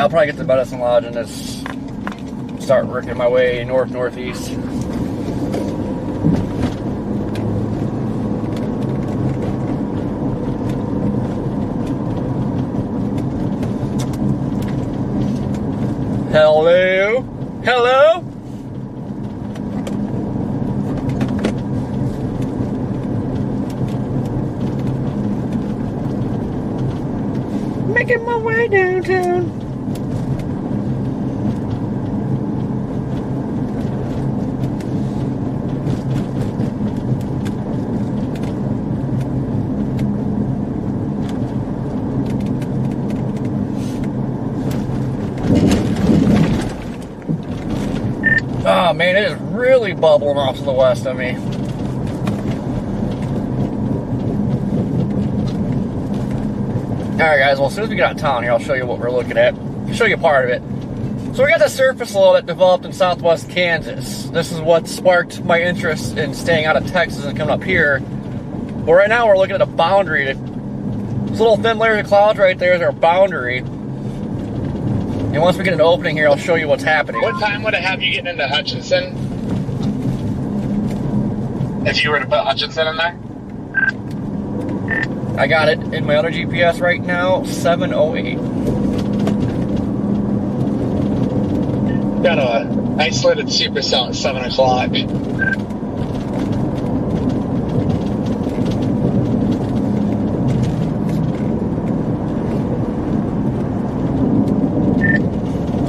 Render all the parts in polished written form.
I'll probably get to Medicine Lodge and just start working my way northeast. Hello? Hello? Making my way downtown. Oh man, it is really bubbling off to the west of me. Alright guys, well as soon as we get out of town here, I'll show you what we're looking at. I'll show you part of it. So we got the surface low that developed in southwest Kansas. This is what sparked my interest in staying out of Texas and coming up here. But right now we're looking at a boundary. This little thin layer of clouds right there is our boundary. And once we get an opening here, I'll show you what's happening. What time would it have you getting into Hutchinson? If you were to put Hutchinson in there? I got it in my other GPS right now, 7:08. Got a isolated supercell at 7 o'clock.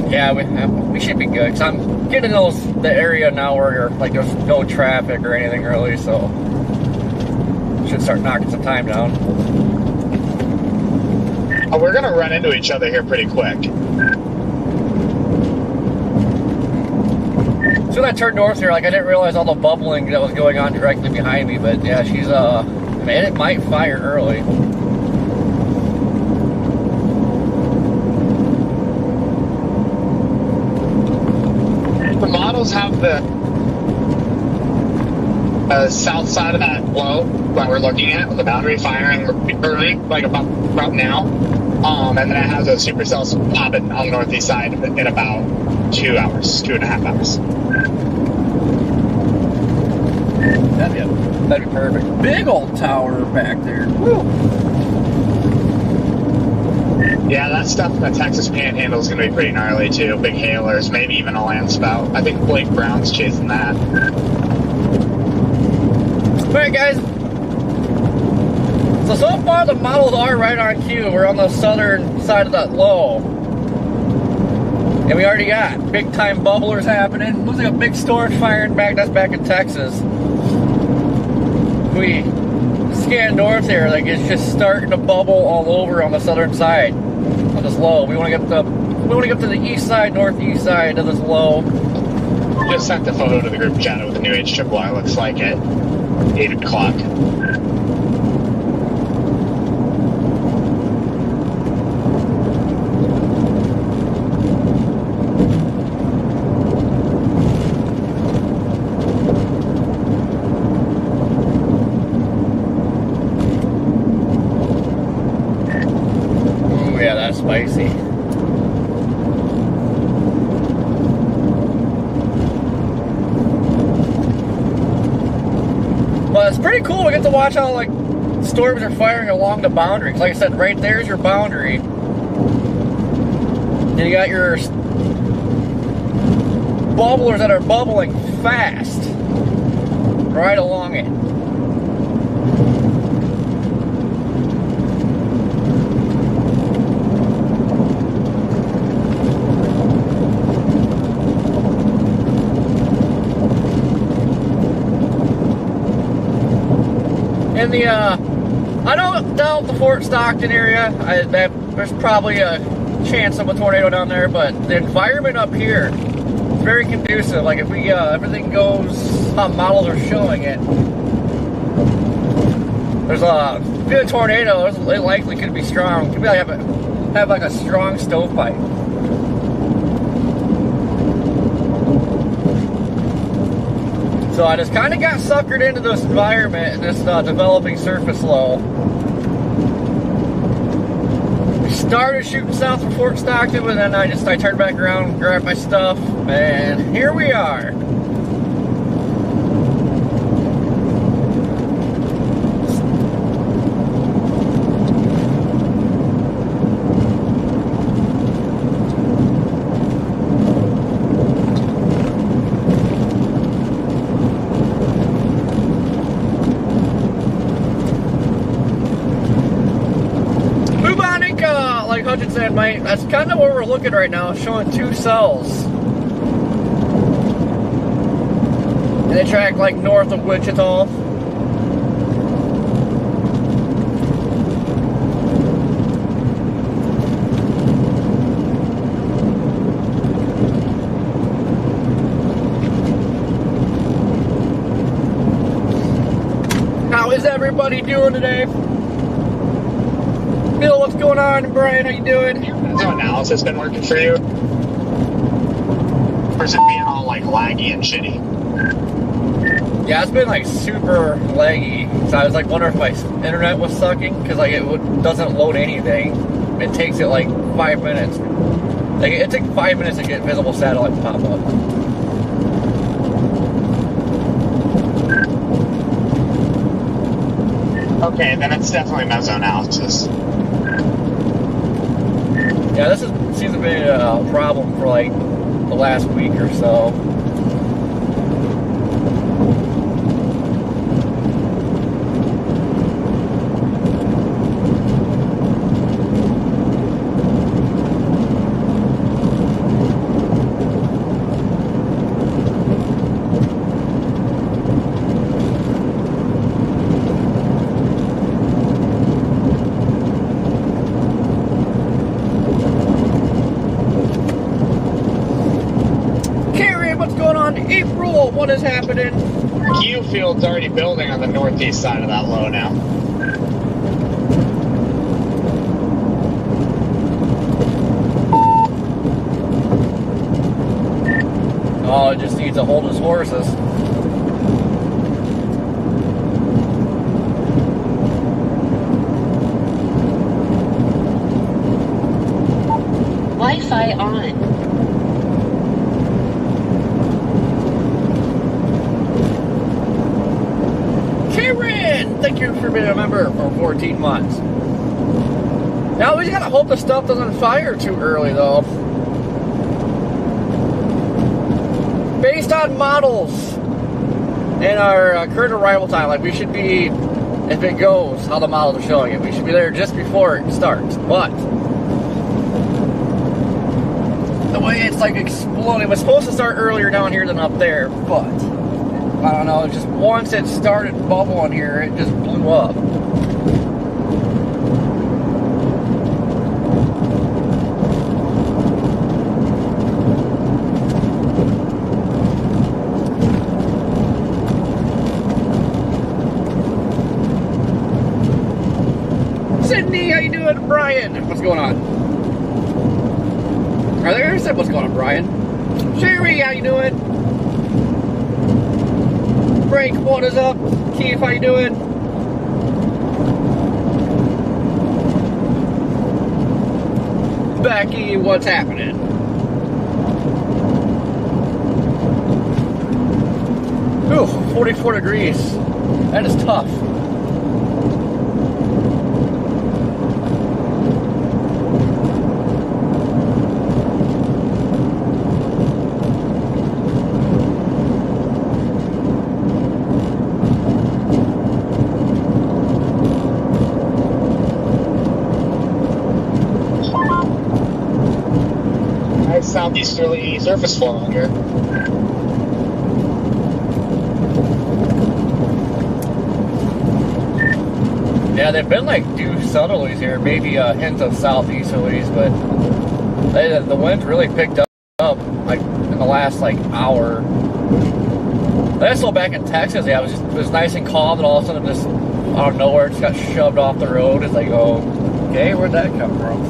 Yeah, we should be good, because I'm getting the area now where like there's no traffic or anything really, so should start knocking some time down. Oh, we're gonna run into each other here pretty quick. So when I turned north here, like I didn't realize all the bubbling that was going on directly behind me, but yeah, she's man, it might fire early. The models have the south side of that low that we're looking at with the boundary firing early, like about now. And then it has a supercell popping on the northeast side in about 2 hours, 2.5 hours. That'd be perfect. Big old tower back there. Woo. Yeah, that stuff in the Texas Panhandle is going to be pretty gnarly too. Big hailers, maybe even a land spout. I think Blake Brown's chasing that. Alright guys, so far the models are right on cue. We're on the southern side of that low. And we already got big time bubblers happening. Looks like a big storm firing back, that's back in Texas. We scan north here, like it's just starting to bubble all over on the southern side of this low. We want to get to the east side, northeast side of this low. Just sent the photo to the group chat with the new HIII, looks like at 8 o'clock. Ooh, yeah, that's spicy. But it's pretty cool. We get to watch how like storms are firing along the boundary. Like I said, right there's your boundary. And you got your bubblers that are bubbling fast right along it. In the, I don't doubt the Fort Stockton area. There's probably a chance of a tornado down there, but the environment up here is very conducive. Like if we, everything goes how models are showing it, there's a good tornado. It likely could be strong. Could be like have like a strong stovepipe. So I just kind of got suckered into this environment, this developing surface low. started shooting south from Fort Stockton, but then I turned back around, grabbed my stuff, and here we are. Like Hutchin said, mate, that's kind of where we're looking right now, showing 2 cells. And they track like north of Wichita. How is everybody doing today? Bill, what's going on? Brian, how you doing? So analysis been working for you? Or is it being all like laggy and shitty? Yeah, it's been like super laggy. So I was like wondering if my internet was sucking because like it doesn't load anything. It takes it like 5 minutes. Like it took 5 minutes to get visible satellite to pop up. Okay, then it's definitely mesoanalysis. Yeah, this seems to be a problem for like the last week or so. April, what is happening? Q field's already building on the northeast side of that low now. Oh, it just needs to hold his horses. Wi-Fi on. Thank you for being a member for 14 months. Now we just gotta hope the stuff doesn't fire too early though. Based on models and our current arrival time, like we should be, if it goes how the models are showing it, we should be there just before it starts. But the way it's like exploding, it was supposed to start earlier down here than up there, but I don't know, just once it started bubbling here, it just blew up. Sydney, how you doing? Brian, what's going on? Are there? I said, what's going on, Brian? Sherry, how you doing? Frank, what is up? Keith, how you doing? Becky, what's happening? Ooh, 44 degrees. That is tough. Southeasterly surface flow on here. Yeah, they've been like due southerlies here, maybe a hint of southeasterlies, but the wind really picked up like in the last like hour. Last saw back in Texas, yeah, it was nice and calm, and all of a sudden just out of nowhere, it just got shoved off the road. It's like, oh, okay, where'd that come from?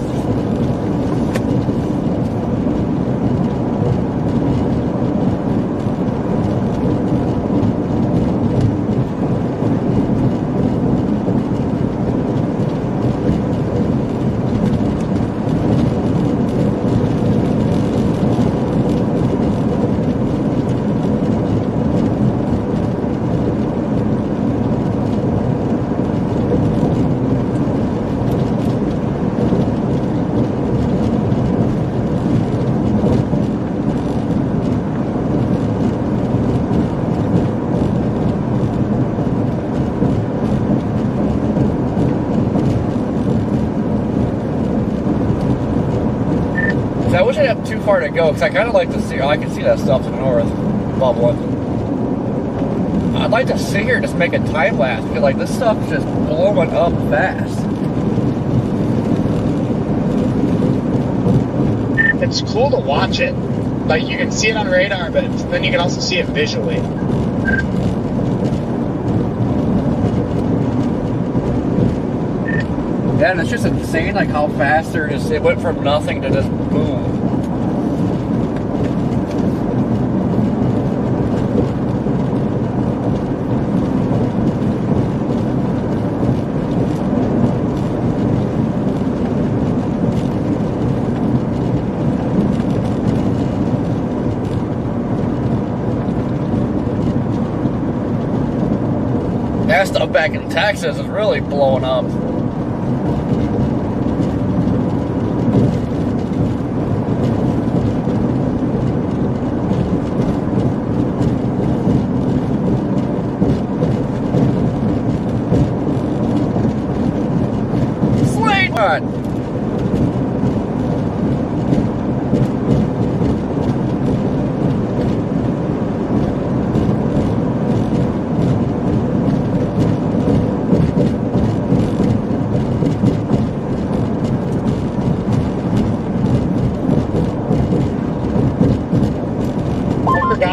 shouldn't have too far to go, because I kind of like to see, oh, I can see that stuff to the north, bubbling. I'd like to sit here and just make a time lapse, because like this stuff is just blowing up fast. It's cool to watch it. Like, you can see it on radar, but then you can also see it visually. Yeah, and it's just insane, like how fast it went from nothing to just boom. That stuff back in Texas is really blowing up. Sweet one.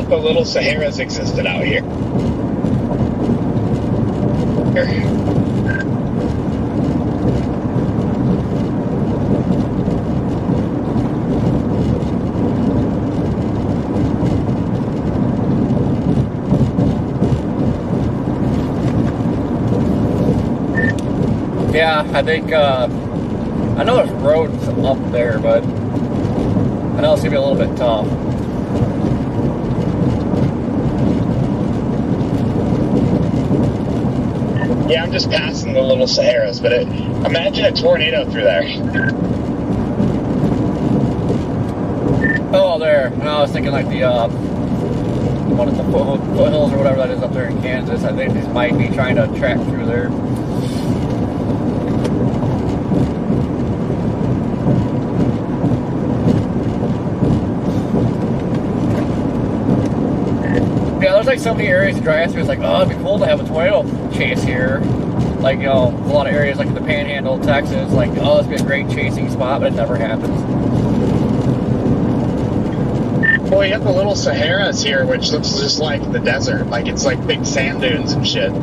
The little Saharas existed out here. Yeah, I think, I know there's roads up there, but I know it's gonna be a little bit tough. Yeah, I'm just passing the little Saharas, but imagine a tornado through there. Oh, there. No, I was thinking like the, one of the foothills or whatever that is up there in Kansas. I think these might be trying to track through there. Yeah, there's like so many areas to drive through. It's like, oh, it'd be cool to have a tornado chase here. Like, you know, a lot of areas like the Panhandle, Texas, like, oh, this would be a great chasing spot, but it never happens. Well, you have the little Saharas here, which looks just like the desert. Like, it's like big sand dunes and shit.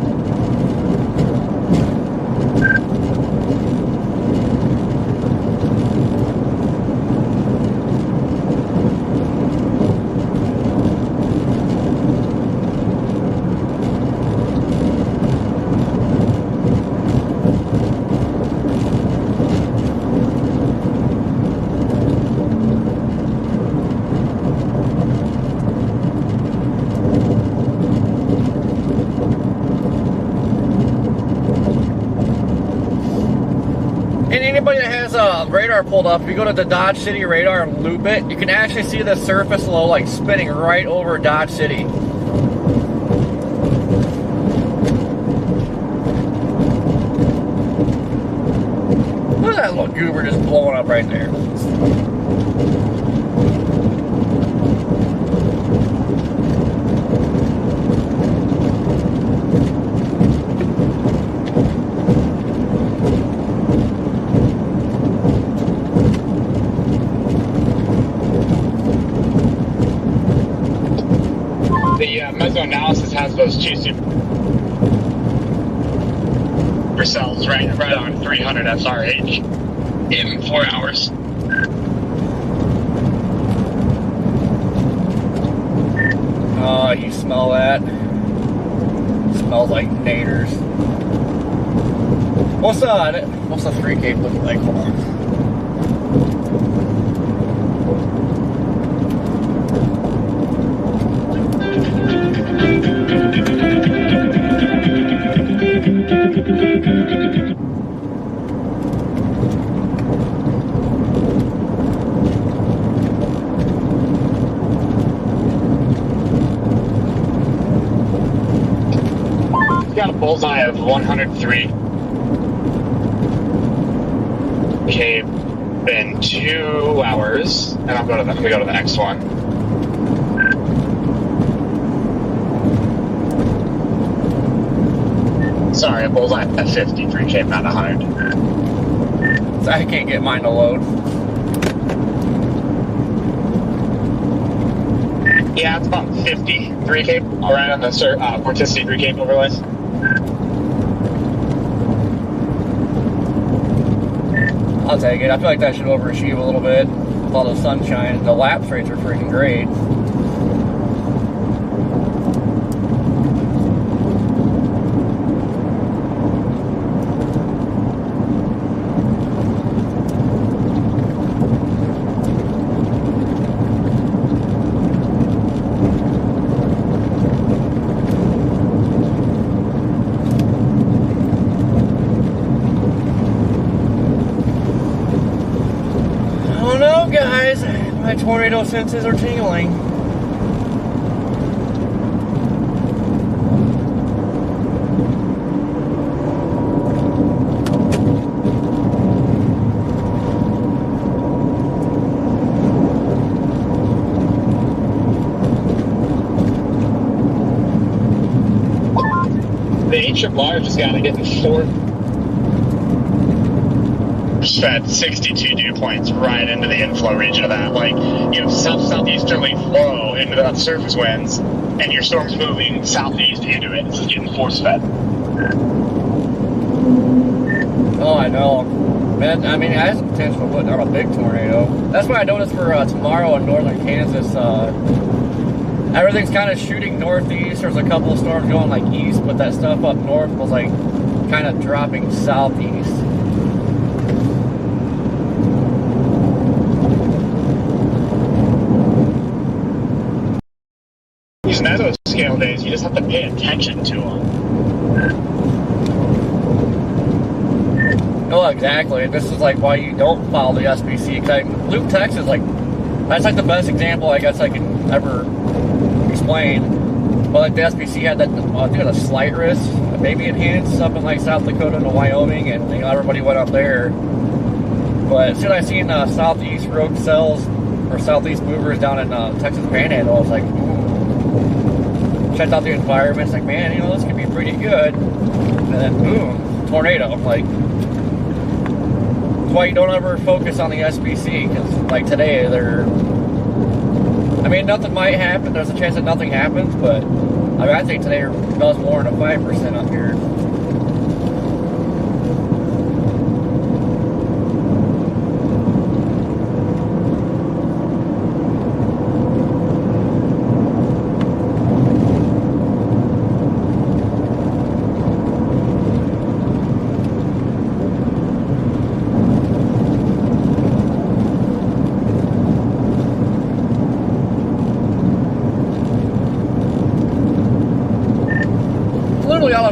And anybody that has a radar pulled up, if you go to the Dodge City radar and loop it, you can actually see the surface low like spinning right over Dodge City. Look at that little goober just blowing up right there. Mesoanalysis has those two supercells right on 300 SRH in 4 hours. Oh, you smell that? It smells like naters. What's the 3K looking like? Hold on. Got a bullseye of 103K been 2 hours, and I'm going to go to the next one. Sorry, a bullseye at 53K, not 100. So I can't get mine to load. Yeah, it's about 53K, all right, on the Vorticity 3K overlays. I'll take it. I feel like that should overachieve a little bit with all the sunshine. The lapse rates are freaking great. Guys, my tornado senses are tingling. The HFR just got to get in fourth. Just fed 62 dew points right into the inflow region of that. Like, you know, southeasterly flow into the surface winds, and your storm's moving southeast into it. It's just getting force fed. Oh, I know. Man, I mean, it has the potential to put down a big tornado. That's what I noticed for tomorrow in northern Kansas. Everything's kind of shooting northeast. There's a couple of storms going like east, but that stuff up north was like kind of dropping southeast. These mesoscale days, you just have to pay attention to them. Oh, exactly. This is like why you don't follow the SBC. Cause Loop Text is like, that's like the best example I guess I can ever explain. But like the SBC had that, I think it was a slight risk, maybe enhanced up in like South Dakota and Wyoming, and you know, everybody went up there. But as soon as I seen southeast rogue cells or southeast movers down in Texas Panhandle, I was like, ooh. Checked out the environment. It's like, man, you know, this could be pretty good. And then boom, tornado. Like, that's why you don't ever focus on the SBC, because like today, I mean, nothing might happen. There's a chance that nothing happens, but I mean, I think today does more than a 5% up here.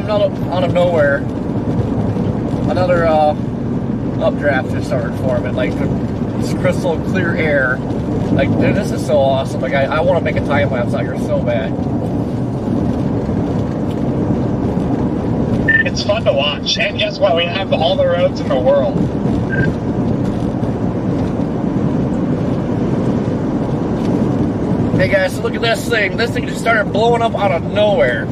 Out of nowhere, another updraft just started forming. Like, this crystal clear air. Like, dude, this is so awesome. Like, I want to make a time lapse out here so bad. It's fun to watch, and guess what? We have all the roads in the world. Hey guys, so look at this thing. This thing just started blowing up out of nowhere.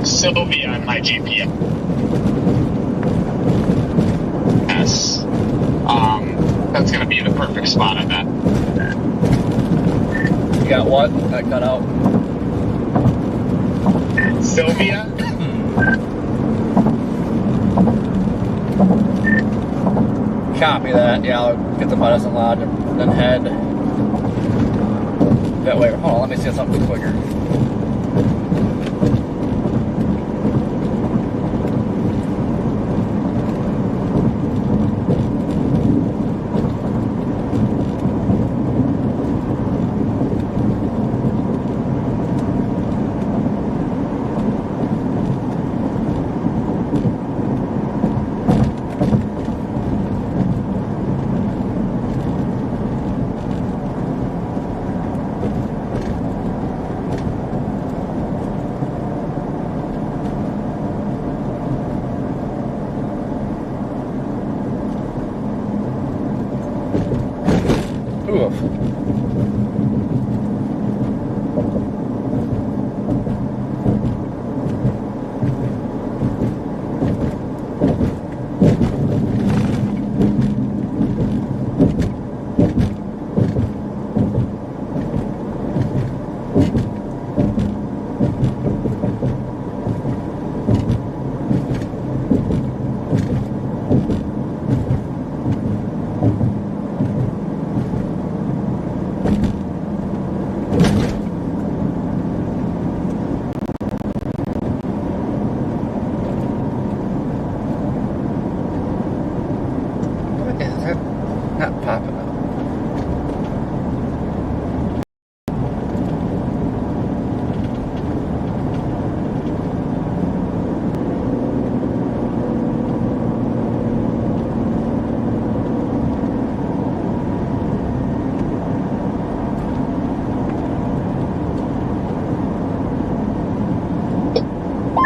Sylvia on my GPS. Yes. That's gonna be the perfect spot, I bet. You got what? I cut out. Sylvia? Copy that. Yeah, I'll get the medicine lodge and then head that way. Hold on, let me see something quicker.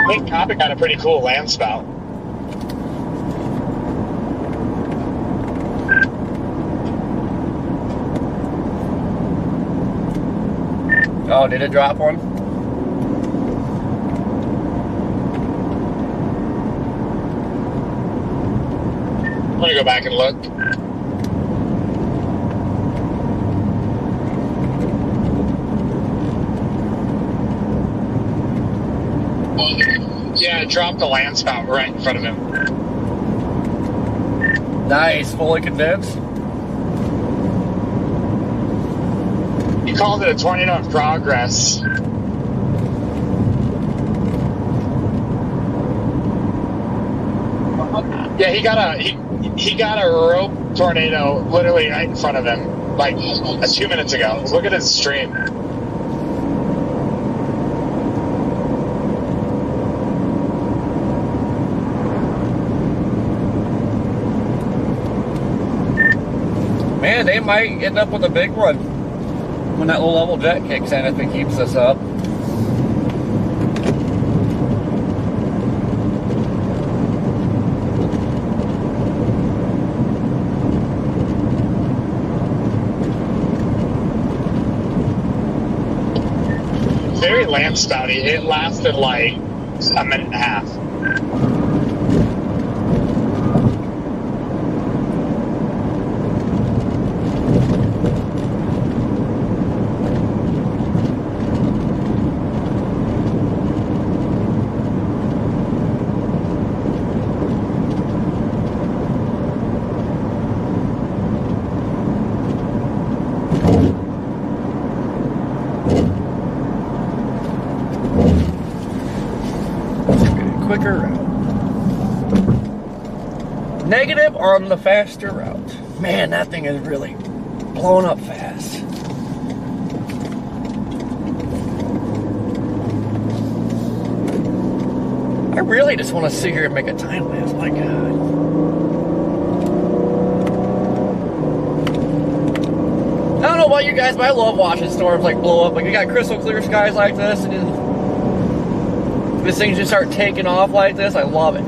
I think Coppin got a pretty cool land spout. Oh, did it drop one? I'm gonna go back and look. Yeah, it dropped the land spout right in front of him. Nice, fully condensed. He called it a tornado in progress. Yeah, he got a rope tornado literally right in front of him, like 2 minutes ago. Look at his stream. Man, they might end up with a big one when that low level jet kicks in if it keeps us up. Very land spouty. It lasted like a minute and a half. Quicker route. Negative on the faster route. Man, that thing is really blowing up fast. I really just want to sit here and make a time lapse. My God. I don't know about you guys, but I love watching storms like blow up. Like you got crystal clear skies like this, and this thing just start taking off like this. I love it.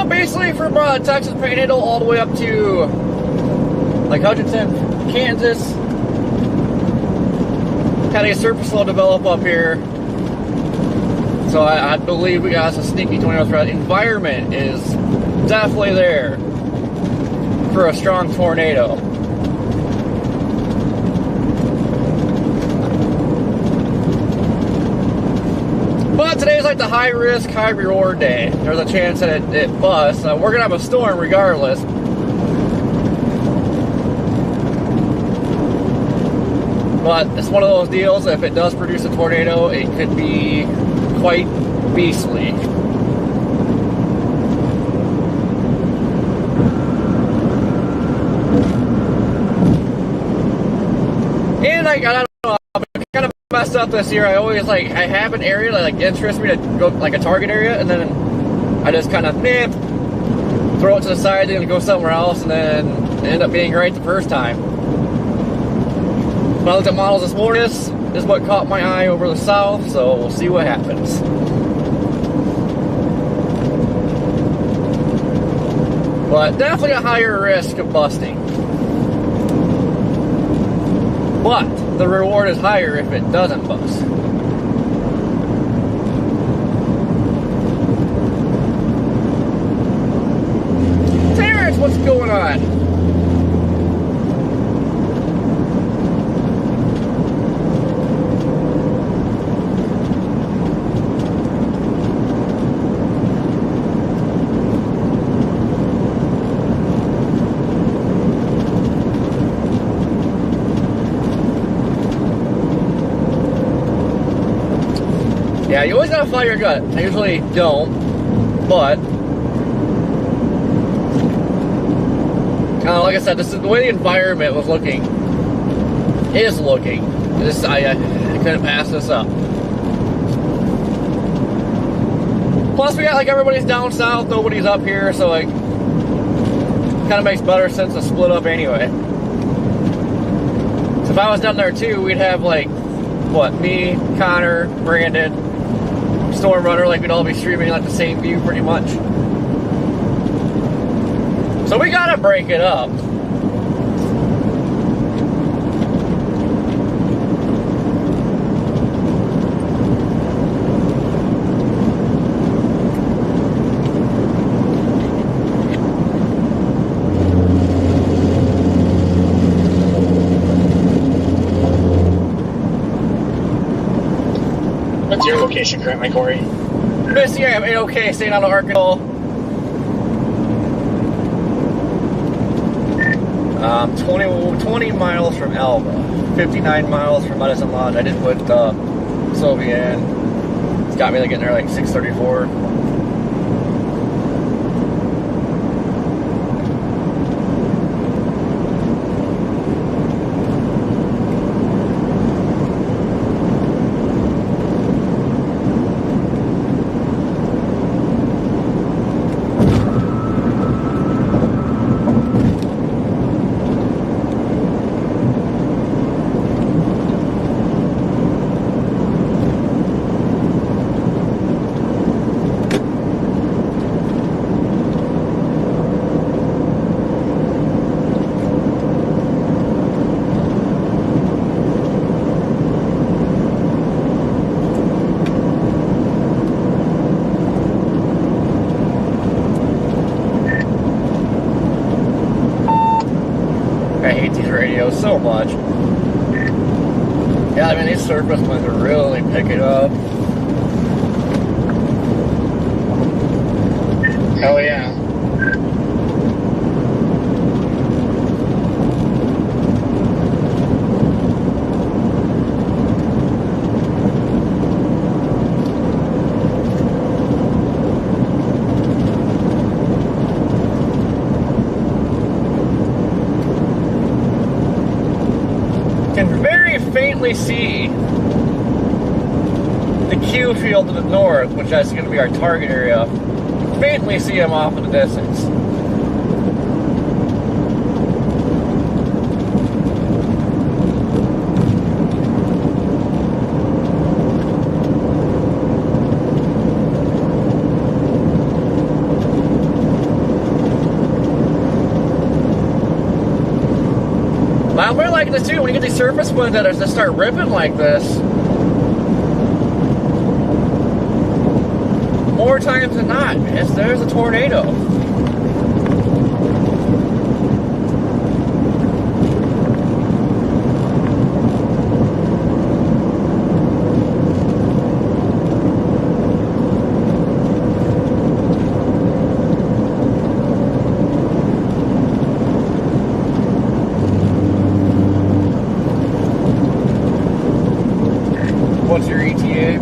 Basically from Texas Panhandle all the way up to like Hutchinson, Kansas. Kind of a surface will develop up here. So I believe we got some sneaky tornado threat. Environment is definitely there for a strong tornado. But today's like the high risk, high reward day. There's a chance that it busts. We're going to have a storm regardless. But it's one of those deals, if it does produce a tornado, it could be quite beastly. And I don't know, I'm kind of messed up this year. I always I have an area that interests me to go like a target area, and then I just kind of throw it to the side and go somewhere else, and then end up being right the first time. When I looked at models this morning, this is what caught my eye over the south, so we'll see what happens. But definitely a higher risk of busting. But the reward is higher if it doesn't bust. Terrence, what's going on? Yeah, you always gotta follow your gut. I usually don't, but like I said, this is the way the environment was looking. Is looking. This I couldn't pass this up. Plus, we got like everybody's down south, nobody's up here, so like kind of makes better sense to split up anyway. So if I was down there too, we'd have like what, me, Connor, Brandon, Storm Runner, like we'd all be streaming like the same view pretty much. So we gotta break it up. What's your location currently, Corey? Missy, I am A-OK, staying out of Arkansas. 20 miles from Alba, 59 miles from Medicine Lodge. I did put Sylvia in. It's got me like getting there like 6:34. I hate these radios so much. Yeah, I mean, these surface ones are really picking up. Hell yeah. Can very faintly see the Q field to the north, which is going to be our target area. Faintly see them off in the distance. I'm really liking this too. When you get these surface winds that just start ripping like this, more times than not, there's a tornado. What's your ETA?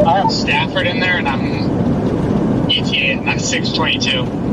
I have Stafford in there, and I'm ETA, and I'm 622.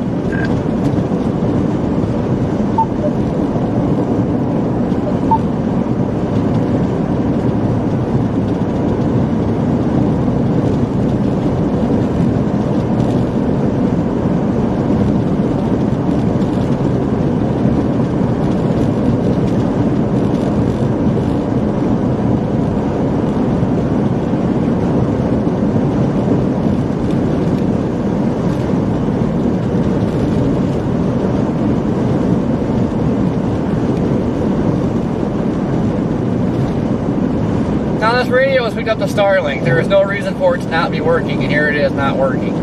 Now this radio has picked up the Starlink. There is no reason for it to not be working, and here it is not working.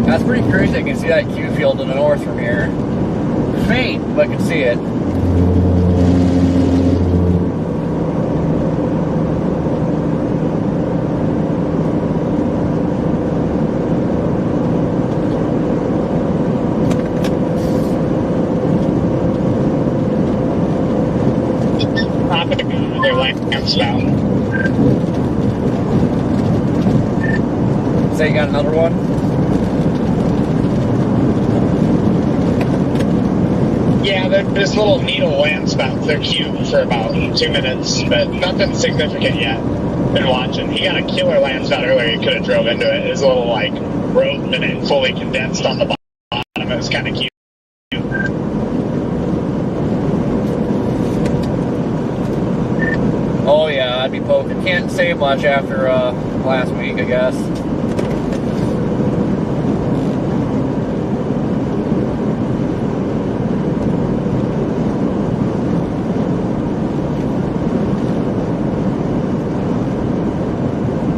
That's pretty crazy. I can see that Q field to the north from here. Faint, but I can see it. Say you got another one? Yeah, there's little needle landspouts. They're cute for about 2 minutes, but nothing significant yet. Been watching. He got a killer landspout earlier. He could have drove into it. It was a little like rope and it fully condensed on the bottom. It was kind of cute. Oh yeah, I'd be poking. Can't say much after last week, I guess.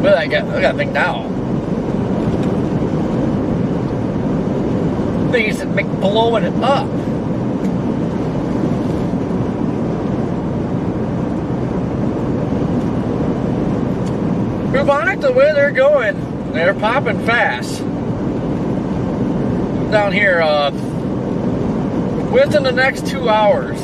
But I got that thing now. Things that make blowing it up. Bubonic, the way they're going, they're popping fast. Down here, within the next 2 hours.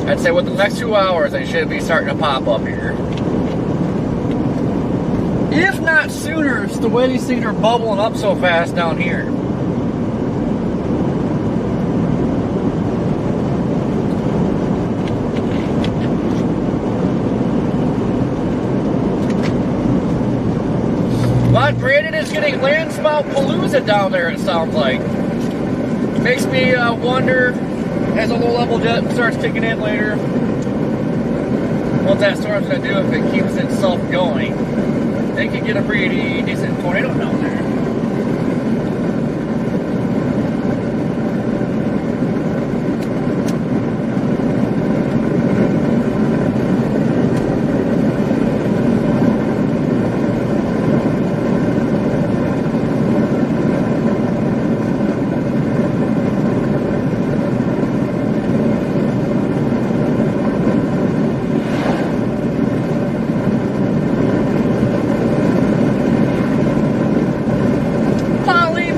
I'd say within the next 2 hours, they should be starting to pop up here. If not sooner, it's the way these things are bubbling up so fast down here. But Brandon is getting landspout palooza down there, it sounds like. Makes me wonder, as a low-level jet starts kicking in later, what that storm's going to do if it keeps itself going. They could get a pretty decent tornado down there.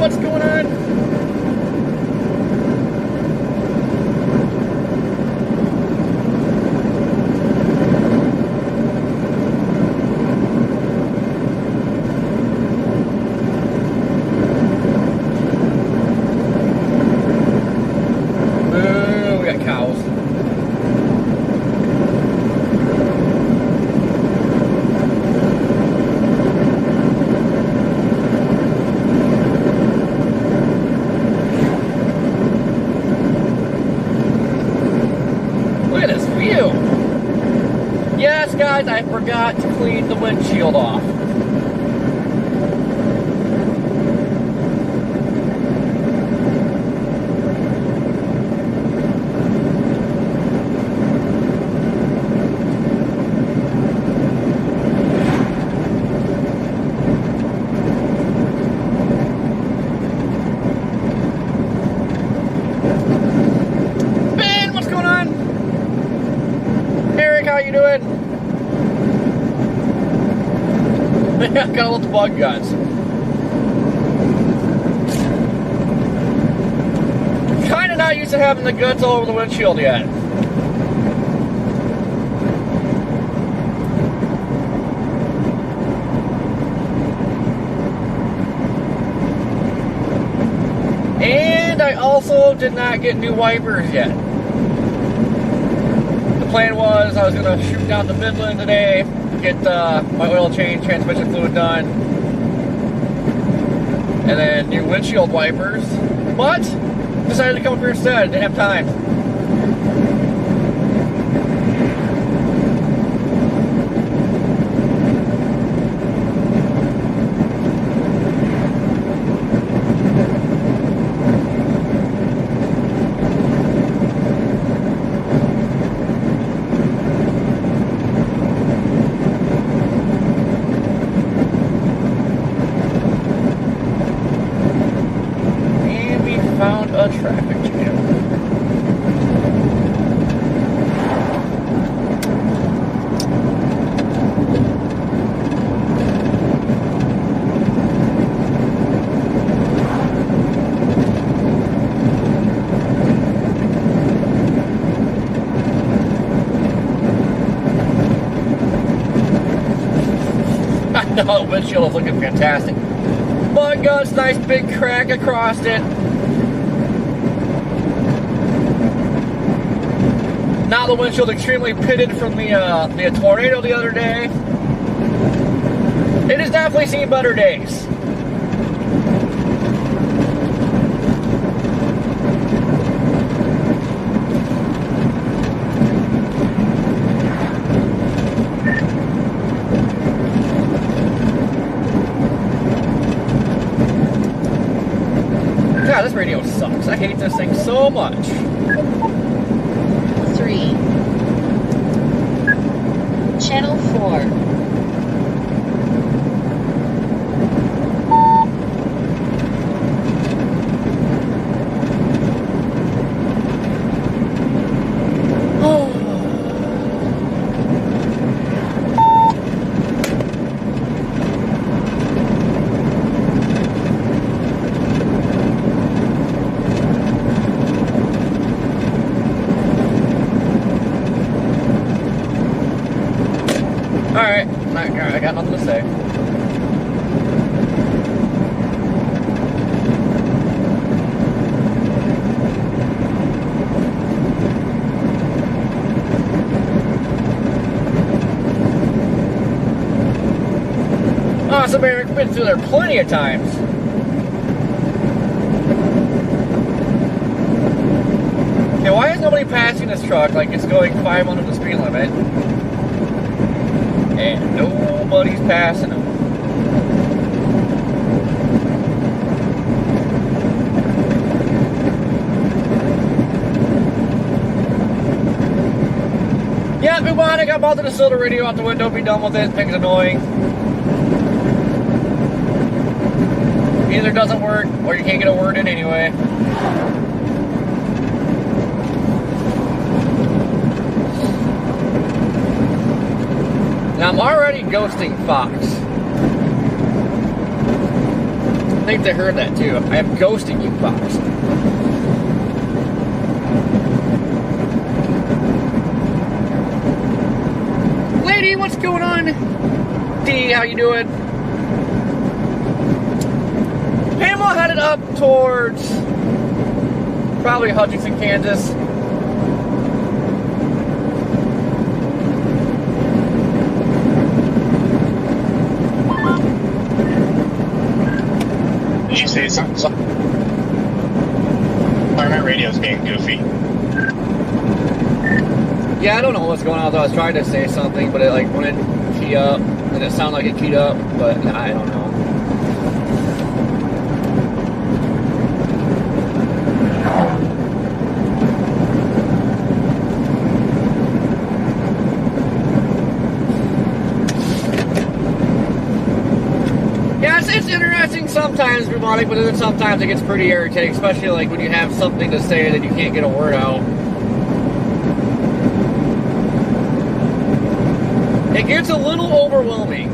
What's going on? Ooh, we got cows. Look at this view. Yes, guys, I forgot to clean the windshield off. Ben, what's going on? Eric, how you doing? Got all the bug guts. Kinda not used to having the guts all over the windshield yet. And I also did not get new wipers yet. The plan was I was going to shoot down to Midland today, get my oil change, transmission fluid done, and then new windshield wipers, but decided to come up here instead. Didn't have time. found a traffic jam. The windshield is looking fantastic. Mud guts, nice big crack across it. Now the windshield extremely pitted from the tornado the other day. It has definitely seen better days. God, this radio sucks. I hate this thing so much. 3. Channel 4. Alright, I got nothing to say. Oh, somebody has been through there plenty of times. Okay, why is nobody passing this truck like it's going 5 under the speed limit? And nobody's passing them. Yeah, move on. I got bothered to throw the radio out the window. Be done with it. Thing's annoying. Either it doesn't work or you can't get a word in anyway. Now I'm already ghosting Fox. I think they heard that too. I am ghosting you, Fox. Lady, what's going on? D, how you doing? Pamela headed up towards probably Hutchinson, Kansas. Did you say something? Sorry, my radio's being goofy. Yeah, I don't know what's going on. I was trying to say something, but it like wouldn't key up, and it sounded like it keyed up, but I don't know. It's interesting sometimes, Robotic, but then sometimes it gets pretty irritating, especially like when you have something to say that you can't get a word out. It gets a little overwhelming.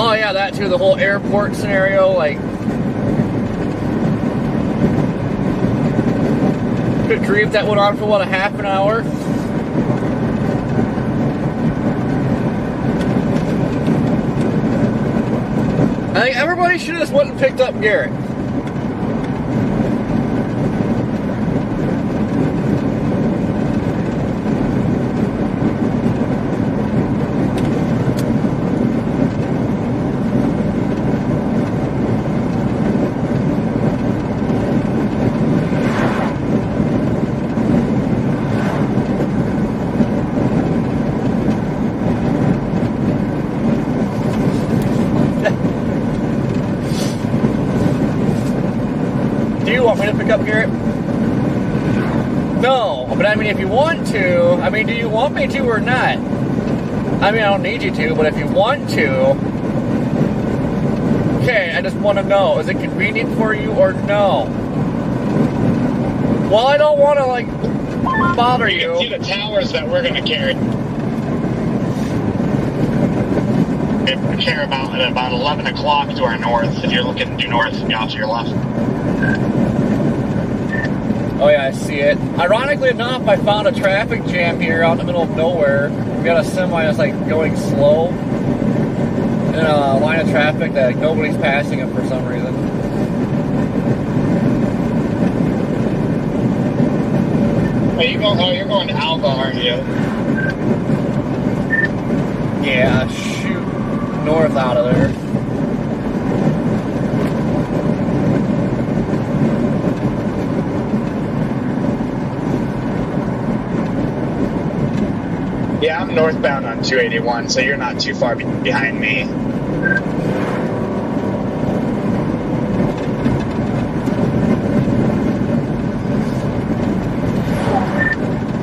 Oh yeah, that too, the whole airport scenario, like Good grief, that went on for what, a half an hour? I think everybody should have just went and picked up Garrett. Do you want me to pick up Garrett? No, but I mean, if you want to, I mean, do you want me to or not? I mean, I don't need you to, but if you want to, okay, I just want to know, is it convenient for you or no? Well, I don't want to, like, bother you. You can see the towers that we're going to carry. We care about at about 11 o'clock to our north. If you're looking due north, be off to your left. Oh yeah, I see it. Ironically enough, I found a traffic jam here out in the middle of nowhere. We got a semi that's like going slow in a line of traffic that nobody's passing it for some reason. You're going to Alba, aren't you? Yeah, shoot north out of there. Yeah, I'm northbound on 281, so you're not too far behind me.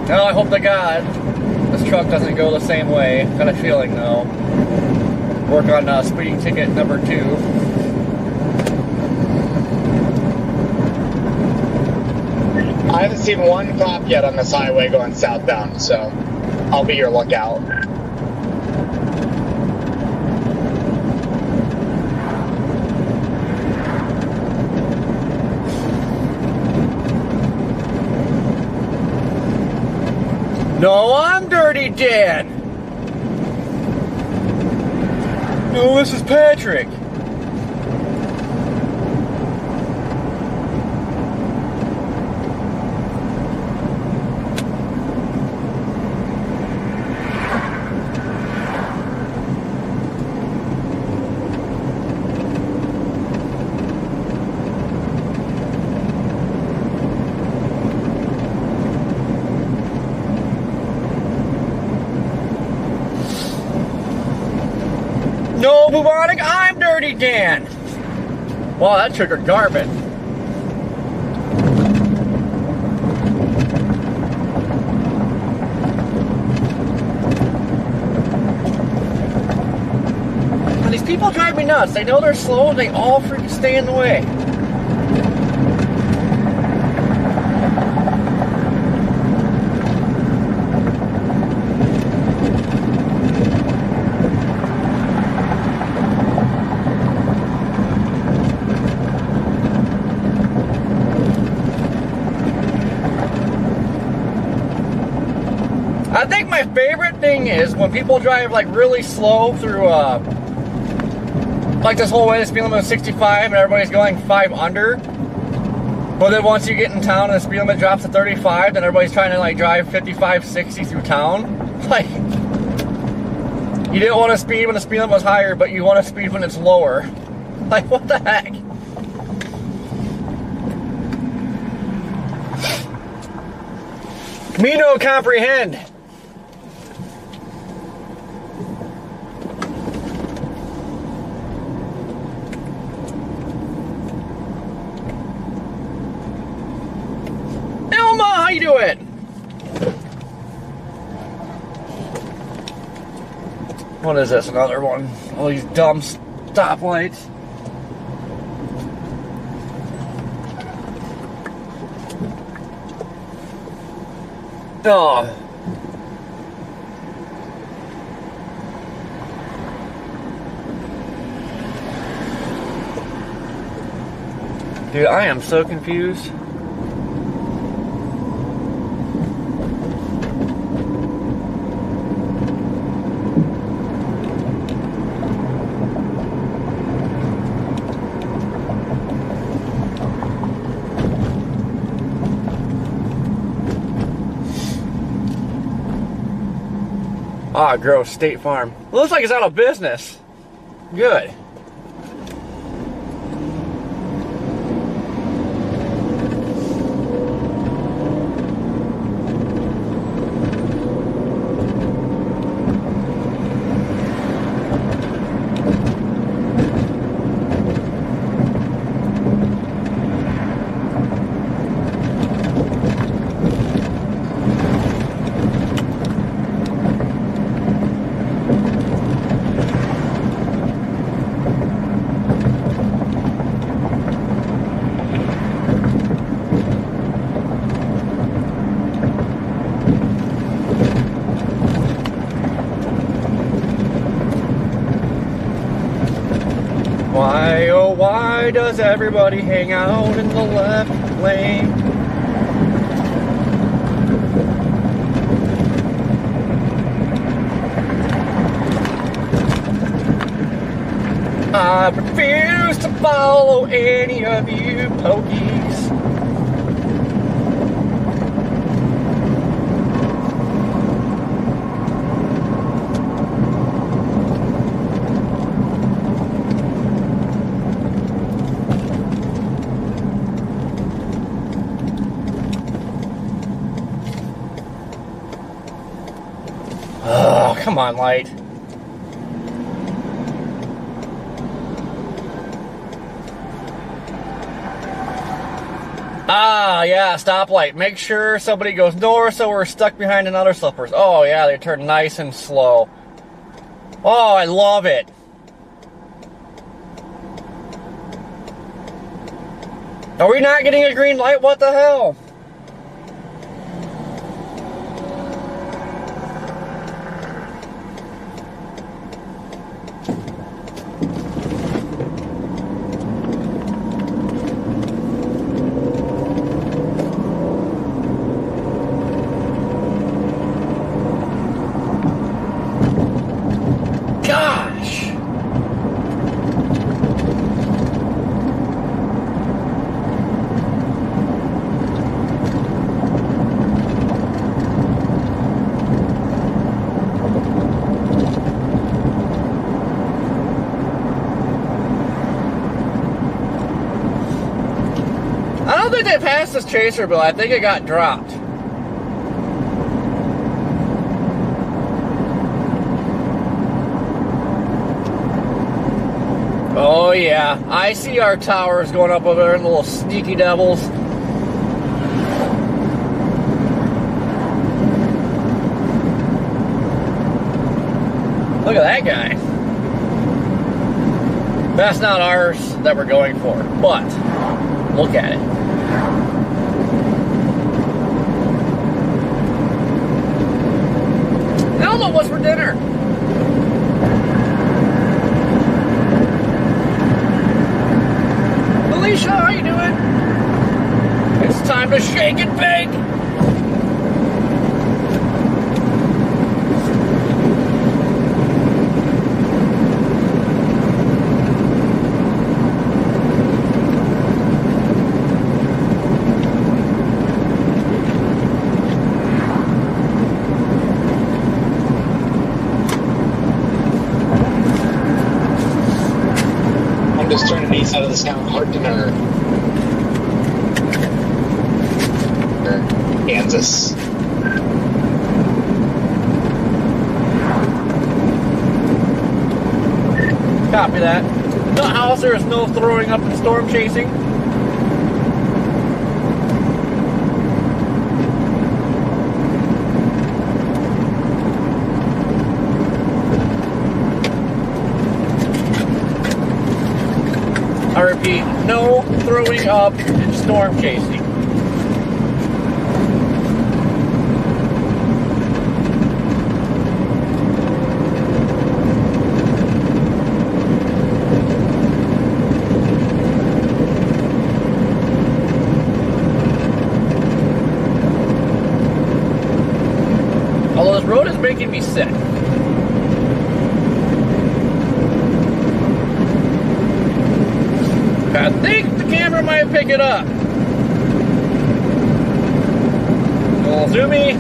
Oh, I hope to God this truck doesn't go the same way. Got a feeling though. Work on speeding ticket number 2. I haven't seen one cop yet on this highway going southbound, so I'll be your lookout. No, I'm Dirty Dan. No, this is Patrick. No, Bubonic, I'm Dirty Dan. Wow, that triggered garbage. And these people drive me nuts. They know they're slow and they all freaking stay in the way. I think my favorite thing is when people drive like really slow through like this whole way, the speed limit is 65 and everybody's going 5 under. But then once you get in town and the speed limit drops to 35, then everybody's trying to like drive 55, 60 through town. Like, you didn't want to speed when the speed limit was higher, but you want to speed when it's lower. Like, what the heck? Me no comprehend. Elma, how you doing? What is this? Another one? All these dumb stoplights. Oh. Dude, I am so confused. Ah, gross. State Farm. Looks like it's out of business. Good. Why, oh why does everybody hang out in the left lane? I refuse to follow any of you pokies. Oh, come on, light. Ah, yeah, stoplight. Make sure somebody goes north so we're stuck behind another slippers. Oh, yeah, they turn nice and slow. Oh, I love it. Are we not getting a green light? What the hell? Gosh! I don't think they passed this chaser bill. I think it got dropped. Oh yeah, I see our towers going up over there, the little sneaky devils. Look at that guy. That's not ours that we're going for, but look at it. I don't know what's for dinner. Alicia, how you doing? It's time to shake and bake. I'm just turning east out of this town, Hardener, Kansas. Copy that. No house, there is no throwing up and storm chasing. I repeat, no throwing up and storm chasing. Although this road is making me sick. I think the camera might pick it up. A little zoomy,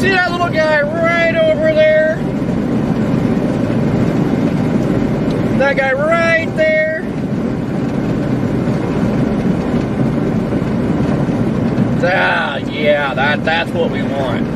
See that little guy right over there? That guy right there? Ah, yeah, that's what we want.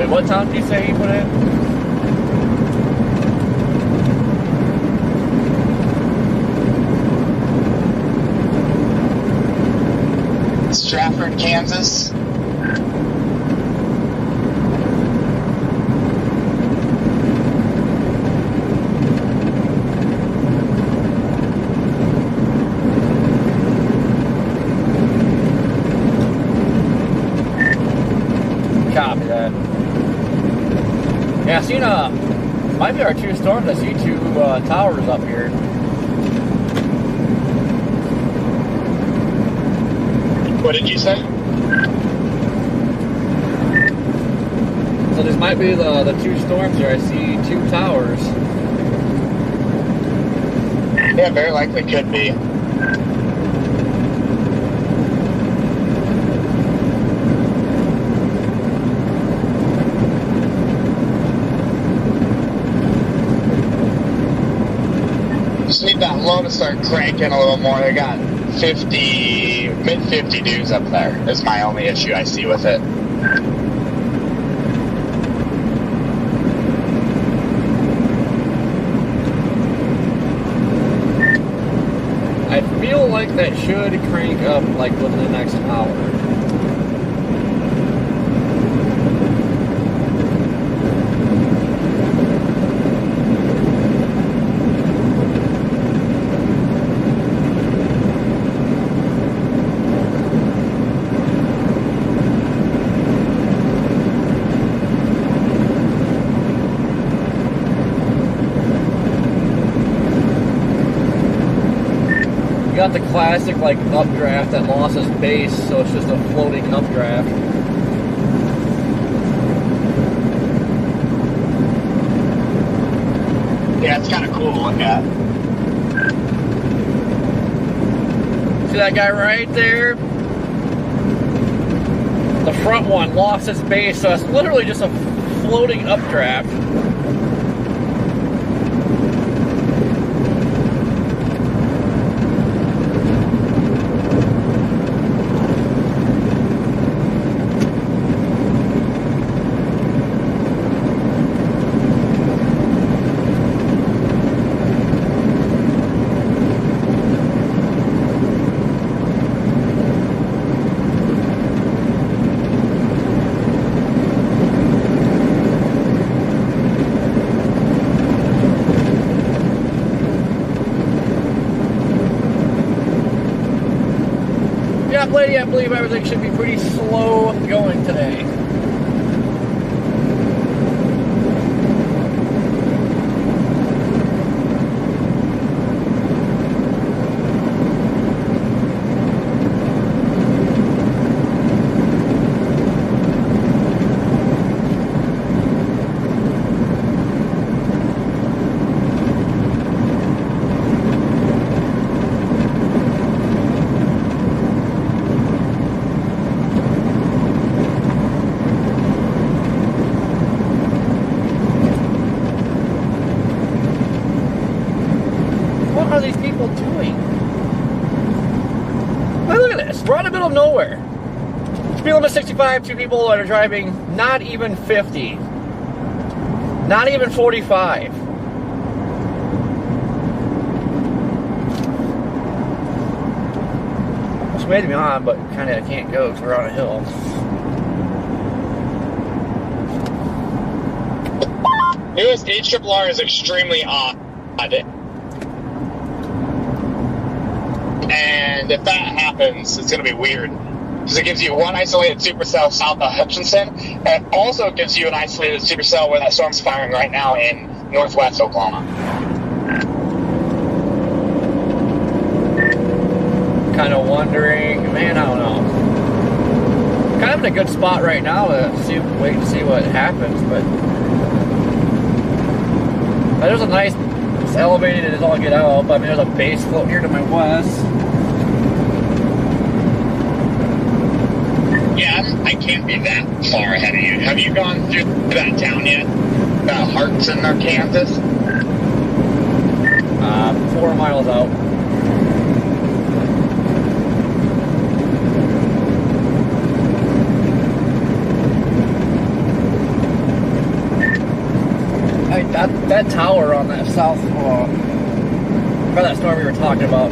What time did you say he put in? Stratford, Kansas. Copy that. Yeah, I seen might be our two storms. I see two towers up here. What did you say? So this might be the two storms here. I see two towers. Yeah, very likely could be. Just need that low to start cranking a little more. They got 50, mid 50 dudes up there is my only issue I see with it. I feel like that should crank up like within the next hour. Got the classic like updraft that lost its base, so it's just a floating updraft. Yeah, it's kind of cool to look at. See that guy right there? The front one lost its base, so it's literally just a floating updraft. Lady, I believe everything should be pretty slow going today. of nowhere. Speed limit 65, two people that are driving not even 50. Not even 45. It's way to be on, but kind of can't go because we're on a hill. Newest HRRR is extremely odd. And if that happens, it's going to be weird. Because it gives you one isolated supercell south of Hutchinson, and it also gives you an isolated supercell where that storm's firing right now in northwest Oklahoma. Kind of wondering, man, I don't know. Kind of in a good spot right now to see, wait and see what happens, but there's a nice, it's elevated as all get out. I mean, there's a base float here to my west. Yeah, I can't be that far ahead of you. Have you gone through that town yet? Hartson, Kansas? 4 miles out. That tower on that south, by that storm we were talking about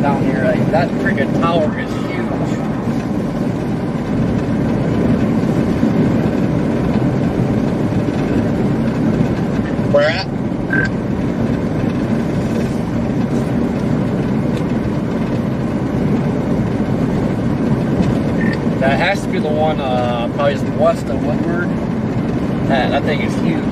down here, like, that freaking tower is huge. Where at? That has to be the one probably just west of Woodward. That thing is huge.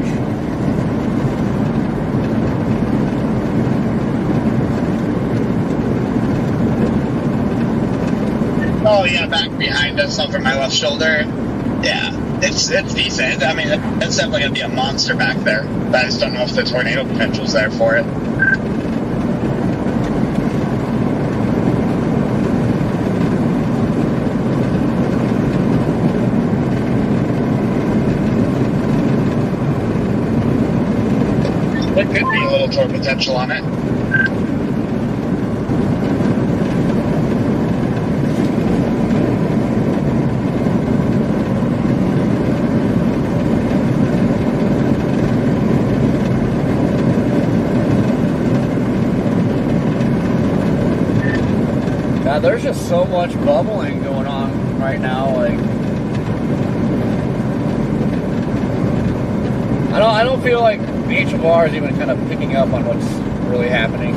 Oh yeah, back behind us over my left shoulder. Yeah, it's decent. I mean, it's definitely gonna be a monster back there. But I just don't know if the tornado potential's there for it. There could be a little tornado potential on it. There's just so much bubbling going on right now. Like, I don't feel like HRRR is even kind of picking up on what's really happening.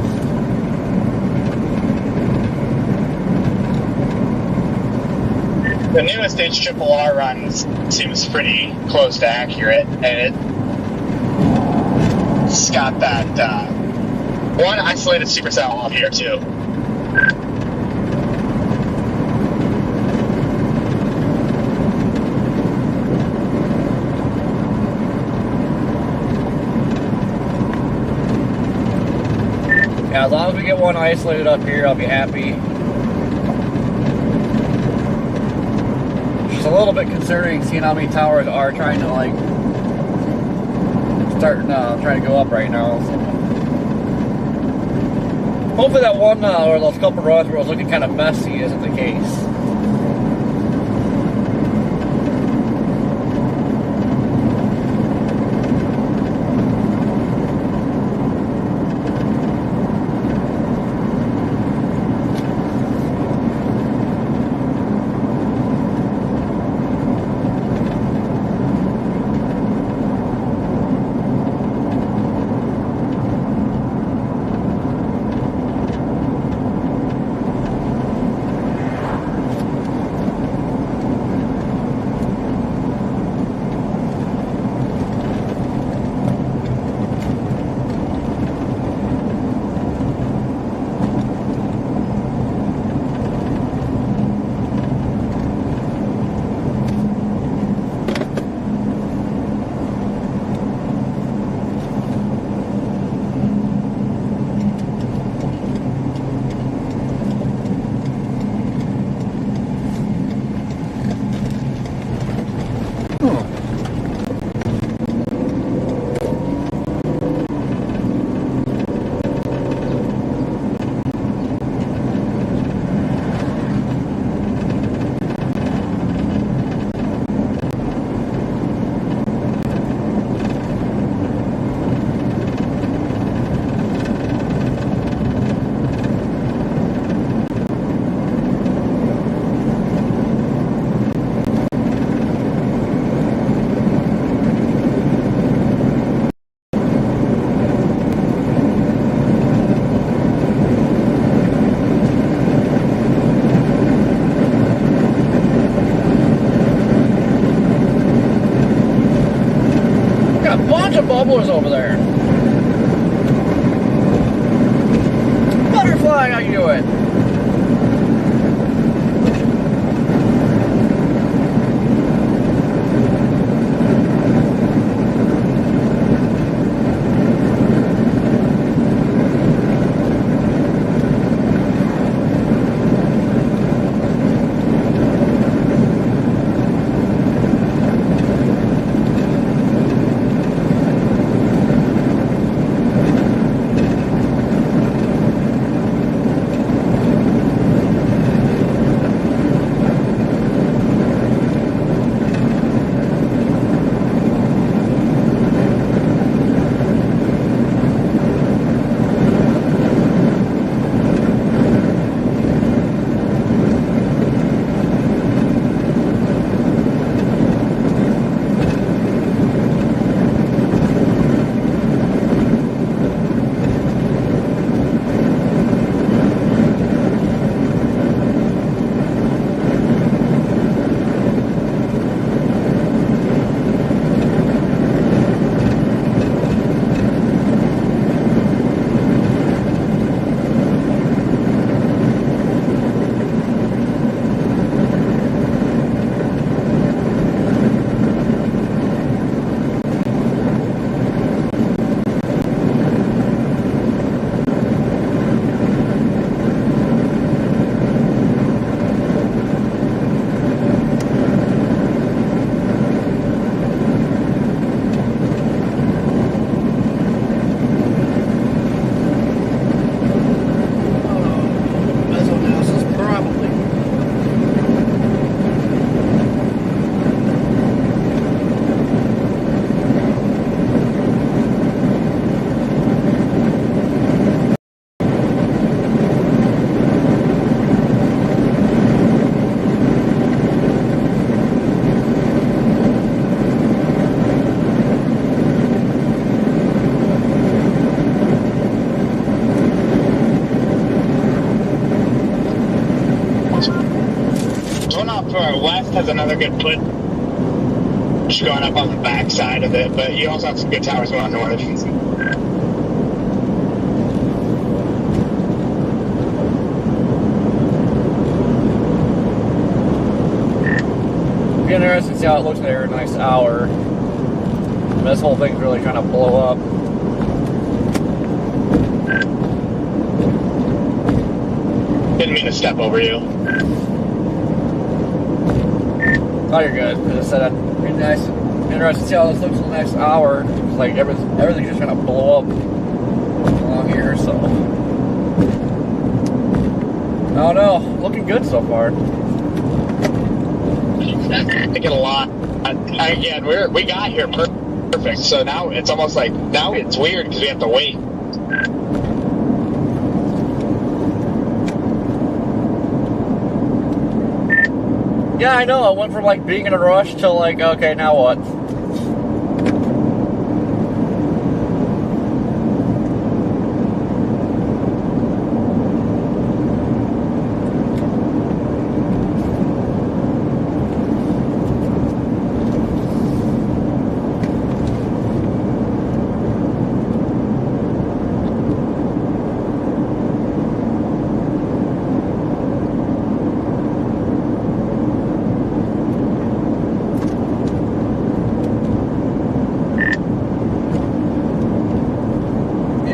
The newest HRRR runs seems pretty close to accurate, and it's got that one isolated supercell off here too. Yeah, as long as we get one isolated up here, I'll be happy. Just a little bit concerning seeing how many towers are trying to trying to go up right now. So hopefully that one or those couple runs where it was looking kind of messy isn't the case. bubblers over there. Butterfly, how you doing? West has another good foot going up on the back side of it, but you also have some good towers going north. Be interesting to see how it looks there in the next hour. This whole thing's really trying to blow up. Didn't mean to step over you. Oh, you're good. As I said, it'd be nice, interesting to see how this looks in the next hour. It's like everything's just trying to blow up along here, so. I don't know. Looking good so far. I get a lot. Again, we got here perfect, so now it's almost like, now it's weird because we have to wait. Yeah, I know. I went from like being in a rush to like, okay, now what?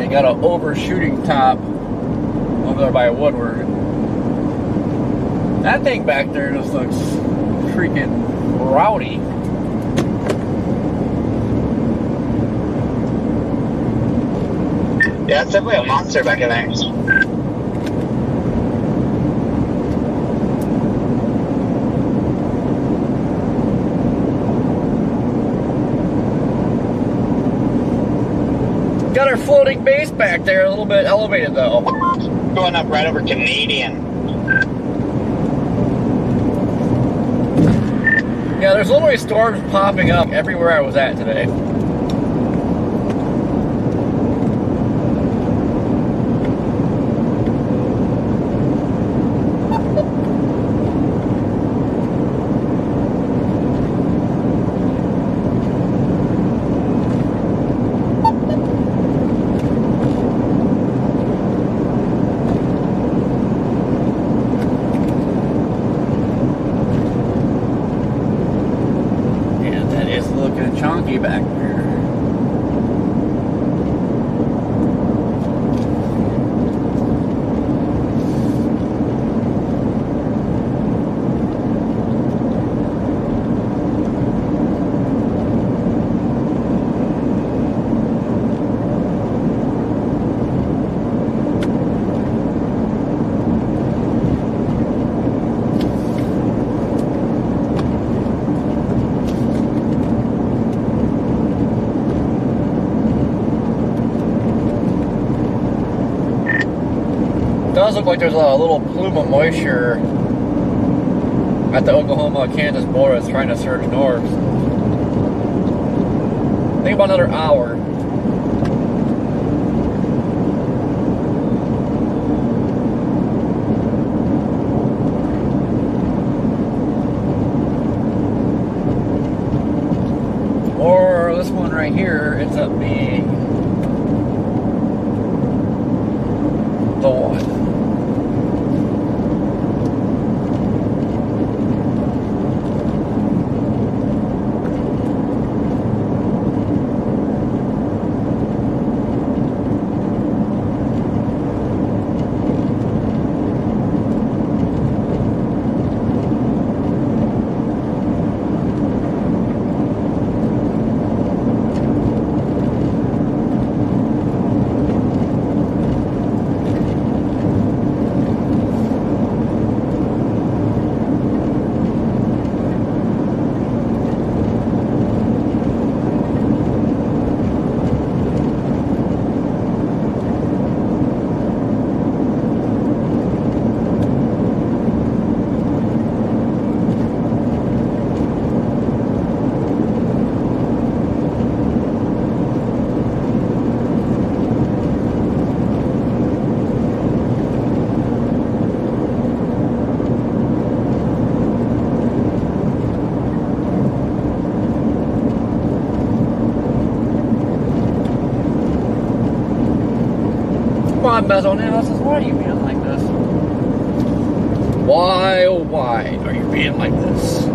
Got an overshooting top over there by Woodward. That thing back there just looks freaking rowdy. Yeah, it's definitely a monster back in there. Got our floating base back there, a little bit elevated though. Going up right over Canadian. Yeah, there's literally storms popping up everywhere I was at today. smoky back there. It does look like there's a little plume of moisture at the Oklahoma-Kansas border that's trying to surge north. I think about another hour. Or this one right here ends up being the one. Come on, Mesoanalysis, why are you being like this? Why, oh why are you being like this?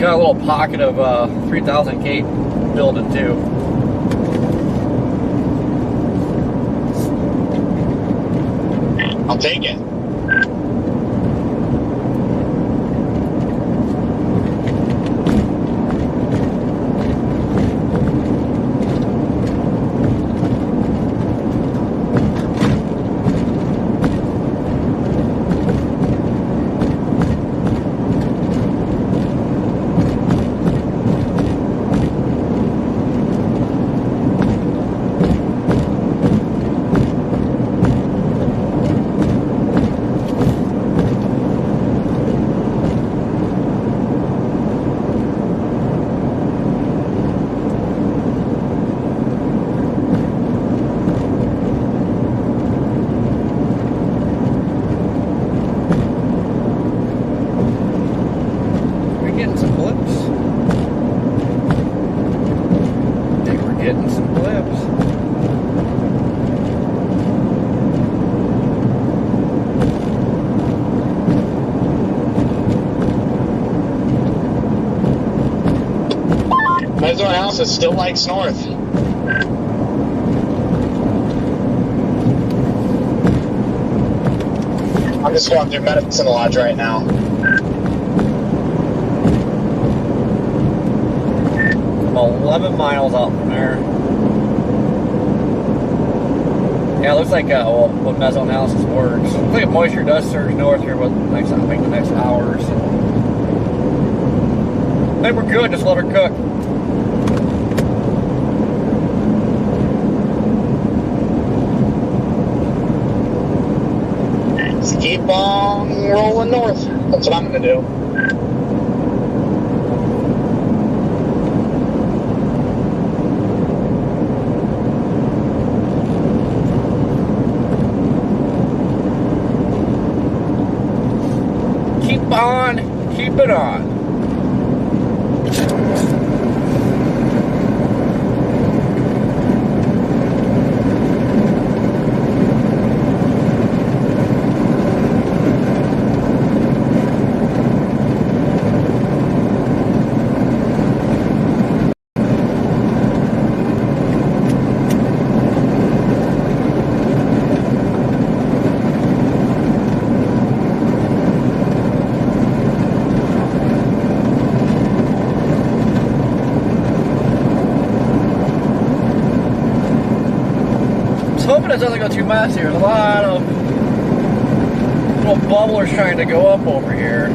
Got a little pocket of 3000 Cape building too. I'll take it. Getting some blips. I think we're getting some blips. Mesoanalysis still likes north. I'm just going through Medicine Lodge right now. I'm 11 miles out from there. Yeah, it looks like well, what Mesoanalysis works. Looks like moisture does surge north here with next, I think the next hour or so. I think we're good, just let her cook. Just keep on rolling north. That's what I'm gonna do. Keep it on. Just hoping it doesn't go too messy. There's a lot of little bubblers trying to go up over here.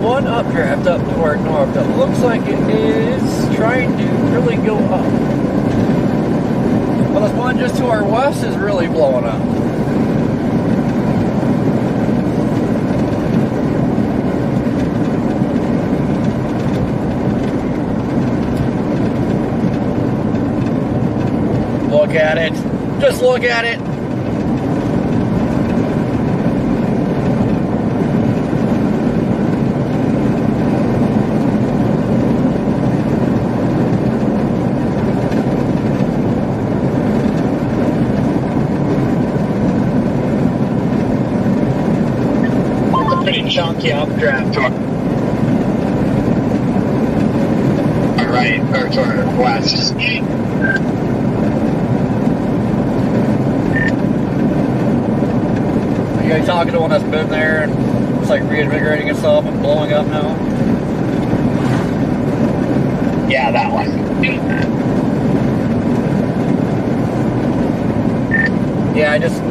One updraft up toward north that looks like it is trying to really go up. Well, this one just to our west is really blowing up. Look at it. Just look at it. Chunky updraft to our right, or to our west. Are you guys talking to one that's been there and it's like reinvigorating itself and blowing up now? Yeah, that one. Yeah, I just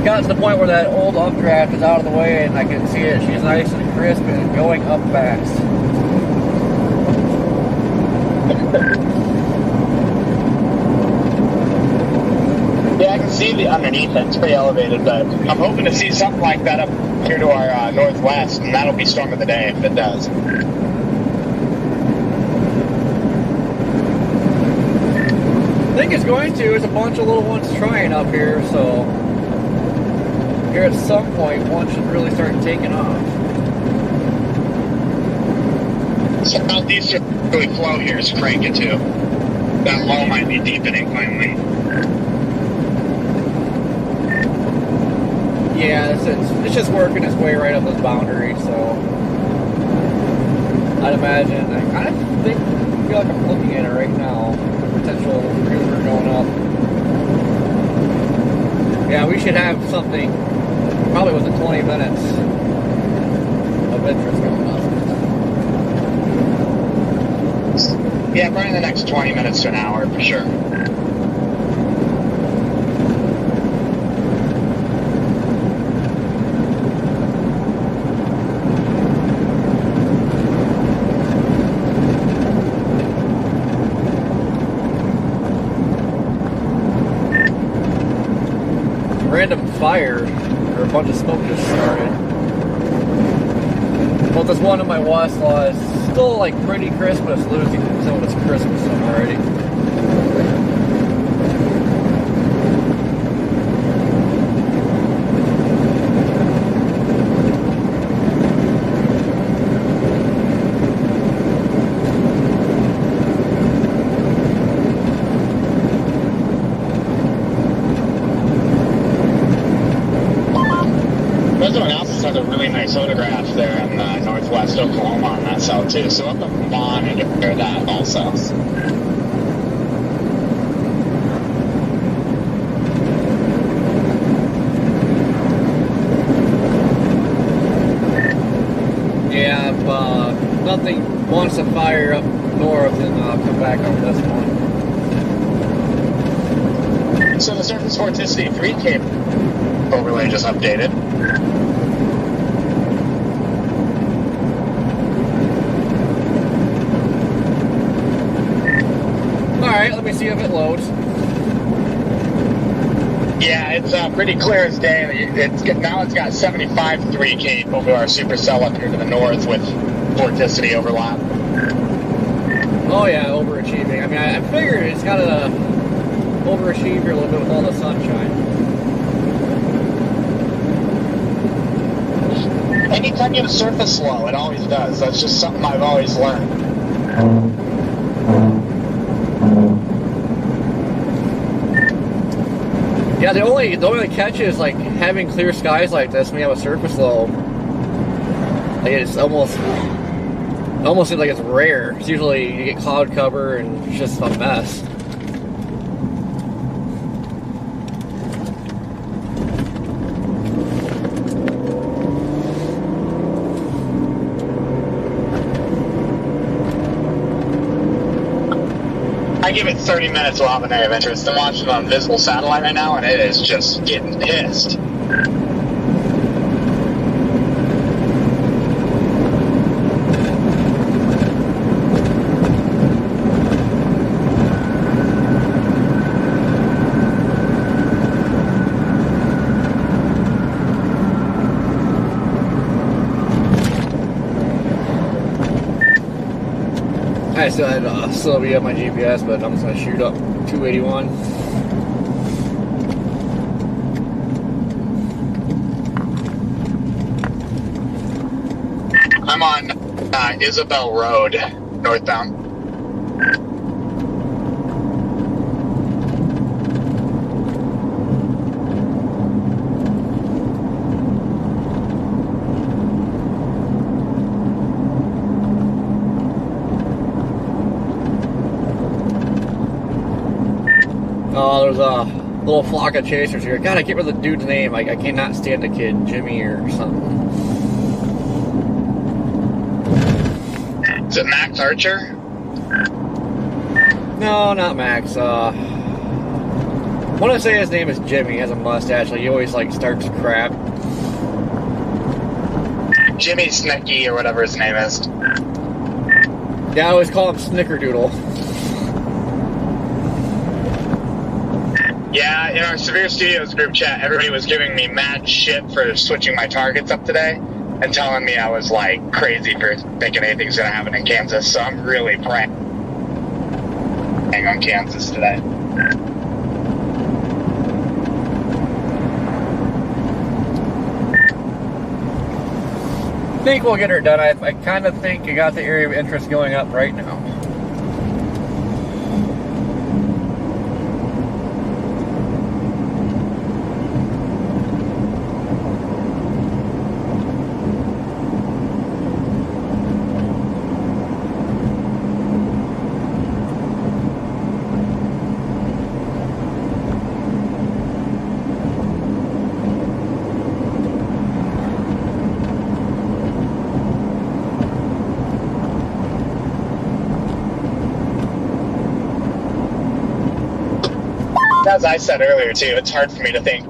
got to the point where that old updraft is out of the way and I can see it. She's nice and crisp and going up fast. Yeah, I can see the underneath it. It's pretty elevated, but I'm hoping to see something like that up here to our northwest, and that'll be storm of the day if it does. I think it's going to. There's a bunch of little ones trying up here, so here at some point one should really start taking off. Southeasterly flow here is cranking too. That low might be deepening finally. Yeah, it's just working its way right up this boundary, so I'd imagine. I kind of feel like I'm looking at it right now. Potential river going up. Yeah, we should have something probably within 20 minutes of interest going up. Yeah, probably in the next 20 minutes to an hour for sure. Random fire or a bunch of smoke just started. But this one in my west law is still like pretty crisp, but it's losing some of its crispness already. has a really nice photograph there in northwest Oklahoma on that cell too. So up in monitor that also. Yeah, if nothing wants to fire up north, then I'll come back on this one. So the surface vorticity 3K overlay just updated. Alright, let me see if it loads. Yeah, it's pretty clear as day. Now it's got 75 3K over our supercell up here to the north with vorticity overlap. Oh yeah, overachieving. I mean, I figured it's got to overachieve here a little bit with all the sunshine. Anytime you have a surface low, it always does. That's just something I've always learned. Yeah, the only catch is like having clear skies like this when you have a surface low. Like it's almost seems like it's rare. It's usually you get cloud cover and it's just a mess. I give it 30 minutes will have an area of interest. I'm watching on visible satellite right now, and it is just getting pissed. I still had Sylvia on my GPS, but I'm just going to shoot up 281. I'm on Isabel Road, northbound. Oh, there's a little flock of chasers here. Gotta get rid of the dude's name. I cannot stand the kid, Jimmy or something. Is it Max Archer? No, not Max. I want to say his name is Jimmy. He has a mustache. Like, he always like starts crap. Jimmy Snicky or whatever his name is. Yeah, I always call him Snickerdoodle. Yeah, in our Severe Studios group chat, everybody was giving me mad shit for switching my targets up today and telling me I was like crazy for thinking anything's gonna happen in Kansas. So I'm really praying on Kansas today. I think we'll get her done. I kind of think you got the area of interest going up right now. As I said earlier too, it's hard for me to think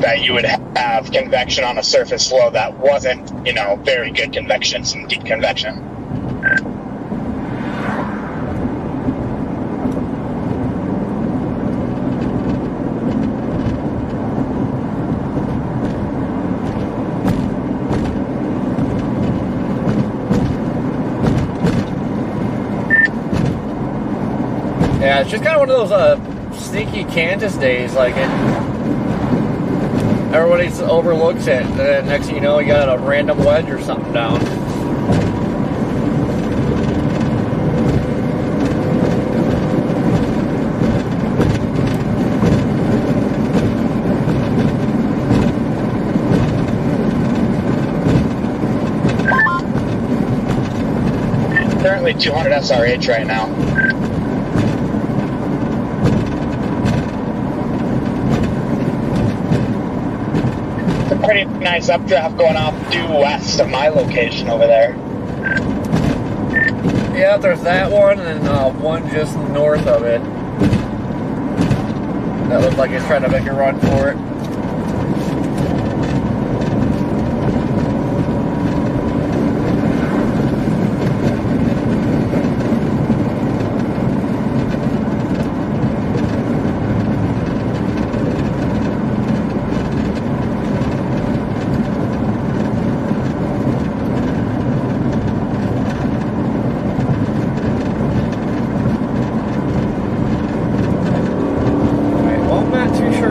that you would have convection on a surface flow that wasn't, you know, very good convection, some deep convection. Yeah, it's just kind of one of those sneaky Kansas days. Like everybody overlooks it, and then next thing you know, you got a random wedge or something down. like 200 SRH right now. It's a pretty nice updraft going off due west of my location over there. Yeah, there's that one, and one just north of it. That looks like it's trying to make a run for it.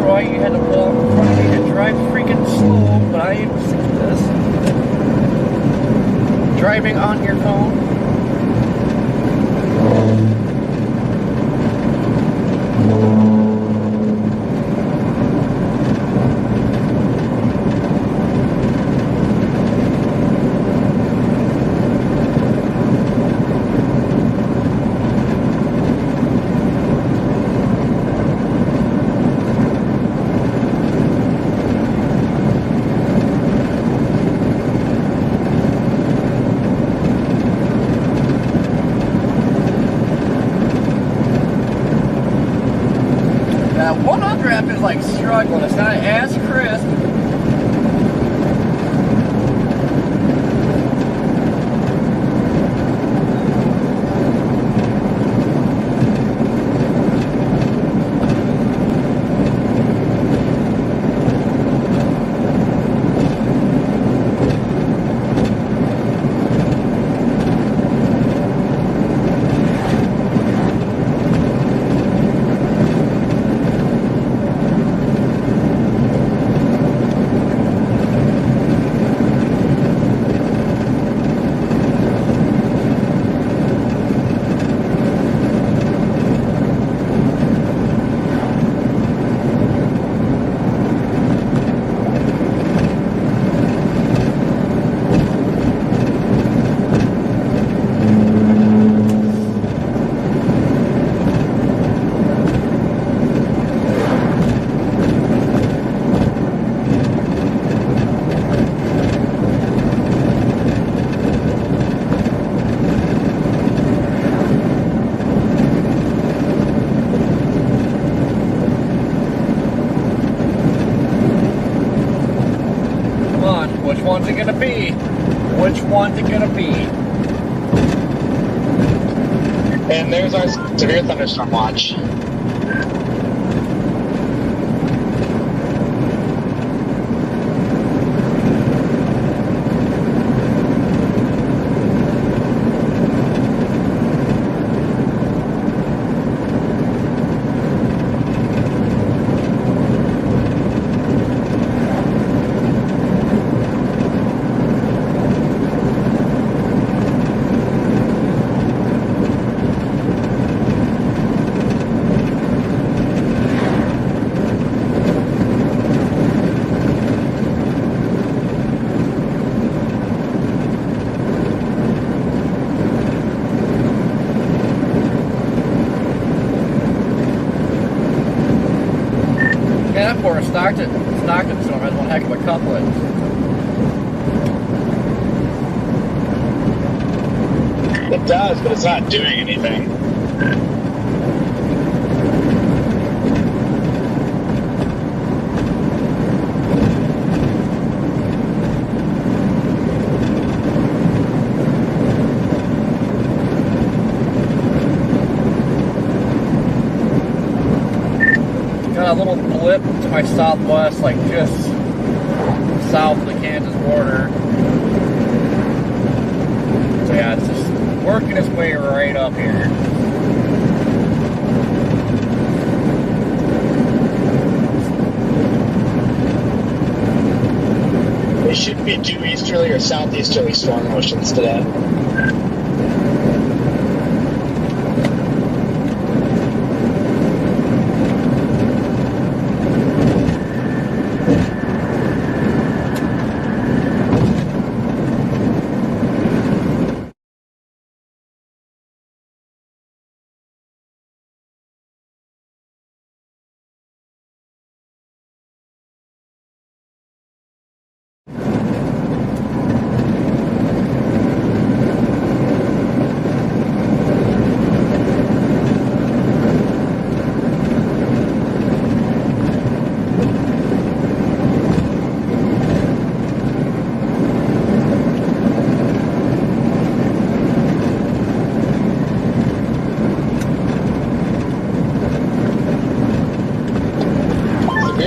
Why you had to pull up in front of me to drive freaking slow, but I ain't sick of this. Driving on your phone. That one on draft is like struggling. It's not as crisp. Which one's it gonna be? Which one's it gonna be? And there's our severe thunderstorm watch. Yeah, that poor Stockton storm has one heck of a couplet. It does, but it's not doing anything. Got a little blip to my southwest, like just south of the Kansas border. So yeah, it's just working its way right up here. They should be due easterly or southeasterly storm motions today.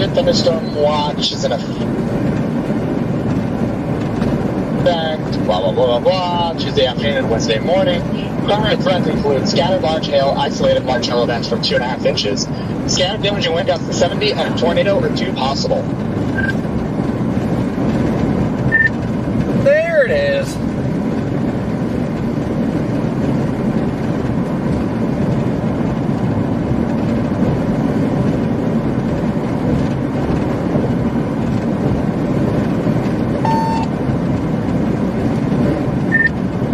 current thunderstorm watch is in effect. Blah, blah, blah, blah, blah. Tuesday afternoon and Wednesday morning. Current threats include scattered large hail, isolated large hail events from 2.5 inches. Scattered damaging wind gusts to 70 and a tornado or 2 possible. There it is.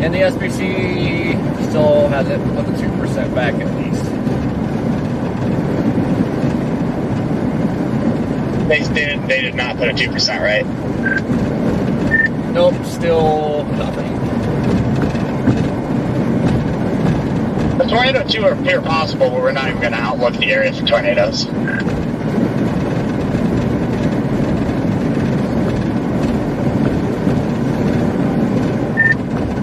And the SBC still has it with the 2% back at least. They did not put a 2%, right? Nope, still nothing. The tornado 2 appear possible, but we're not even going to outlook the area for tornadoes.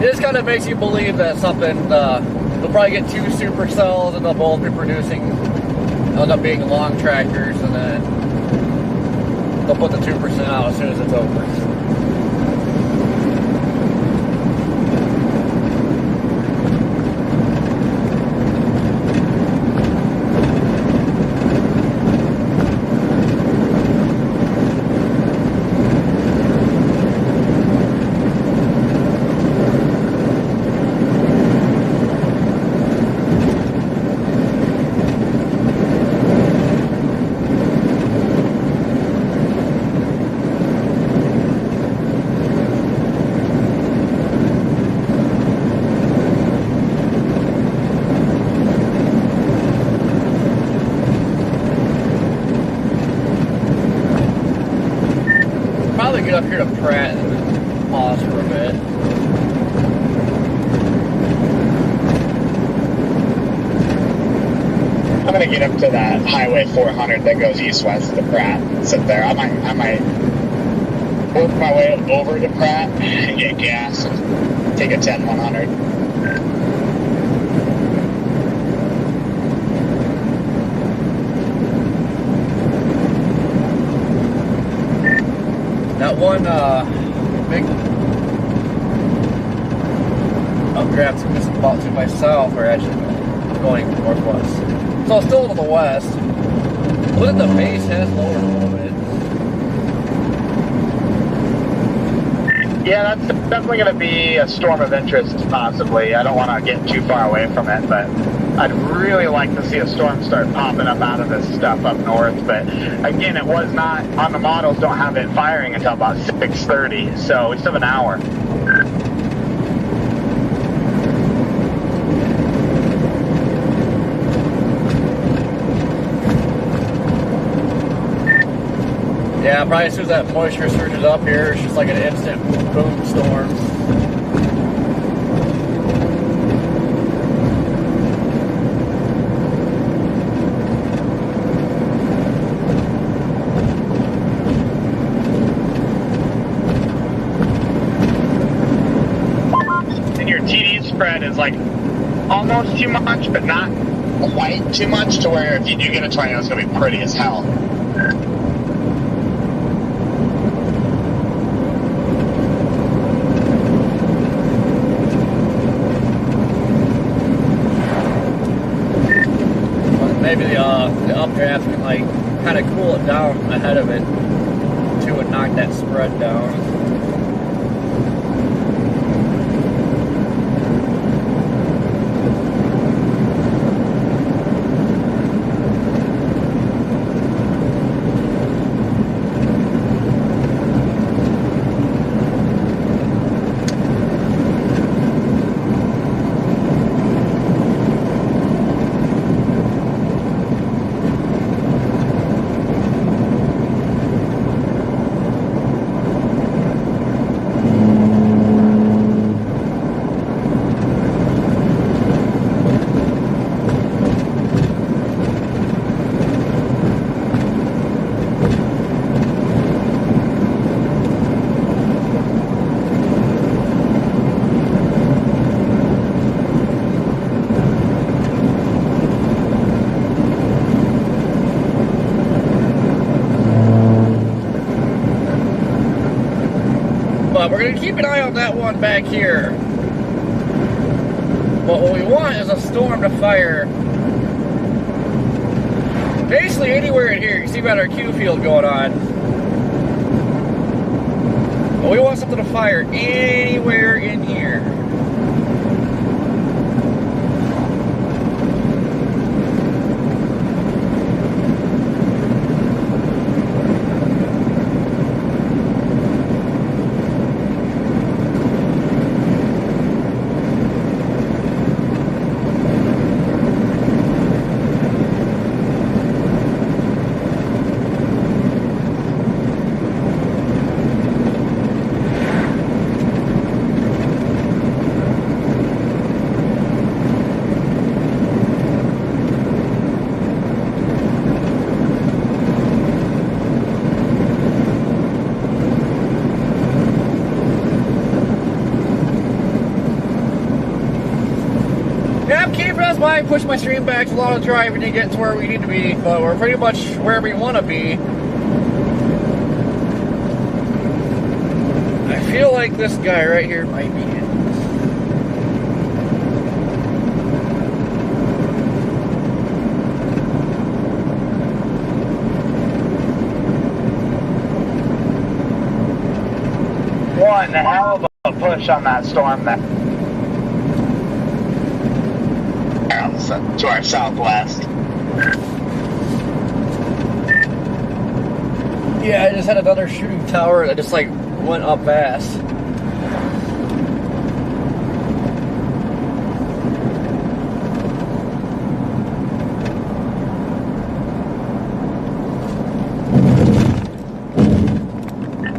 It just kind of makes you believe that something, they'll probably get 2 supercells and they'll both be producing, end up being long tractors, and then they'll put the 2% out as soon as it's over. Get up here to Pratt and then pause for a bit. I'm gonna get up to that Highway 400 that goes east-west to Pratt and sit there. I might work my way over to Pratt and get gas and take a 10-100. That one big updraft is about to my south, or actually going northwest. So it's still to the west. Look at the base has lowered a little bit. Yeah, that's definitely going to be a storm of interest, possibly. I don't want to get too far away from it, but I'd really like to see a storm start popping up out of this stuff up north. But again, it was not, on the models, don't have it firing until about 6:30, so we still have an hour. Yeah, probably as soon as that moisture surges up here, it's just like an instant boom storm. And your TD spread is like almost too much, but not quite too much, to where if you do get a tornado, it's going to be pretty as hell. Maybe the updraft can like kind of cool it down ahead of it to and knock that spread down. want that one back here. But what we want is a storm to fire basically anywhere in here. You see we got our Q field going on. But we want something to fire anywhere in here. I push my stream back to a lot of driving to get to where we need to be, but we're pretty much where we want to be. I feel like this guy right here might be it. One hell of a push on that storm there. To our southwest. Yeah, I just had another shooting tower that just like went up fast.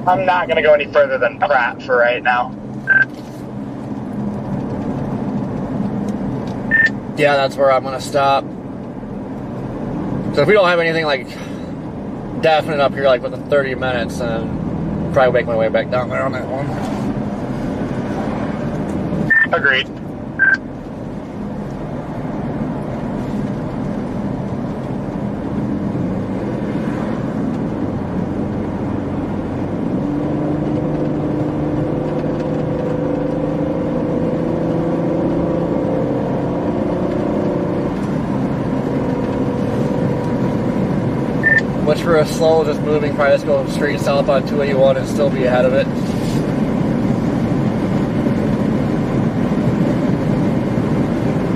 I'm not going to go any further than Pratt for right now. Yeah, that's where I'm gonna stop. So if we don't have anything like definite up here like within 30 minutes, then I'll probably make my way back down there on that one. Agreed. Which for a slow, just moving, probably just go straight south on 281 and still be ahead of it.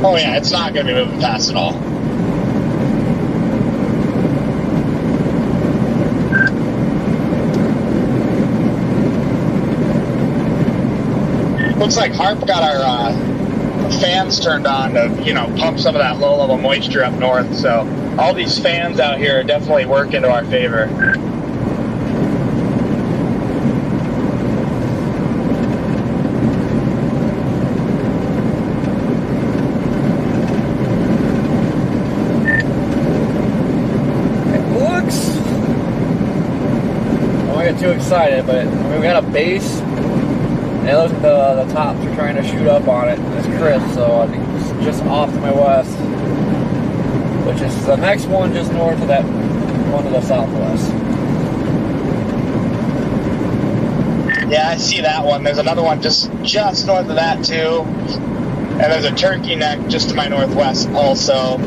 Oh yeah, it's not going to be moving fast at all. Looks like Harp got our fans turned on to, pump some of that low-level moisture up north, so all these fans out here are definitely working to our favor. Too excited, but we got a base and those are the tops are trying to shoot up on it. It's crisp, so I think it's just off to my west, which is the next one just north of that one to the southwest. Yeah, I see that one. There's another one just north of that too, and there's a turkey neck just to my northwest also.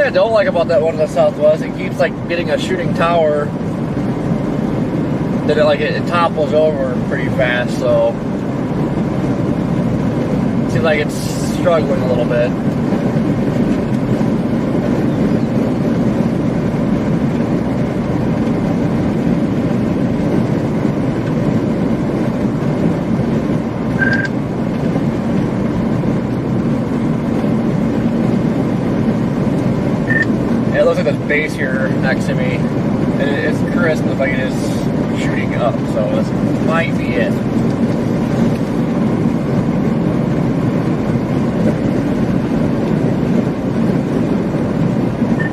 I don't like about that one in the southwest, it keeps like getting a shooting tower that it topples over pretty fast, so it seems like it's struggling a little bit. It looks like this base here next to me. It's crisp, looks like it is shooting up, so this might be it.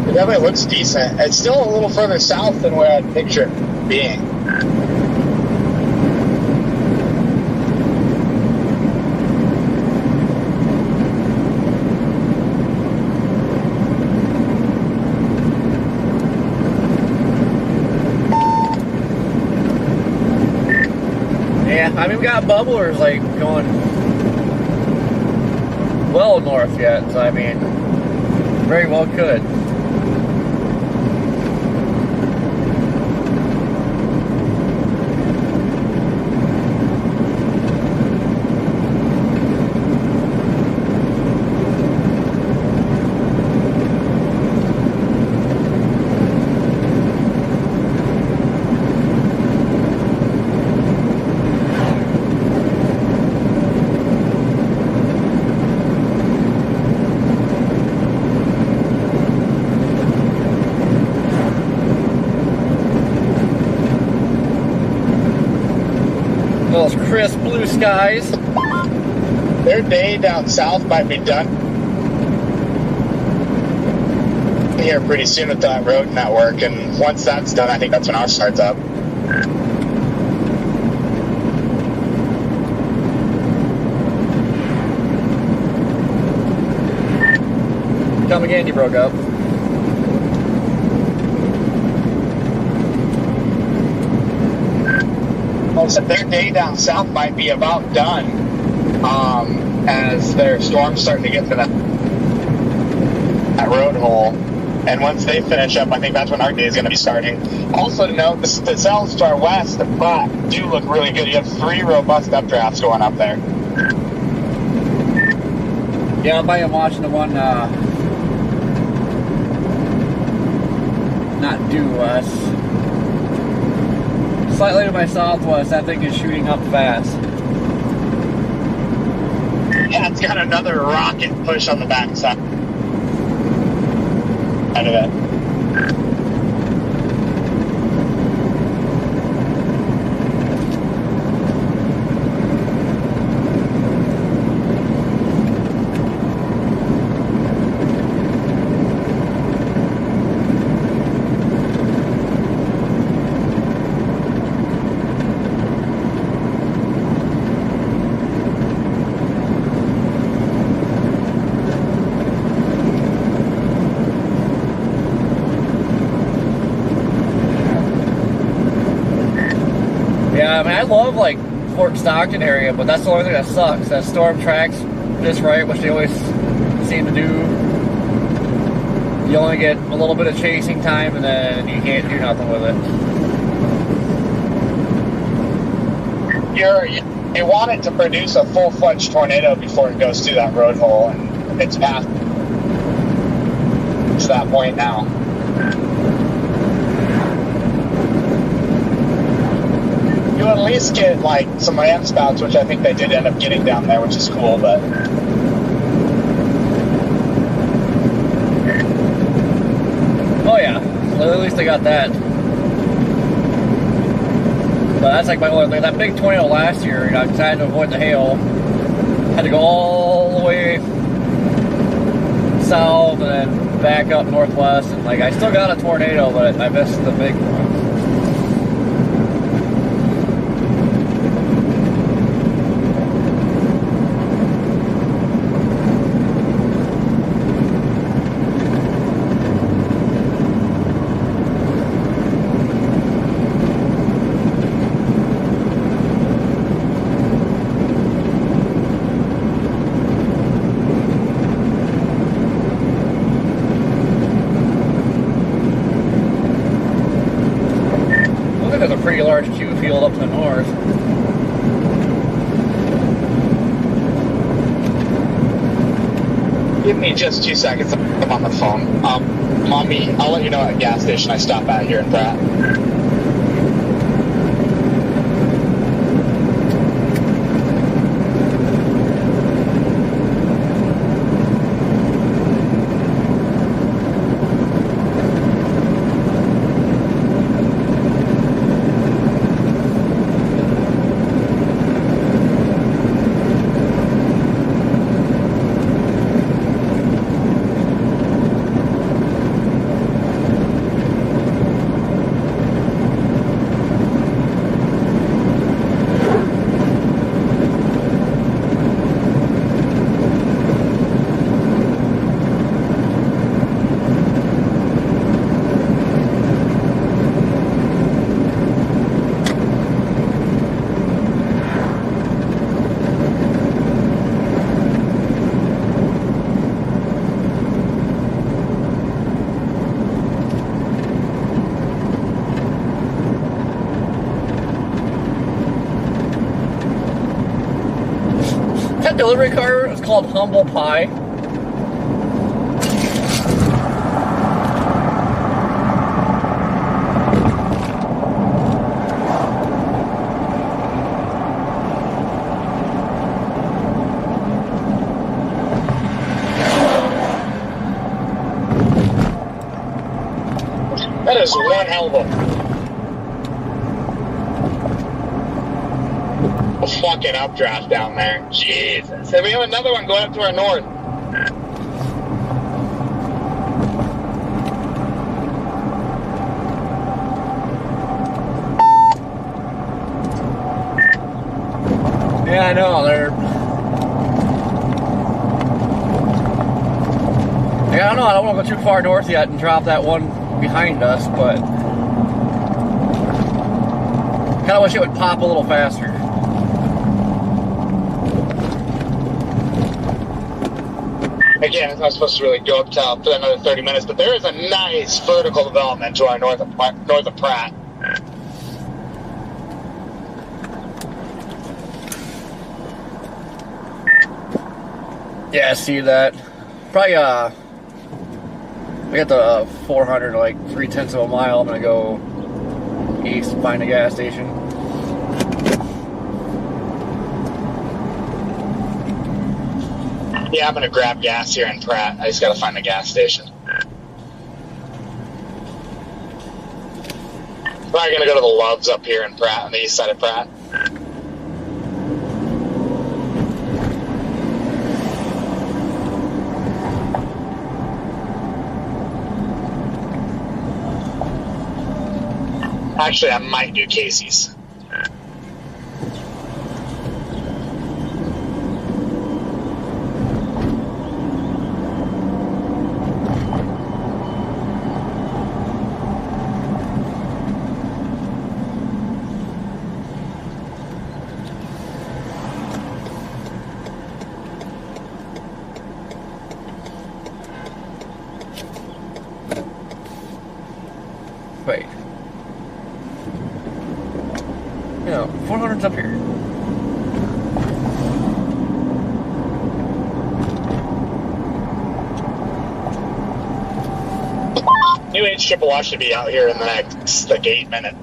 It definitely looks decent. It's still a little further south than where I'd picture it being. Yeah, I mean, we got bubblers like going well north yet, so I mean, very well could. Those crisp blue skies. Their day down south might be done here pretty soon with that road network, and once that's done, I think that's when ours starts up. Come again, you broke up. So their day down south might be about done as their storm's starting to get to that road hole. And once they finish up, I think that's when our day is going to be starting. Also to note, the cells to our west, the Pratt, do look really good. You have 3 robust updrafts going up there. Yeah, I am watching the one not due west. Slightly to my southwest, that thing is shooting up fast. Yeah, it's got another rocket push on the backside of it. Yeah, I mean, I love like Fort Stockton area, but that's the only thing that sucks. That storm tracks just right, which they always seem to do. You only get a little bit of chasing time, and then you can't do nothing with it. You want it to produce a full-fledged tornado before it goes through that road hole, and it's past that point now. You at least get like some ram spouts, which I think they did end up getting down there, which is cool, but oh yeah, so at least they got that. But that's like my only thing. That big tornado last year, you know, I decided to avoid the hail. Had to go all the way south and then back up northwest, and like I still got a tornado, but I missed the big one. There's a pretty large Q field up to the north. give me just 2 seconds. I'm on the phone. Mommy, I'll let you know at a gas station I stop at here in Pratt. delivery car is called Humble Pie. That is one hell of a fucking updraft down there. Jesus. And we have another one going up to our north. Yeah, I know, I don't know, I don't want to go too far north yet and drop that one behind us, but kind of wish it would pop a little faster. Again, it's not supposed to really go up top for another 30 minutes, but there is a nice vertical development to our north of Pratt. Yeah, I see that. Probably, I got the 400, like 3/10 of a mile. I'm gonna go east, find a gas station. Yeah, I'm gonna grab gas here in Pratt. I just gotta find a gas station. Probably gonna go to the Loves up here in Pratt, on the east side of Pratt. Actually, I might do Casey's. Wait. Yeah, 400's up here. New Age Triple Watch should be out here in the next, like, 8 minutes.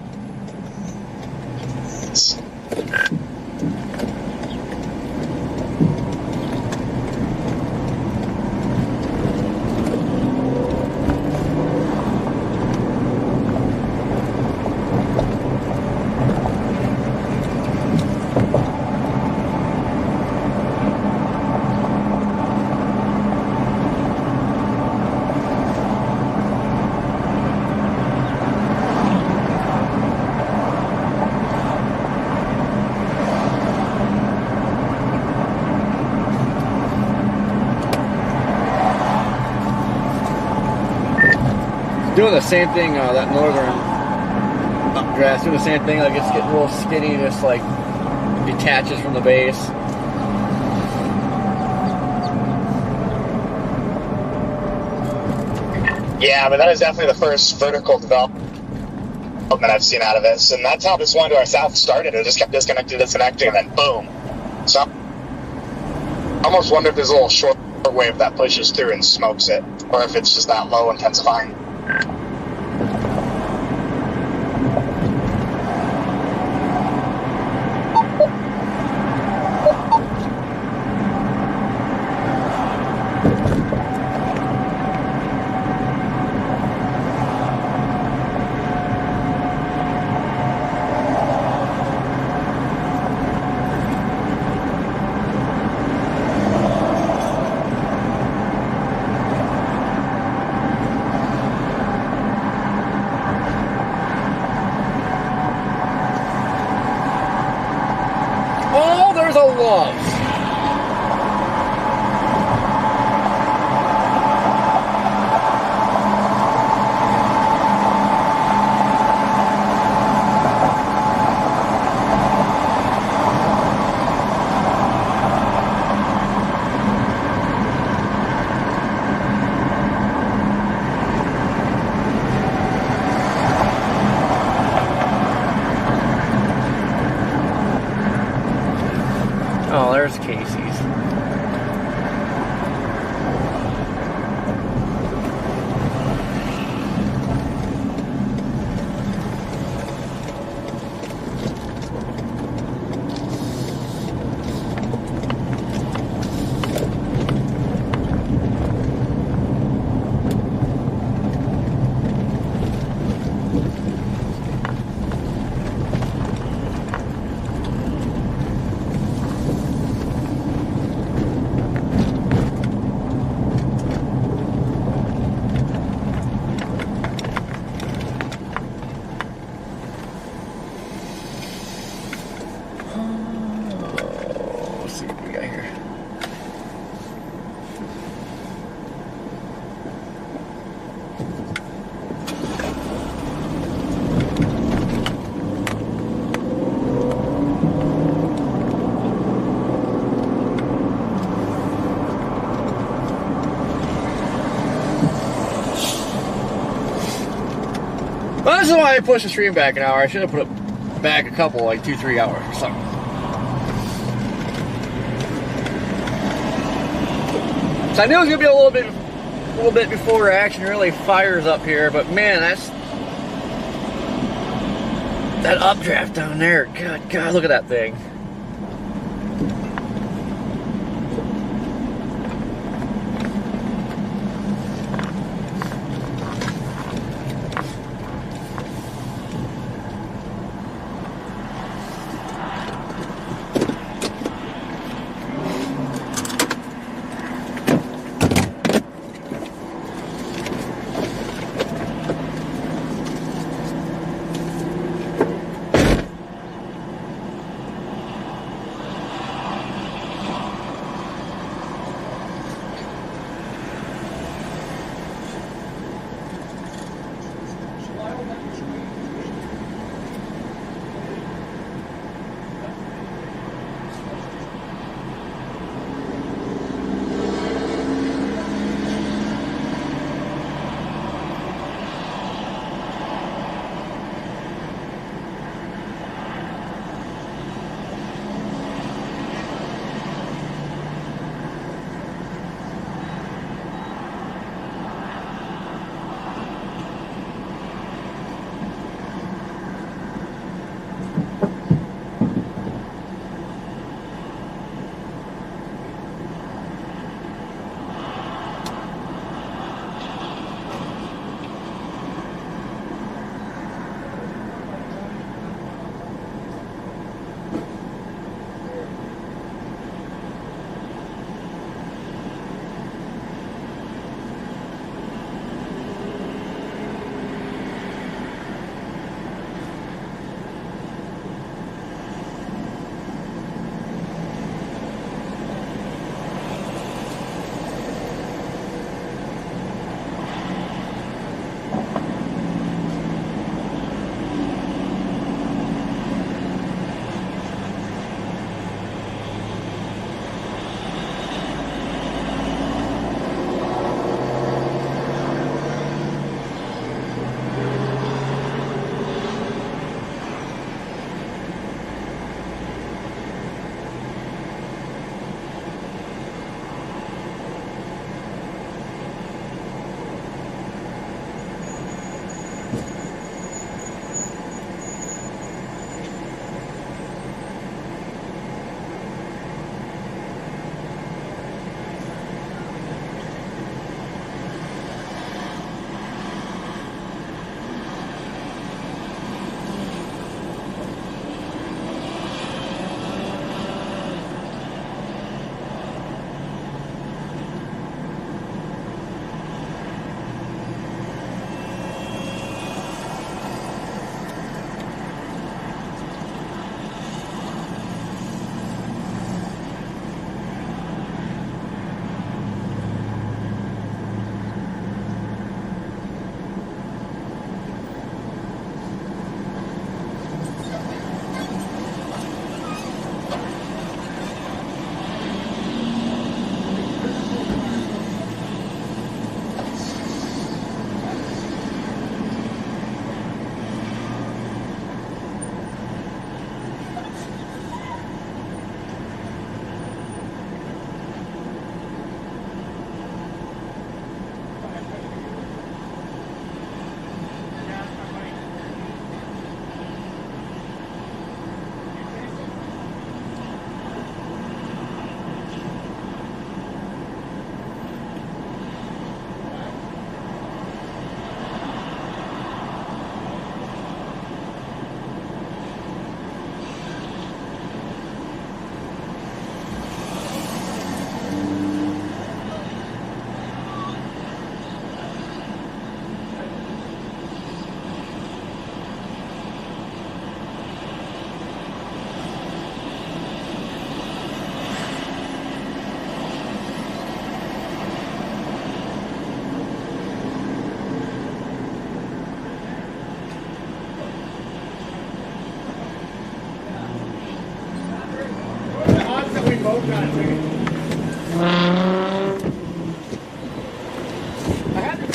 Doing the same thing, that northern updraft, doing the same thing, like it's getting a little skinny, just like detaches from the base. Yeah, but that is definitely the first vertical development I've seen out of this. And that's how this one to our south started. It just kept disconnecting, and then boom. So I almost wonder if there's a little short wave that pushes through and smokes it, or if it's just that low intensifying. Oh, there's a Loves. Oh, there's Well, this is why I pushed the stream back an hour. I should have put it back a couple, like 2-3 hours or something. So I knew it was gonna be a little bit before action really fires up here, but man, that updraft down there. God, look at that thing. both got tickets. I had to.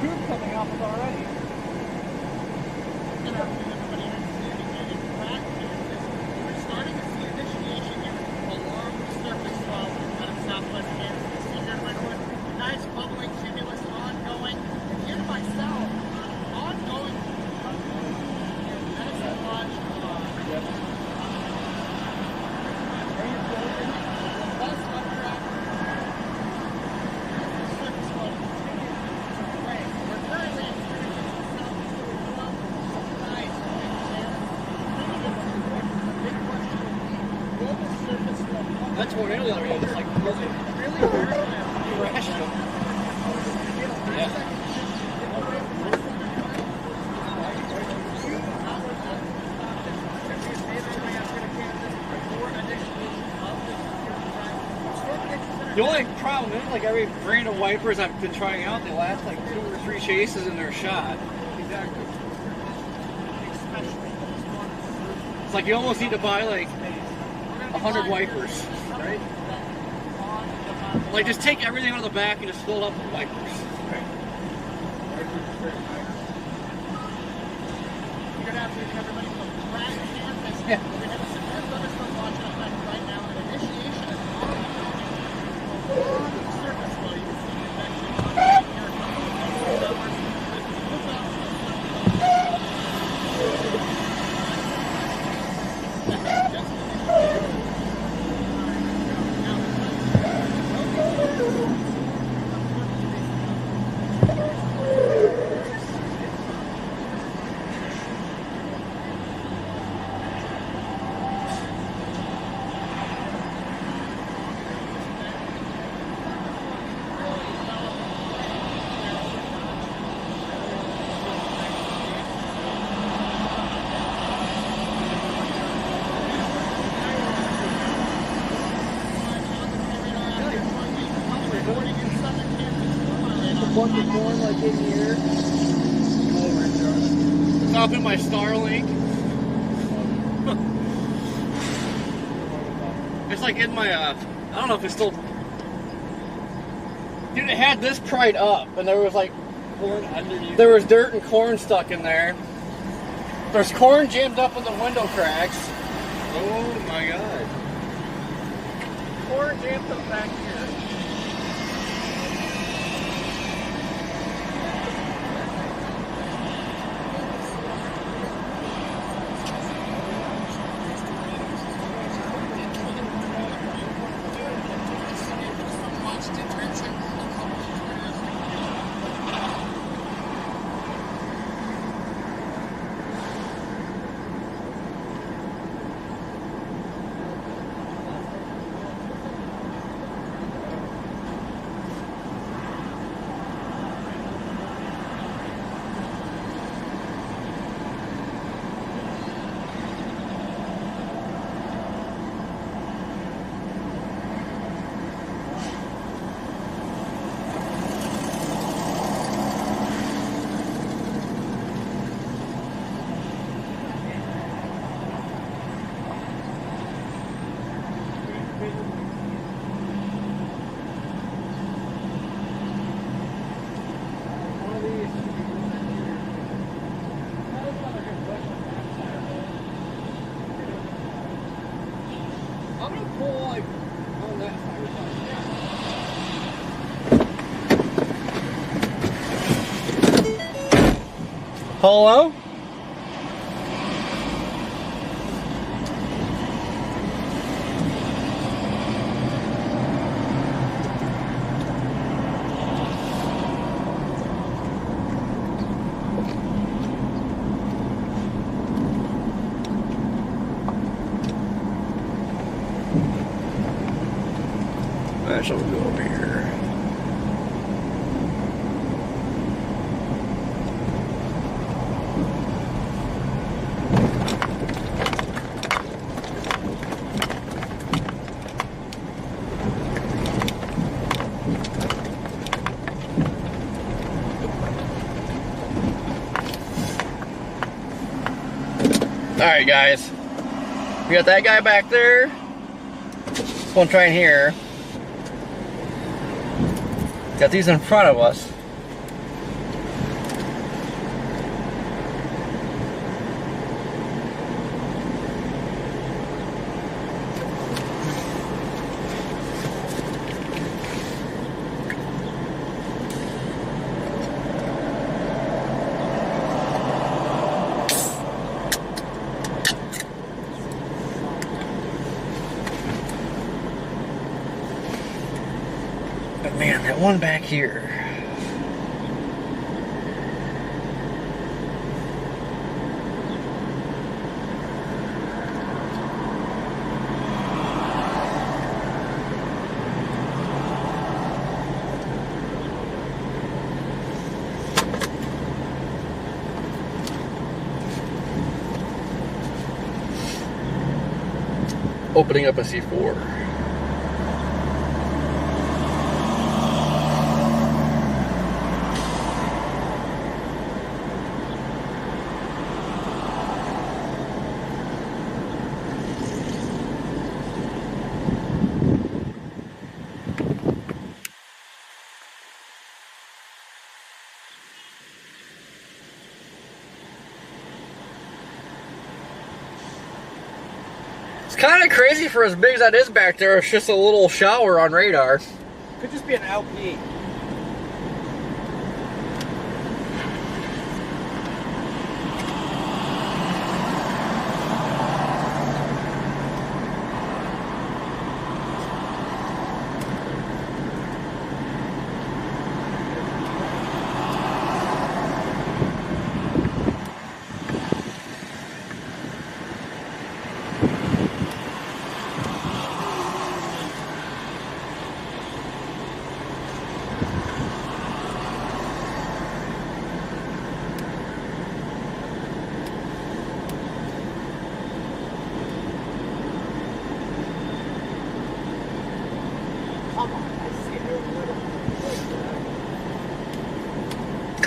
tube coming off it already. Good afternoon, everybody. Indicated crack Kansas. We're starting to see initiation here along the surface wall out of southwest Kansas. You see here to my north, nice bubbling cumulus ongoing. And here to my south, ongoing. Medicine Lodge. Bus underground. Surface wall continues to rain. We're currently experiencing southeasterly flow. Nice wind there. The big question will be, will the surface flow? That's what it is. It's like really, Really irrational. Yeah. The only problem is, like every brand of wipers I've been trying out, they last like 2 or 3 chases and they're shot. Exactly. Especially this one. It's like you almost need to buy like 100 wipers. Right? Like just take everything out of the back and just fill it up with wipers. Good afternoon, everybody. From Pratt, Kansas. Yeah. We have a severe thunderstorm watch in effect right now, and initiation is ongoing along the surface flow. You can see convection ongoing here. Like in here. It's up in my Starlink. It's like in my, I don't know if it's still... Dude, it had this pried up, and there was like... corn underneath. There was dirt and corn stuck in there. There's corn jammed up in the window cracks. Oh my god. Corn jammed up back here. I'm gonna pull like on that side or something. Hello? Actually, we'll go over here. Alright guys, we got that guy back there. One trying here. Got these in front of us. got one back here. Opening up a C4. It's kind of crazy for as big as that is back there. It's just a little shower on radar. Could just be an LP.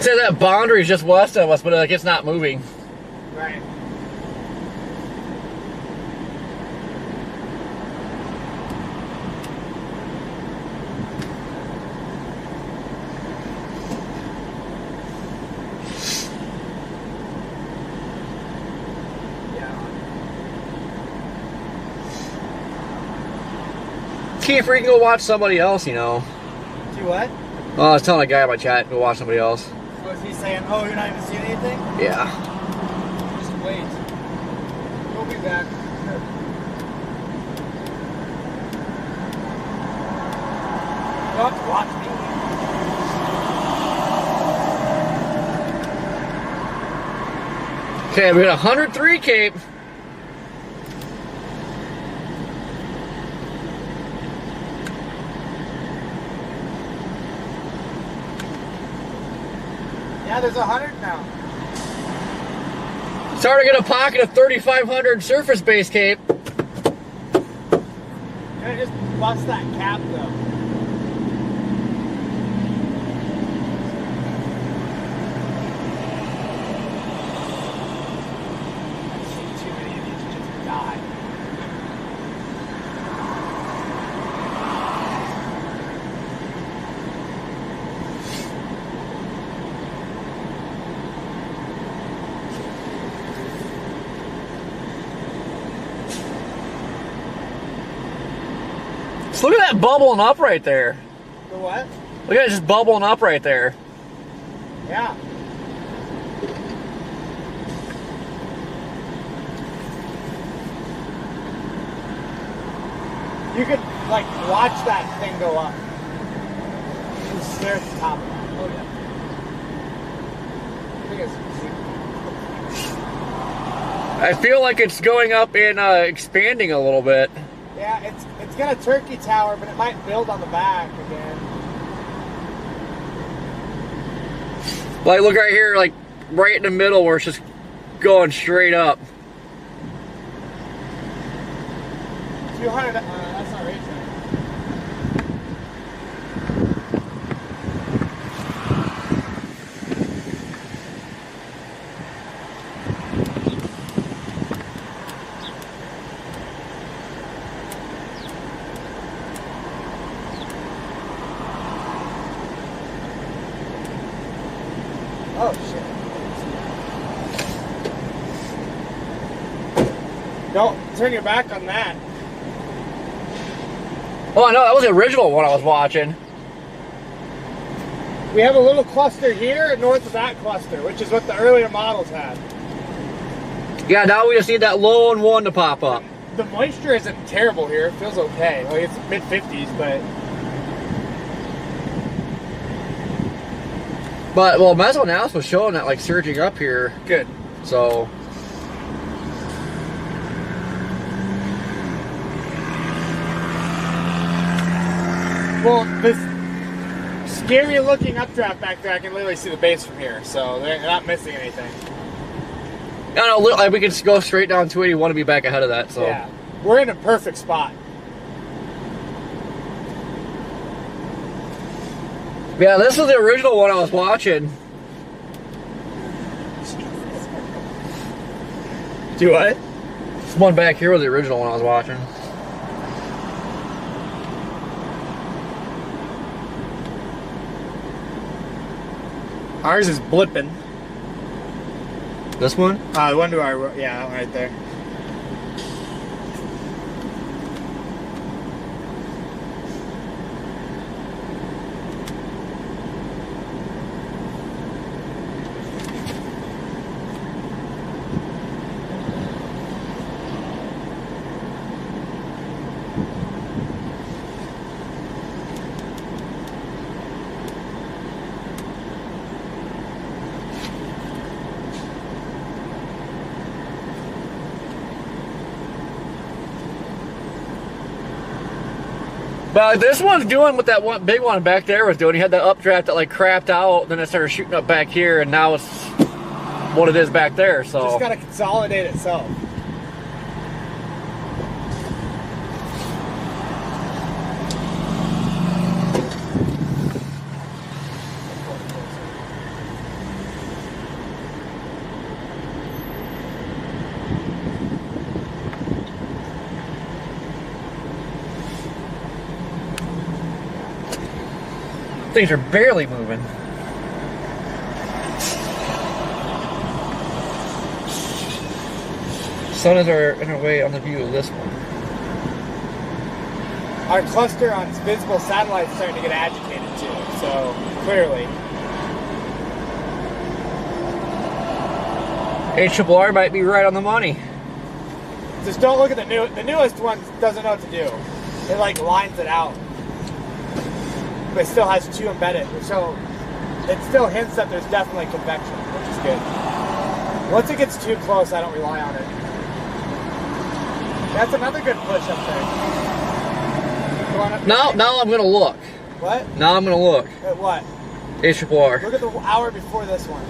Say that boundary is just west of us, but like it's not moving. Right. Keith, we can go watch somebody else, you know. Do what? Oh, I was telling a guy in my chat to go watch somebody else. Was he saying, oh, you're not even seeing anything? Yeah. Just wait. We'll be back. Don't watch me. Okay, we got 103 Cape. Yeah, there's 100 now. Starting to get a pocket of 3,500 surface base Cape. Can I just bust that cap though? I've seen too many of these just die. So look at that bubbling up right there. The what? Look at it just bubbling up right there. Yeah. You could, like, watch that thing go up. Just stare at the top of it. Oh, yeah. I think it's... I feel like it's going up and expanding a little bit. Yeah, it's got a turkey tower, but it might build on the back again. Like, look right here, like, right in the middle where it's just going straight up. 200, that's not right. Oh, shit. Don't turn your back on that. Oh, I know, that was the original one I was watching. We have a little cluster here north of that cluster, which is what the earlier models had. Yeah, now we just need that lone one to pop up. The moisture isn't terrible here. It feels okay. Like, it's mid-50s, but... But, well, mesoanalysis was showing that, like, surging up here. Good. So... Well, this scary looking updraft back there, I can literally see the base from here, so they're not missing anything. No, like, we can just go straight down 281 and be back ahead of that, so... Yeah. We're in a perfect spot. Yeah, this was the original one I was watching. Do what? This one back here was the original one I was watching. Ours is blipping. This one? The one to our, yeah, right there. But this one's doing what that one big one back there was doing. He had that updraft that like crapped out, then it started shooting up back here, and now it's what it is back there. So Just gotta consolidate itself. things are barely moving. Sun is in our way on the view of this one. Our cluster on visible satellites is starting to get agitated too, so clearly. HRRR might be right on the money. Just don't look at the newest one doesn't know what to do. It like lines it out. But it still has 2 embedded, so it still hints that there's definitely convection, which is good. Once it gets too close, I don't rely on it. That's another good push up there. Now I'm gonna look. What? Now I'm gonna look. At what? HRRR. Look at the hour before this one.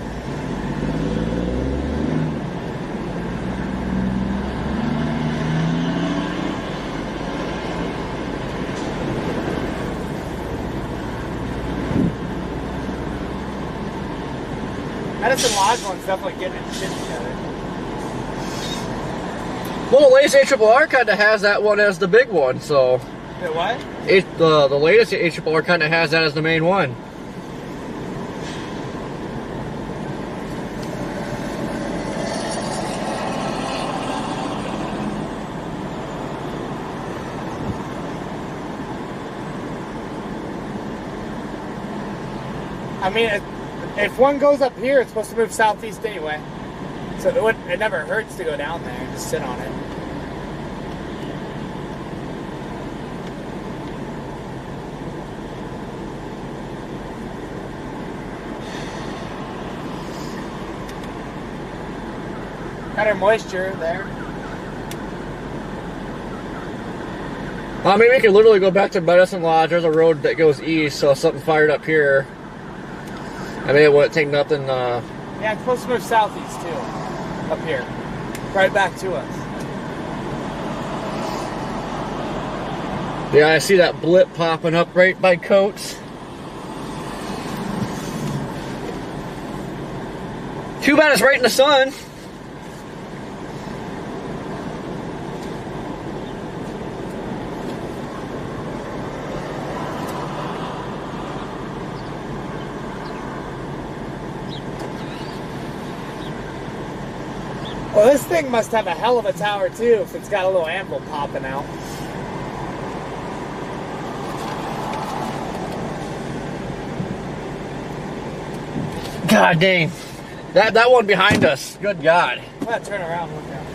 Medicine Lodge one's definitely getting its shit together. Well, the latest HRRR kind of has that one as the big one, so... The what? The latest HRRR kind of has that as the main one. I mean, if one goes up here, it's supposed to move southeast anyway. So it never hurts to go down there and just sit on it. Better moisture there. I mean, we could literally go back to Medicine Lodge. There's a road that goes east, so if something fired up here, I mean, it wouldn't take nothing. Yeah, it's supposed to move southeast too. Up here. Right back to us. Yeah, I see that blip popping up right by Coates. Too bad it's right in the sun. Well, this thing must have a hell of a tower too if it's got a little anvil popping out. God dang. That one behind us. Good God. I'm gonna turn around and look at it.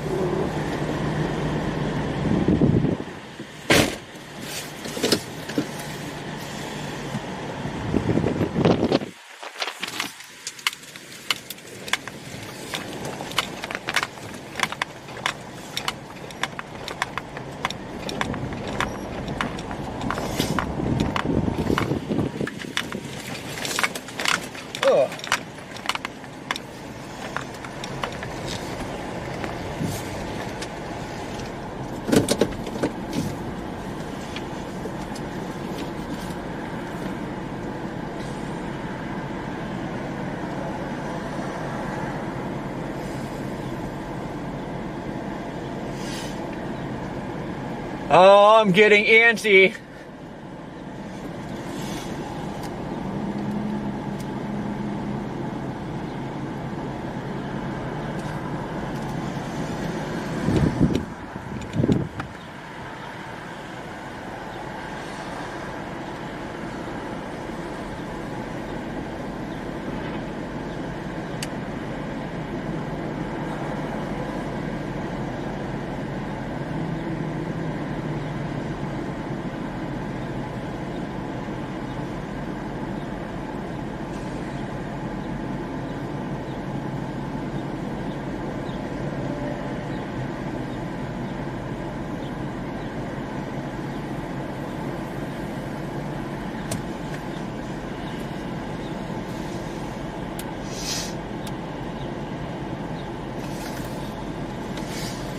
Oh, I'm getting antsy.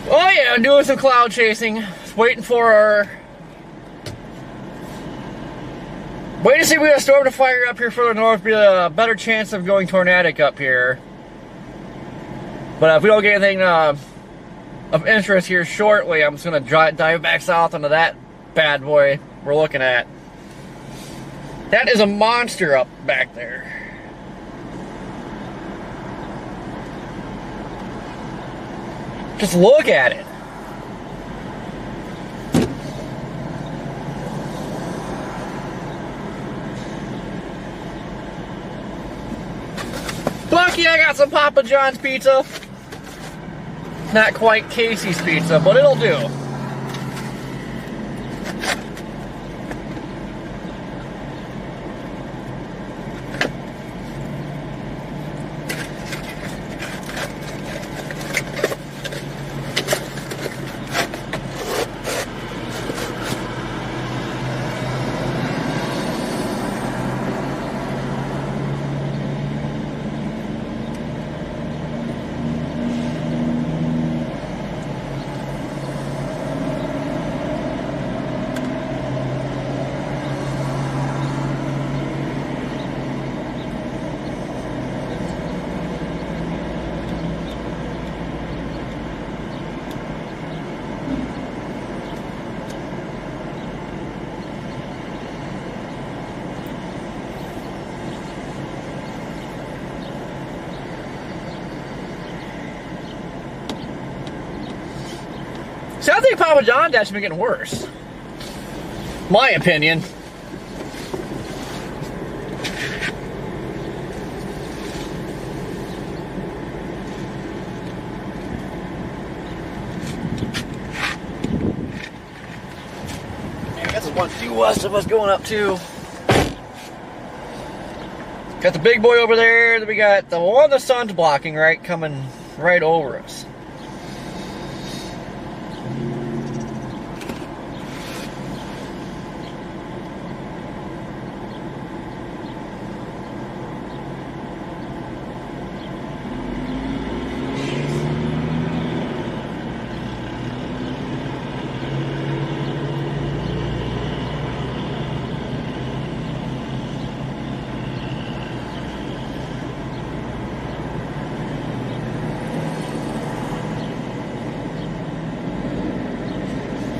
Oh yeah, I'm doing some cloud chasing. Just waiting for waiting to see if we got a storm to fire up here further north. Be a better chance of going tornadic up here. But if we don't get anything of interest here shortly, I'm just gonna dive back south into that bad boy we're looking at. That is a monster up back there. Just look at it. Lucky I got some Papa John's pizza. Not quite Casey's pizza, but it'll do. See, I think Papa John's actually been getting worse. My opinion. I guess there's one due west of us going up too. Got the big boy over there. Then we got the one the sun's blocking, right, coming right over us.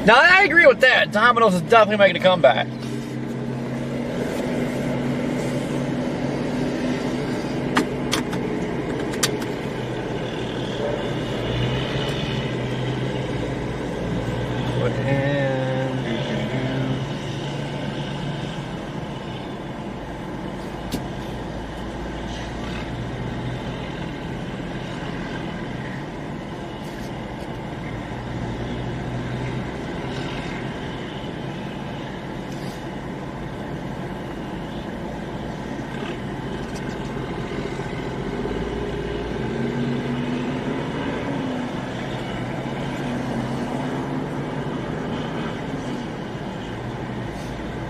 Now, I agree with that. Domino's is definitely making a comeback. Put in.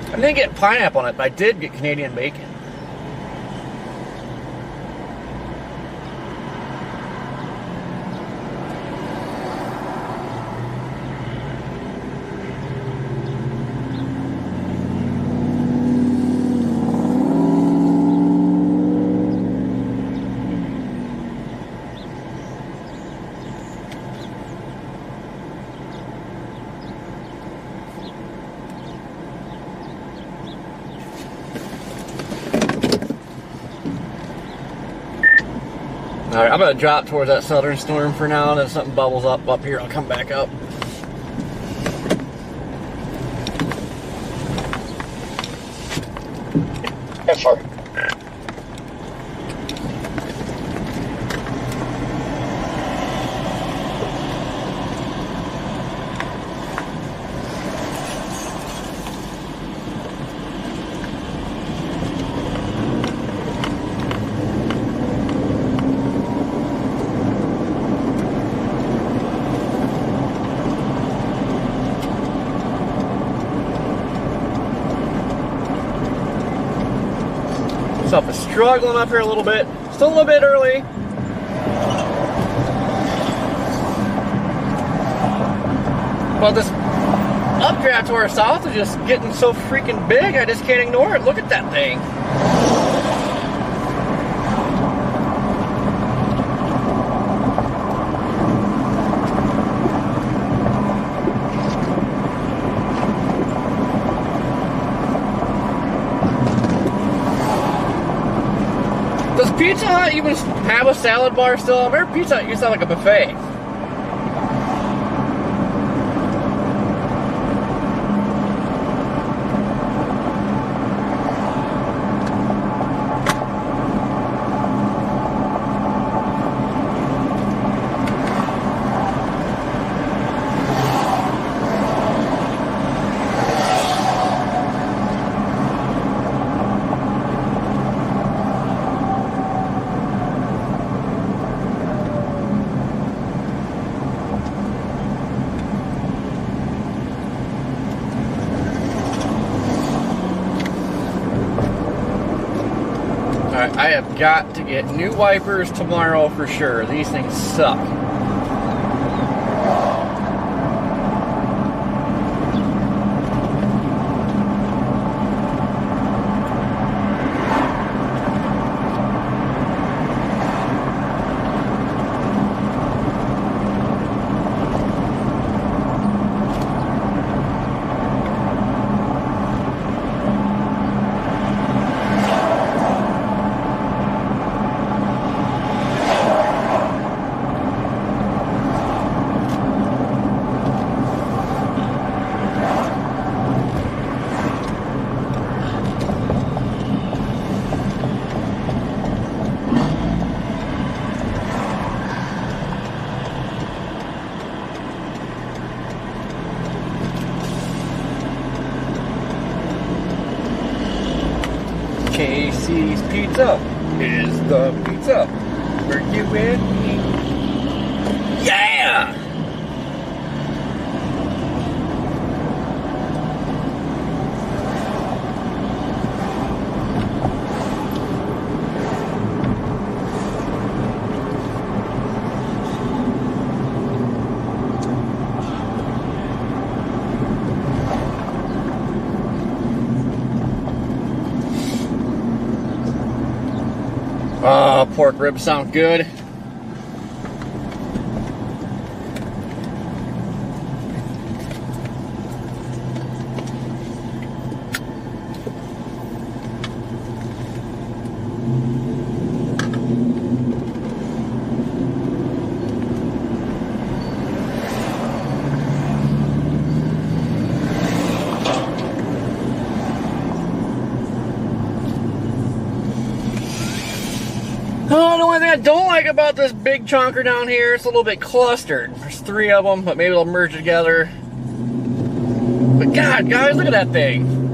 I didn't get pineapple on it, but I did get Canadian bacon. Alright, I'm gonna drop towards that southern storm for now, and then something bubbles up here, I'll come back up. That's far. Stuff is struggling up here a little bit. Still a little bit early. But this updraft to our south is just getting so freaking big, I just can't ignore it. Look at that thing. Does Pizza Hut even have a salad bar still? I remember Pizza Hut used to have like a buffet. I have got to get new wipers tomorrow for sure. These things suck. Casey's Pizza is the pizza for you and me. Yeah! Oh, pork ribs sound good. Oh, the only thing I don't like about this big chunker down here, it's a little bit clustered. There's 3 of them, but maybe they'll merge together. But God, guys, look at that thing.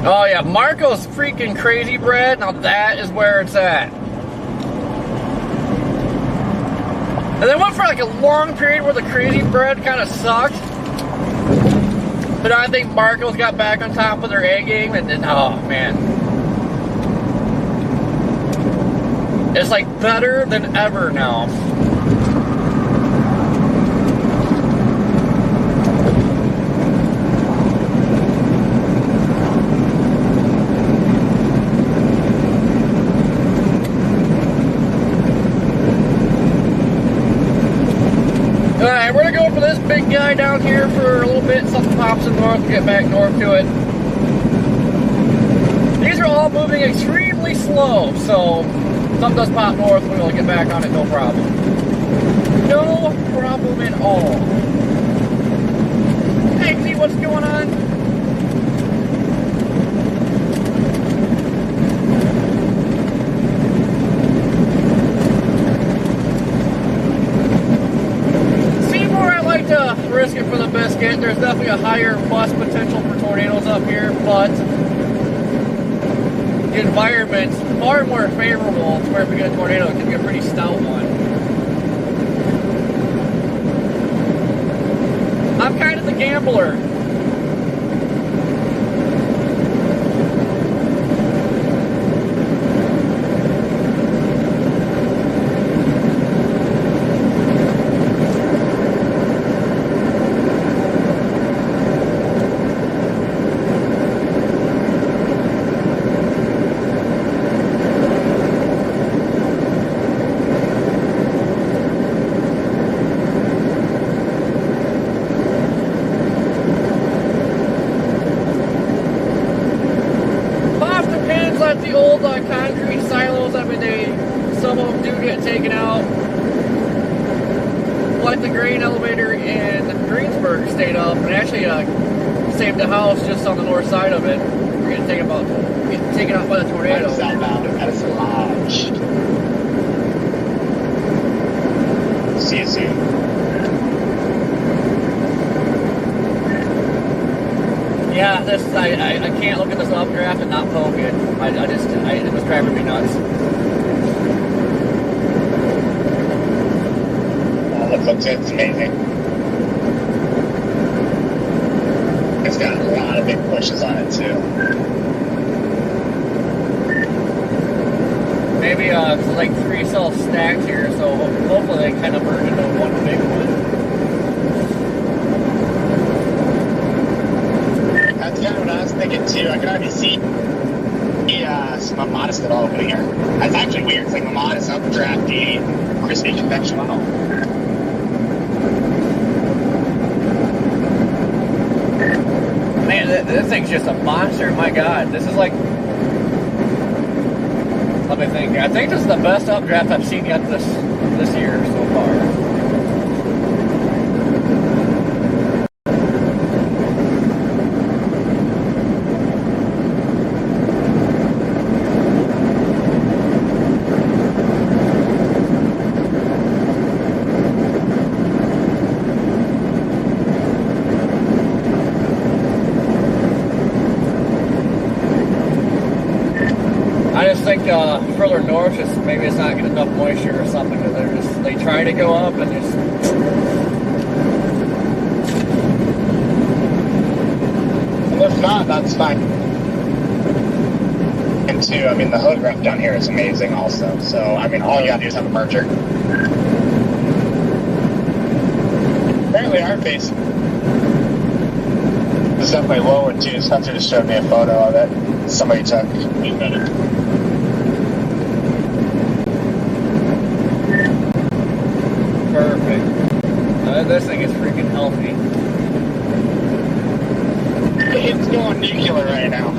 Oh yeah, Marco's freaking crazy bread. Now that is where it's at. And then went for like a long period where the crazy bread kind of sucked. But I think Marco's got back on top of their A game, and then, oh man. It's like better than ever now. Alright, we're gonna go for this big guy down here for a little bit. Something pops in north, we'll get back north to it. These are all moving extremely slow, so if something does pop north, we'll get back on it, no problem. No problem at all. Hey, see what's going on? Risk it for the biscuit. There's definitely a higher bust potential for tornadoes up here, but the environment's far more favorable to where if we get a tornado, it can be a pretty stout one. I'm kind of the gambler. The old concrete silos, I mean, some of them do get taken out. Like the grain elevator in Greensburg stayed up and actually saved a house just on the north side of it. We're getting taken out by the tornado. Southbound of Edison Lodge. See you soon. Yeah, this I can't look at this updraft and not poke it. It was driving me nuts. It's amazing. It's got a lot of big pushes on it too. Maybe it's like 3 cells stacked here, so hopefully they kind of merge into one big one. That's kind of what I was thinking too. I could already see some modest development here. That's actually weird. It's like a modest updrafty, crispy conventional. Man, this thing's just a monster. My God, this is like. Let me think. I think this is the best updraft I've seen yet this year so far. I just think further north, maybe it's not getting enough moisture or something. Because they try to go up and just. And if not, that's fine. And two, I mean, the photograph down here is amazing also. So, I mean, all you gotta do is have a merger. Apparently our base is definitely lower too. Spencer just showed me a photo of it. Somebody took. Perfect. This thing is freaking healthy. It's going nuclear right now.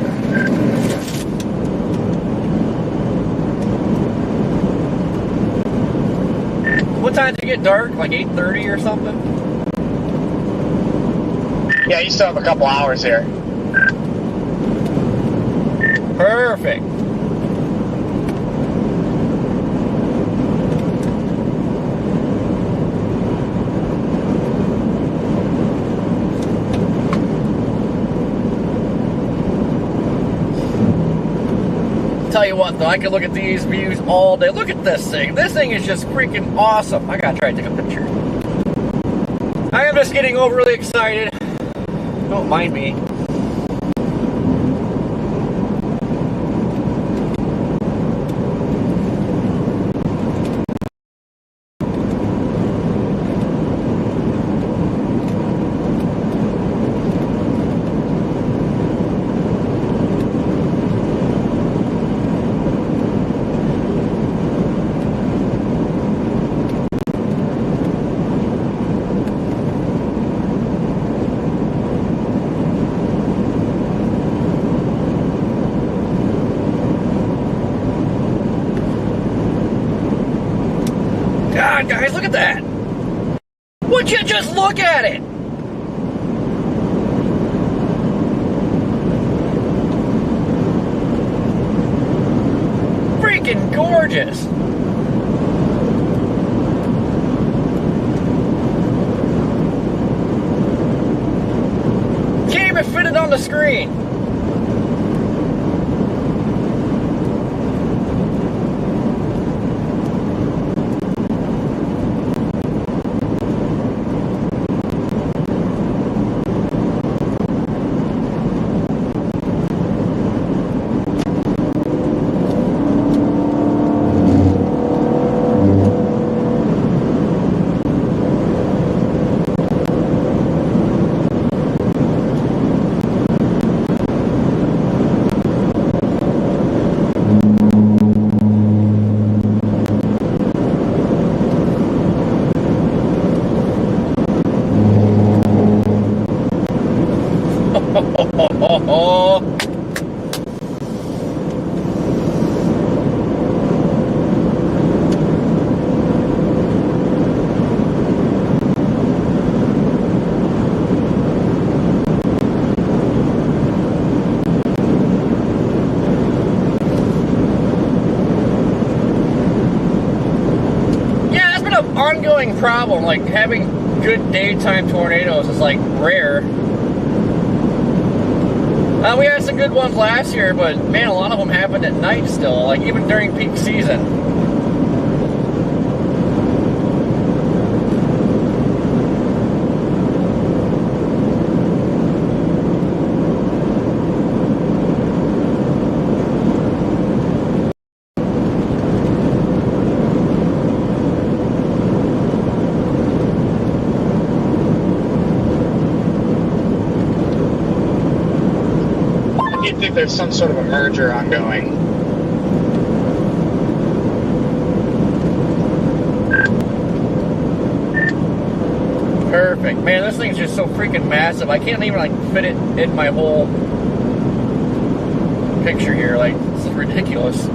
What time did it get dark? Like 8:30 or something? Yeah, you still have a couple hours here. Perfect. Tell you what though, I could look at these views all day. Look at this thing. This thing is just freaking awesome. I gotta try to take a picture. I am just getting overly excited. Don't mind me. God, guys, look at that! Would you just look at it? Freaking gorgeous! Can't even fit it on the screen. Ongoing problem, like having good daytime tornadoes is like rare. We had some good ones last year, but man, a lot of them happened at night still, like even during peak season. I think there's some sort of a merger ongoing. Perfect. Man, this thing's just so freaking massive. I can't even like fit it in my whole picture here. Like, this is ridiculous.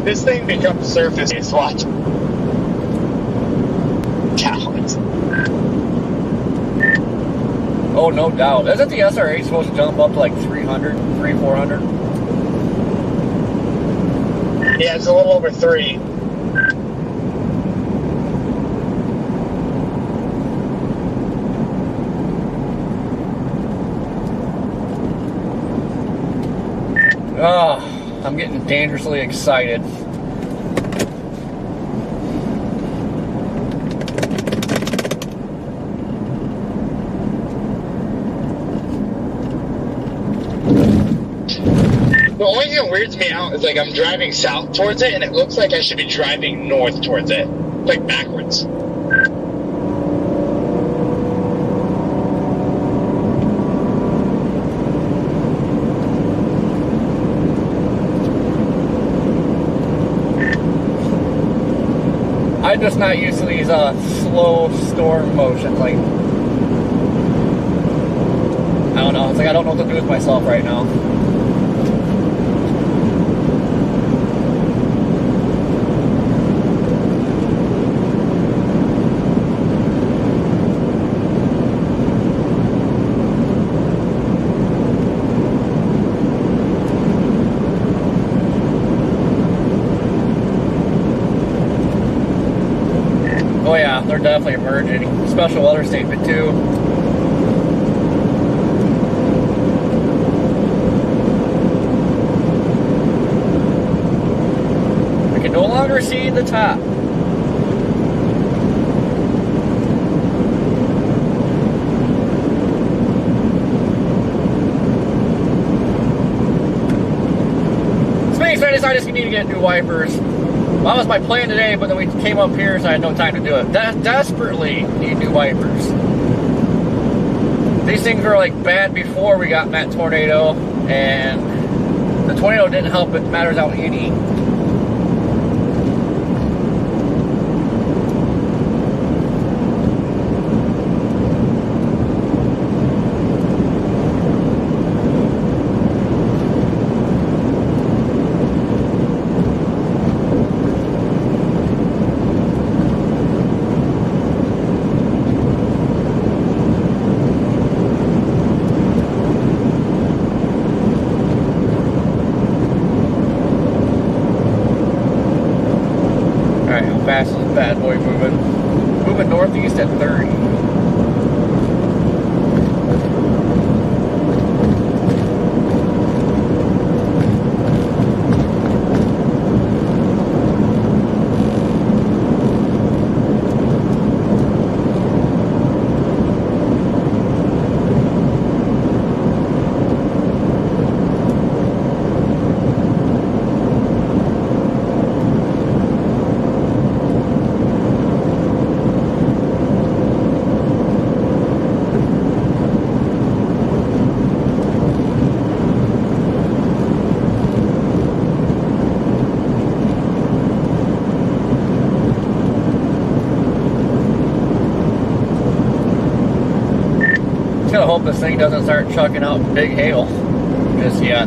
This thing becomes surface, watch. Cowards. Oh, no doubt. Isn't the SRA supposed to jump up to like 300, 400? Yeah, it's a little over 3. Oh, I'm getting dangerously excited. The only thing that weirds me out is like I'm driving south towards it and it looks like I should be driving north towards it. Like backwards. I'm just not used to these slow storm motions. Like, I don't know. It's like I don't know what to do with myself right now. definitely emerging. Special weather statement too. I can no longer see the top. So I decided I just need to get new wipers. That was my plan today, but then we came up here, so I had no time to do it. Desperately need new wipers. These things were like bad before we got that tornado, and the tornado didn't help it matters out any. Fast is this bad boy moving? Moving northeast at 30. I hope this thing doesn't start chucking out big hail just yet.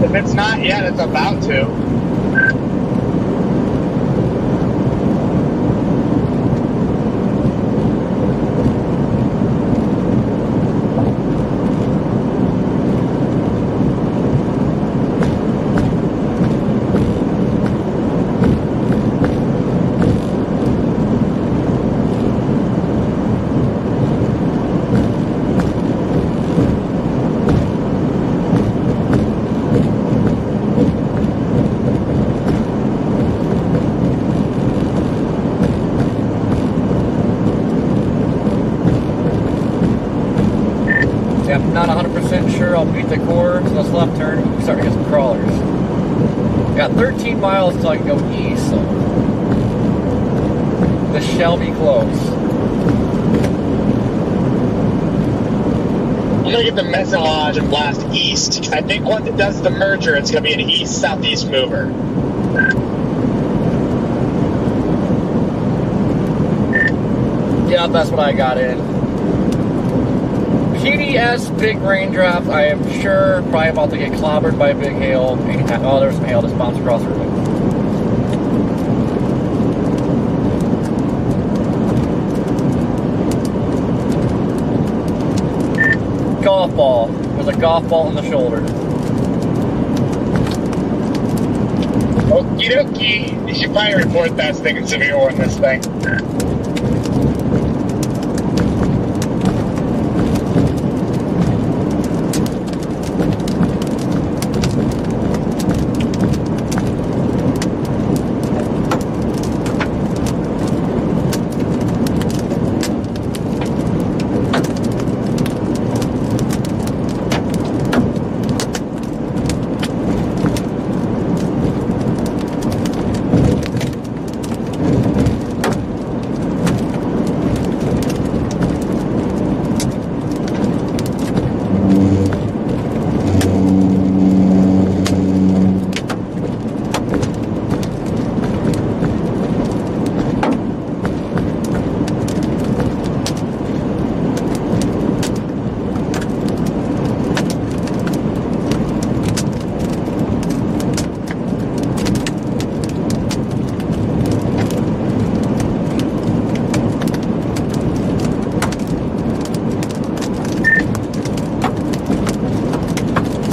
If it's not yet, it's about to. I'm not 100% sure I'll beat the core, so this left turn, we start to get some crawlers. Got 13 miles until I can go east, so this shall be close. I'm gonna get the mesalage and blast east. I think once it does the merger, it's gonna be an east-southeast mover. Yeah, that's what I got in. PDS big raindrops, I am sure probably about to get clobbered by big hail anytime. Oh, there's some hail just bounced across the road. Golf ball. There's a golf ball in the shoulder. Okie dokie. You should probably report that thing in severe on this thing.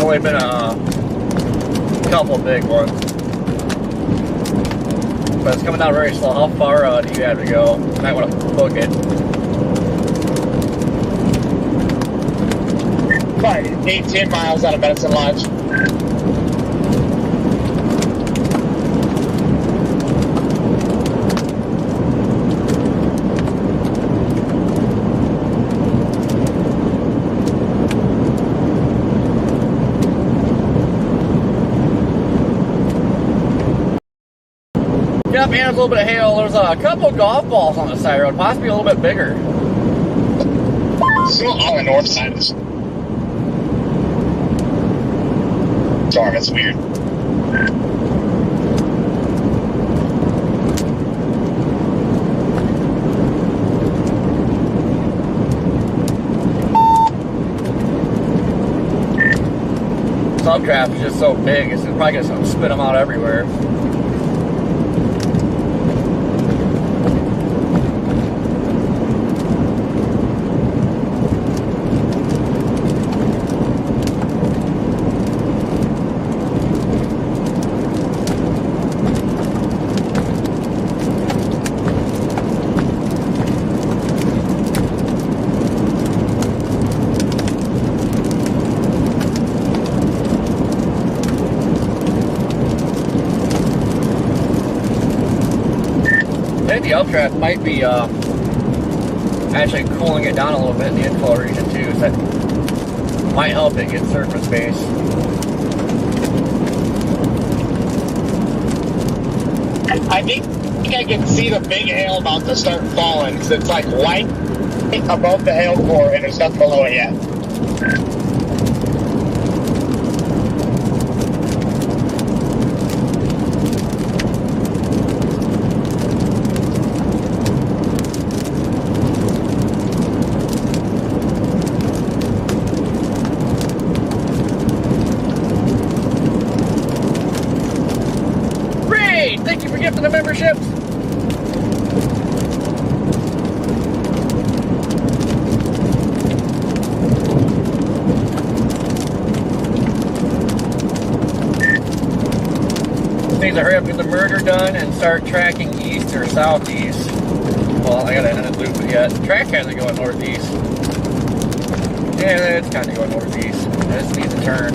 Only been a couple big ones. but it's coming down very slow. How far do you have to go? Might want to book it. About 18 miles out of Medicine Lodge. Yep, and a little bit of hail. There's a couple of golf balls on the side road, possibly a little bit bigger. Still on the north side of this storm. It's weird. Subdraft is just so big, it's probably going to spit them out everywhere. I think the updraft might be actually cooling it down a little bit in the inflow region too, so that might help it get surface base. I think I can see the big hail about to start falling because it's like white above the hail core and there's nothing below it yet. Thank you for gifting the membership. Need to hurry up, get the merger done, and start tracking east or southeast. Well, I gotta end the loop yet. Track hasn't going northeast. Yeah, it's kind of going northeast. I just need to turn.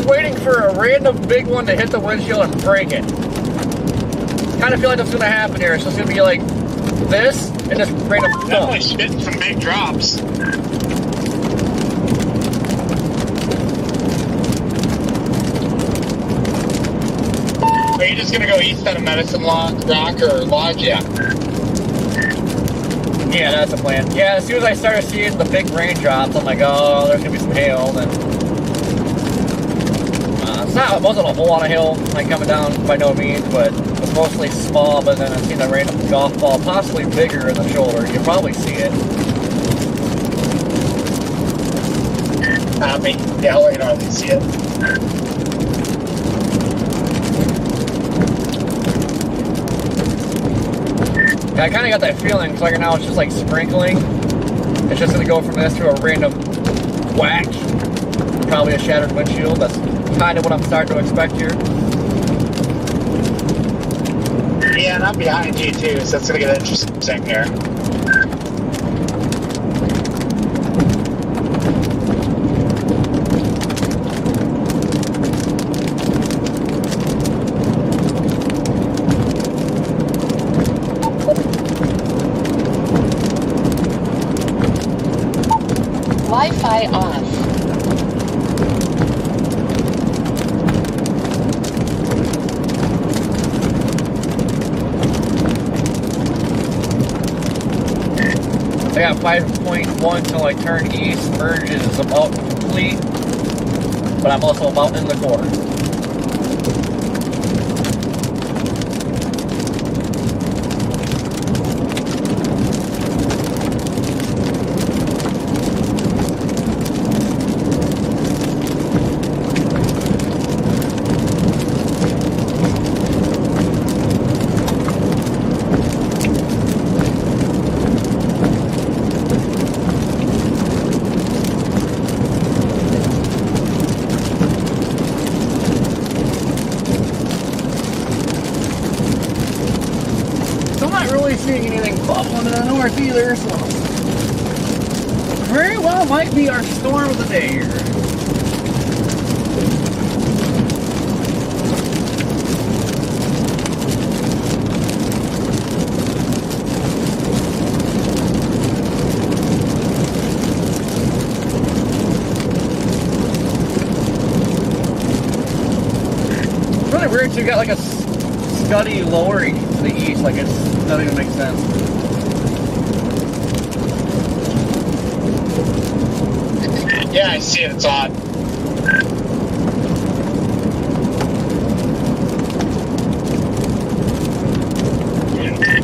Waiting for a random big one to hit the windshield and break it. Kind of feel like that's going to happen here. So it's going to be like this and just random. Definitely spitting some big drops. Are you just going to go east out of Medicine Rock or Lodge? Yeah. Yeah, that's the plan. Yeah, as soon as I started seeing the big raindrops, I'm like, oh, there's going to be some hail. Then. It wasn't a whole lot of hail like coming down by no means, but it was mostly small. But then I seen a random golf ball, possibly bigger in the shoulder. You can probably see it. Yeah, I'll let you know if you see it. Yeah, I kind of got that feeling because right now it's just like sprinkling. It's just going to go from this to a random whack. Probably a shattered windshield. That's kind of what I'm starting to expect here. Yeah, and I'm behind you too, so it's going to get interesting here. Wi-Fi off. I got 5.1 till I turn east. Merge is about complete, but I'm also about in the core. really seeing anything bubbling to the north either, so very well might be our storm of the day here. It's really weird, so you got like a scuddy lowering to the east, like it doesn't even make sense. Yeah, I see it. It's on.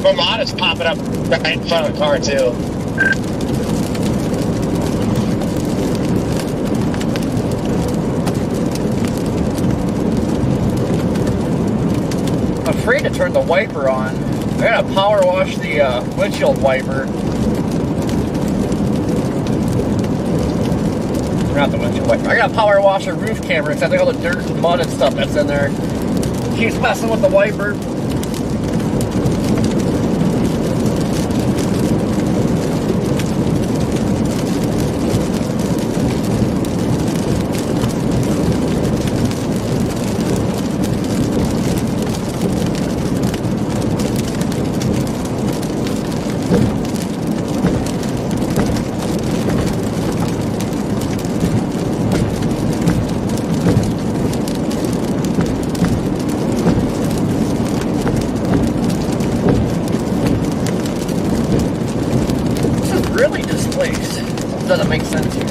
Vermont is popping up right in front of the car, too. I'm afraid to turn the wiper on. I gotta power wash the windshield wiper. Not the windshield wiper. I gotta power wash a roof camera because I think all the dirt and mud and stuff that's in there keeps messing with the wiper. Doesn't make sense here.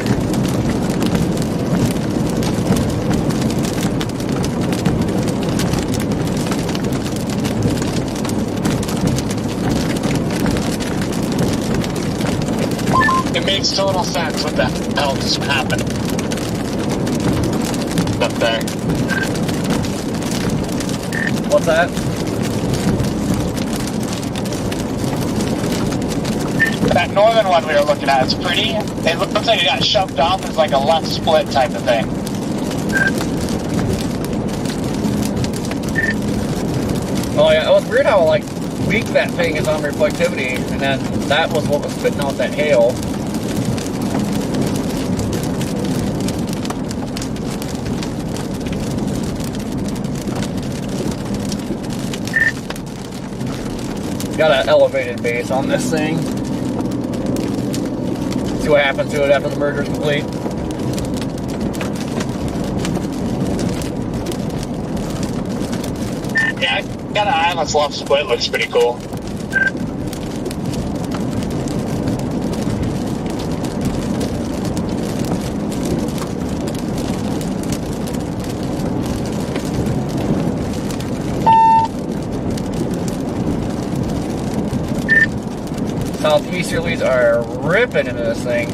It makes total sense what the hell just happened up there. What's that? That northern one we were looking at is pretty. It looks like it got shoved off as like a left split type of thing. Oh yeah, it was weird how like weak that thing is on reflectivity, and then that was what was spitting out that hail. Got an elevated base on this thing. See what happens to it after the merger is complete. Yeah, I got an eye on this left split. Looks pretty cool. Southeasterlies are ripping into this thing.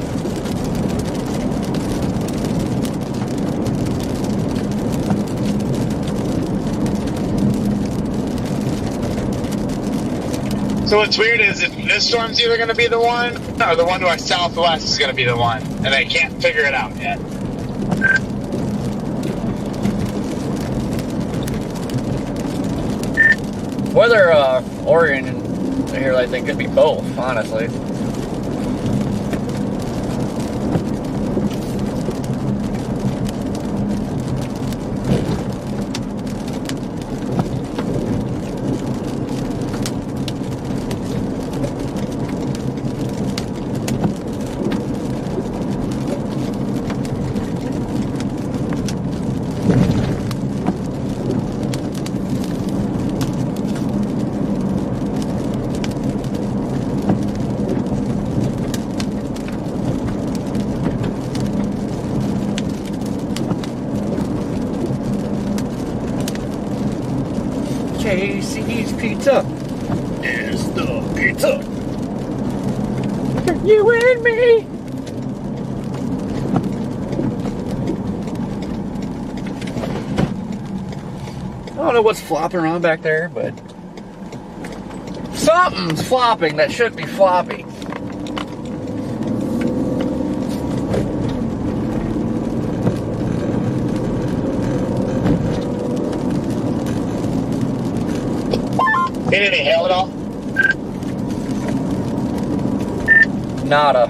So what's weird is if this storm's either going to be the one, or the one to our southwest is going to be the one, and they can't figure it out yet. Weather oriented here, I think, could be both, honestly. KC's Pizza is the pizza. You and me. I don't know what's flopping around back there, but something's flopping that should be floppy. Hit any hail at all? nada.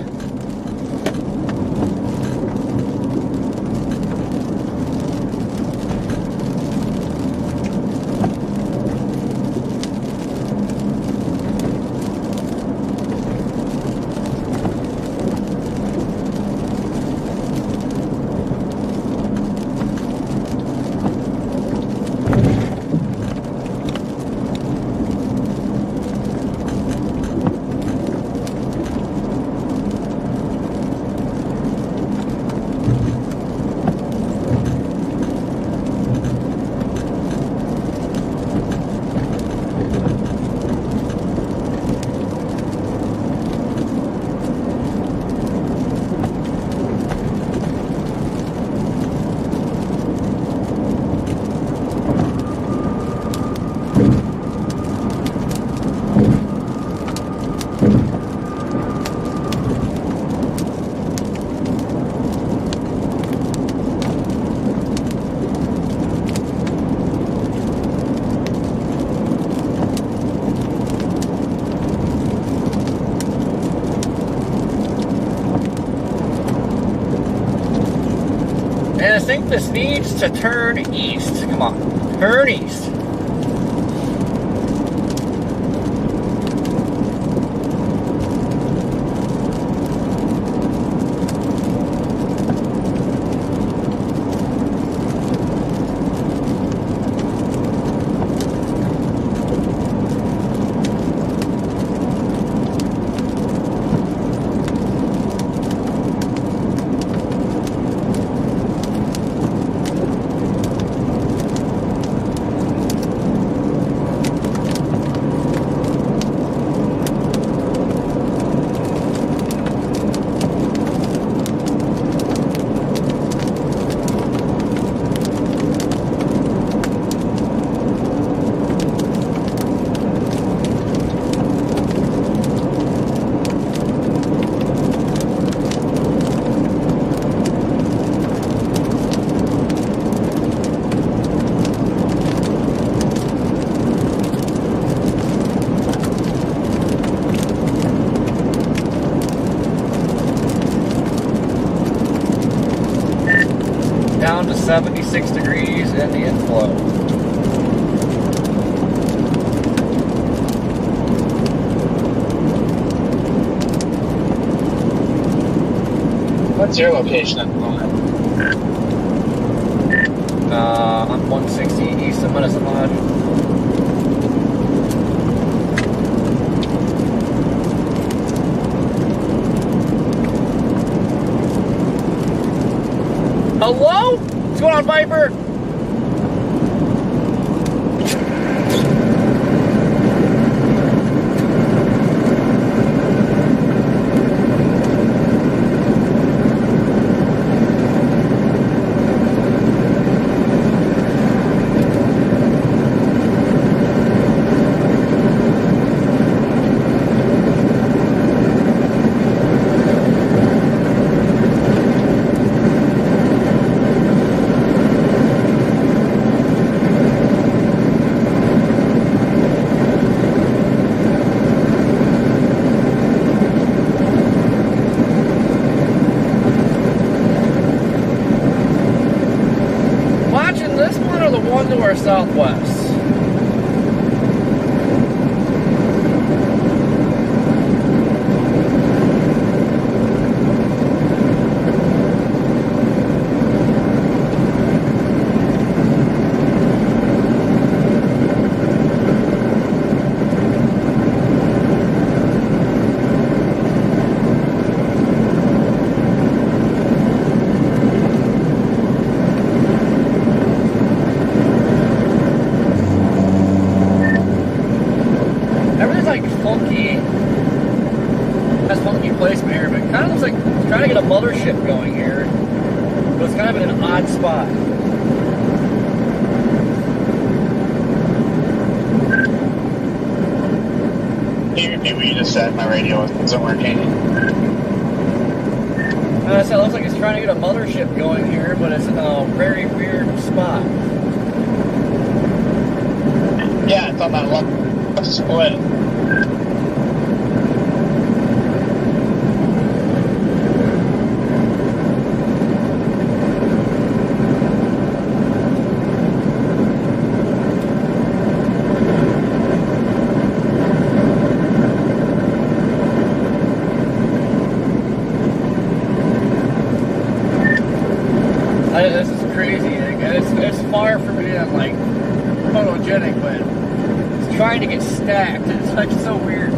And I think this needs to turn east. Come on, turn east. Down to 76 degrees in the inflow. What's your location at the moment? I'm 160 east of Medicine Lodge. Hello? What's going on, Viper? Or southwest? Placement here, but it kind of looks like it's trying to get a mothership going here, but it's kind of in an odd spot. Can you repeat what you just said? My radio isn't working. I said it looks like it's trying to get a mothership going here, but it's in a very weird spot. Yeah, it's on that left split. photogenic, but it's trying to get stacked. It's like so weird.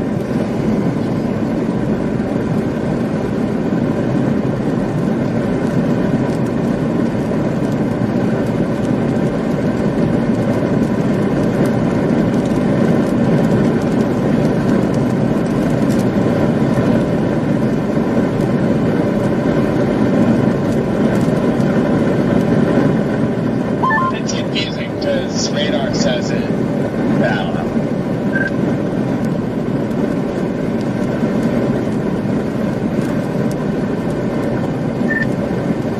It's confusing because radar says it. I don't know.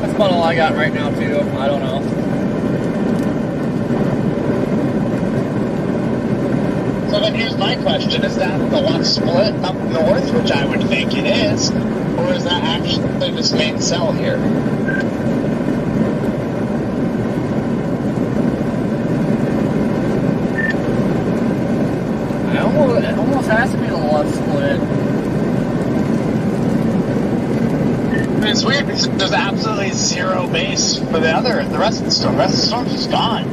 That's about all I got right now, too. I don't know. So then here's my question. Is that the one split up north, which I would think it is, or is that actually this main cell here? It almost has to be the left split. I mean, it's weird because there's absolutely zero base for the rest of the storm. The rest of the storm's just gone.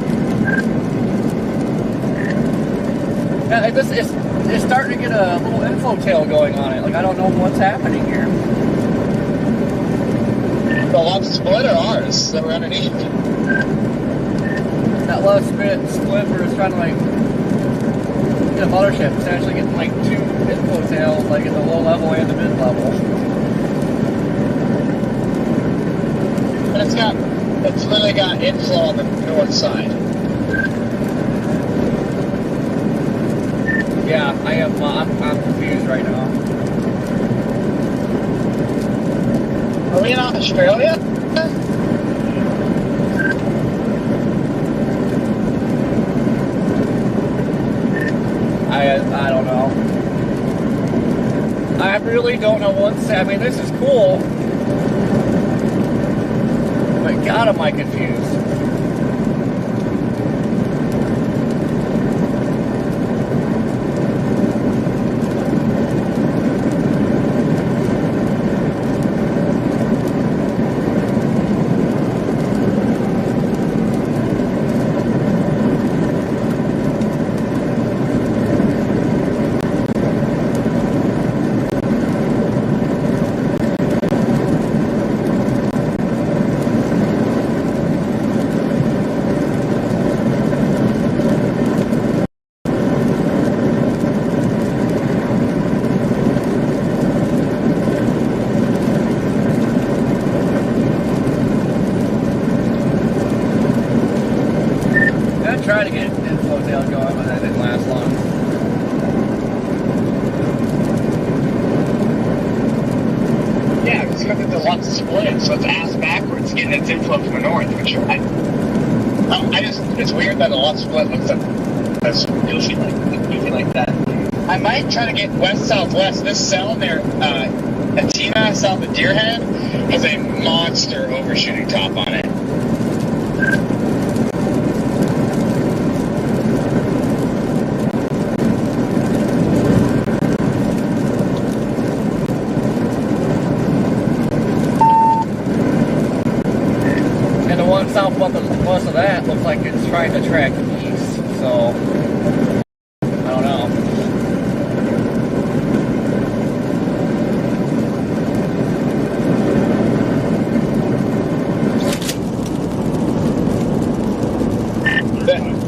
Yeah, it's starting to get a little inflow tail going on it. Like, I don't know what's happening here. The left split or ours that were underneath? That left split where it's trying to, like, get a mothership. It's actually getting, like, two inflow tails, like, at the low level and the mid level. And it's literally got inflow on the north side. Yeah, I'm confused right now. Are we in Australia? I don't know. I really don't know what to say. I mean, this is cool. But God, am I confused. Try to get inflow tail going, but that didn't last long. Yeah, because you look at the left split, so it's ass backwards, getting its inflow from the north, which it's weird that the left split looks goofy like that. I might try to get west-southwest. This cell near Atina, south of Deerhead, has a monster overshooting top on it. Southwest of that looks like it's trying to track east, so I don't know.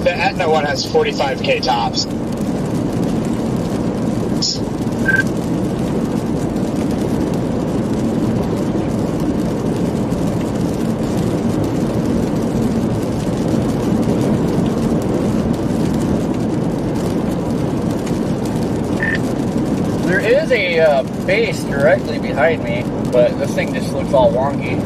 The Etna one has 45K tops. There is a base directly behind me, but this thing just looks all wonky.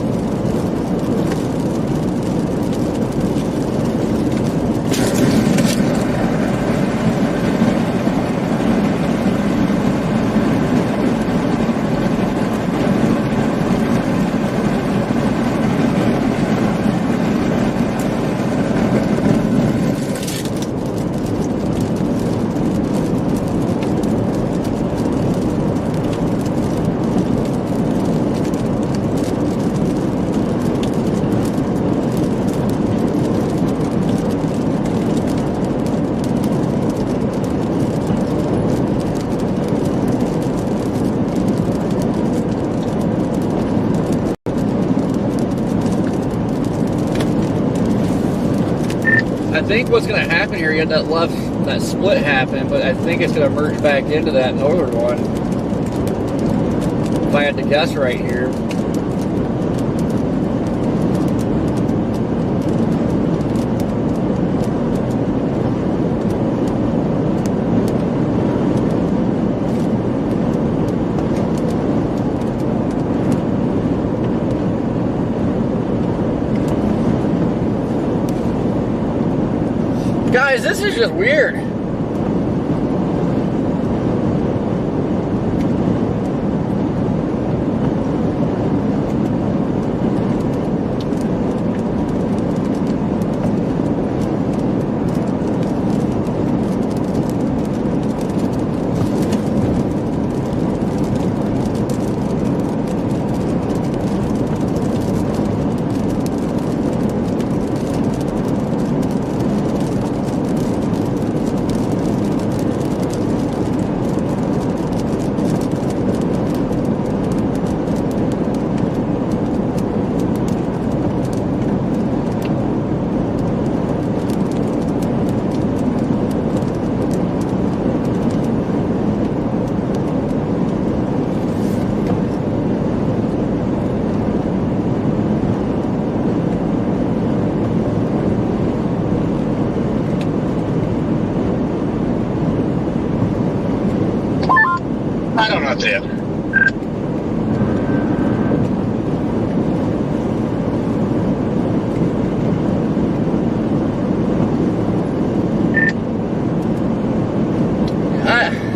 think what's going to happen here, you had that split happen, but I think it's going to merge back into that northern one. If I had to guess right here. Guys, this is just weird. I don't know what to do.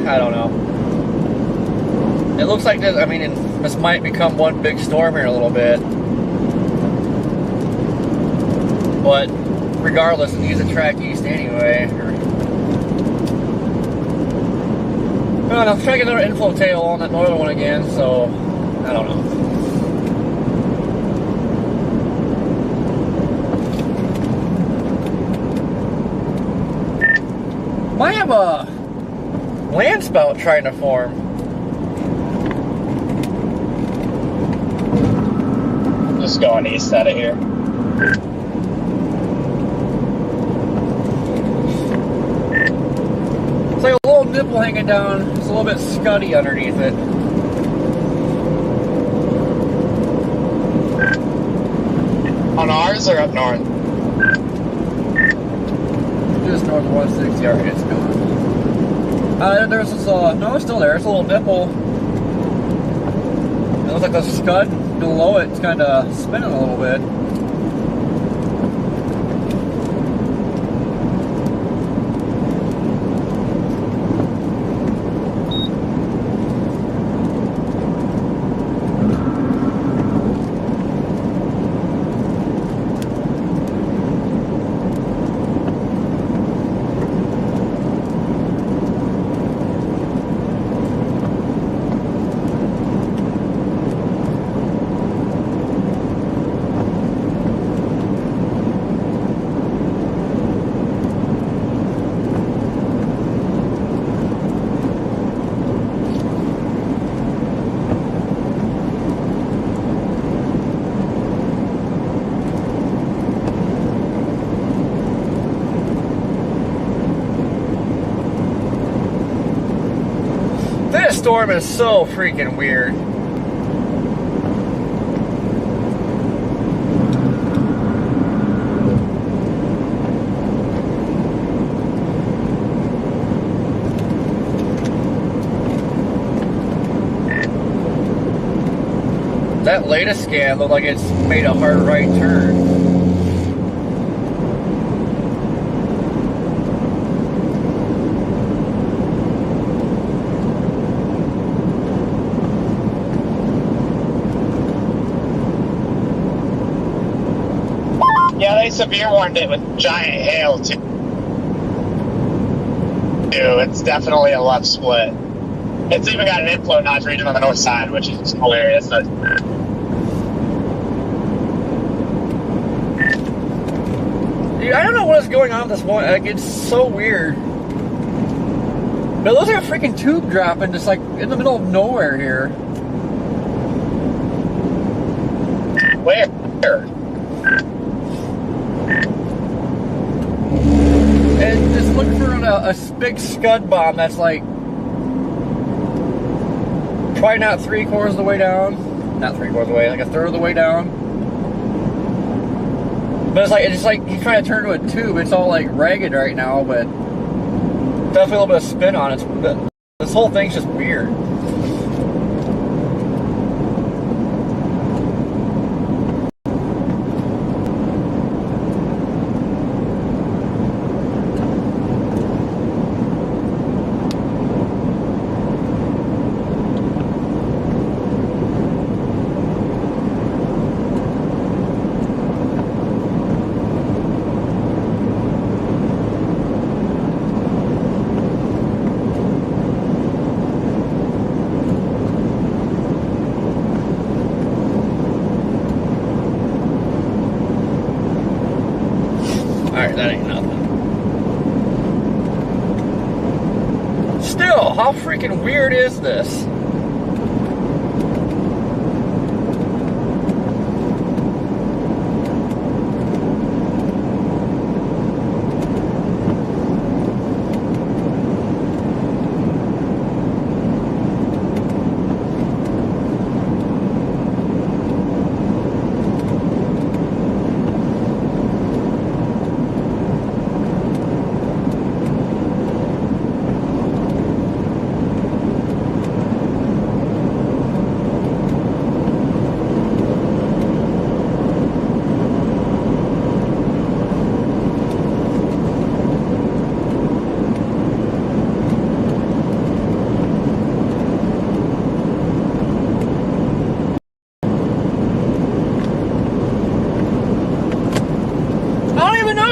I don't know. It looks like this, I mean, this might become one big storm here in a little bit. But regardless, it needs to track east anyway. I don't know, I'm trying to get another inflow tail on that northern one again, so I don't know. Might have a land spout trying to form. Just going east out of here. It's like a little nipple hanging down. It's a little bit scuddy underneath it. On ours or up north? Just north of 160, already it's gone. There's this, no, it's still there. It's a little nipple. It looks like the scud below it's kind of spinning a little bit. This storm is so freaking weird. That latest scan looked like it's made a hard right turn. Yeah, they severe warned it with giant hail too. It's definitely a left split. It's even got an inflow notch region on the north side, which is hilarious. Dude, I don't know what is going on at this point. Like, it's so weird. But it looks like a freaking tube dropping just like in the middle of nowhere here. Where? And just look for a big scud bomb that's like probably not 3/4 of the way down. Not 3/4 of the way, like 1/3 of the way down. But it's just like he's trying to turn to a tube. It's all like ragged right now, but definitely a little bit of spin on it. But this whole thing's just weird. Alright, that ain't nothing. Still, how freaking weird is this?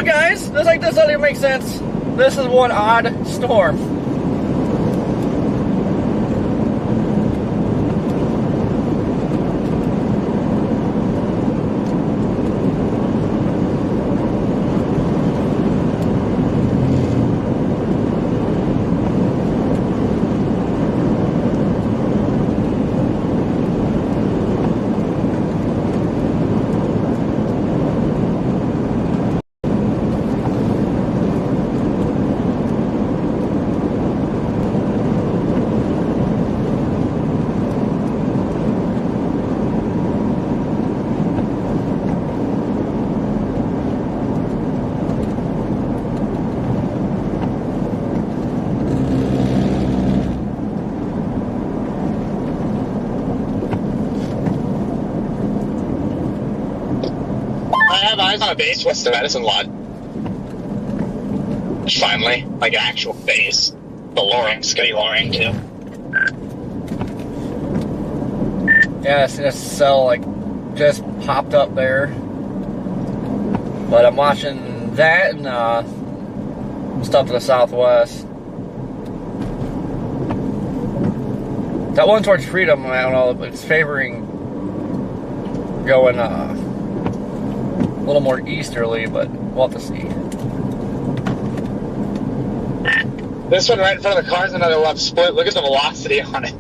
Guys, this doesn't even make sense. This is one odd storm. I have eyes on a base west of Edison lot. Finally, like an actual base. The lowering, skinny lowering too. Yeah, I see this cell like just popped up there. But I'm watching that and stuff to the southwest. That one towards Freedom, I don't know, it's favoring going a little more easterly, but we'll have to see. This one right in front of the car is another left split. Look at the velocity on it.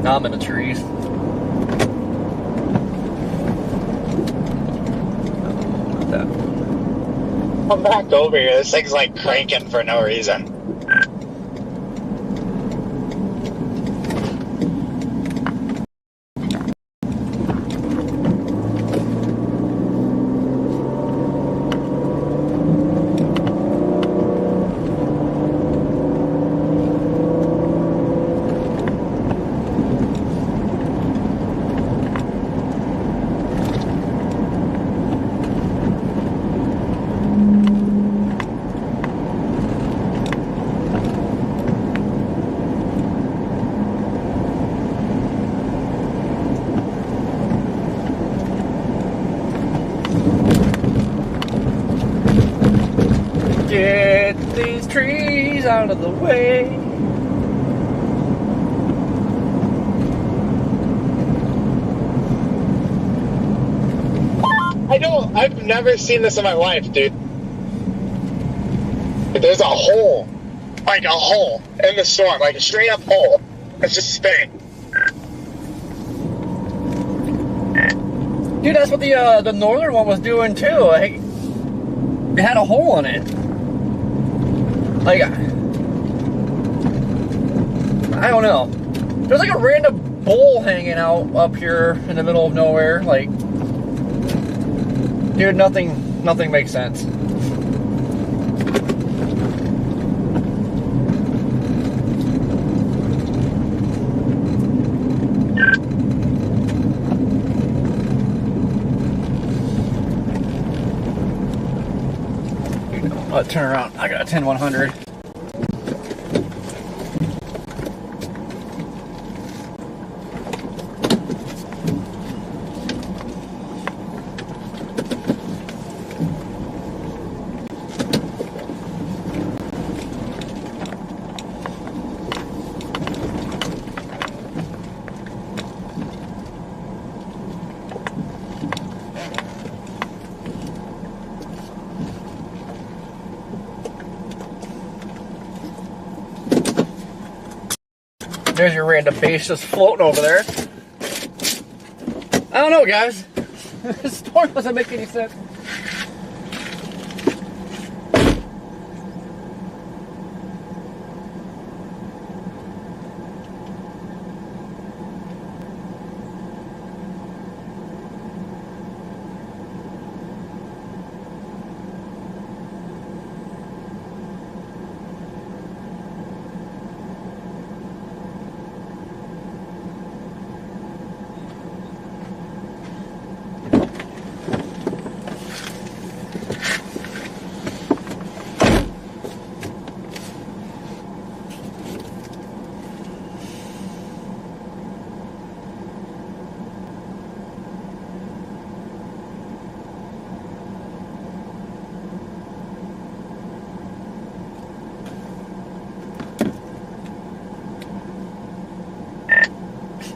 Now I'm in the trees. I'm back over here. This thing's like cranking for no reason. Get these trees out of the way. I've never seen this in my life, dude. There's a hole. Like a hole in the storm. Like a straight up hole. It's just spinning. Dude, that's what the northern one was doing too. Like, it had a hole in it. Like, I don't know. There's like a random bowl hanging out up here in the middle of nowhere. Like, dude, nothing makes sense. Turn around. I got a 10-100. There's your random base just floating over there. I don't know, guys. This storm doesn't make any sense.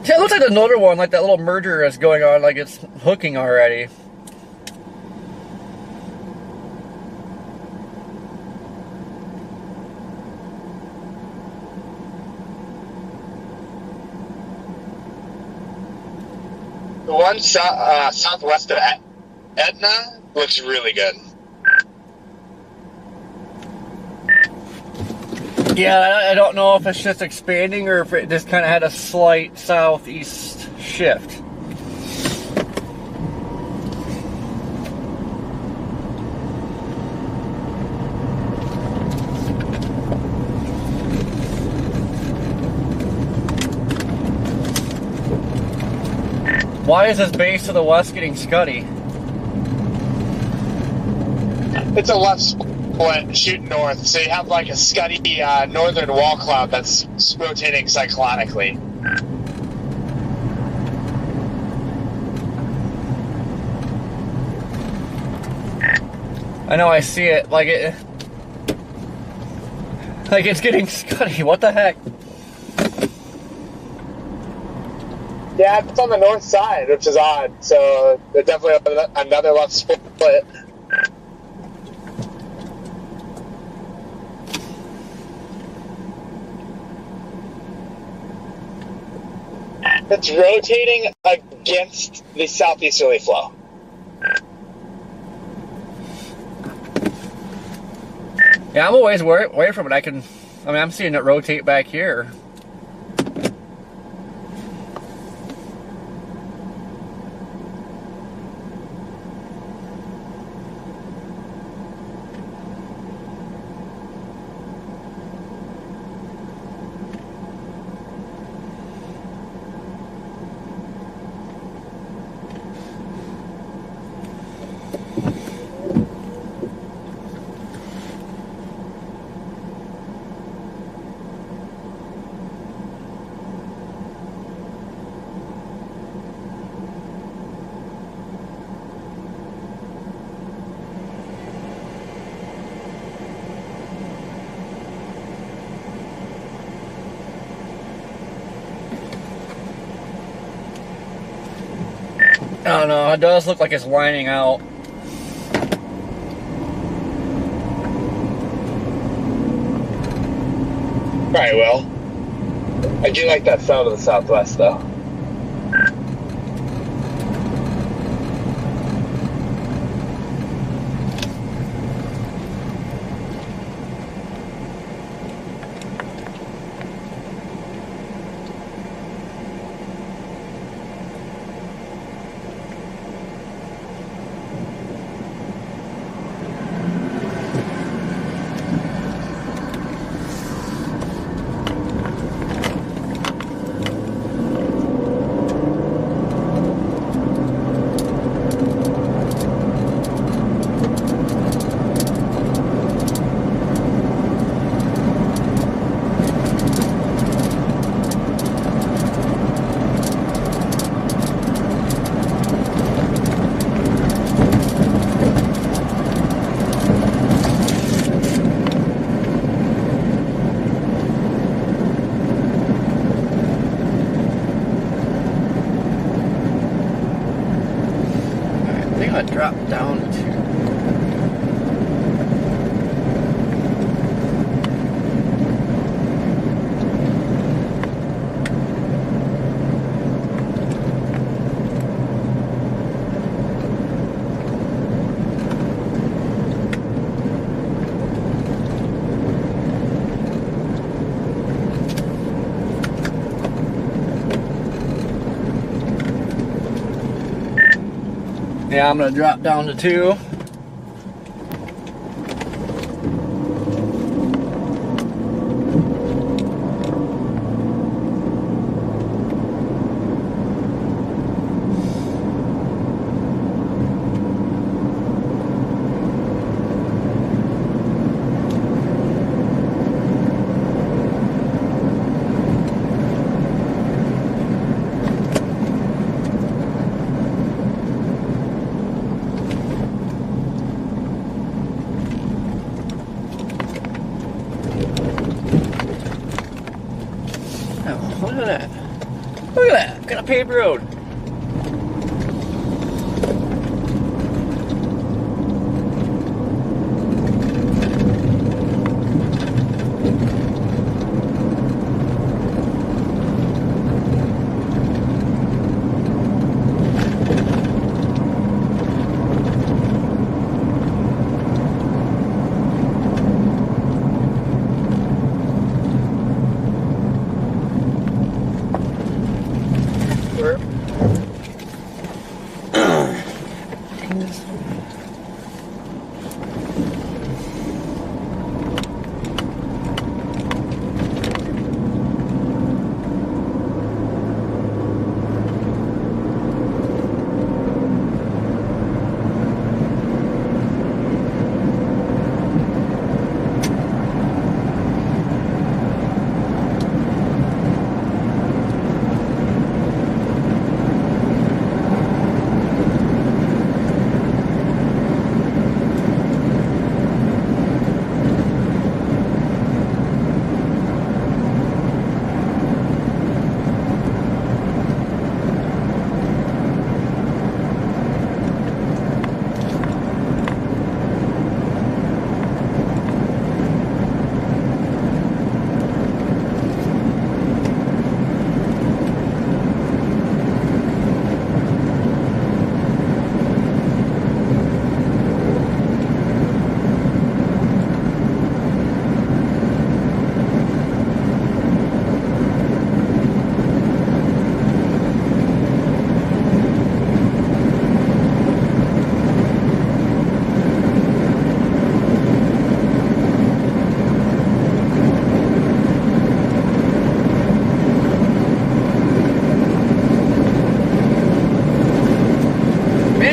Yeah, it looks like the northern one, like that little merger is going on, like it's hooking already. The one southwest of Etna looks really good. Yeah, I don't know if it's just expanding or if it just kind of had a slight southeast shift. Why is this base to the west getting scuddy? It's a left split shooting north, so you have like a scuddy northern wall cloud that's rotating cyclonically. I know, I see it. Like it's getting scuddy. What the heck? Yeah, it's on the north side, which is odd. So there's definitely another left split. It's rotating against the southeasterly flow. Yeah, I'm a ways away from it. I'm seeing it rotate back here. I don't know, it does look like it's lining out. Probably will. I do like that sound of the Southwest, though. Drop down to yeah, I'm gonna drop down to 2. Oh, look at that. Look at that. Got a paved road.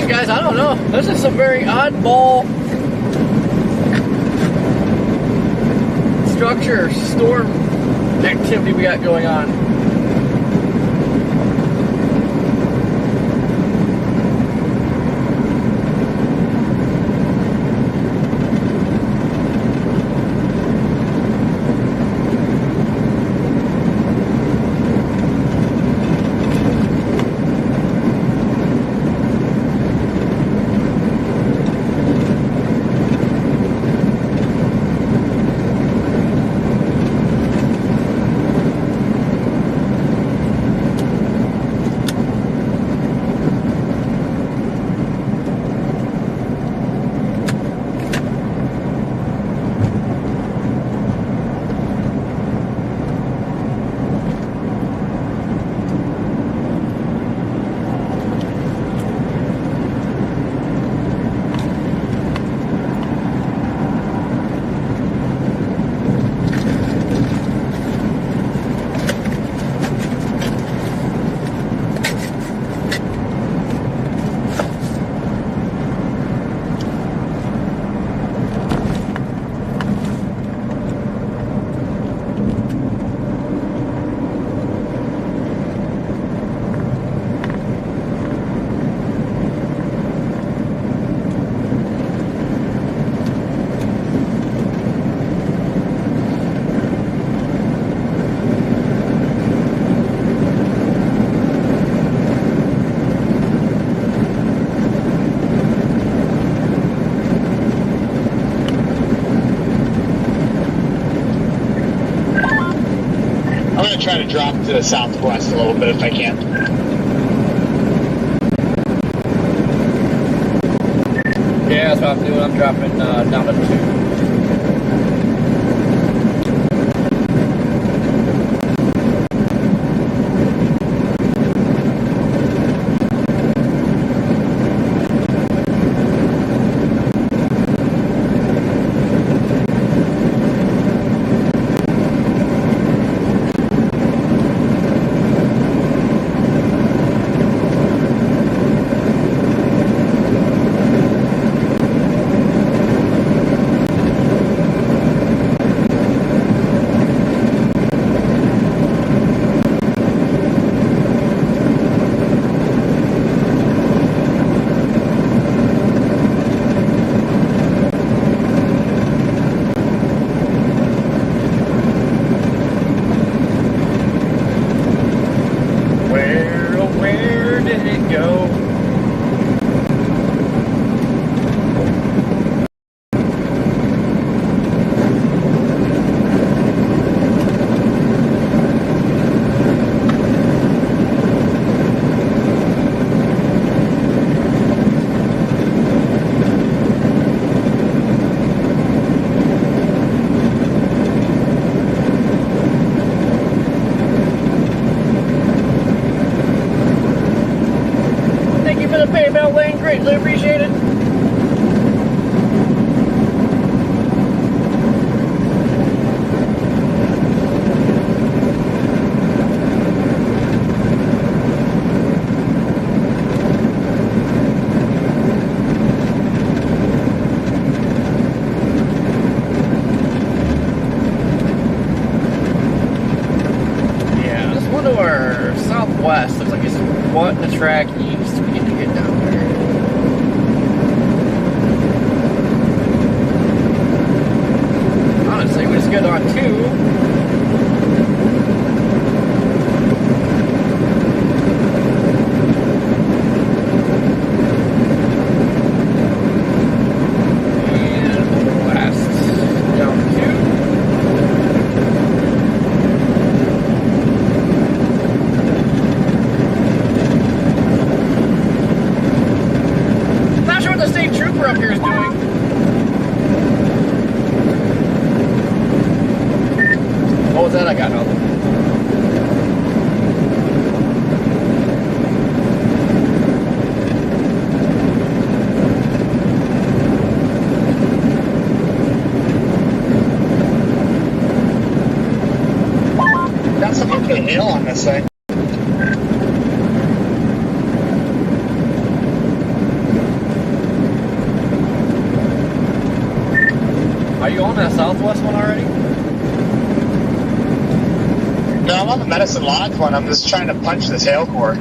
Guys, I don't know. This is some very oddball structure, storm activity we got going on. try to drop to the southwest a little bit if I can. Yeah, that's what I'm doing. I'm dropping down to 2. Where did it go? Thank you for the PayPal link, greatly appreciated. Yeah, this one to our southwest looks like it's wanting to track east. We need to get down there. Honestly, we just get on 2. And west down 2. Not sure what the state trooper up here is doing. What was that? I got nothing. Got some up the hill on this thing. Are you on that southwest one already? No, I'm on the Medicine Lodge one. I'm just trying to punch this hail core.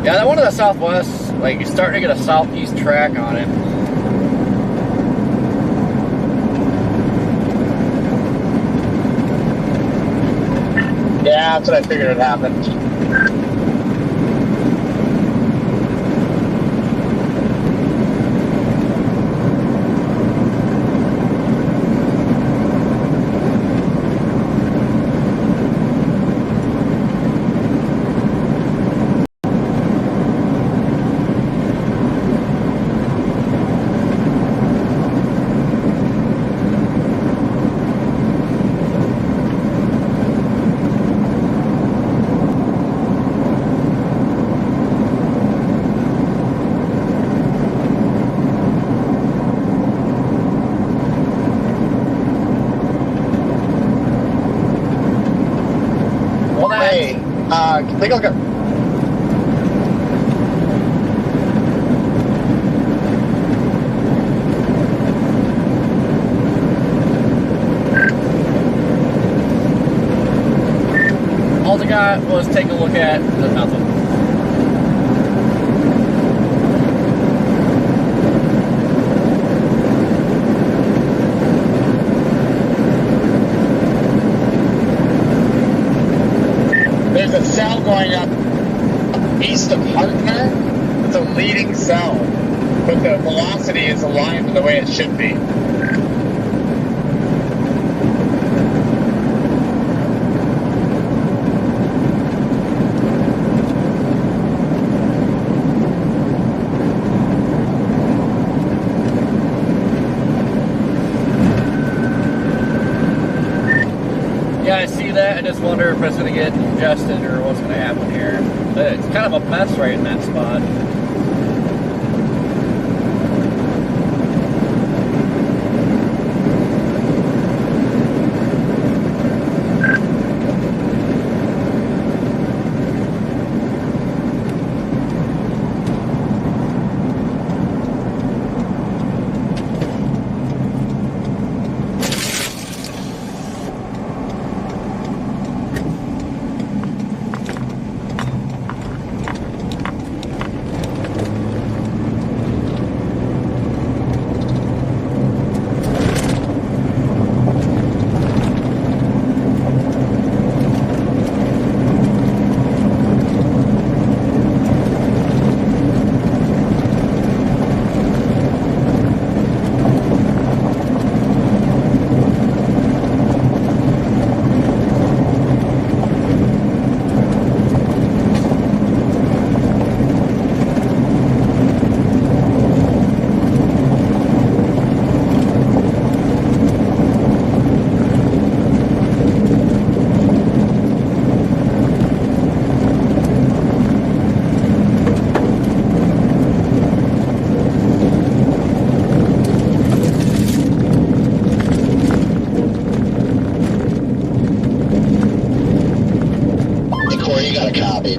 Yeah, that one to the southwest, like, you're starting to get a southeast track on it. Yeah, that's what I figured would happen. Take a look. All the guy was take a look at nothing. There's a cell going up east of Hartner. It's a leading cell, but the velocity is aligned to the way it should be. Yeah, I see that. I just wonder if it's going to get congested or what's going to happen here. But it's kind of a mess right in that spot. Corey, you got a copy.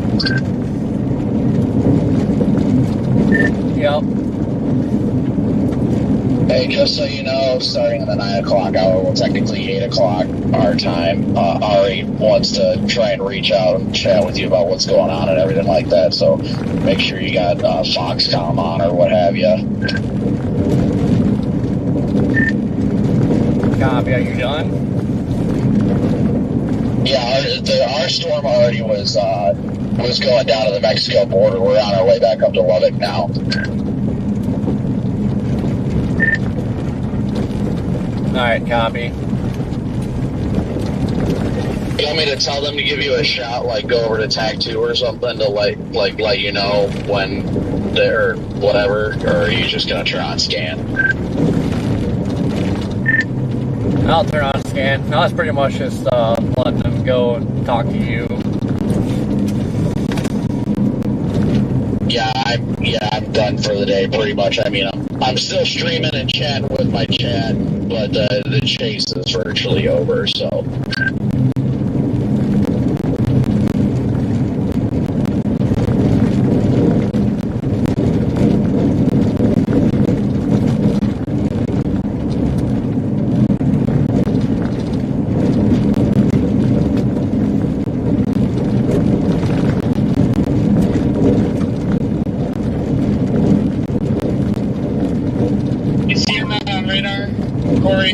Yep. Hey, just so you know, starting in the 9 o'clock hour, well, technically 8 o'clock our time, Ari wants to try and reach out and chat with you about what's going on and everything like that. So make sure you got Foxcom on or what have you. Copy. Are you done? Yeah, our storm already was going down to the Mexico border. We're on our way back up to Lubbock now. Alright, copy. You want me to tell them to give you a shout, like go over to Tag 2 or something to let you know when they're whatever, or are you just gonna try and scan? I'll turn on scan. I was pretty much just letting them go and talk to you. Yeah, I'm done for the day pretty much. I mean, I'm still streaming and chatting with my chat, but the chase is virtually over, so. Corey,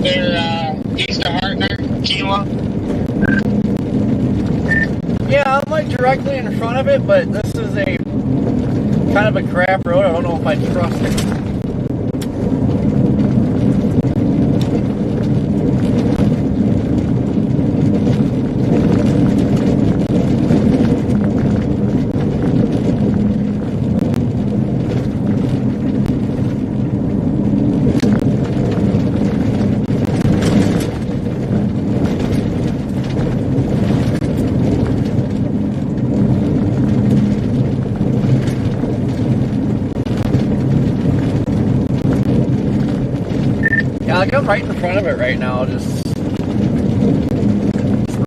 they're east of Hartner, Kiowa. Yeah, I'm like directly in front of it, but this is a kind of a crap road. I don't know if I trust it. Yeah, like I'm right in front of it right now. Just this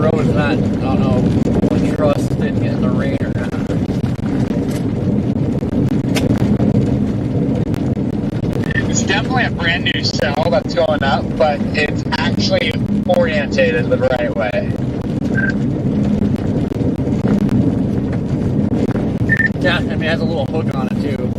road is not, I don't know, trust it in the rain or not. It's definitely a brand new cell that's going up, but it's actually orientated the right way. Yeah, I mean, it has a little hook on it too.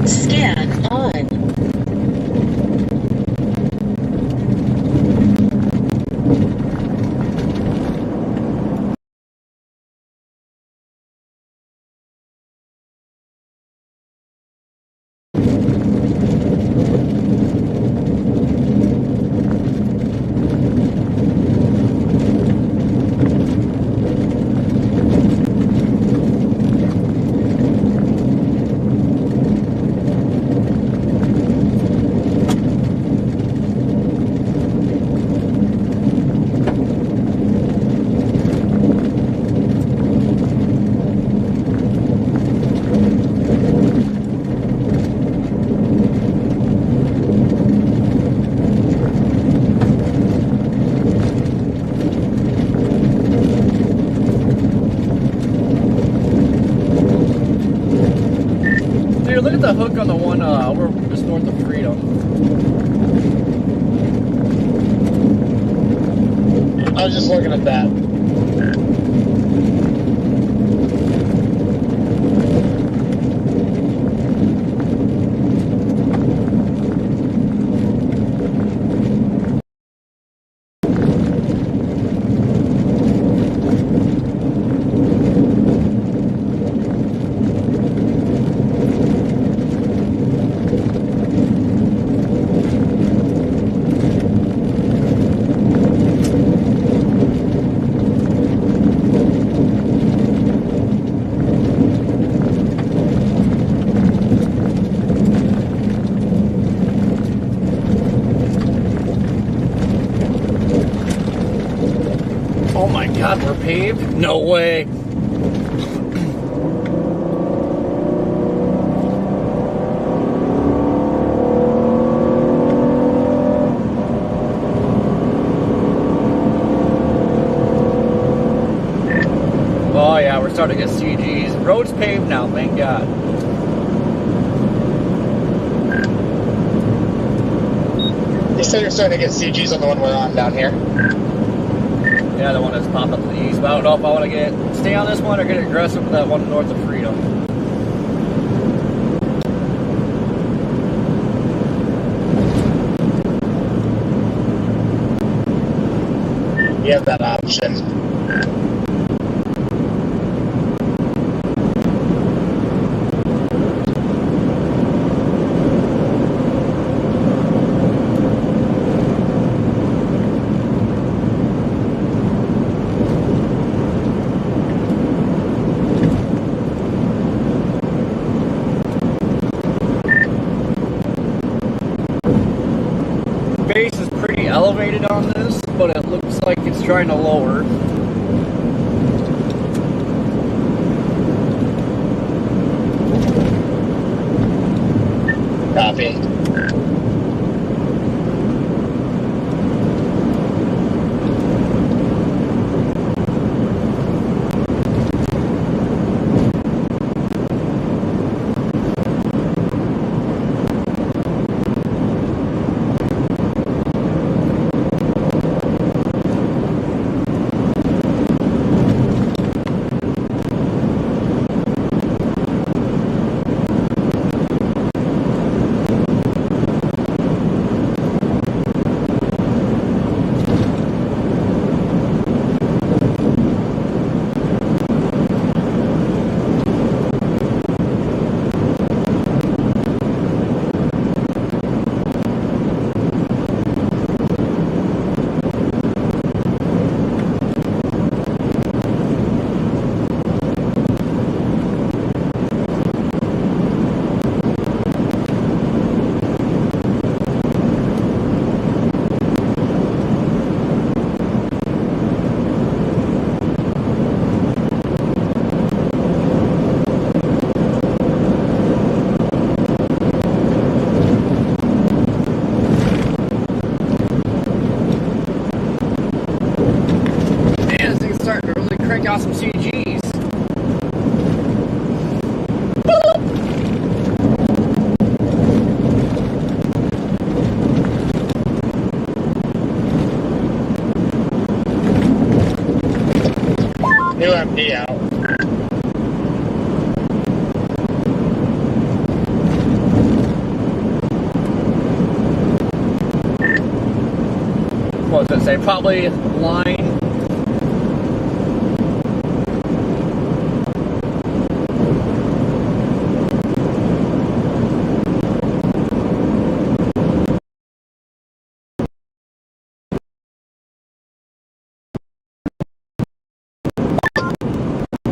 Scan on. Dude, look at the hook on the one over just north of Freedom. I was just looking at that. Oh my god, we're paved? No way. Oh yeah, we're starting to get CGs. Road's paved now, thank God. You said you're starting to get CGs on the one we're on down here. Yeah, the one that's popped up to the east. But I don't know if I want to stay on this one or get aggressive with that one north of Freedom. You have that option. Base is pretty elevated on this, but it looks like it's trying to lower. Copy. Yeah. What does it say? Probably line.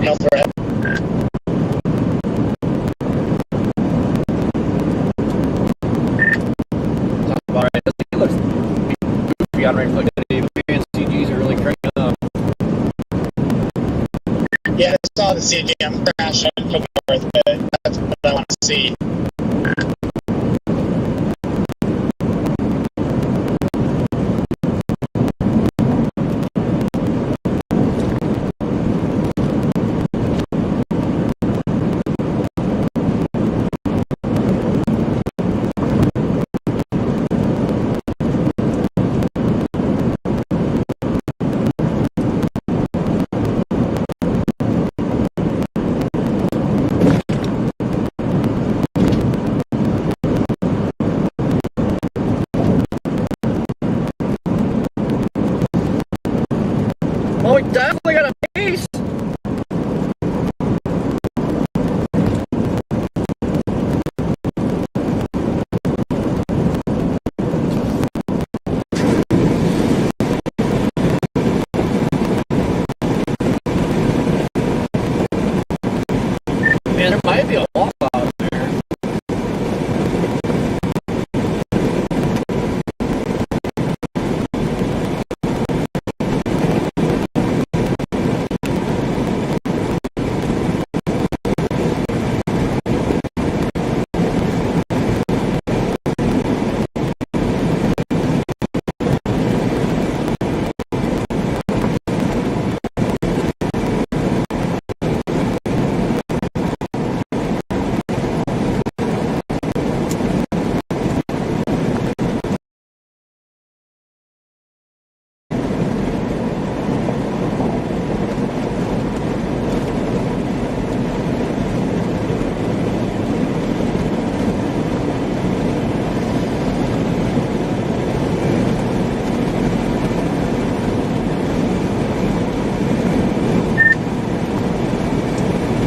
Hail threat. Sounds about right. It looks goofy on right, like the advanced CGs are really cranking up. Yeah, I saw the CGM crash for the north bit. That's what I want to see. Well, we definitely got a piece. Man, there might be a walk out there.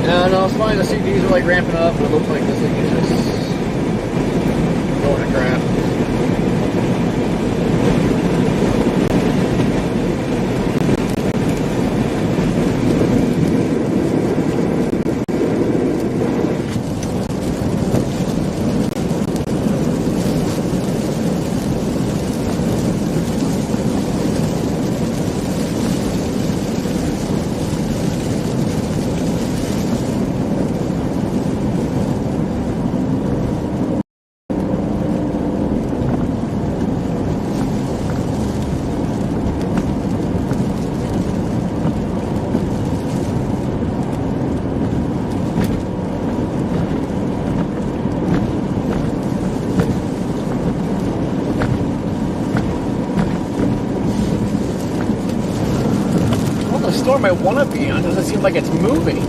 Yeah, no, it's funny. The CDs are like ramping up, but it looks like this thing is just going to crap. What the storm I want to be on doesn't seem like it's moving.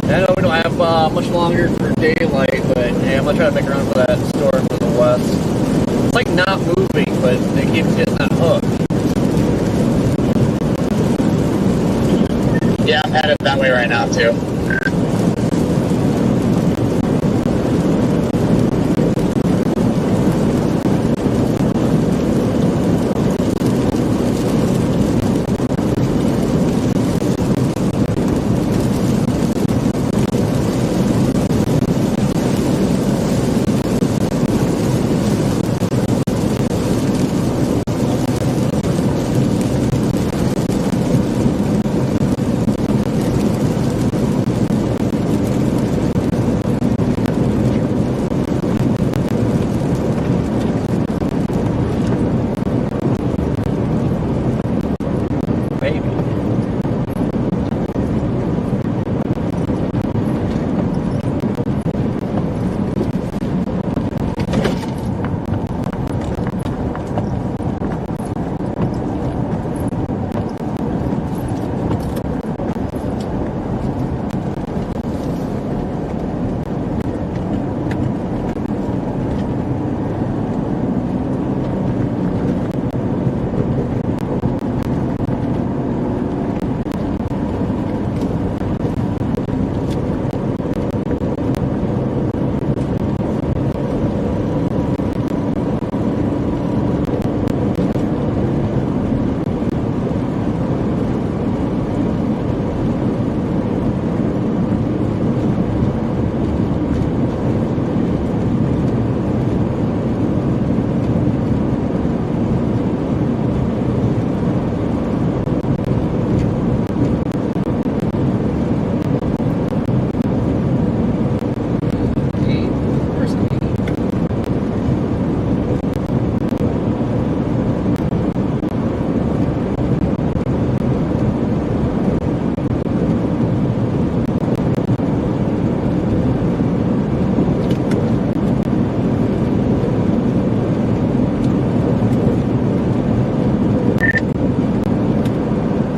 I know we don't have much longer for daylight, but yeah, I'm gonna try to make a run for that storm to the west. It's like not moving, but they keep hitting that hook. Yeah, I'm headed that way right now, too. Maybe.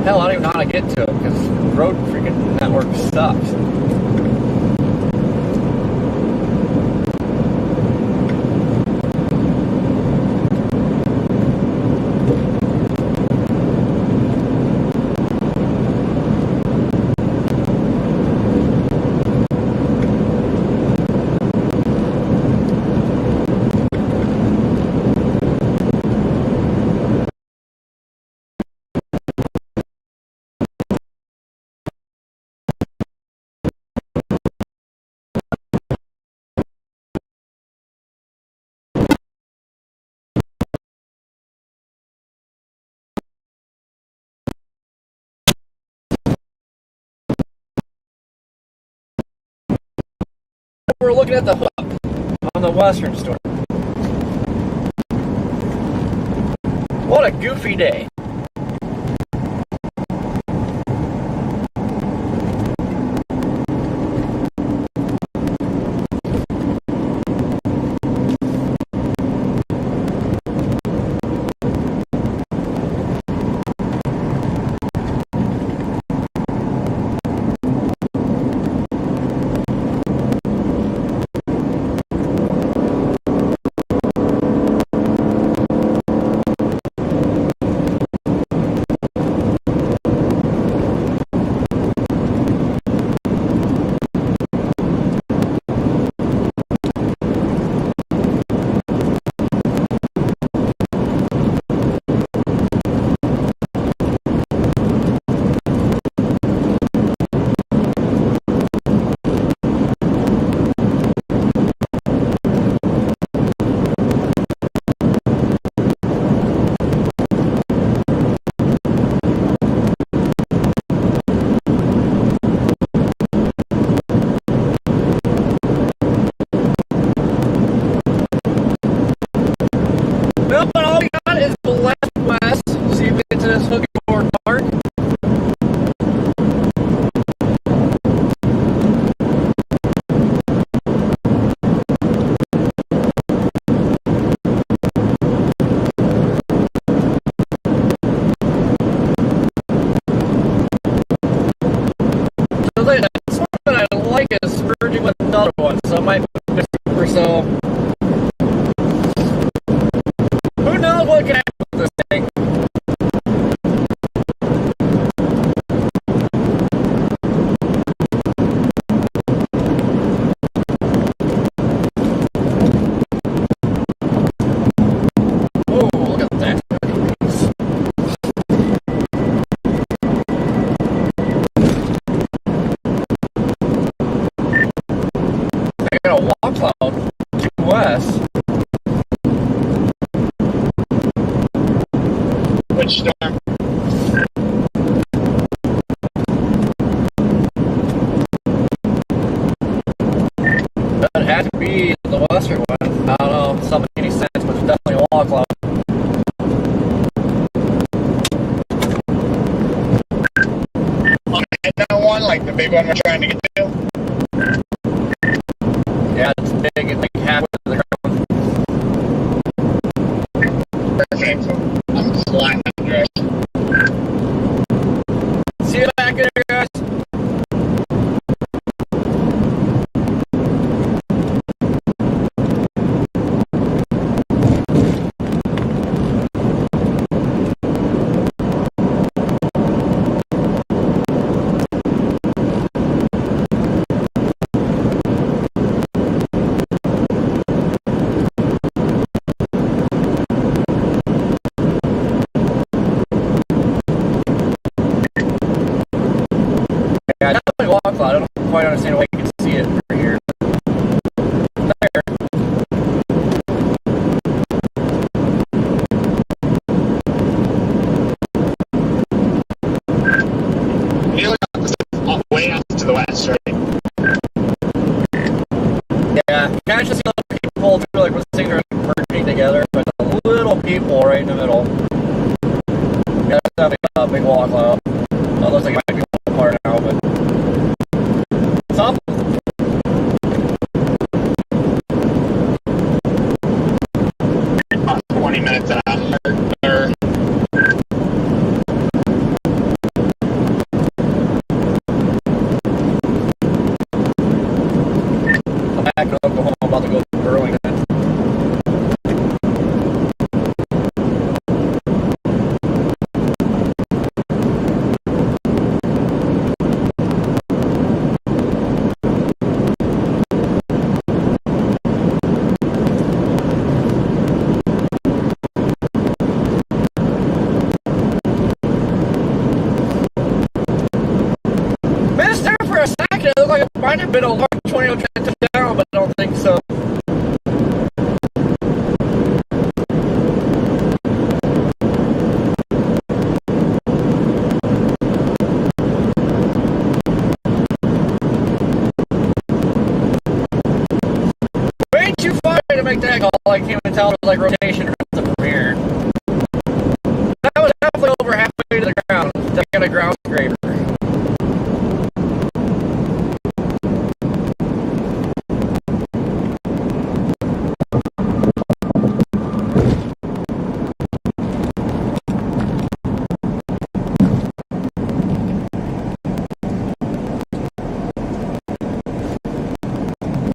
Hell, I don't even know how to get to it because road freaking network sucks. We're looking at the hook on the Western store. What a goofy day. like the big one we're trying to get to? Yeah, it's big. It's like halfway to the ground. Perfect. I'm flying under it. See you back there, guys. Yeah, I definitely walk a lot. I don't quite understand why you can see it from here. There. You look way off to the west, right? Yeah, you can actually see the people too, like with things are merging together, but a little people right in the middle. Yeah, that's definitely a big wall cloud. It looks like it might be falling apart now, but something. About 20 minutes after. I'm back to Oklahoma. I'm about to go to Burlington. Missed there for a second. It looked like it might have been a large 20 touchdown, but I don't think so. Way too far to make that call. I can't even tell it was like rotation or something from here. That was definitely over halfway to the ground. Taking a ground scraper.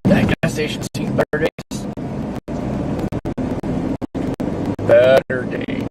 That gas station's seen better days. Better days.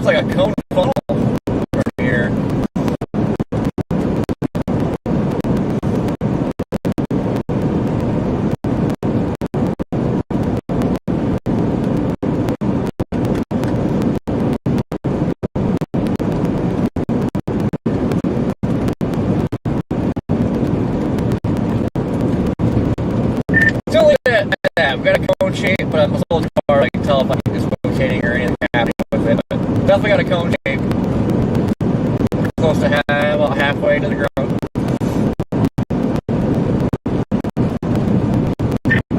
looks like a cone funnel right here. Still look at that. We've got a cone shape, but I'm a little far. I can tell if it's rotating or anything happening with it. But definitely got a cone shape. Close to about halfway to the ground.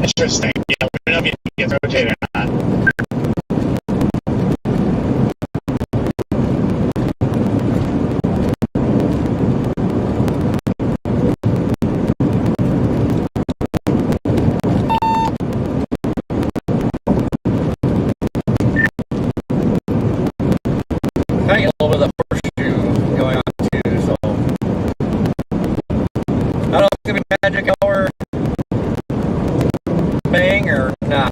Interesting. Yeah, we don't know if it gets rotated or not. Kind of get a little bit of the horseshoe going on too, so I don't know if it's gonna be magic hour bang or not.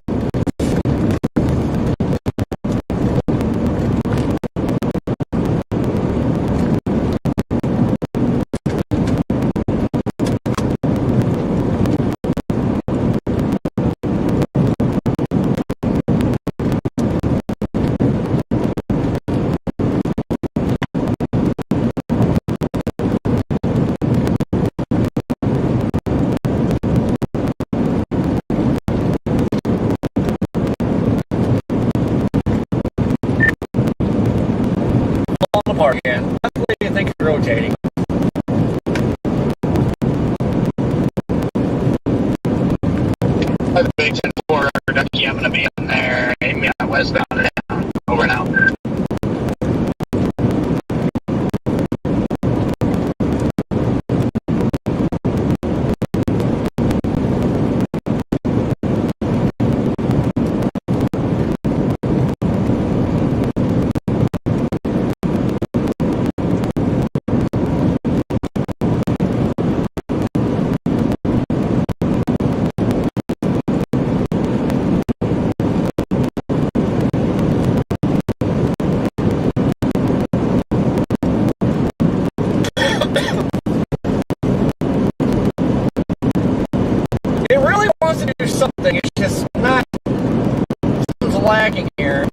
Falling apart again. Definitely think it's rotating. The big 10-4 ducky, I'm going to be in there. Aiming at westbound and down. Over now. It really wants to do something. It's just not. Something's lacking here.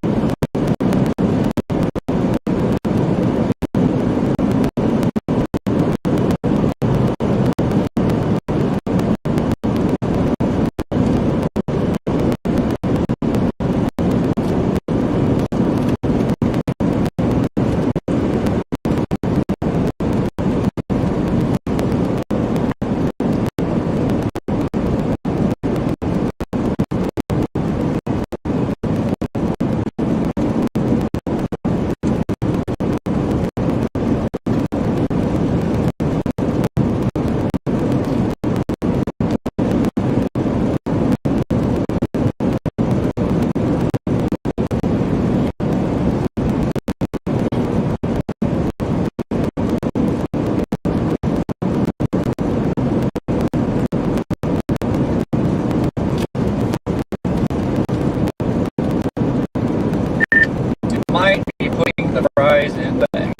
Might be putting the fries in the bag.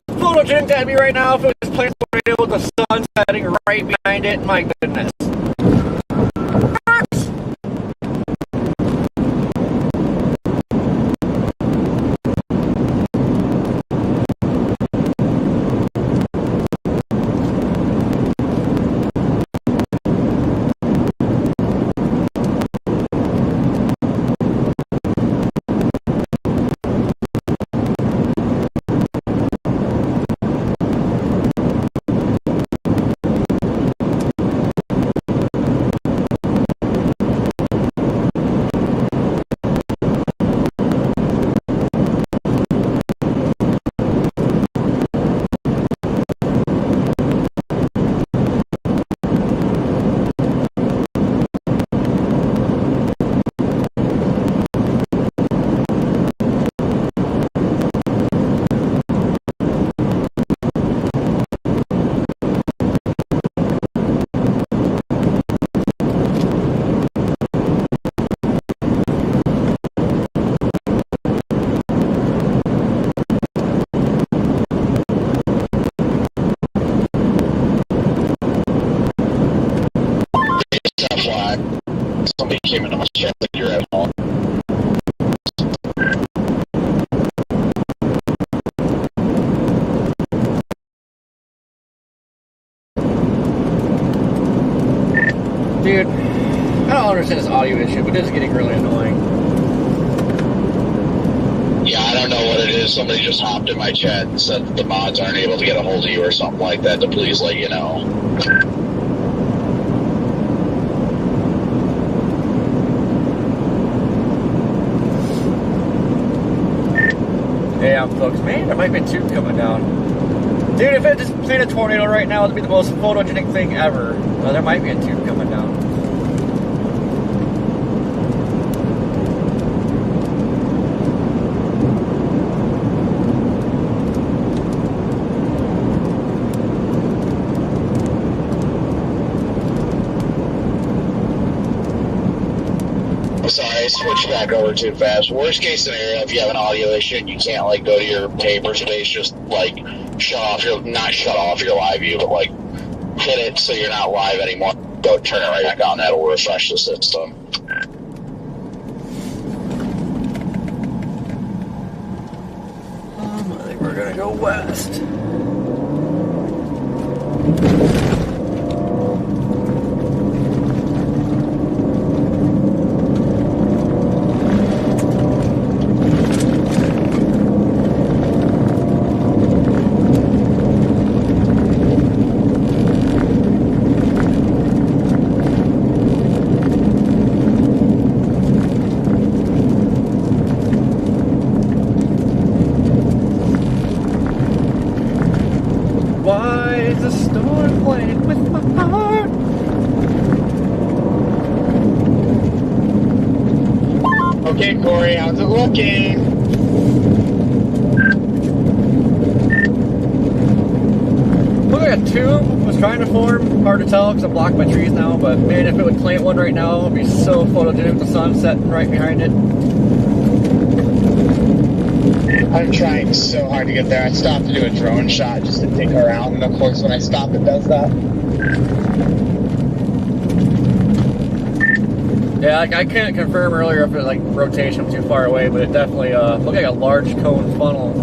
Photogenic that'd be right now if it was playing radio with the sun setting right behind it. My goodness. came into my chat that you're at home. Dude, I don't understand this audio issue, but it is getting really annoying. Yeah, I don't know what it is. Somebody just hopped in my chat and said that the mods aren't able to get a hold of you or something like that, to please let you know. Yeah, folks, man, there might be a tube coming down. Dude, if it just played a tornado right now, it'd be the most photogenic thing ever. There might be a tube coming down. Sorry, I switched back over too fast. Worst case scenario, if you have an audio issue and you can't like go to your paper space, just like not shut off your live view, but like hit it so you're not live anymore. Go turn it right back on. That'll refresh the system. I think we're gonna go west. Why is the storm playing with my heart? Okay, Corey, how's it looking? Look like a tube was trying to form. Hard to tell because I'm blocked by trees now, but man, if it would plant one right now, it would be so photogenic with the sun setting right behind it. I'm trying so hard to get there. I stopped to do a drone shot just to take her around, and of course when I stop it does that. Yeah, I couldn't confirm earlier if it like rotation was too far away, but it definitely looked like a large cone funnel.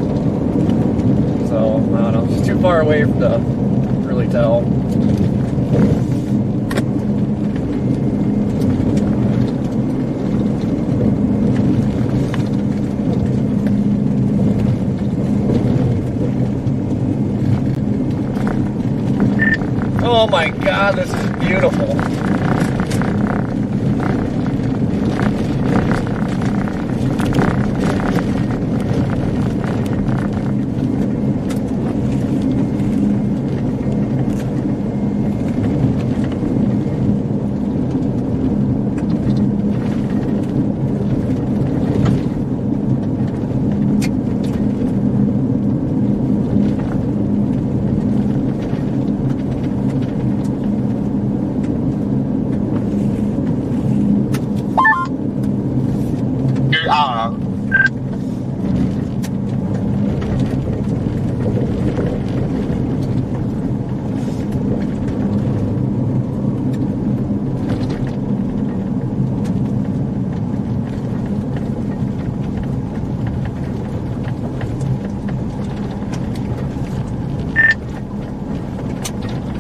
So I don't know, it's too far away to really tell. Oh my God, this is beautiful.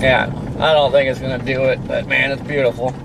Yeah, I don't think it's gonna do it, but man, it's beautiful.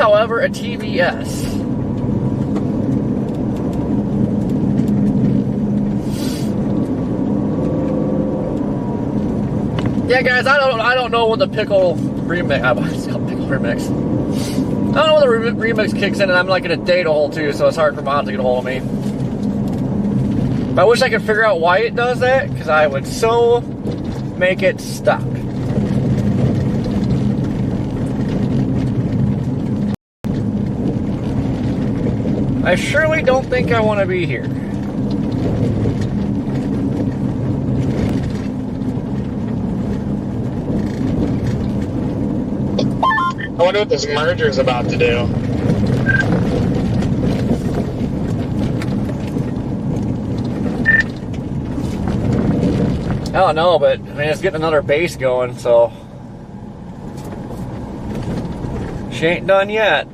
however, a TVS. Yeah, guys, I don't know when the pickle remix. It's called pickle remix. I don't know when the remix kicks in, and I'm like in a data hole too, so it's hard for Mom to get a hold of me. But I wish I could figure out why it does that, because I would so make it stop. I surely don't think I want to be here. I wonder what this merger is about to do. I don't know, but I mean, it's getting another base going, so she ain't done yet.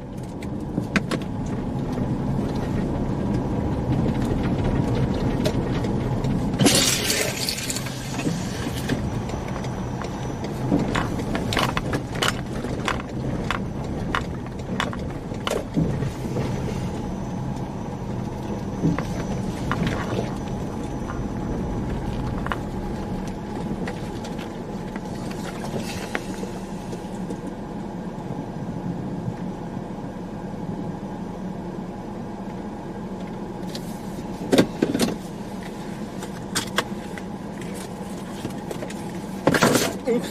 Oops.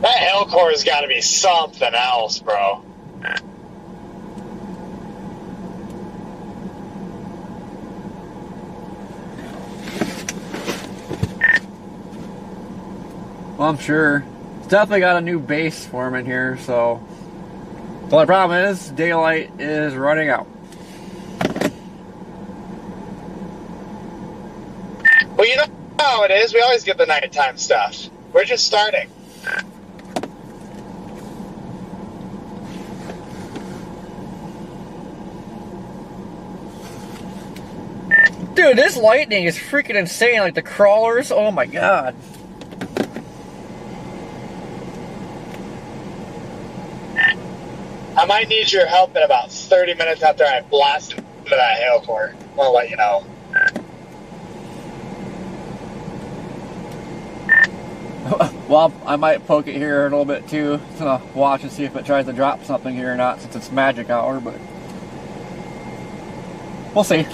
That Hellcore's got to be something else, bro. Well, I'm sure. It's definitely got a new base forming here, so. The only problem is, daylight is running out. Well, you know how it is. We always get the nighttime stuff. We're just starting. Dude, this lightning is freaking insane. Like the crawlers, oh my god. I might need your help in about 30 minutes after I blast into that Hellcore. I'll let you know. Well, I might poke it here a little bit too to watch and see if it tries to drop something here or not, since it's magic hour, but we'll see.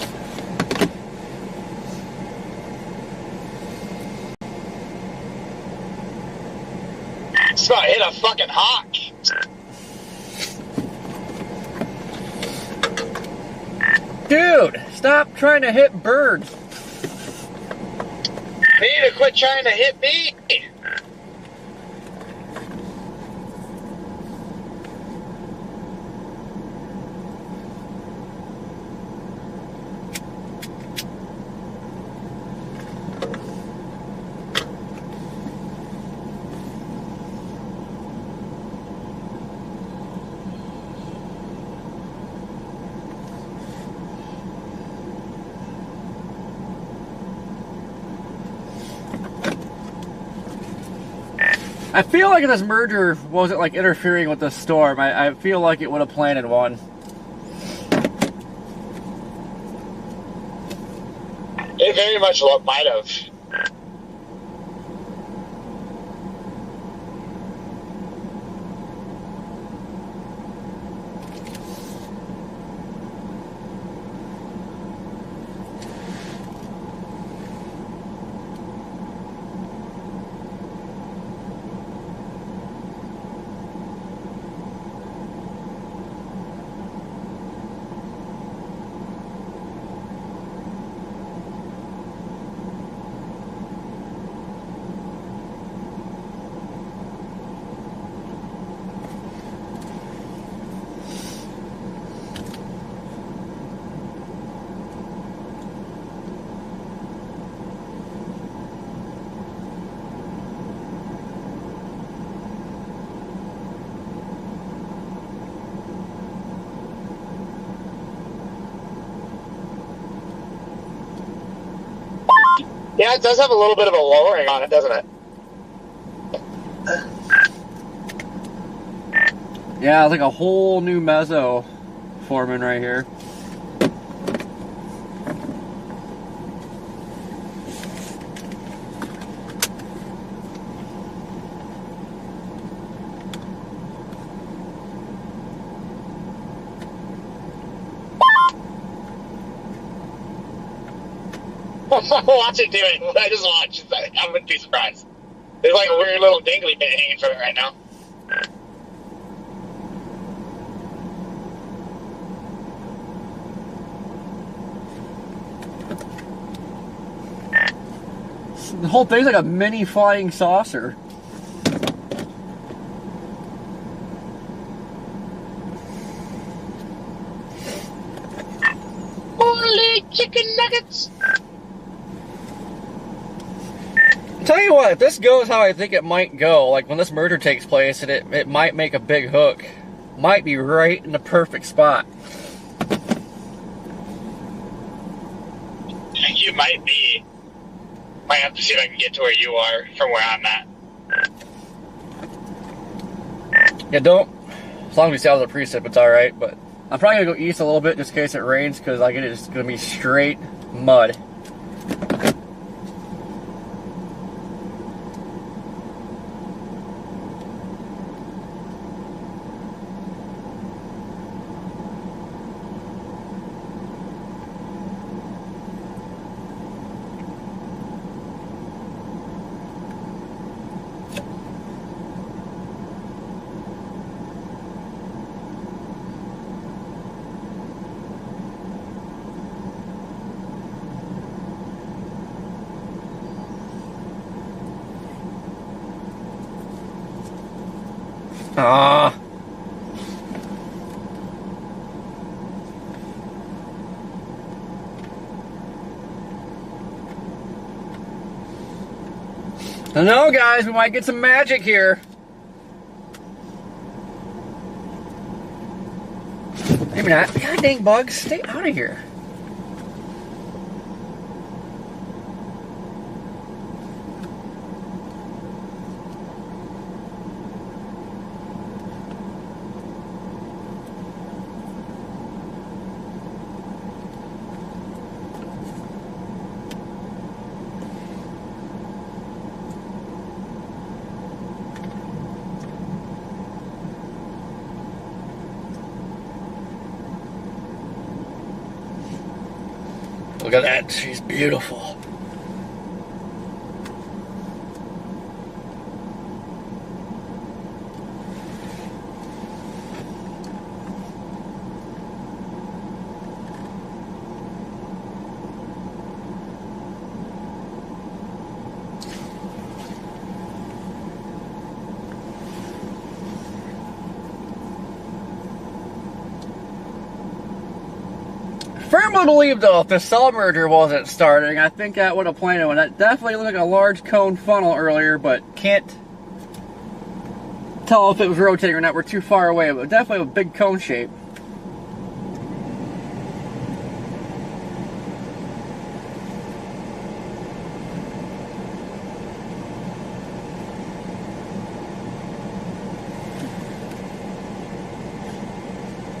It's about to hit a fucking hawk. Dude, stop trying to hit birds. You need to quit trying to hit me. I feel like if this merger wasn't like interfering with the storm, I feel like it would have planted one. It very much might have. Yeah, it does have a little bit of a lowering on it, doesn't it? Yeah, it's like a whole new mezzo forming right here. Watch it do it. I just watched. I wouldn't be surprised. There's like a weird little dingly bit hanging from it right now. The whole thing's like a mini flying saucer. Holy chicken nuggets! Tell you what, if this goes how I think it might go, like when this merger takes place and it might make a big hook, might be right in the perfect spot. You might be. Might have to see if I can get to where you are from where I'm at. Yeah, don't. As long as we stay out of the precip, it's alright, but I'm probably gonna go east a little bit just in case it rains, because like it's gonna be straight mud. Ah. I don't know, guys, we might get some magic here. Maybe not. God dang bugs, stay out of here. Look at that, she's beautiful. Firmly believe though, if the cell merger wasn't starting, I think that would have planted one. That definitely looked like a large cone funnel earlier, but can't tell if it was rotating or not. We're too far away, but definitely a big cone shape.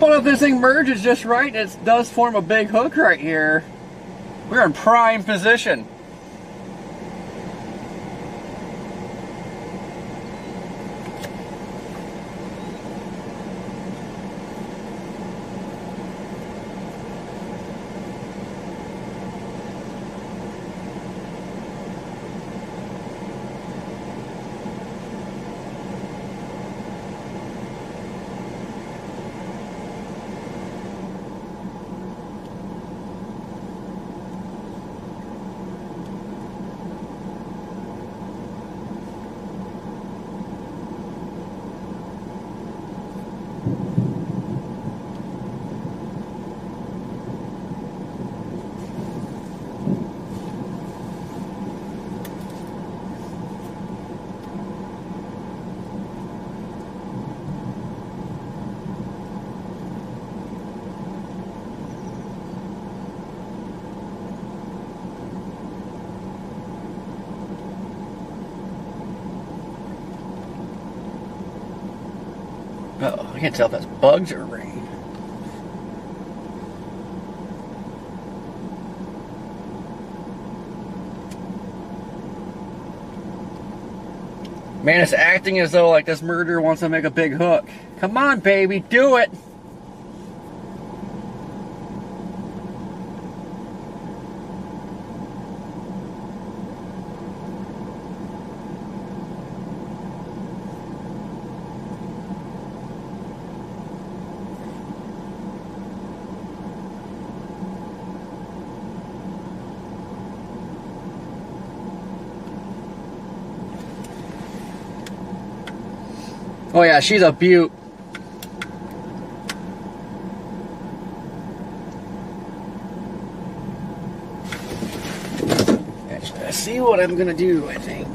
But if this thing merges just right, it does form a big hook right here. We're in prime position. Uh-oh, I can't tell if that's bugs or rain. Man, it's acting as though like this murderer wants to make a big hook. Come on, baby, do it! Oh yeah, she's a beaut. Actually, I see what I'm gonna do, I think.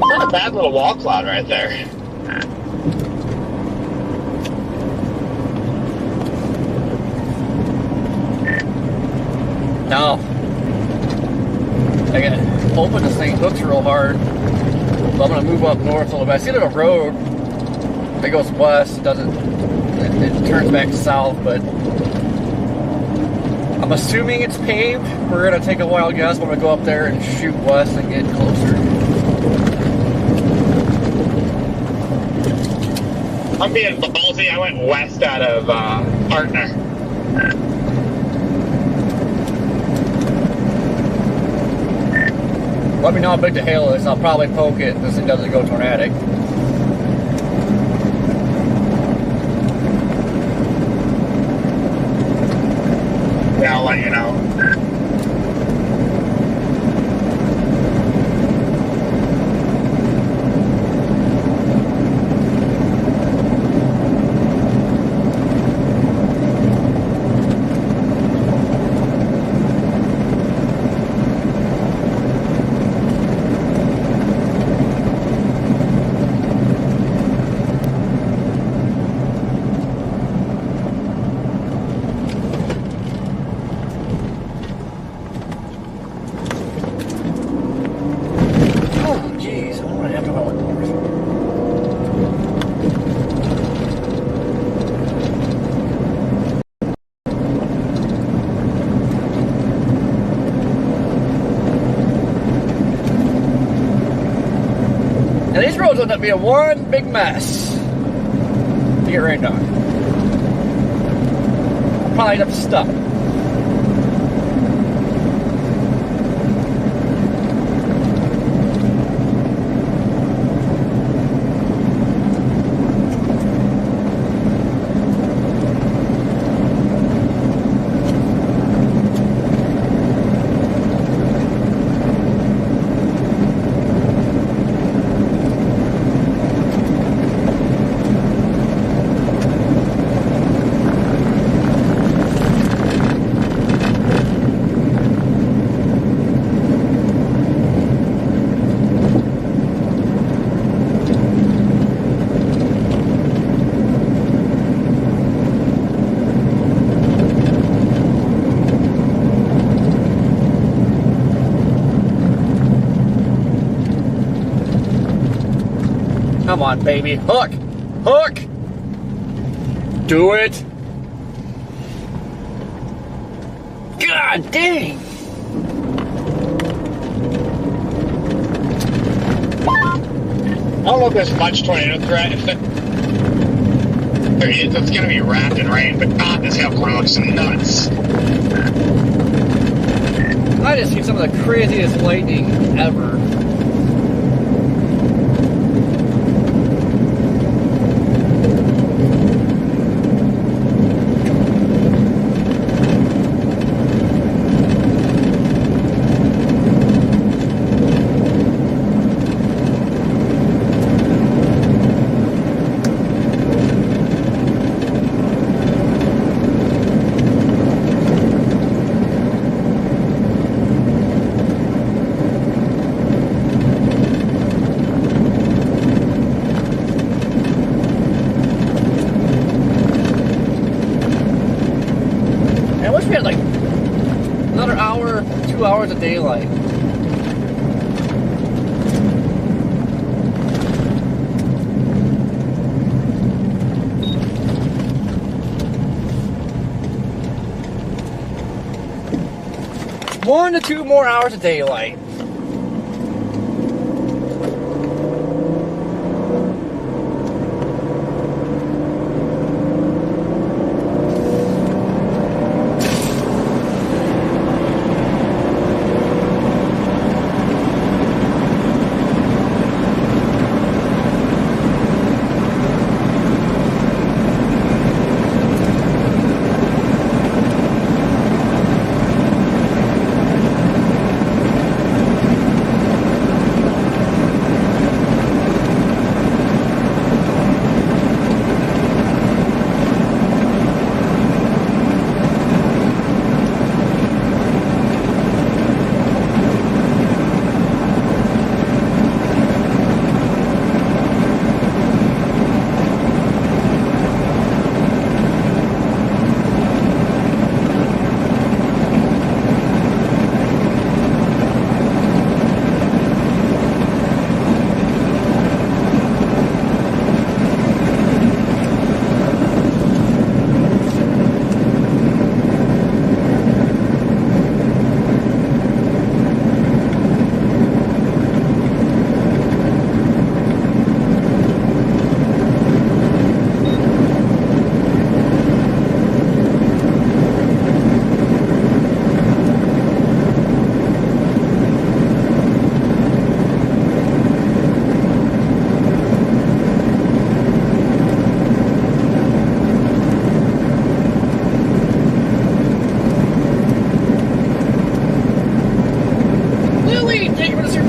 Not a bad little wall cloud right there. No. I gotta hoping this thing hooks real hard. So I'm gonna move up north a little bit. I see there's a road that goes west. It turns back south, but I'm assuming it's paved. We're gonna take a wild guess. I'm gonna go up there and shoot west and get closer. I'm being ballsy. I went west out of Partner. Let me know how big the hail is. I'll probably poke it if this thing doesn't go tornadic. Yeah, I'll let you know. Now these roads end up being one big mess to get rained on. I'll probably end up stuck. Come on, baby. Hook! Hook! Do it! God dang! I don't know if there's much tornado threat. If there is, it's going to be wrapped in rain, but God, this hail looks nuts. I just seen some of the craziest lightning ever. 2 hours of daylight. One to 2 more hours of daylight.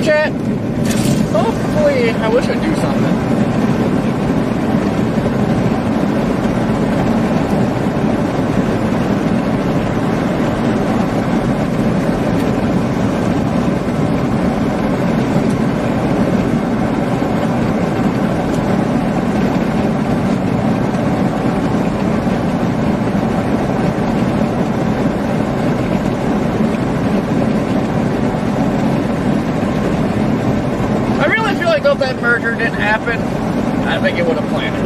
Chat. Hopefully, I wish I'd do something. If that merger didn't happen, I think it would have planned it.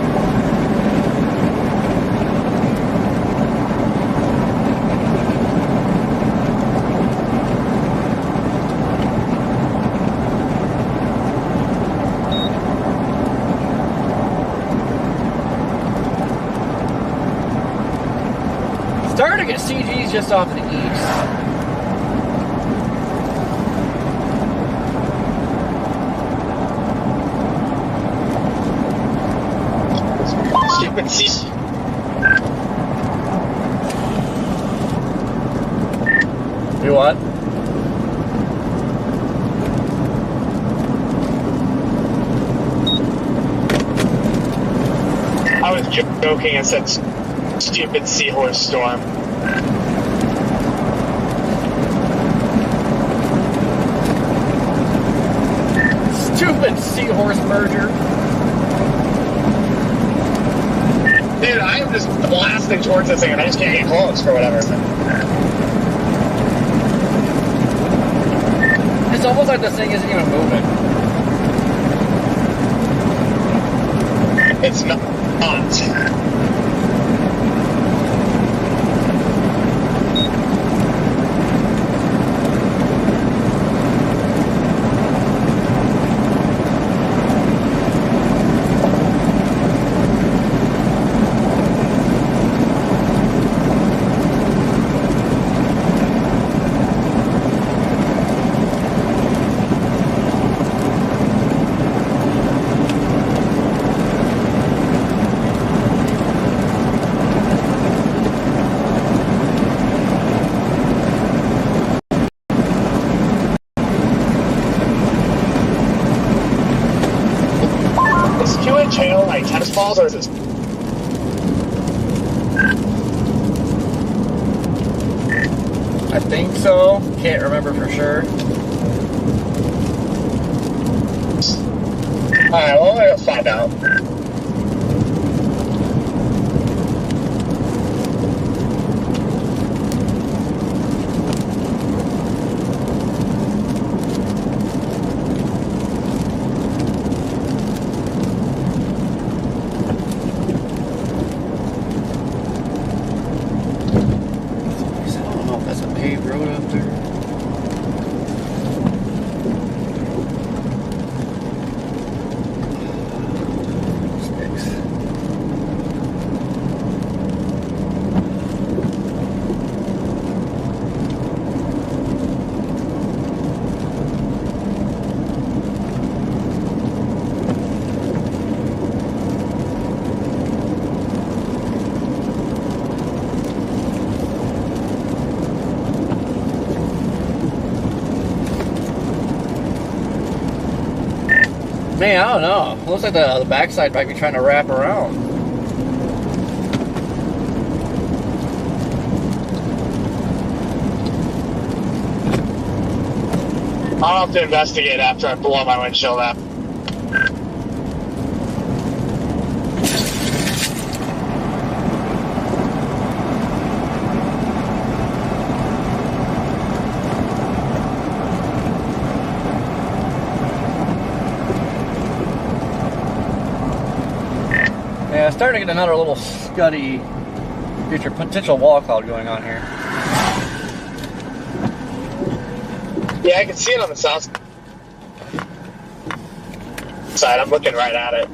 Starting to get CGs just off to the east. You what? I was joking and said stupid seahorse storm. Stupid seahorse merger. Dude, I am just blasting towards this thing and I just can't get close for whatever. It's almost like this thing isn't even moving. It's not. Channel like tennis balls, or is this? I think so. Can't remember for sure. Alright, well, let's find out. Man, I don't know. Looks like the backside might be trying to wrap around. I'll have to investigate after I blow my windshield up. Yeah, starting to get another little scuddy future potential wall cloud going on here. Yeah, I can see it on the south side. I'm looking right at it.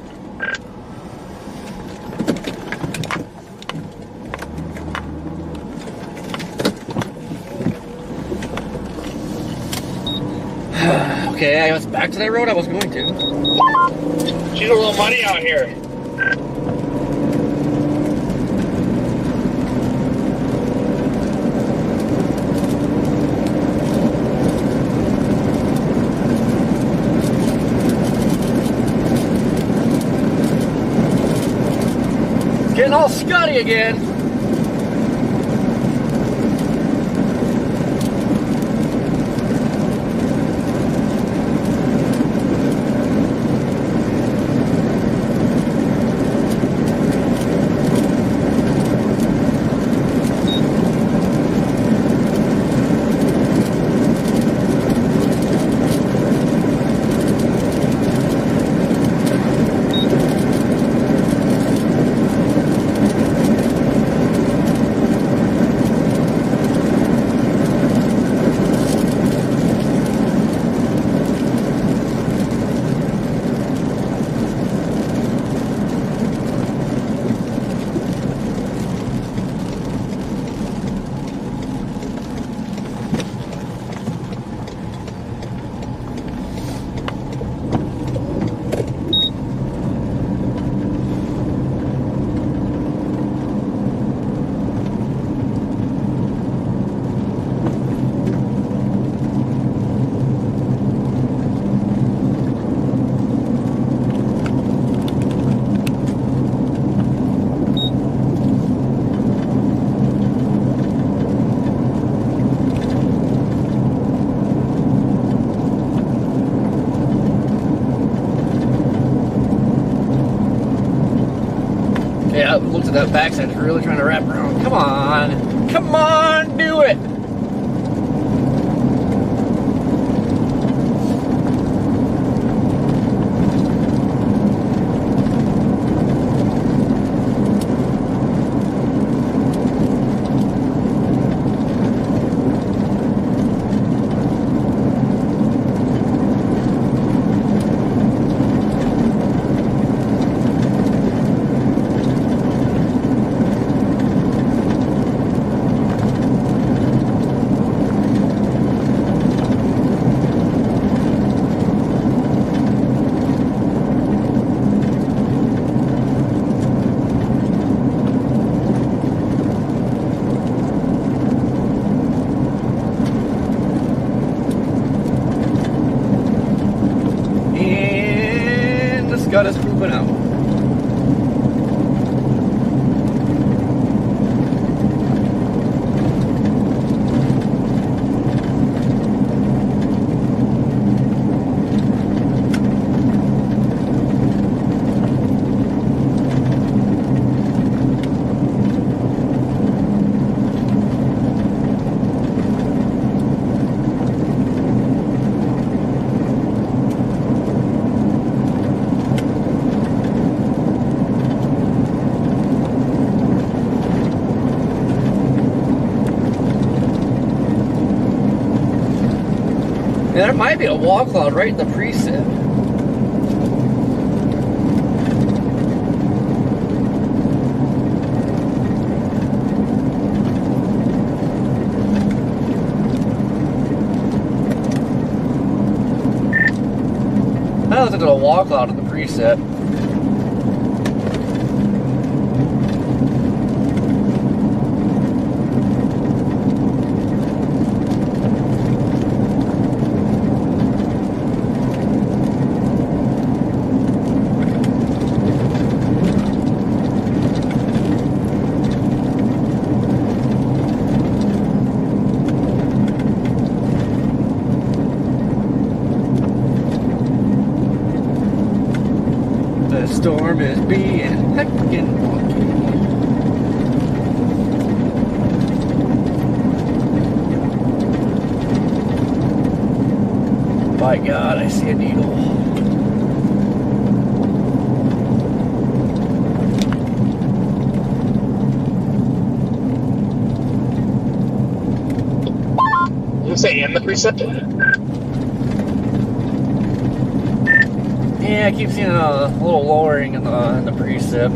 Okay, I was back to that road I was going to. She's a little muddy out here. Getting all scuddy again. Yeah, it looks at that backside, it's really trying to wrap around. Come on. Come on, do it. Got us moving out. Yeah, there might be a wall cloud right in the preset. I don't think there's a wall cloud in the preset. storm is being heckin' wonky. By God, I see a needle. You say in the precip? Yeah, I keep seeing a little lowering in the precip.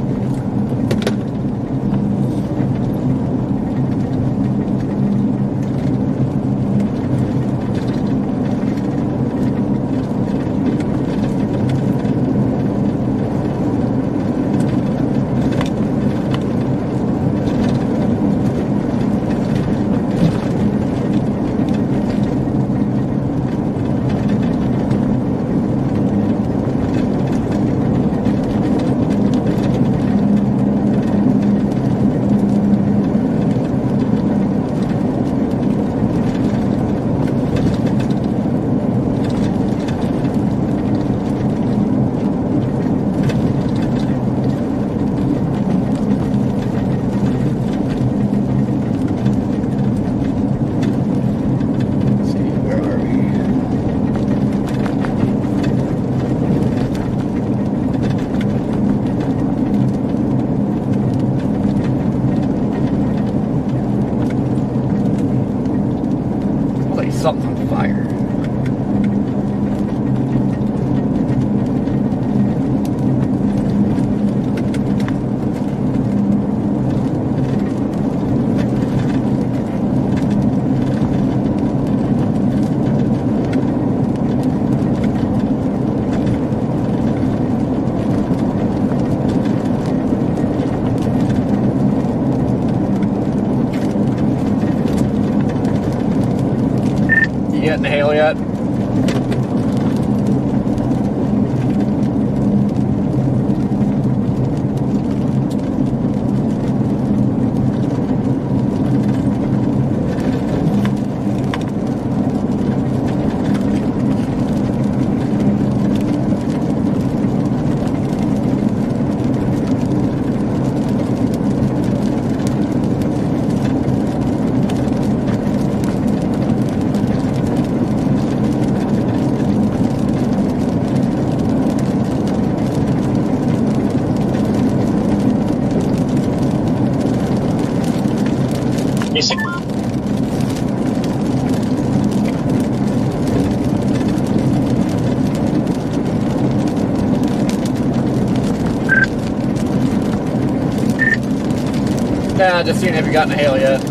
Something on fire. You getting the hail yet? You see? Nah, just seeing if you gotten the hail yet.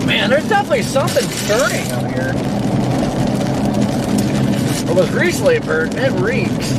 Man, there's definitely something burning out here. It was recently burnt. It reeks.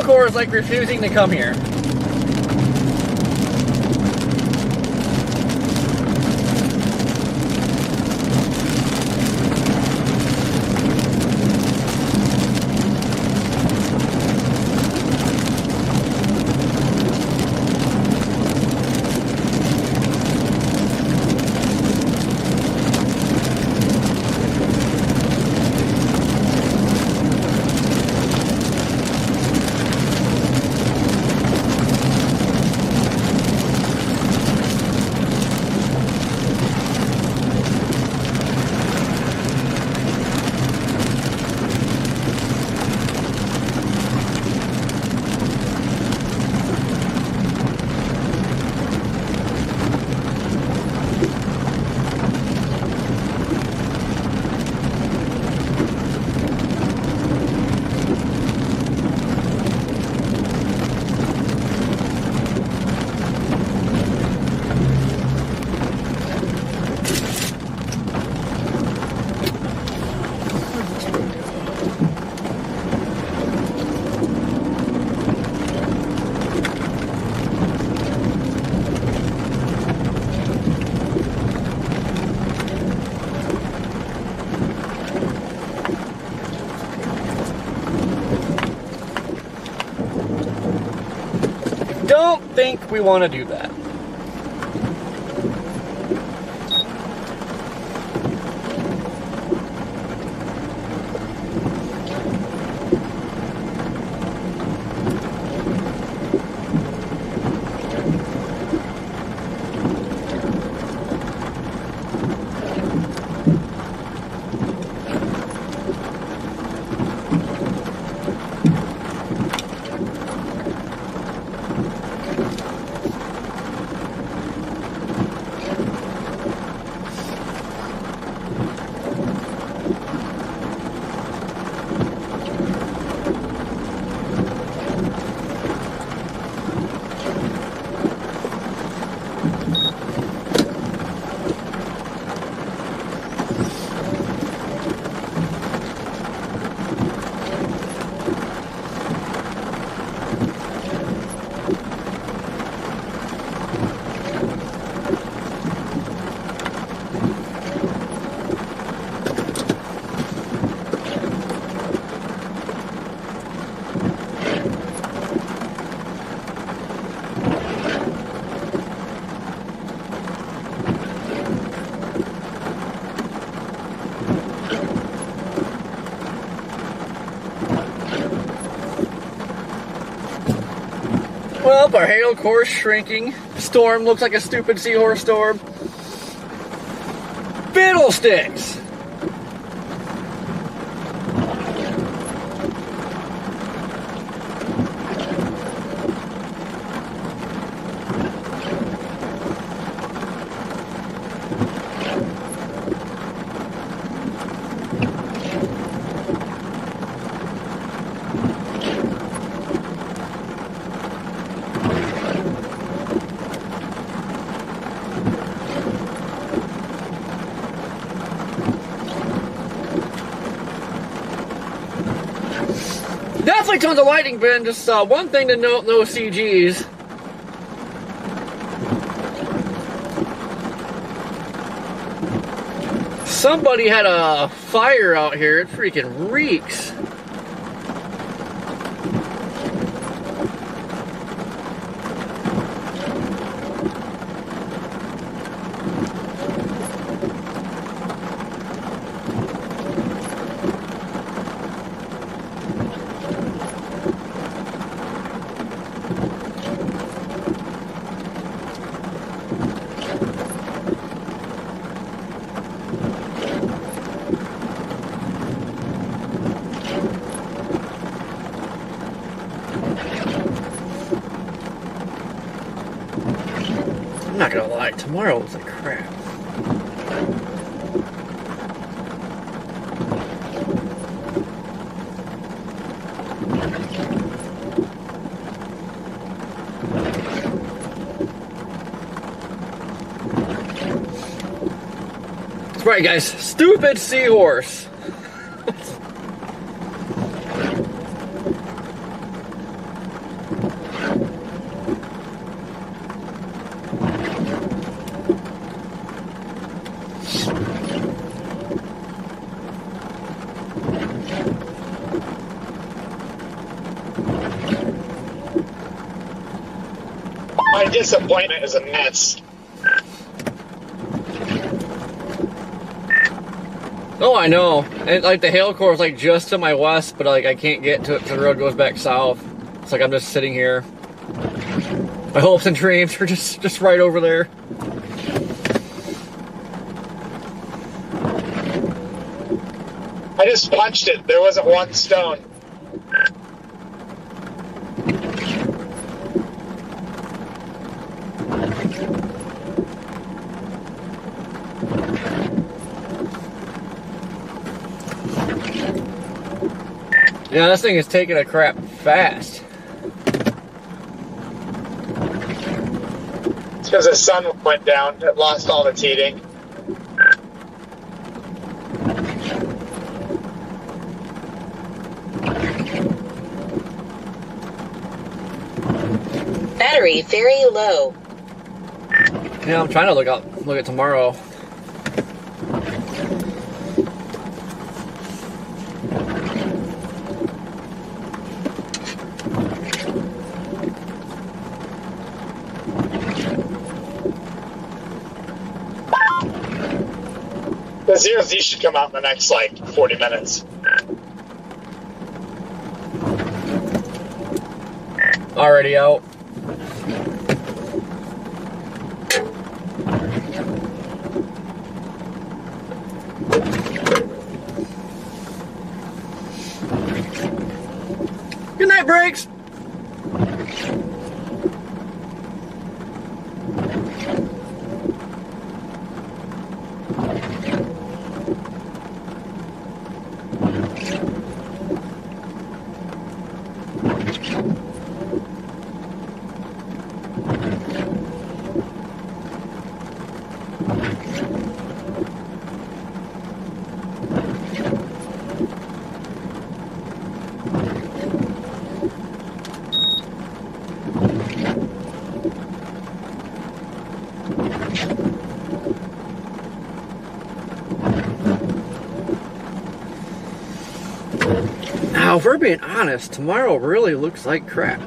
Core is like refusing to come here. Don't think we want to do that. Well, our hail core is shrinking. Storm looks like a stupid seahorse storm. Fiddlesticks! Definitely tons of lightning, Ben. Just one thing to note, no CGs. Somebody had a fire out here. It freaking reeks. I'm not gonna lie, tomorrow was like crap. That's right, guys. Stupid seahorse. disappointment is immense. Oh, I know. And like the hail core is like just to my west, but like I can't get to it because the road goes back south. It's like I'm just sitting here. My hopes and dreams are just right over there. I just punched it. There wasn't one stone. Yeah, this thing is taking a crap fast. It's because the sun went down. It lost all its heating. Battery very low. Yeah, I'm trying to look at tomorrow. The 0Z should come out in the next, like, 40 minutes. Already out. Good night, brakes. Now, if we're being honest, tomorrow really looks like crap.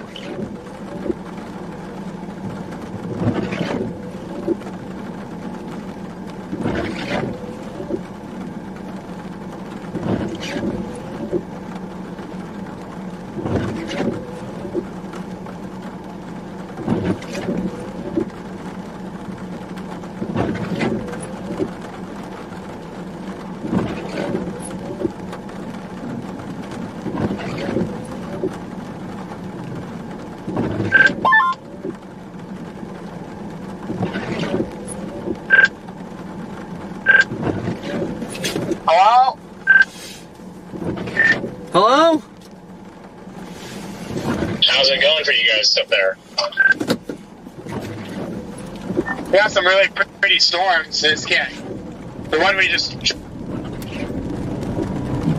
Hello? Hello? How's it going for you guys up there? We got some really pretty storms. This can't. The one we just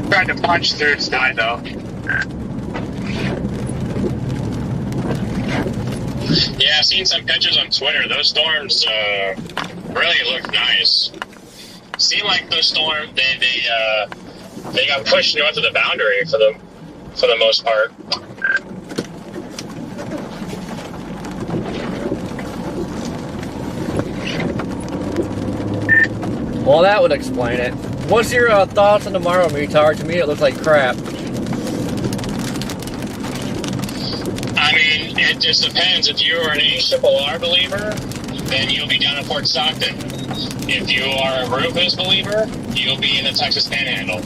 tried to punch through died, though. Yeah, I've seen some pictures on Twitter. Those storms really look nice. Seem like those storms they got pushed north of the boundary for the most part. Well, that would explain it. What's your thoughts on tomorrow, Mutar? To me, it looks like crap. I mean, it just depends. If you're an ARRR believer, then you'll be down at Fort Stockton. If you are a Rufus believer, you'll be in the Texas Panhandle.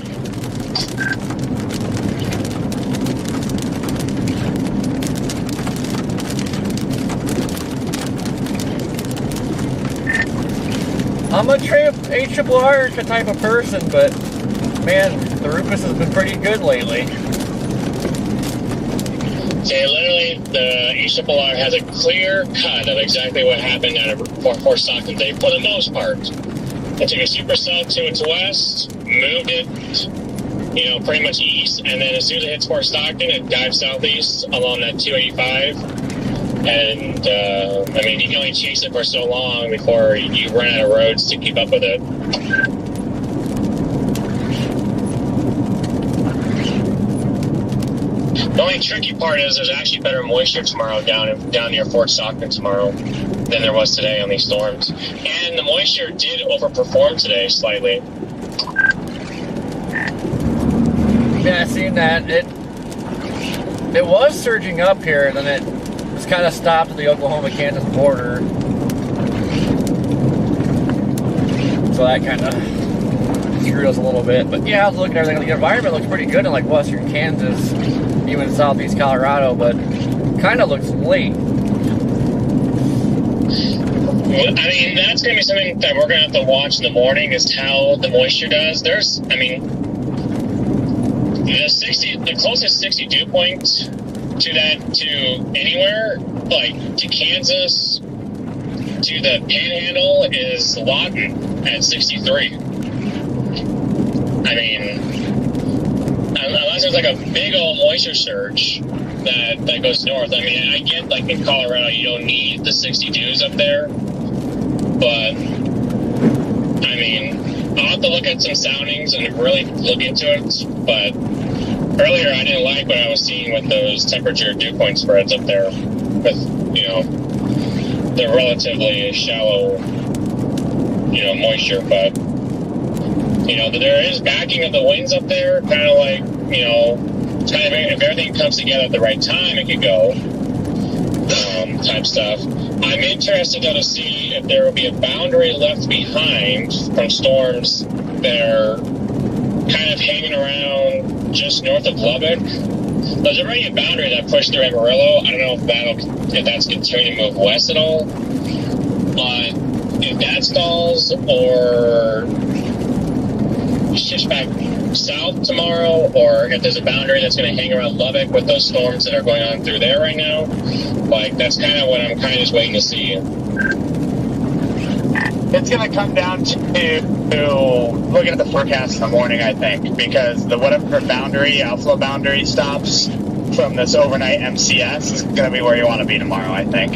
I'm a ARRR type of person, but man, the Rufus has been pretty good lately. Okay, literally, the ARRR has a clear cut of exactly what happened at Fort Stockton Day for the most part. They took a supercell to its west, moved it, pretty much east, and then as soon as it hits Fort Stockton, it dives southeast along that 285. And, you can only chase it for so long before you run out of roads to keep up with it. The only tricky part is there's actually better moisture tomorrow down near Fort Stockton tomorrow than there was today on these storms. And the moisture did overperform today slightly. Yeah, I seen that. It was surging up here, and then it was kind of stopped at the Oklahoma-Kansas border. So that kind of screwed us a little bit. But yeah, I was looking at everything. The environment looks pretty good in like western Kansas, even southeast Colorado, but kind of looks late. Well, I mean, that's going to be something that we're going to have to watch in the morning is how the moisture does. The closest 60 dew point to anywhere, like to Kansas, to the Panhandle, is Lawton at 63. I mean, unless there's like a big old moisture surge that goes north. I mean, I get like in Colorado you don't need the 60 dews up there, but I mean, I'll have to look at some soundings and really look into it. But earlier I didn't like what I was seeing with those temperature dew point spreads up there with, the relatively shallow, moisture, but there is backing of the winds up there, kind of like, it's kind of, if everything comes together at the right time, it could go, type stuff. I'm interested though to see if there will be a boundary left behind from storms that are kind of hanging around just north of Lubbock. There's already a boundary that pushed through Amarillo. I don't know if that's continuing to move west at all, but if that stalls or shifts back south tomorrow, or if there's a boundary that's going to hang around Lubbock with those storms that are going on through there right now, like that's kind of what I'm kind of just waiting to see. It's going to come down to looking at the forecast in the morning, I think, because whatever outflow boundary stops from this overnight MCS is going to be where you want to be tomorrow, I think.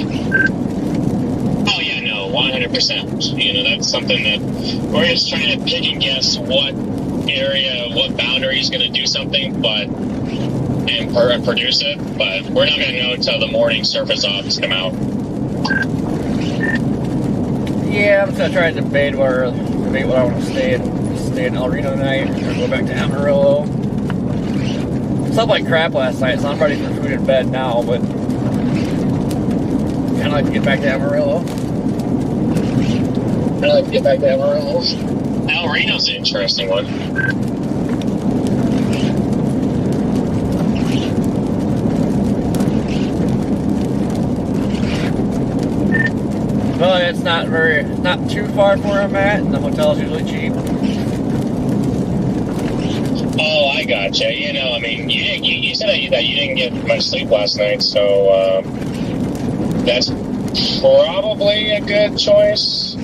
Oh yeah, no, 100%. That's something that we're just trying to pick and guess what boundary is going to do something, and produce it, but we're not going to know until the morning surface odds come out. Yeah, I'm just gonna try and debate what I want to stay in El Reno tonight, or go back to Amarillo. Slept like crap last night, so I'm ready for food in bed now, but kind of like to get back to Amarillo. El Reno's an interesting one. But it's not too far from where I'm at, and the hotel's usually cheap. Oh, I gotcha. You said that you didn't get much sleep last night, so that's probably a good choice.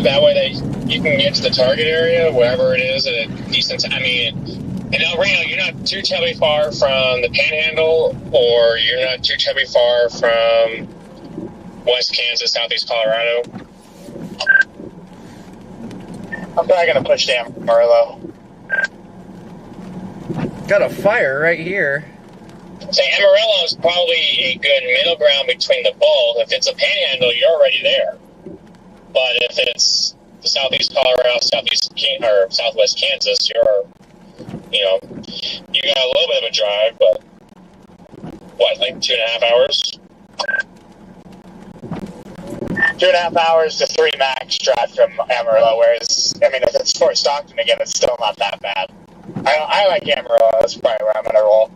That way you can get to the target area, wherever it is, at a decent time. I mean, in El Reno, you're not too terribly far from the Panhandle, or you're not too terribly far from West Kansas, Southeast Colorado. I'm probably going to push to Amarillo. Got a fire right here. So Amarillo is probably a good middle ground between the both. If it's a Panhandle, you're already there. But if it's the Southeast Colorado, Southwest Kansas, you got a little bit of a drive, but like 2.5 hours? 2.5 hours to 3 max drive from Amarillo, whereas, if it's Fort Stockton again, it's still not that bad. I like Amarillo. That's probably where I'm going to roll.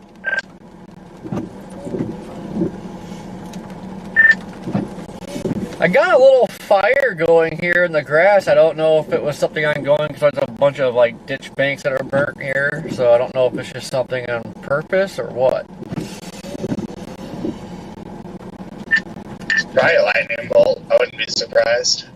I got a little fire going here in the grass. I don't know if it was something ongoing because there's a bunch of ditch banks that are burnt here. So I don't know if it's just something on purpose or what. Probably a lightning bolt. I wouldn't be surprised.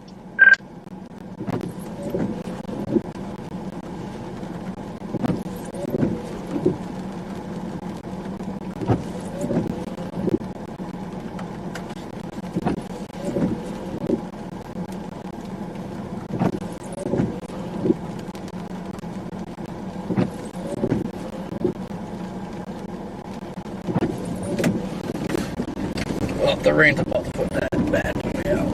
The rain's about to put that bad boy out.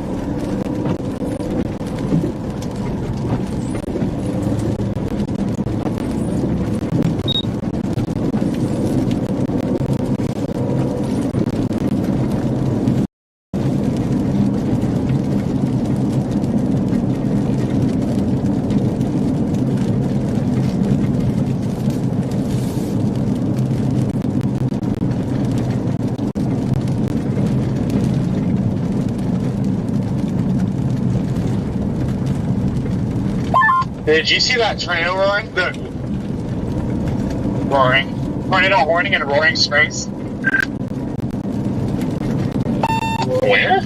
Did you see that tornado roaring? The roaring. Tornado warning in Roaring Springs. Where?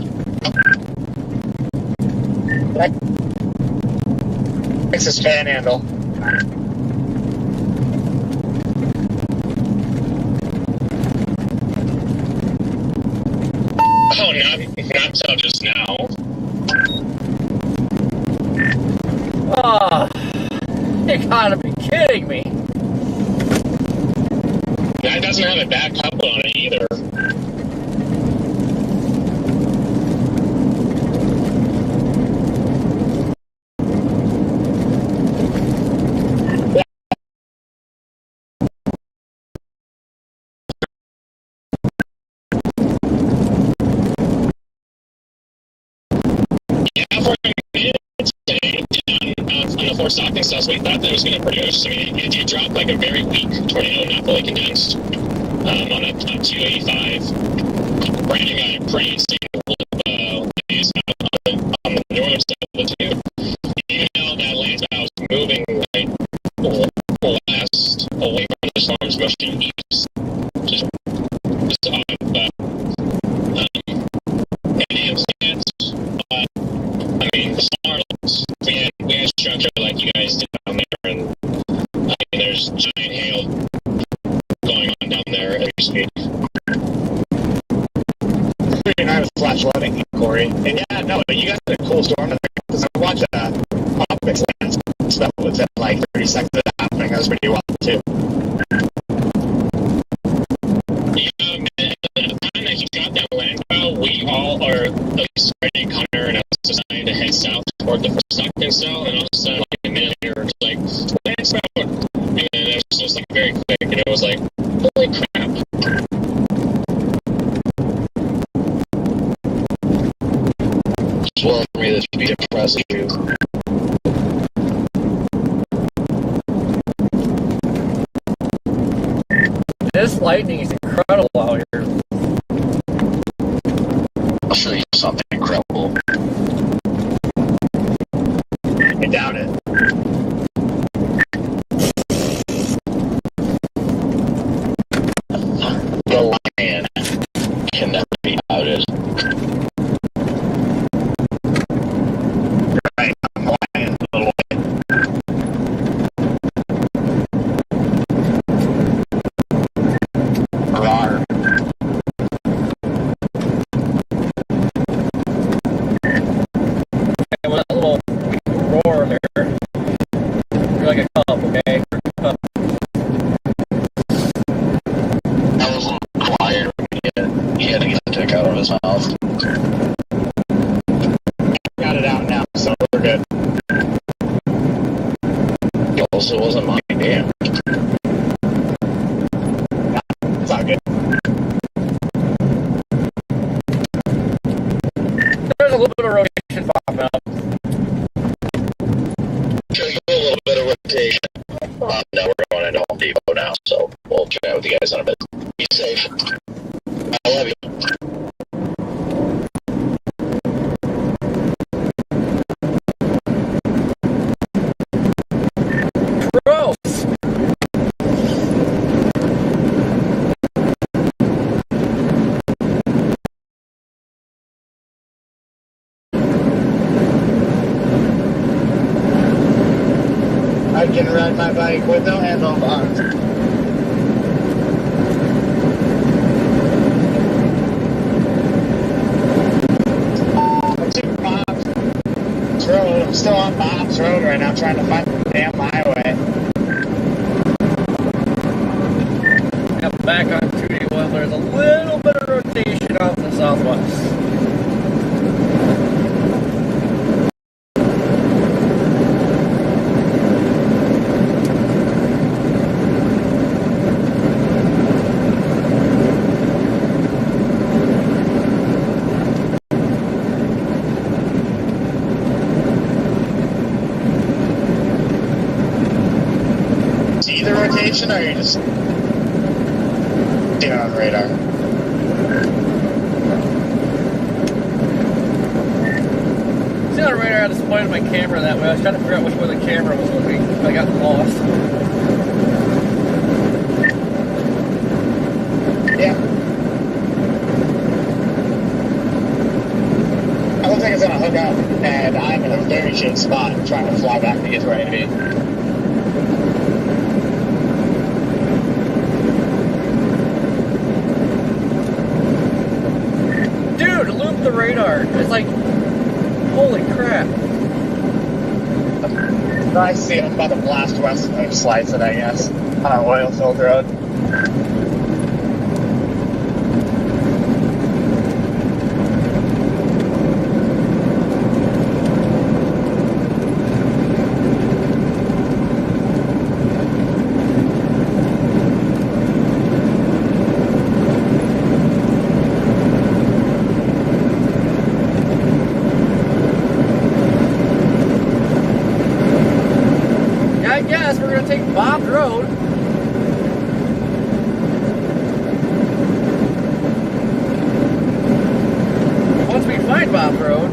Texas Panhandle. Oh, not till just now. Ah, you gotta be kidding me. That doesn't have a back couple on it either. Yeah, for a minute today, on the Fort Stockton stuff, we thought that it was going to produce. I mean, it did drop like a very weak tornado, not fully condensed, on 285. Brandon got a pretty stable waves on the northern side of the two. Even though that landslide was moving like west, away from the storms, rushing east. Just odd, but any chance, I mean, the stars, we had structure like you guys did down there, and I mean, there's giant hail going on down there as we speak. Pretty nice flash flooding, Corey. And yeah, no, you guys had a cool storm in there, because I watched Optics Lands stuff within like 30 seconds of it happening. That was pretty wild, too. At the time that he got that landfall, we all are, at least Freddie, Connor, and I was deciding to head south toward the Fort Stockton cell, and all of a sudden, like a minute later, it's like, land's out. And then it was just like very quick, and it was like, holy crap. Well, for me, this would be impressive too. This lightning is incredible out here. I'll show you something incredible. I doubt it. The lion can never be outed. Right, I'm lying a little bit. Rawr. And with that little roar there, you're like a cup, okay? Cup. That was a little quieter when he had to get the dick out of his mouth. Got it out now, so we're good. It also wasn't my game. It's all good. There's a little bit of rotation popping up. Just a little bit of rotation. Now we're going into Home Depot now, so we'll chat with you guys in a bit. Be safe. I love you. Gross! I can ride my bike with no handlebars. I took Bob's Road. I'm still on Bob's Road right now, trying to find the damn highway. Yep, back on 281. There's a little bit of rotation off the south. southwest. See the rotation, or you're just seeing it on the radar? See on the radar, I just pointed my camera that way. I was trying to figure out which way the camera was looking. I got lost. Yeah. It looks like it's gonna hook up, and I'm in a very shady spot trying to fly back to get to where I need to be. Dude, loop the radar. It's like, holy crap. I see I'm about to blast west and slice it, I guess, on an oil-filled road. Yeah, I guess we're gonna take Bob's Road. Once we find Bob's Road.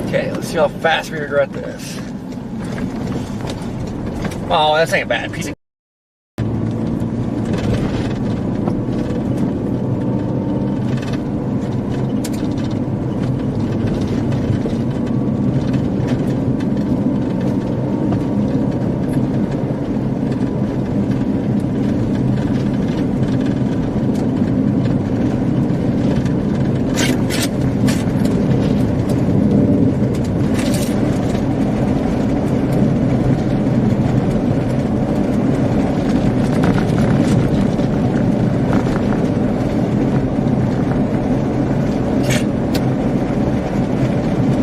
Okay, let's see how fast we regret this. Oh, this ain't bad. Piece of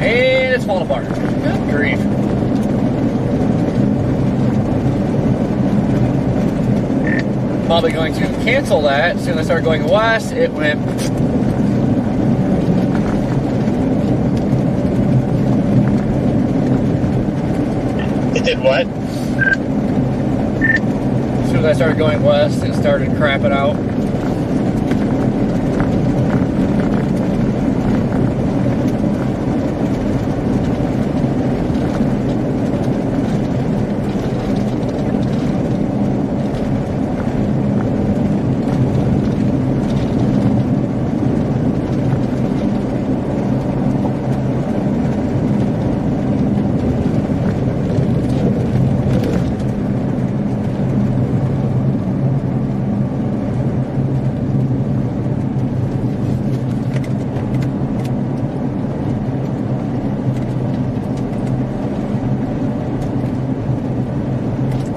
and it's falling apart. Good grief. Probably going to cancel that. As soon as I started going west, it went. It did what? As soon as I started going west, it started crapping out.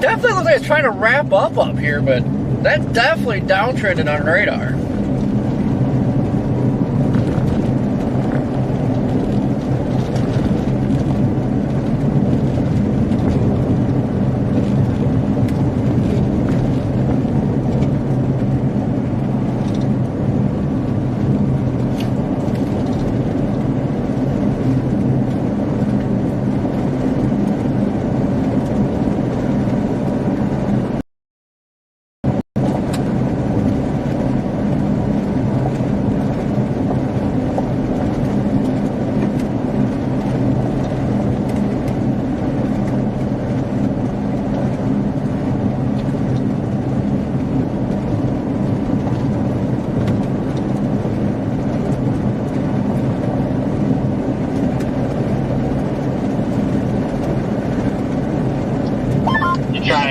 Definitely looks like it's trying to wrap up here, but that's definitely downtrending on radar.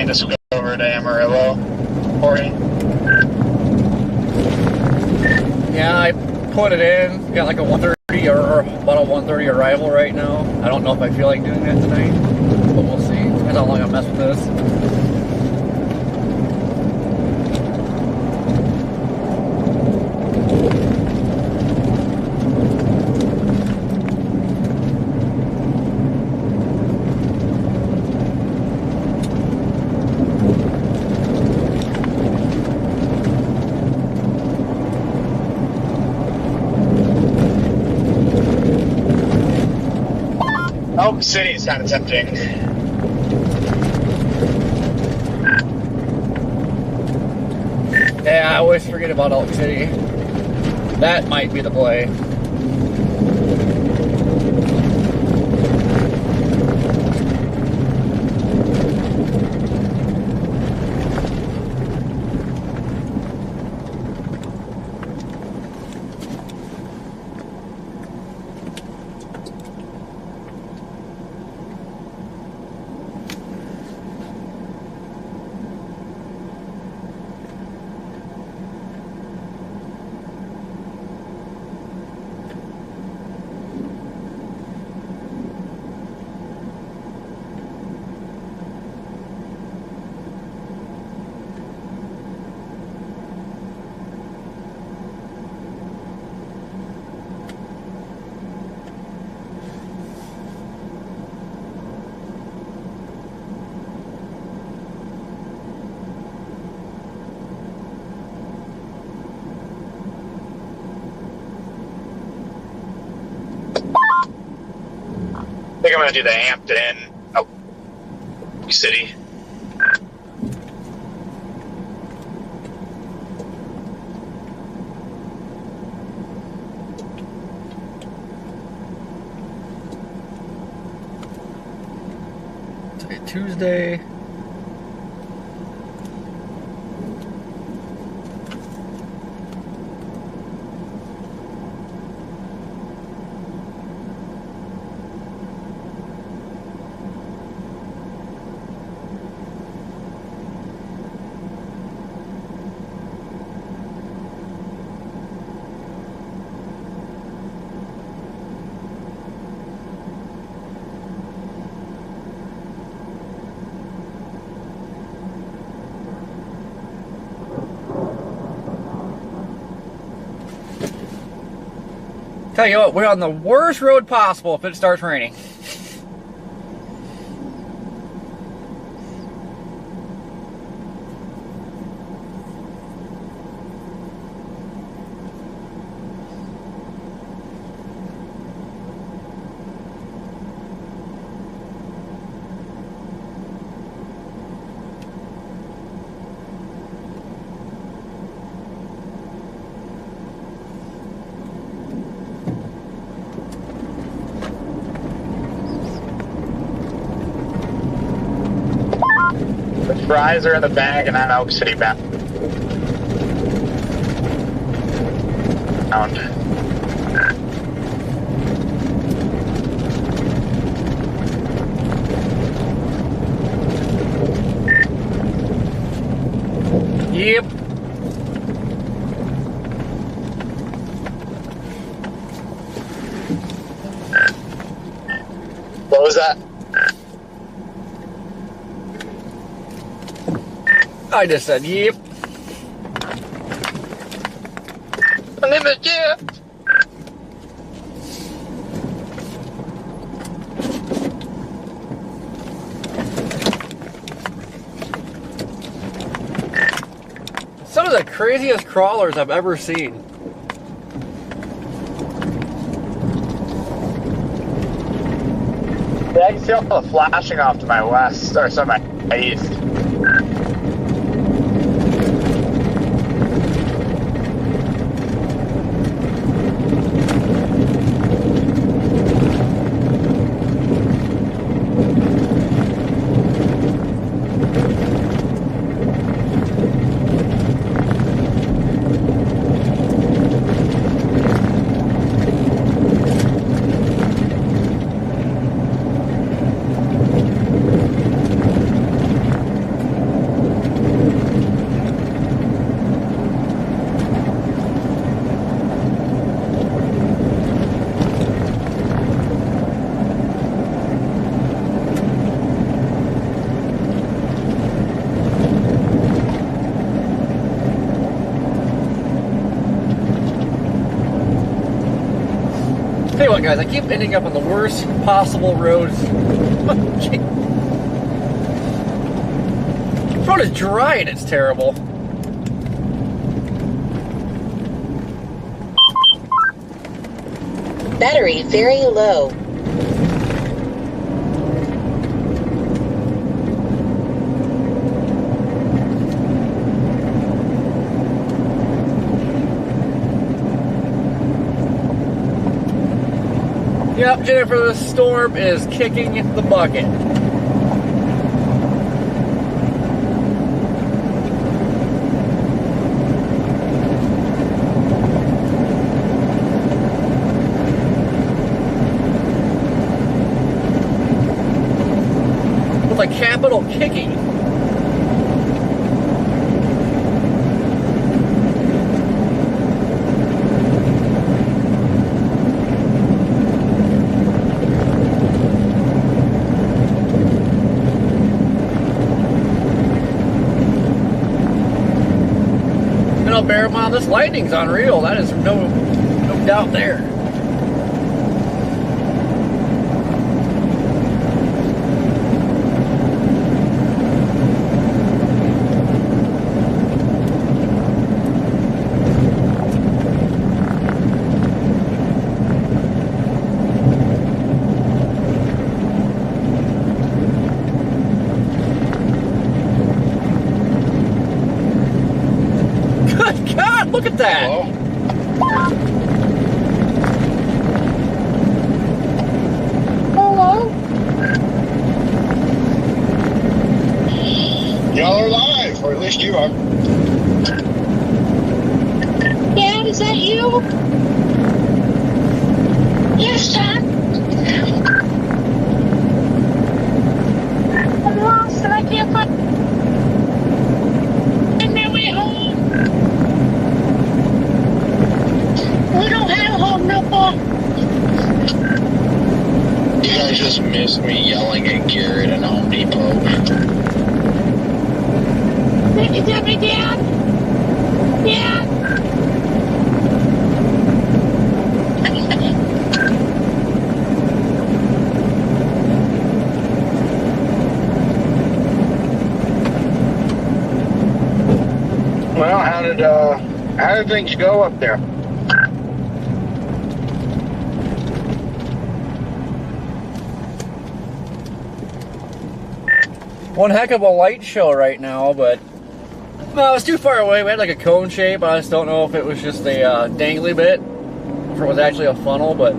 trying to switch over to Amarillo for you. Yeah, I put it in. Got like a 1:30 or about a 1:30 arrival right now. I don't know if I feel like doing that tonight, but we'll see. Depends how long I mess with this. Elk City is kind of tempting. Yeah, I always forget about Elk City. That might be the play. I think I'm going to do the Hampton, Elk City. Today, Tuesday. Tell you what, we're on the worst road possible if it starts raining. The fries are in the bag and I'm Elk City bound. Yep. What was that? I just said yep. My name is Jeff. Some of the craziest crawlers I've ever seen. Yeah, I can see all the flashing off to my west, or sorry, my east. guys, I keep ending up on the worst possible roads. This road is dry and it's terrible. Battery very low. Yep, Jennifer, the storm is kicking the bucket. With a capital kicking. Bear in mind, this lightning's unreal. That is no doubt there. God, look at that! Hello? Y'all are live, or at least you are. Dad, is that you? Yes, Dad. I'm lost and I can't find my way home. We don't have home no more. You guys just missed me yelling at Garrett in Home Depot. Is that me, Dad? Dad? Well, how did things go up there? One heck of a light show right now, but no, it's too far away. We had like a cone shape. I just don't know if it was just a dangly bit, or if it was actually a funnel, but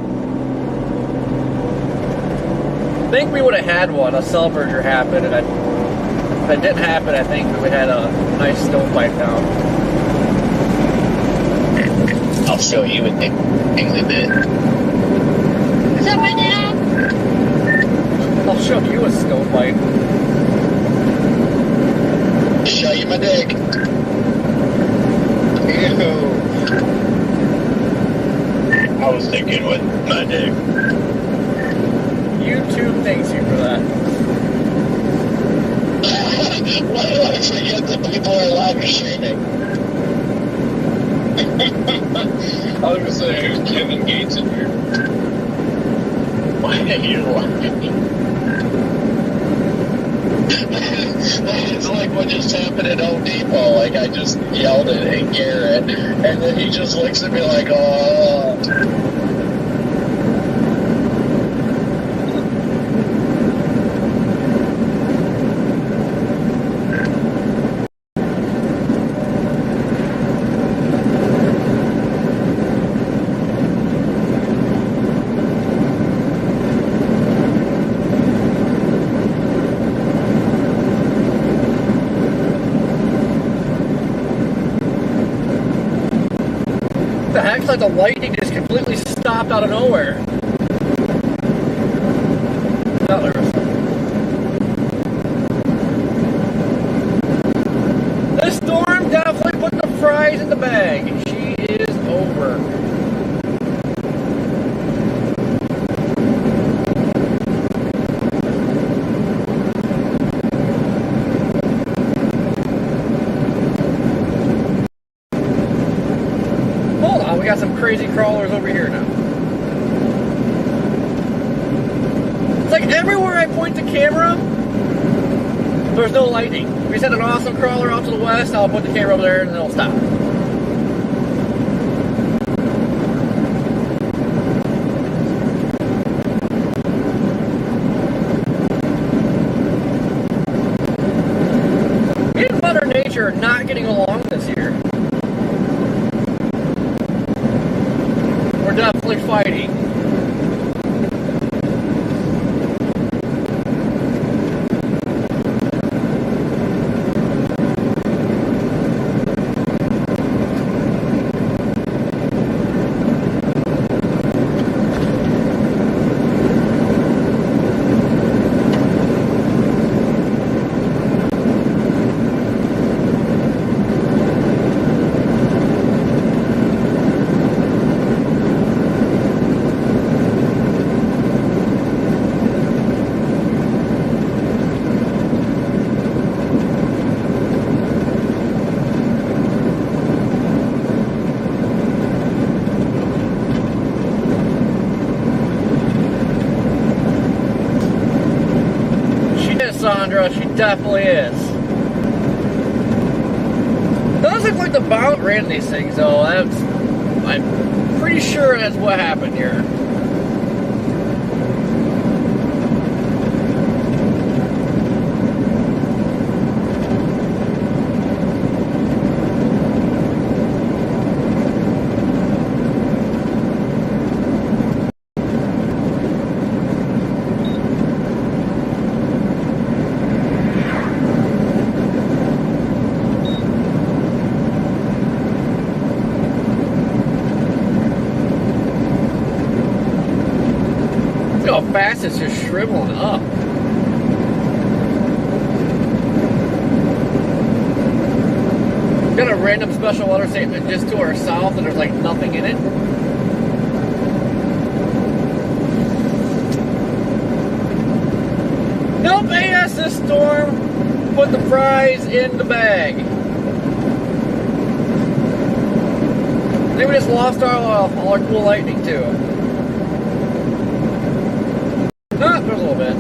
I think we would have had one, a cell merger happen, and if it didn't happen, I think we would have had a nice stovepipe down. I'll show you a dangly bit. Is that my dad? I'll show you a stovepipe. Show you my dick. Ew. I was thinking with my dick. YouTube thanks you for that. Why do I forget that people are live streaming? I was gonna say, who's Kevin Gates in here? Why are you laughing? It's like what just happened at Home Depot. Like, I just yelled at Garrett, and then he just looks at me like, oh. The heck's like the lightning just completely stopped out of nowhere. No, there was... This storm definitely put the fries in the bag. She is over. We got some crazy crawlers over here now. like everywhere I point the camera, there's no lightning. We just had an awesome crawler off to the west, I'll put the camera over there and it'll stop. Me and Mother Nature are not getting along this year. We're definitely fighting. Sandra, she definitely is. Does look like the bout ran these things though. I'm pretty sure that's what happened here. Look how fast it's just shriveling up. Got a random special weather statement just to our south and there's like nothing in it. Nope, AS this storm put the fries in the bag. I think we just lost all our cool lightning too. Ah, there's a little bit.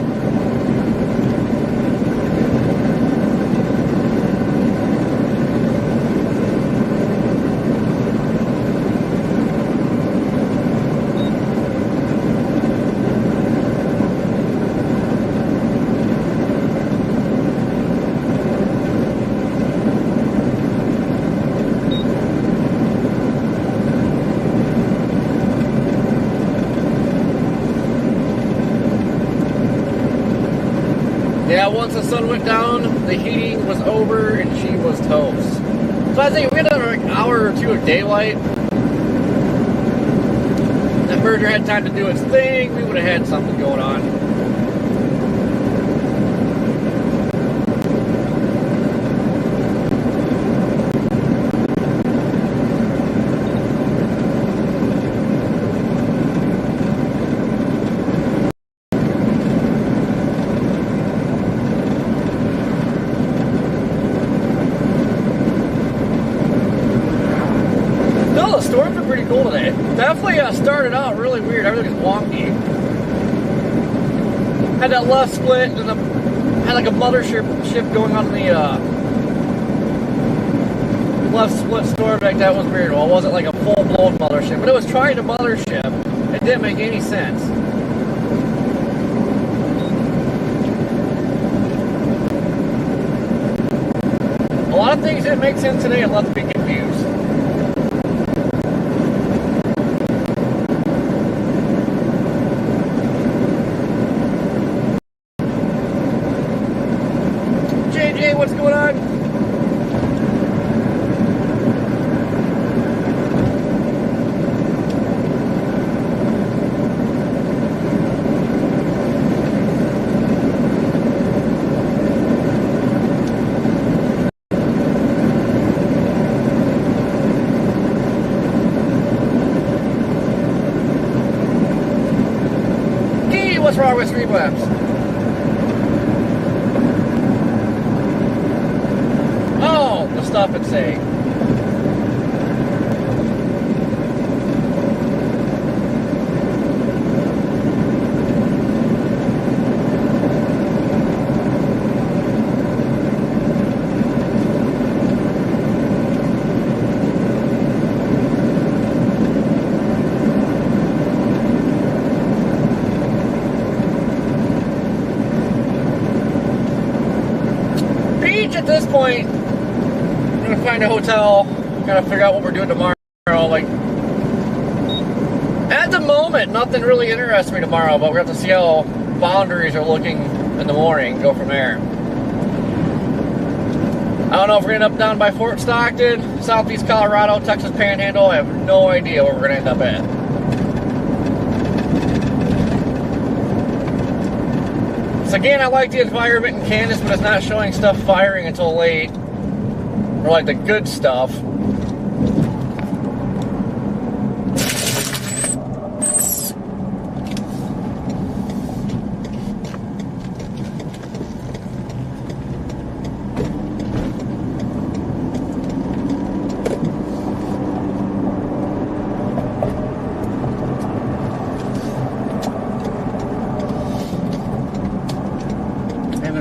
Yeah, once the sun went down, the heating was over and she was toast. So I think if we had another hour or two of daylight, that merger had time to do its thing, we would have had something going on. No, the storms are pretty cool today. Definitely started out really weird. Everything's wonky. Had that left split and then had like a mothership going on in the left split storm like that was weird. Well, it wasn't like a full-blown mothership, but it was trying to mothership. It didn't make any sense. A lot of things didn't make sense today and left me confused. JJ, what's going on? What's wrong with Streamlabs? Oh, the stop and say. much at this point, I'm gonna find a hotel, gotta figure out what we're doing tomorrow. Like, at the moment, nothing really interests me tomorrow, but we have to see how boundaries are looking in the morning, go from there. I don't know if we're gonna end up down by Fort Stockton, Southeast Colorado, Texas Panhandle. I have no idea where we're gonna end up at. So again, I like the environment in Kansas, but it's not showing stuff firing until late. Or like the good stuff.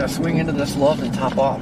Swing into this love and top off.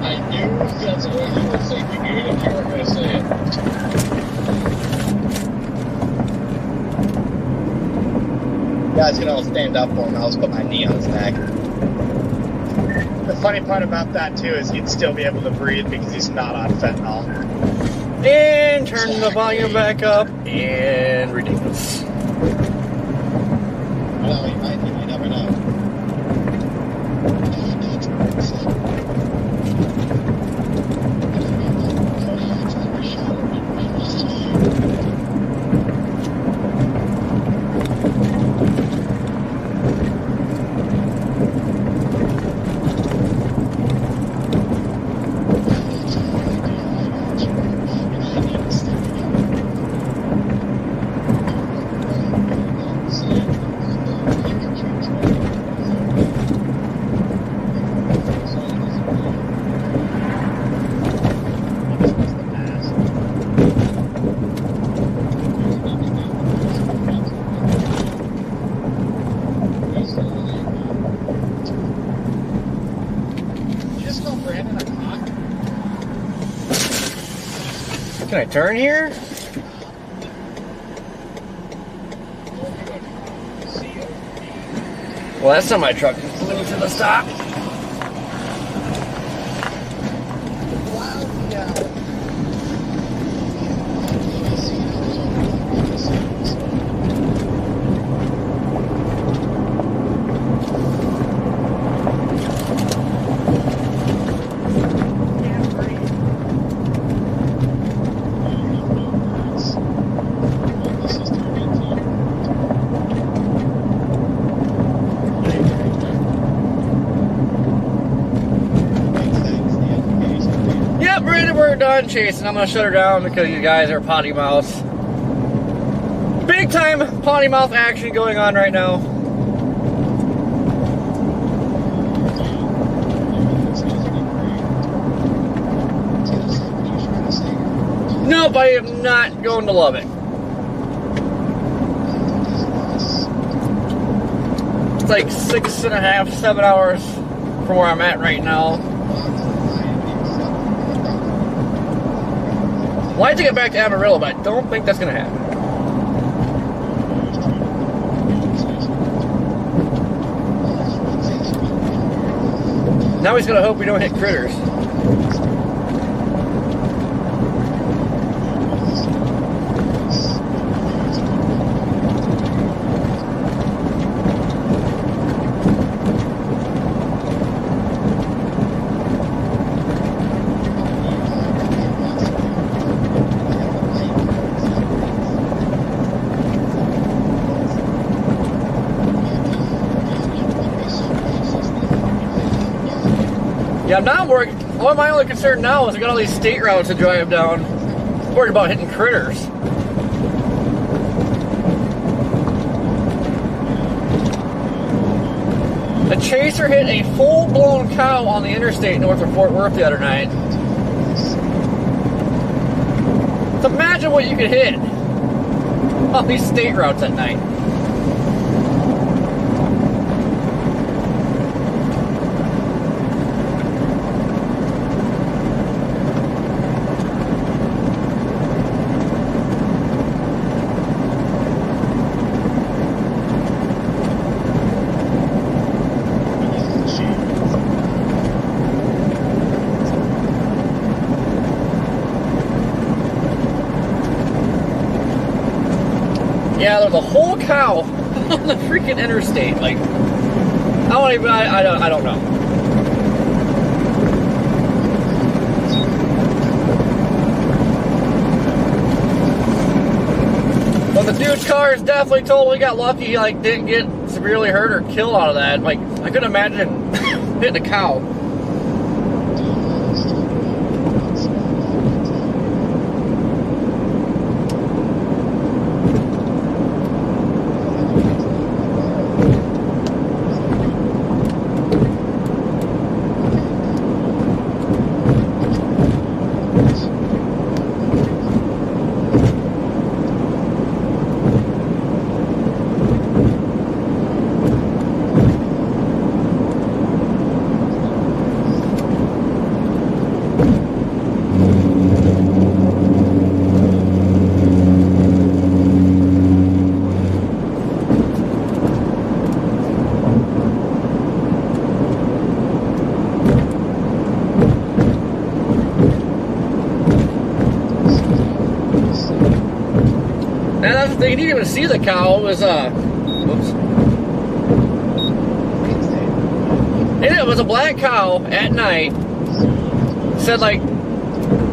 I knew that's what you were saying. gonna stand up for him. I'll just put my knee on his neck. The funny part about that too is he'd still be able to breathe because he's not on fentanyl. And turn the volume back up. And ridiculous. Well, you might, you never know. Can I turn here? Well, that's not my truck. Moving to the stop. We're done chasing. I'm gonna shut her down because you guys are potty mouths. Big time potty mouth action going on right now. Nope, I am not going to love it. It's like 6.5, 7 hours from where I'm at right now. I'd like to get back to Amarillo, but I don't think that's going to happen. Now he's going to hope we don't hit critters. Yeah, I'm not worried. Well, my only concern now is I got all these state routes to drive down. I'm worried about hitting critters. The chaser hit a full-blown cow on the interstate north of Fort Worth the other night. So imagine what you could hit on these state routes at night. Yeah, there's a whole cow on the freaking interstate. Like, I don't know. But the dude's car is definitely totally got lucky. He like didn't get severely hurt or killed out of that. Like, I couldn't imagine hitting a cow. And that's the thing, you didn't even see the cow. It was, whoops. And it was a black cow at night. Said, like,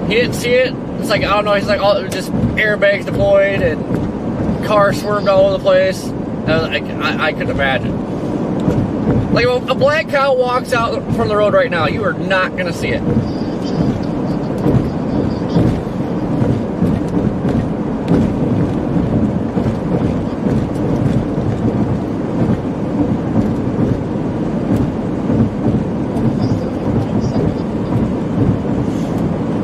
he didn't see it. It's like, I don't know, he's like, oh, just airbags deployed and cars swerved all over the place. I couldn't imagine. Like, if a black cow walks out from the road right now, you are not going to see it.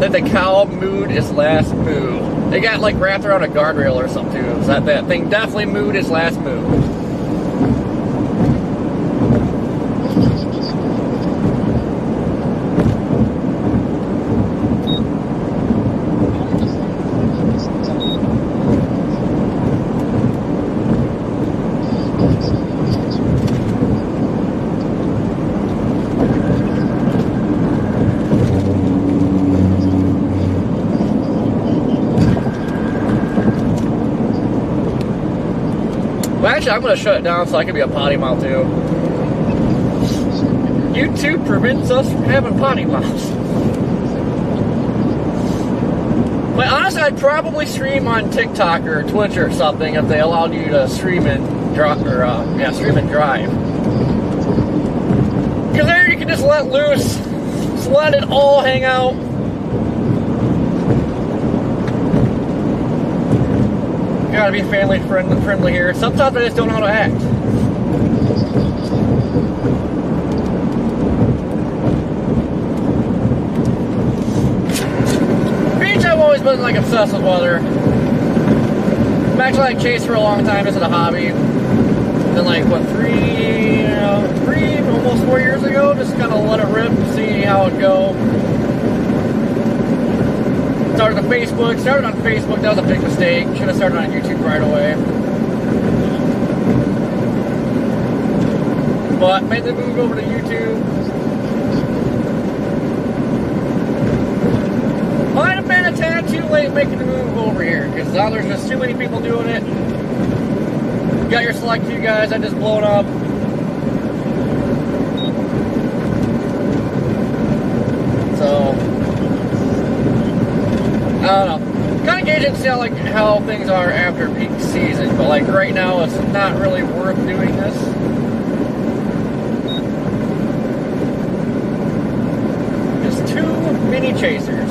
That the cow mooed its last moo. It got like wrapped around a guardrail or something too. So that thing definitely mooed its last moo. Well, actually, I'm going to shut it down so I can be a potty mouth too. YouTube prevents us from having potty mouths. But honestly, I'd probably stream on TikTok or Twitch or something if they allowed you to stream and drive. Stream and drive. Because there you can just let loose, just let it all hang out. Gotta be family friendly here. Sometimes I just don't know how to act. Beach, I've always been like obsessed with weather. I've actually like chased for a long time as a hobby. Then like what, three, almost 4 years ago, just kind of let it rip and see how it go. Started on Facebook. That was a big mistake. Should have started on YouTube right away. But made the move over to YouTube. Might have been a tad too late making the move over here, because now there's just too many people doing it. You got your select few guys that just blown up. So I don't know. Kind of gauge and see how things are after peak season, but like right now, it's not really worth doing this. Just too many chasers.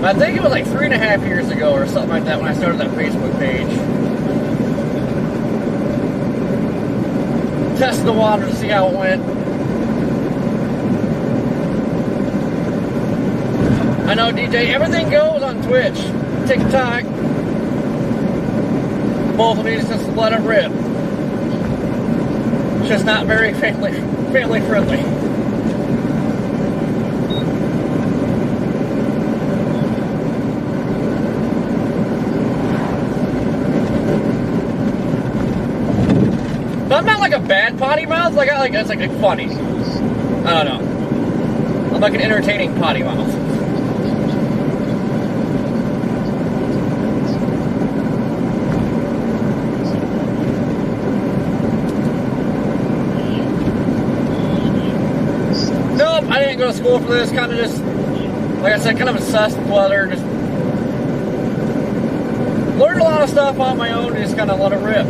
I think it was like 3.5 years ago or something like that when I started that Facebook page. Tested the water to see how it went. I know, DJ, everything goes on Twitch, TikTok. Both of these just let it rip. It's just not very family friendly. But I'm not like a bad potty mouth. It's like funny. I don't know. I'm like an entertaining potty mouth. Nope, I didn't go to school for this. Kind of just, like I said, kind of obsessed with weather. Just learned a lot of stuff on my own and just kind of let it rip.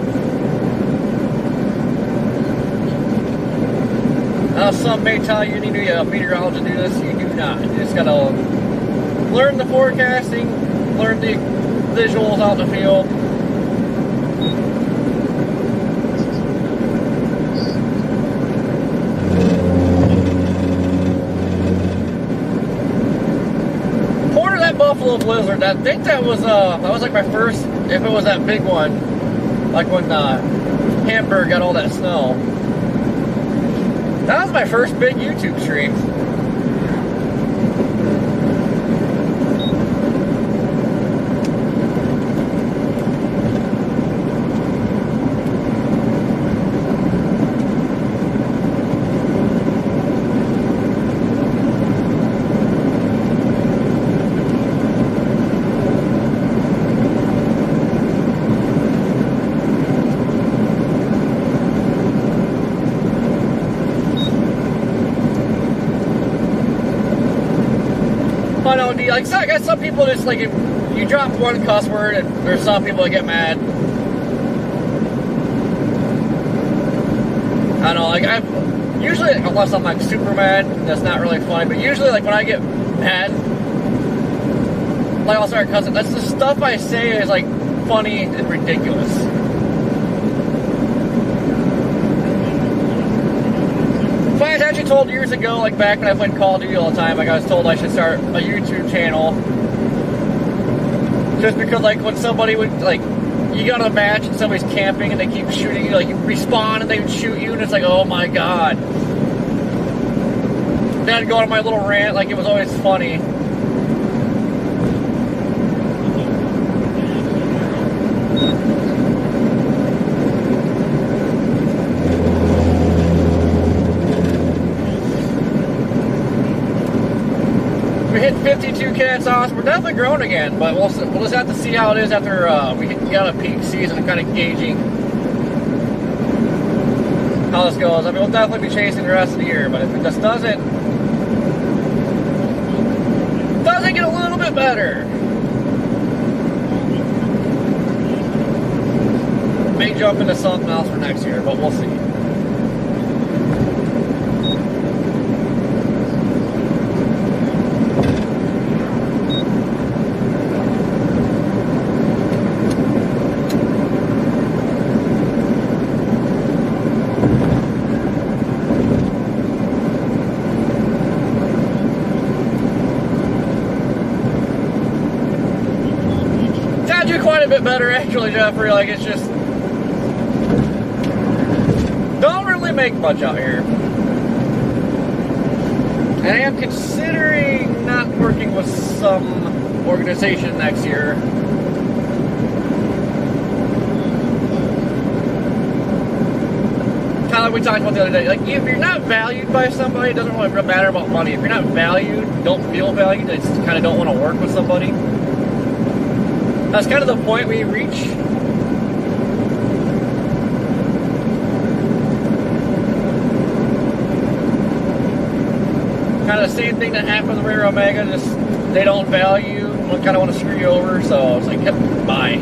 Some may tell you need a meteorologist to do this. You do not. You just gotta learn the forecasting, learn the visuals out in the field. Poured that Buffalo Blizzard. I think that was like my first, if it was that big one, like when Hamburg got all that snow. That was my first big YouTube stream. I know, like, so I guess some people just, like, if you drop one cuss word, and there's some people that get mad. I don't know, like, usually, unless I'm, like, super mad, that's not really funny, but usually, like, when I get mad, like, I'll start cussing. That's the stuff I say is, like, funny and ridiculous. So I was actually told years ago, like, back when I played Call of Duty all the time, like, I was told I should start a YouTube channel. Just because, like, when somebody would, like, you go to a match and somebody's camping and they keep shooting you, like, you respawn and they would shoot you, and it's like, oh my god. Then I'd go on my little rant, like, it was always funny. We hit 52K, that's awesome. We're definitely growing again, but we'll just have to see how it is after we got a peak season, kind of gauging how this goes. I mean, we'll definitely be chasing the rest of the year, but if it just doesn't get a little bit better, may jump into something else for next year, but we'll see. Quite a bit better, actually, Jeffrey. Like, it's just don't really make much out here. And I am considering not working with some organization next year. Kind of like we talked about the other day. Like, if you're not valued by somebody, it doesn't really matter about money. If you're not valued, don't feel valued, I just kind of don't want to work with somebody. That's kind of the point we reach. Kind of the same thing that happened with Rare Omega, just they don't value, kind of want to screw you over, so it's like, yep, bye.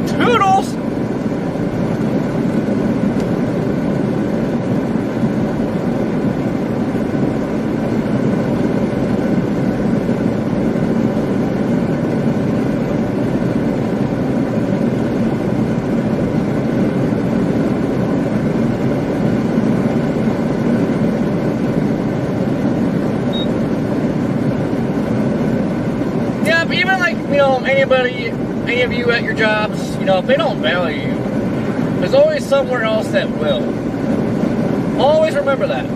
Toodles! Even like, you know, any of you at your jobs, you know, if they don't value you, there's always somewhere else that will. Always remember that.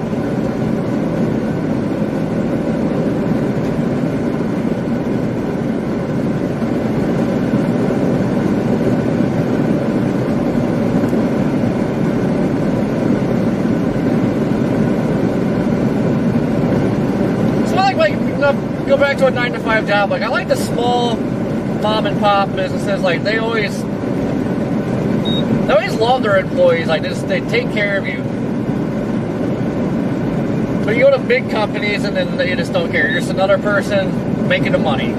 Go back to a 9-to-5 job. Like, I like the small mom and pop businesses. Like, they always love their employees. Like, they take care of you. But you go to big companies and then they just don't care. You're just another person making the money.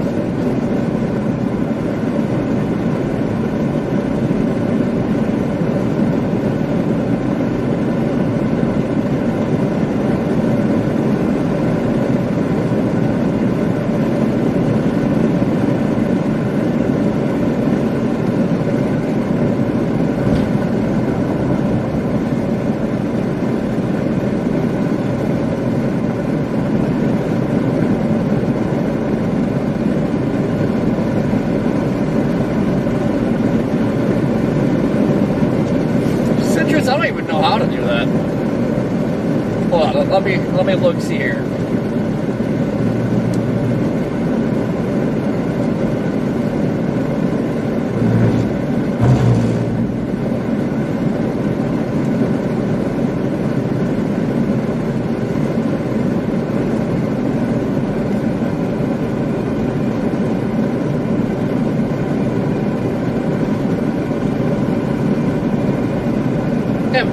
I don't even know how to do that. Hold on, let me look, see here.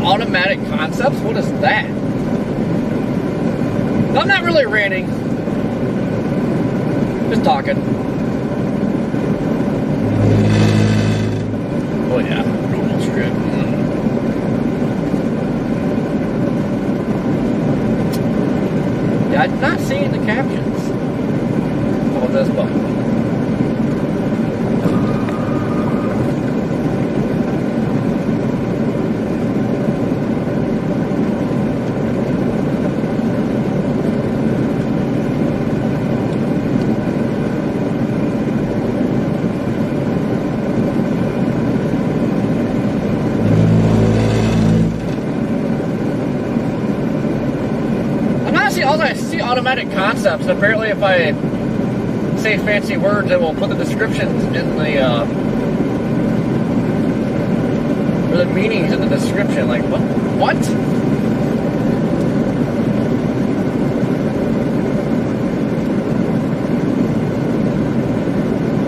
Automatic concepts? What is that? I'm not really ranting. Just talking. Oh yeah, Google strip. Yeah, I did not see the captions. How about this button? I see automatic concepts. Apparently, if I say fancy words, it will put the descriptions in the or the meanings in the description. Like what? What?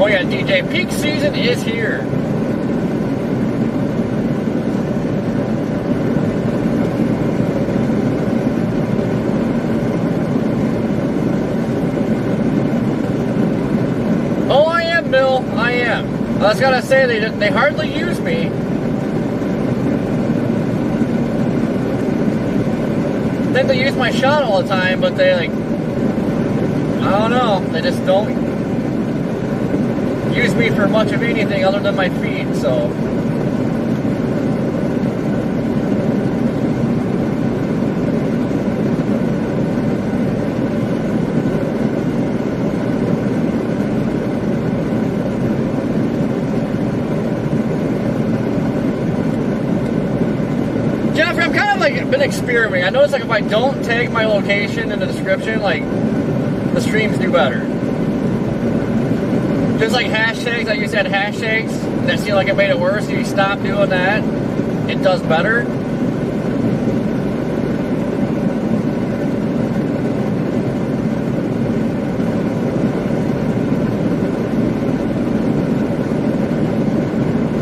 Oh yeah, DJ. Peak season is here. Bill, I am. I was gonna say they hardly use me. I think they use my shot all the time, but they like, I don't know, they just don't use me for much of anything other than my feed, so. I'm kind of like been experimenting. I noticed like if I don't tag my location in the description, like the streams do better. Just like hashtags, I used to add hashtags, and that seemed like it made it worse. If you stop doing that, it does better.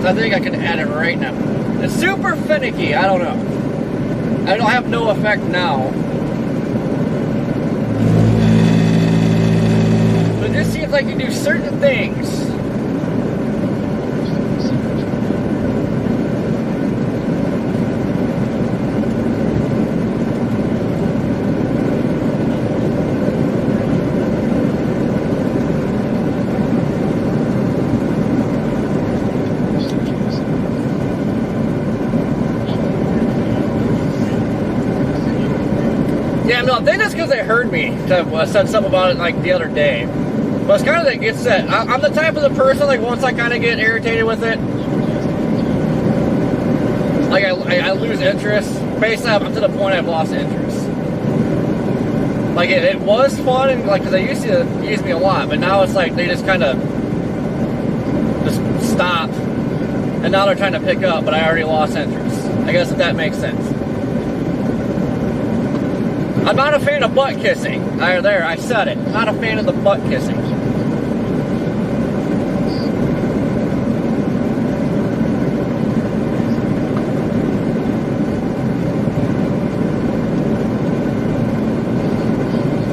So I think I can add it right now. It's super finicky, I don't know. I don't have no effect now. But it just seems like you do certain things. Yeah, no, I think that's because they heard me. I said something about it like the other day. But it's kind of like it's that I'm the type of the person like once I kind of get irritated with it, like I lose interest. Basically, I'm to the point I've lost interest. Like it was fun and like because they used to use me a lot, but now it's like they just kind of just stop, and now they're trying to pick up, but I already lost interest. I guess if that makes sense. I'm not a fan of butt kissing. I said it. I'm not a fan of the butt kissing.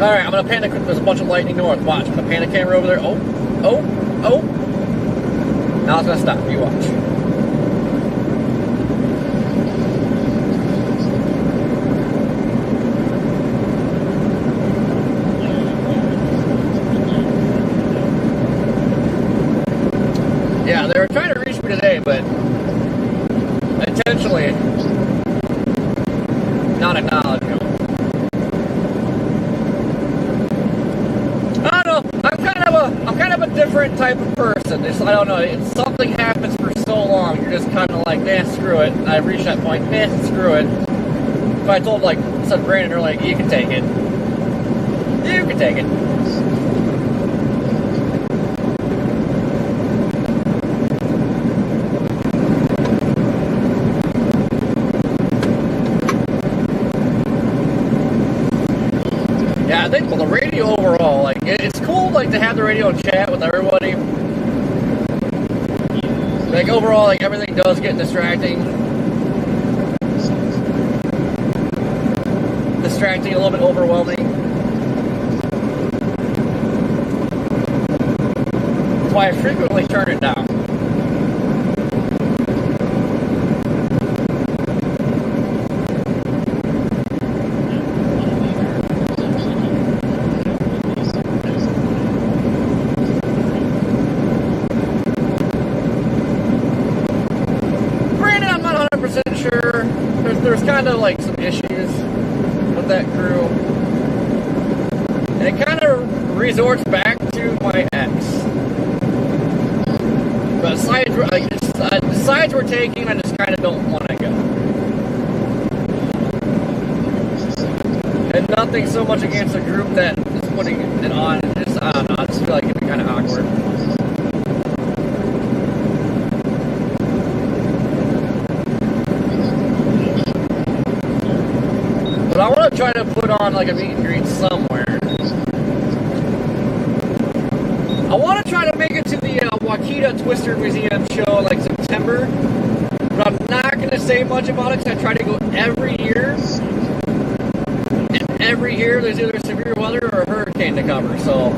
Alright, I'm gonna pan the, there's a bunch of lightning north. Watch, I'm gonna pan the camera over there. Oh. Now it's gonna stop. You watch. Yeah, they were trying to reach me today, but intentionally not acknowledging them. I don't know. I'm kind of a different type of person. It's, I don't know. It's, something happens for so long, you're just kind of like, nah, screw it. And I reached that point, nah, screw it. If I told like said Brandon, like, you can take it. You can take it. Yeah, I think well, the radio overall, like it's cool, like to have the radio and chat with everybody. Like overall, like everything does get distracting, a little bit overwhelming. I frequently turn it down. Granted, I'm not 100% sure. There's kind of like some issues with that crew. And it kind of resorts back to my ex. But the sides we're taking, I just kind of don't want to go. And nothing so much against the group that is putting it on. Just, I don't know, I just feel like it'd be kind of awkward. But I want to try to put on like a meet and greet somewhere. I want to try to make it to the Wakita Twister Museum show in like September. But I'm not going to say much about it because I try to go every year. And every year there's either severe weather or a hurricane to cover. So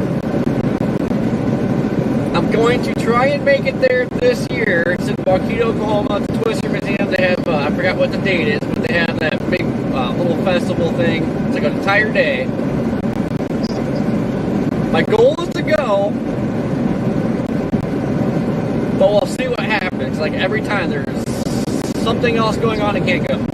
I'm going to try and make it there this year. It's in Wakita, Oklahoma, at the Twister Museum. They have, I forgot what the date is, but they have that big little festival thing. It's like an entire day. My goal is to go, but we'll see what happens. Like every time there's something else going on, I can't go.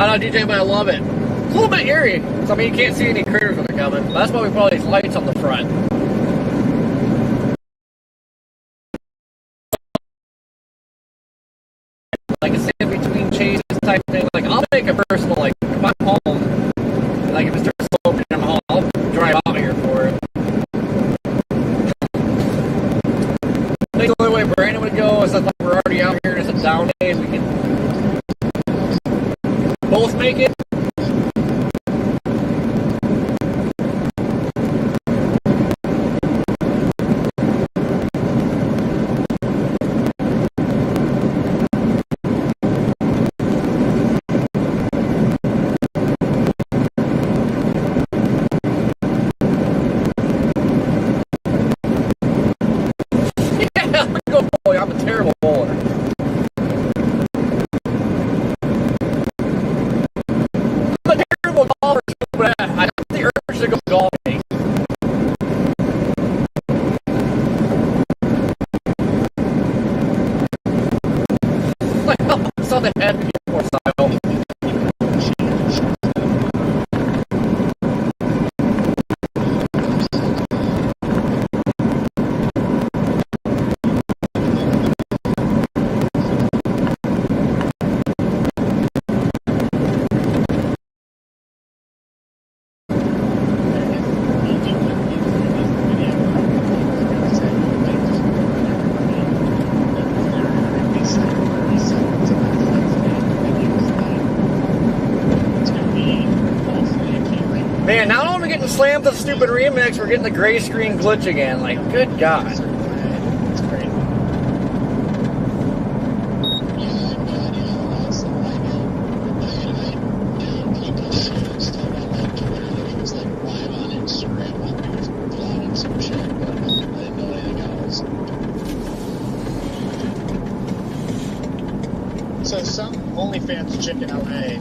I know, DJ, but I love it. It's a little bit eerie. So, I mean, you can't see any critters when they're coming. But that's why we put all these lights on the front. Like it's in between chases type thing. Like, I'll make a personal, like, if I'm home, like, if it starts sloping and I'm home, I'll drive out here for it. I think the only way Brandon would go is that like, we're already out here. It's a down day and we can both make it. I'm a terrible bowler. I'm a terrible golfer too, but I have the urge to go golfing. Like, something had to be more style. Man, not only are we getting slammed to the stupid remix, we're getting the gray screen glitch again. Like, good God. It's great. So some OnlyFans chick in LA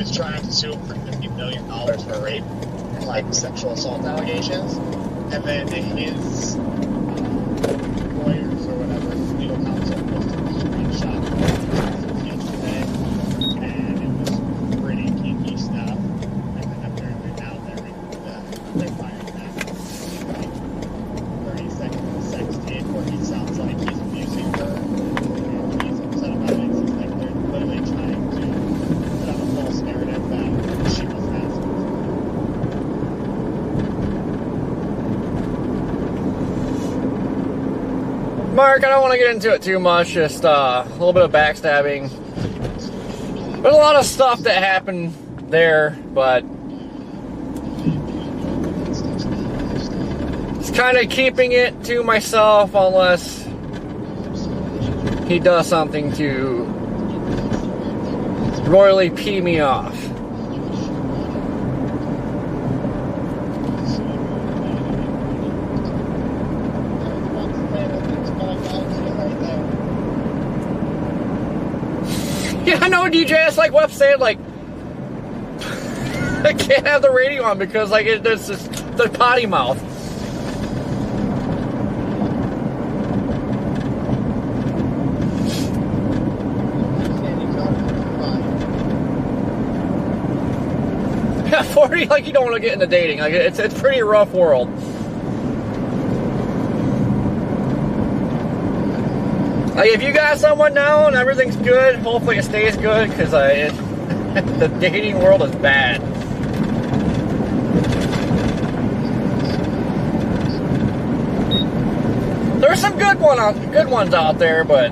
is trying to sue him for $50 million for rape and like sexual assault allegations, and then his lawyers or whatever, legal counsel, posted a screenshot of his today, and it was pretty kinky stuff. And then apparently now they're firing that like 30-second sex tape where he sounds like he's abusing her, and he's upset about it. It's like they're literally trying to put out a false narrative that she was asking. Mark, I don't want to get into it too much, just a little bit of backstabbing. There's a lot of stuff that happened there, but just kind of keeping it to myself unless he does something to royally pee me off. Yeah, I know, DJ. It's like Web said, like, I can't have the radio on because, like, it's just the potty mouth. Yeah, 40, like, you don't want to get into dating. Like, it's a pretty rough world. Like, if you got someone now and everything's good, hopefully it stays good, because the dating world is bad. There's some good ones out there, but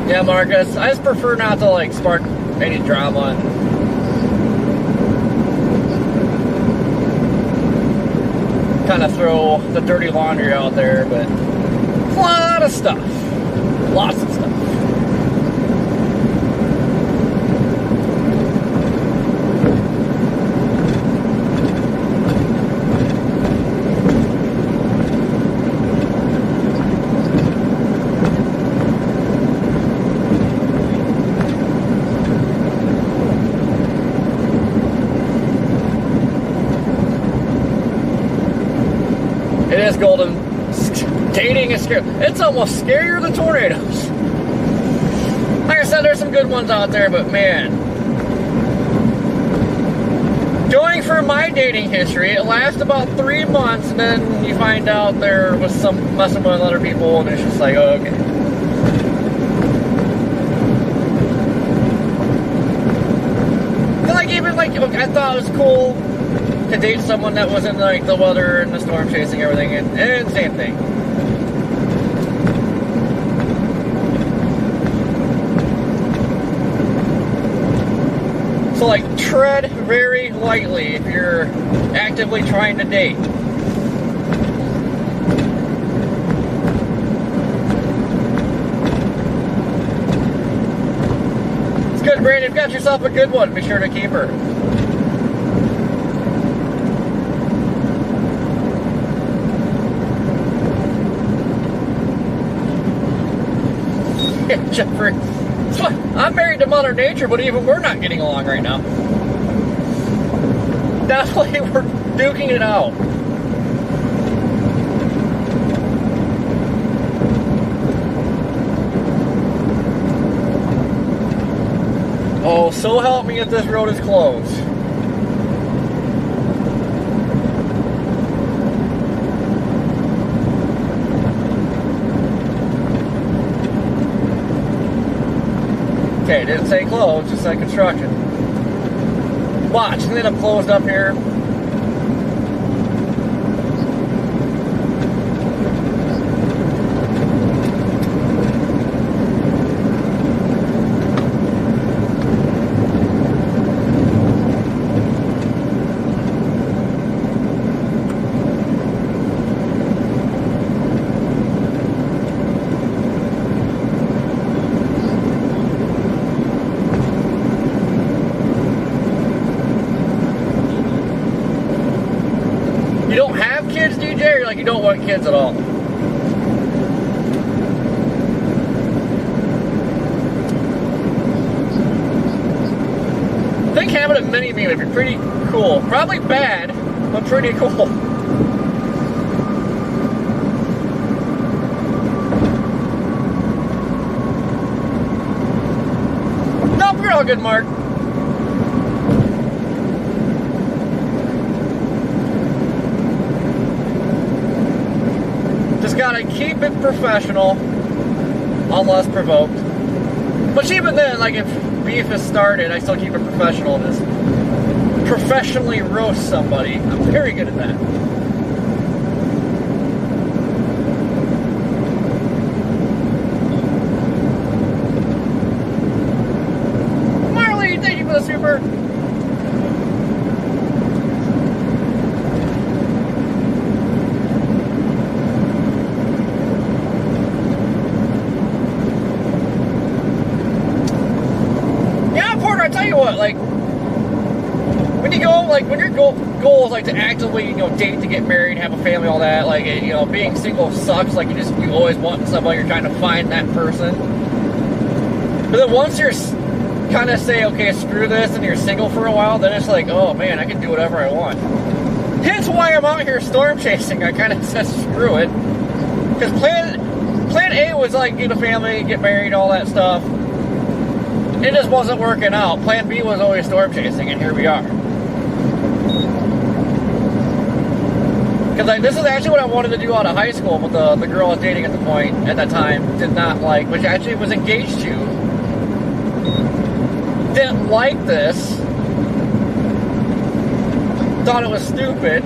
yeah, Marcus, I just prefer not to, like, spark any drama. Kind of throw the dirty laundry out there, but a lot of stuff. Lots of stuff. It is golden. Dating is scary. It's almost scarier than tornadoes. Like I said, there's some good ones out there, but man. Going for my dating history, it lasts about 3 months, and then you find out there was some messing with other people, and it's just like, oh, okay. Like, even, like, I thought it was cool to date someone that wasn't like the weather and the storm chasing everything, and same thing. So, like, tread very lightly if you're actively trying to date. It's good, Brandon. You've got yourself a good one. Be sure to keep her. Jeffrey, I'm married to Mother Nature, but even we're not getting along right now. Definitely, we're duking it out. Oh, so help me if this road is closed. Okay, it didn't say closed, just said construction. Watch, and then I'm closed up here. You don't have kids, DJ, or like you don't want kids at all? I think having a mini me would be pretty cool. Probably bad, but pretty cool. all good, Mark. Just gotta keep it professional, unless provoked. But even then, like if beef has started, I still keep it professional. Just professionally roast somebody. I'm very good at that. Marley, thank you for the super. Yeah, Porter, I tell you what, like, when you go, like, when your goal is, like, to actively, you know, date, to get married, have a family, all that, like, you know, being single sucks, like, you always want somebody, you're trying to find that person. But then once you're kind of say, okay, screw this, and you're single for a while, then it's like, oh, man, I can do whatever I want. Hence why I'm out here storm chasing. I kind of said screw it. Because plan A was, like, get a family, get married, all that stuff. It just wasn't working out. Plan B was always storm chasing, and here we are. Because like, this is actually what I wanted to do out of high school, but the girl I was dating at that time did not like, which actually was engaged to, didn't like this, thought it was stupid.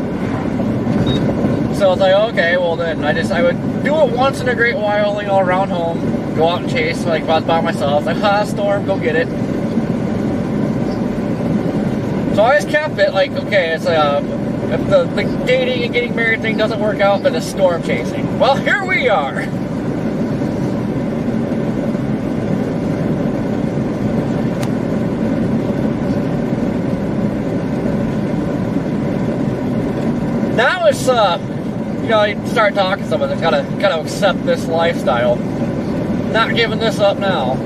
So I was like, okay, well then I would do it once in a great while, you know, around home, go out and chase, like if I was by myself, like, ha, storm, go get it. So I always kept it like, okay, it's if the dating and getting married thing doesn't work out, then it's storm chasing. Well, here we are. Now it's, you know, you start talking to someone that's gotta accept this lifestyle. Not giving this up now.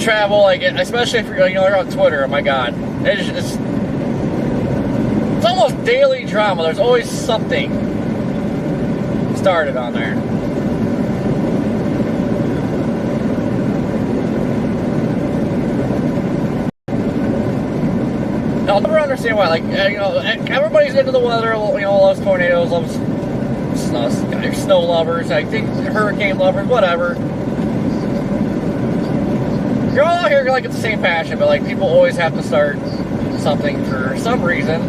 Travel, like, especially if you're, you know, you're on Twitter, oh my god. It's almost daily drama. There's always something started on there. I'll never understand why, like, you know, everybody's into the weather, you know, loves tornadoes, loves snow lovers, I think hurricane lovers, whatever. You're all out here like it's the same passion, but like people always have to start something for some reason.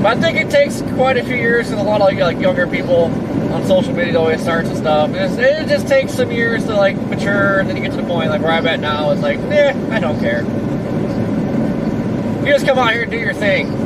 But I think it takes quite a few years, because a lot of like younger people on social media always starts and stuff. It just takes some years to like mature, and then you get to the point like where I'm at now. It's like, I don't care. You just come out here and do your thing.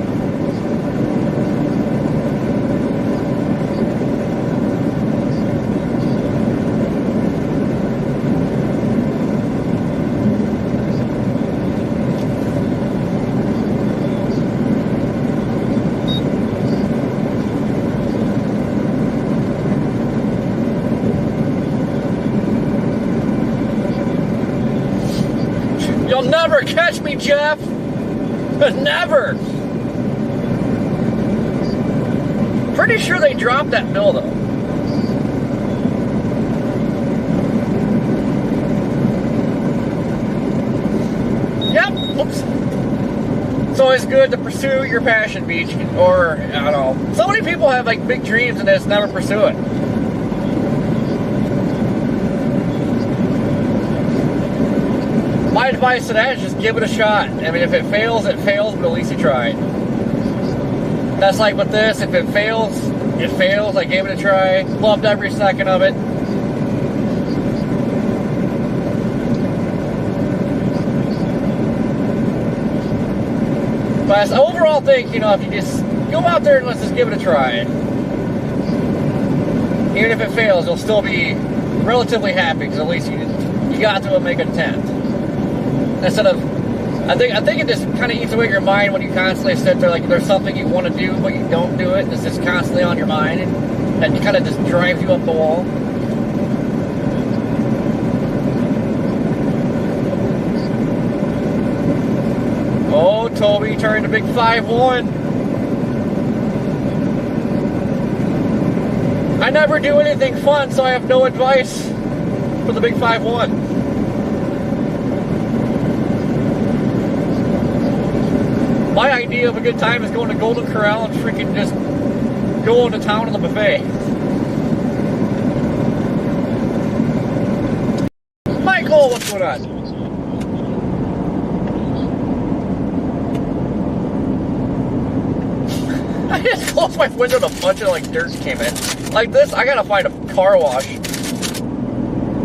You'll never catch me, Jeff. Never. Pretty sure they dropped that bill, though. Yep. Oops. It's always good to pursue your passion, Beach. Or, I don't know. So many people have, like, big dreams and they just never pursue it. My advice to that is just give it a shot. I mean, if it fails, it fails, but at least you tried. That's like with this. If it fails, it fails. I gave it a try. Loved every second of it. But as an overall thing, you know, if you just go out there and let's just give it a try. Even if it fails, you'll still be relatively happy, because at least you got to make an attempt. Instead of, I think it just kind of eats away your mind when you constantly sit there like there's something you want to do but you don't do it. It's just constantly on your mind, and that kind of just drives you up the wall. Toby, turning the big 5-1. I never do anything fun, so I have no advice for the big 5-1. My idea of a good time is going to Golden Corral and freaking just going to town on the buffet. Michael, what's going on? I just closed my window and a bunch of like dirt came in. Like this, I gotta find a car wash.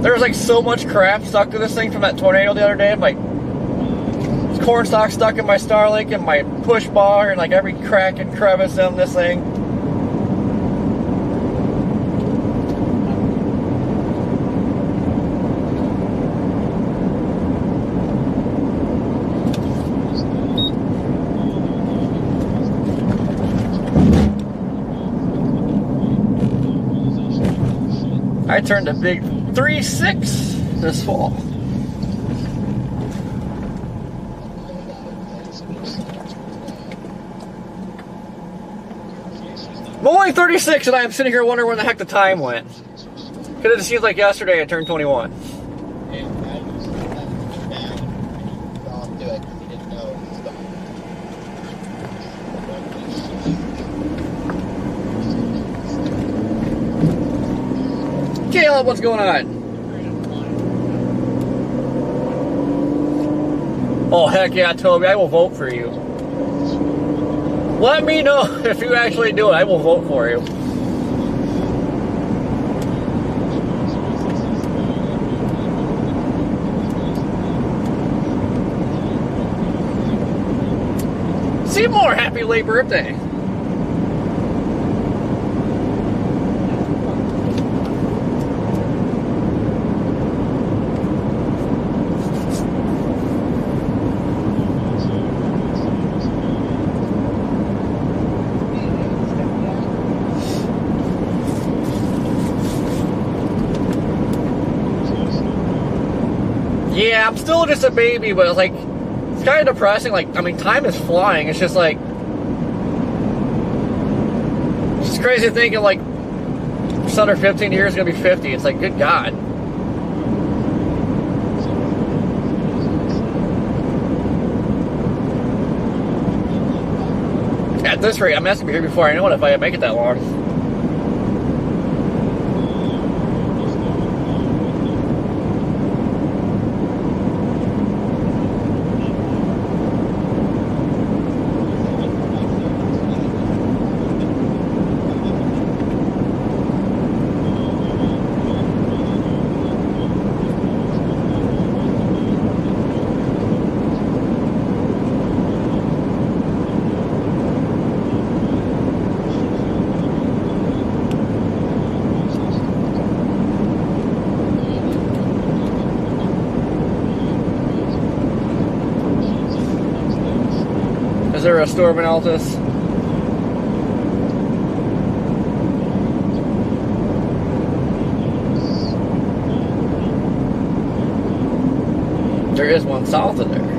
There was like so much crap stuck to this thing from that tornado the other day. Like corn stalk stuck in my Starlink and my push bar and like every crack and crevice in this thing. I turned a big 3.6 this fall. I'm only 36 and I'm sitting here wondering where the heck the time went. Because it just seems like yesterday I turned 21. Caleb, what's going on? Oh, heck yeah, Toby, I will vote for you. Let me know if you actually do it. I will vote for you. Seymour, happy late birthday. Yeah, I'm still just a baby, but it's like, it's kind of depressing. Like, I mean, time is flying. It's just like, it's just crazy thinking like, just under 15 years, gonna be 50. It's like, good God. At this rate, I'm asking to be here before I know it if I make it that long. Is there a store of an Altus? There is one south of there.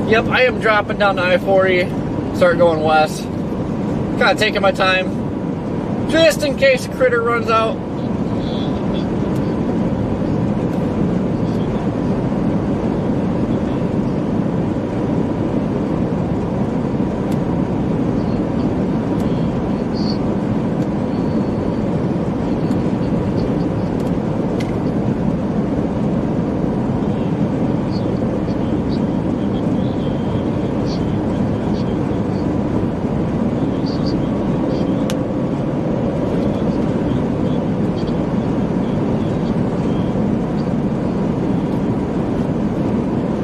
Yep, I am dropping down to I-40, start going west. Kind of taking my time, just in case a critter runs out.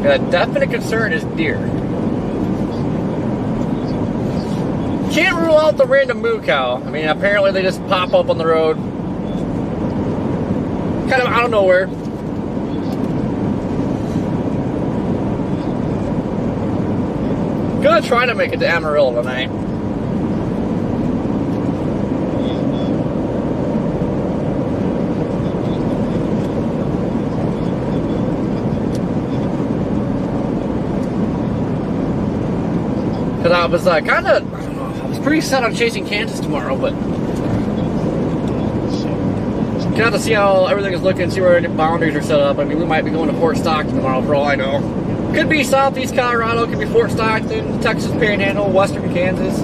A definite concern is deer. Can't rule out the random moo cow. I mean, apparently they just pop up on the road. Kind of out of nowhere. Gonna try to make it to Amarillo tonight. Because I was I was pretty set on chasing Kansas tomorrow, but kind of see how everything is looking, see where the boundaries are set up. I mean, we might be going to Fort Stockton tomorrow for all I know. Could be southeast Colorado, could be Fort Stockton, Texas Panhandle, western Kansas.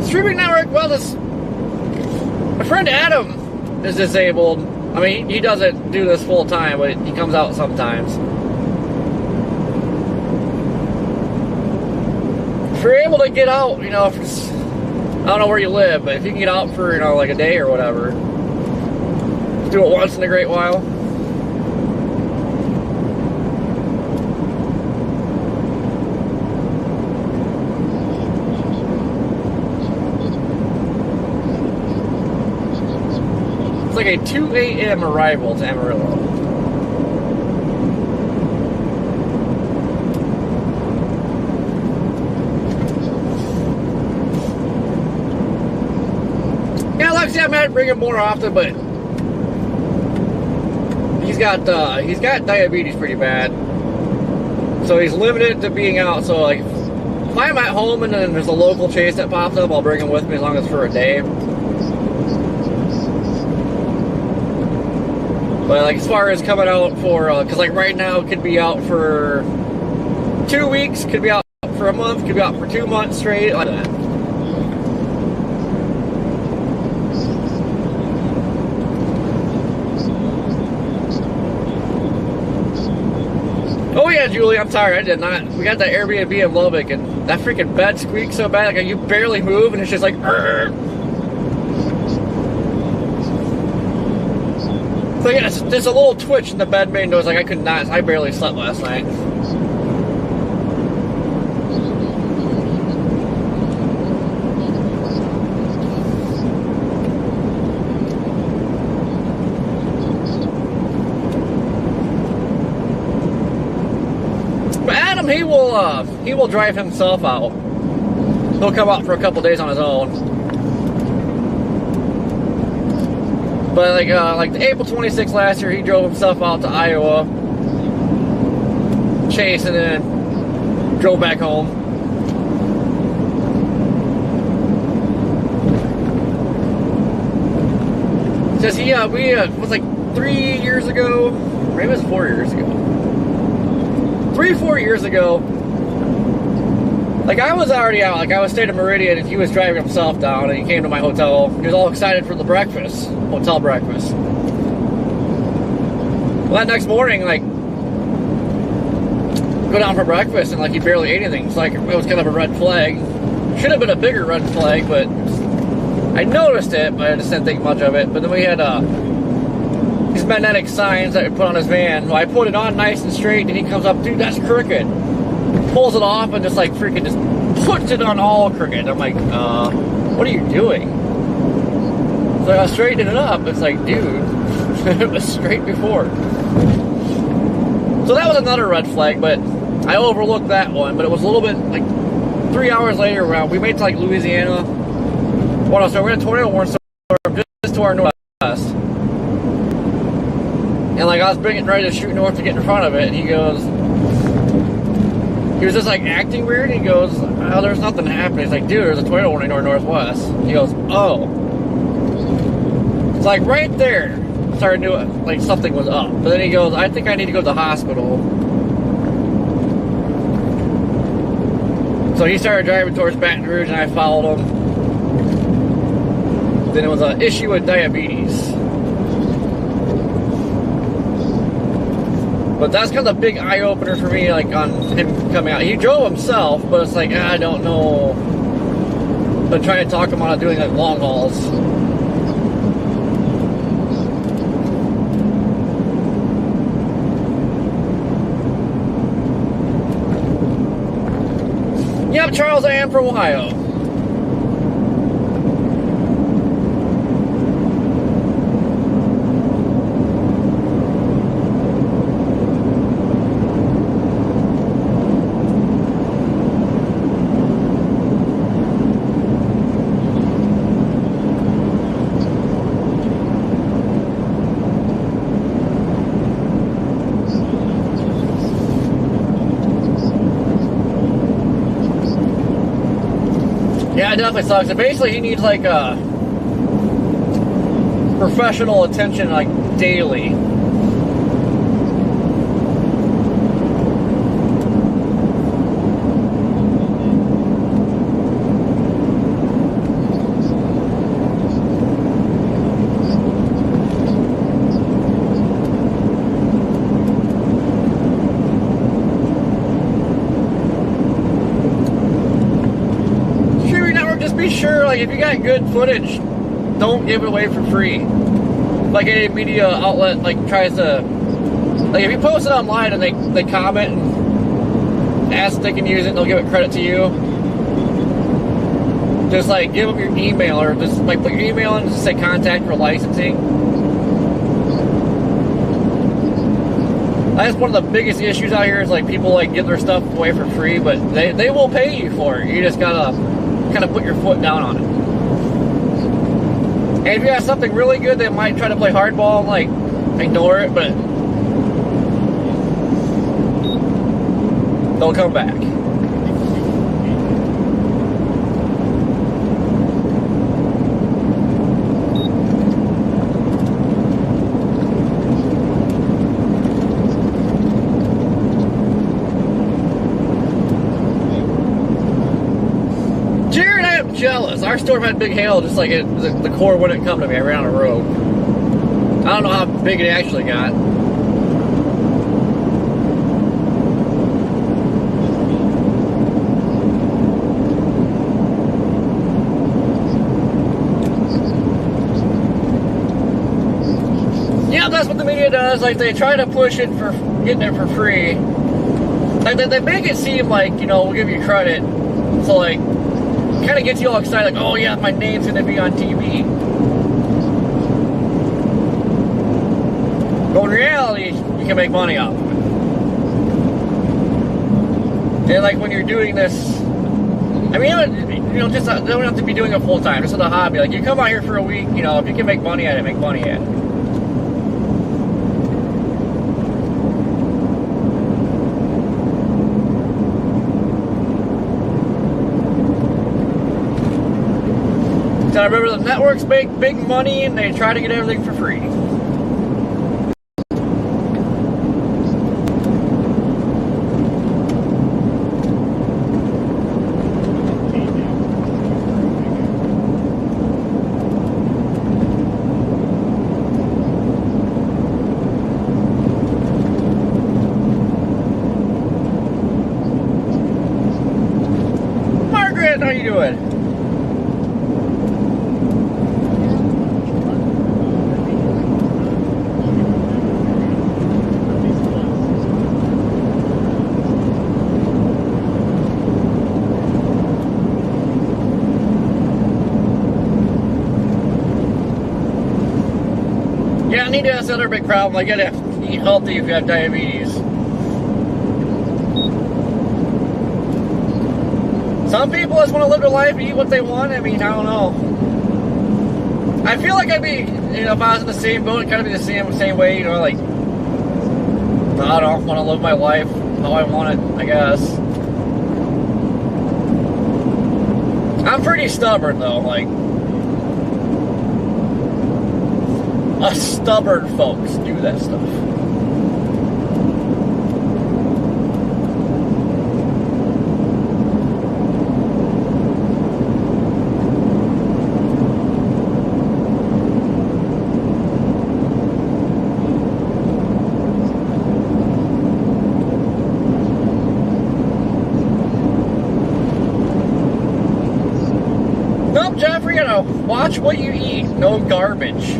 Streaming network, well, my friend Adam is disabled. I mean, he doesn't do this full time, but he comes out sometimes. If you're able to get out, you know, I don't know where you live, but if you can get out for, you know, like a day or whatever, do it once in a great while. It's like a 2 a.m. arrival to Amarillo. Yeah, like I said, I might bring him more often, but he's got diabetes pretty bad, so he's limited to being out. So like, if I'm at home and then there's a local chase that pops up, I'll bring him with me as long as for a day. But like as far as coming out for, because like right now it could be out for 2 weeks, could be out for a month, could be out for 2 months straight, like that. Oh yeah, Julie, I'm sorry, I did not. We got that Airbnb in Lubbock, and that freaking bed squeaks so bad, like you barely move, and it's just like, Urgh. So yeah, there's a little twitch in the bed main door. Like I barely slept last night. But Adam, he will drive himself out. He'll come out for a couple days on his own. But like the April 26th last year, he drove himself out to Iowa, chased, and then drove back home. Says he was like 3 years ago, maybe it was 4 years ago. 3-4 years ago. Like, I was already out. Like, I was staying in Meridian, and he was driving himself down, and he came to my hotel. He was all excited for the breakfast, hotel breakfast. Well, that next morning, like, go down for breakfast, and, like, he barely ate anything. It's like, it was kind of a red flag. Should have been a bigger red flag, but I noticed it, but I just didn't think much of it. But then we had these magnetic signs that we put on his van. Well, I put it on nice and straight, and he comes up, dude, that's crooked. Pulls it off and just like freaking just puts it on all crooked. I'm like, what are you doing? So I was straightening it up. It's like, dude, it was straight before. So that was another red flag, but I overlooked that one. But it was a little bit like 3 hours later. We made it to like Louisiana. Well, so we're in a tornado warning storm just to our northwest. And like I was getting ready to shoot north to get in front of it, and he was just like acting weird. He goes, oh, there's nothing happening. He's like, dude, there's a tornado warning in our northwest. He goes, oh. It's like right there, started doing like something was up. But then he goes, I think I need to go to the hospital. So he started driving towards Baton Rouge, and I followed him. Then it was an issue with diabetes. But that's kind of a big eye opener for me, like on him coming out. He drove himself, but it's like I don't know. But trying to talk him out of doing like long hauls. Yep, Charles, I am from Ohio. Yeah, it definitely sucks. And basically, he needs like professional attention, like daily. Be sure, like, if you got good footage, don't give it away for free. Like any media outlet, like, tries to, like, if you post it online and they comment and ask if they can use it, and they'll give it credit to you. Just like give them your email, or just like put your email in and just say contact for licensing. That's one of the biggest issues out here is like people like give their stuff away for free, but they will pay you for it. You just gotta kind of put your foot down on it. And if you have something really good, they might try to play hardball and like ignore it, but they'll come back. Jealous. Our storm had big hail, just like the core wouldn't come to me. I ran on a road. I don't know how big it actually got. Yeah, that's what the media does. Like, they try to push it for getting it for free. Like, they make it seem like, you know, we'll give you credit. So, like, kind of gets you all excited, like, oh yeah, my name's gonna be on TV. But in reality, you can make money off of it. And like when you're doing this, I mean, you know, just don't have to be doing it full time. Just as a hobby. Like you come out here for a week, you know, if you can make money at it, make money at it. I remember the networks make big money and they try to get everything for free. Margaret, how you doing? Yeah, I need to ask another big problem. Like, you gotta eat healthy if you have diabetes. Some people just want to live their life and eat what they want. I mean, I don't know. I feel like I'd be, you know, if I was in the same boat, it'd kind of be the same way, you know, like, I don't want to live my life how I want it, I guess. I'm pretty stubborn, though, like, Us stubborn folks do that stuff. Nope, Jeffrey, watch what you eat. No garbage.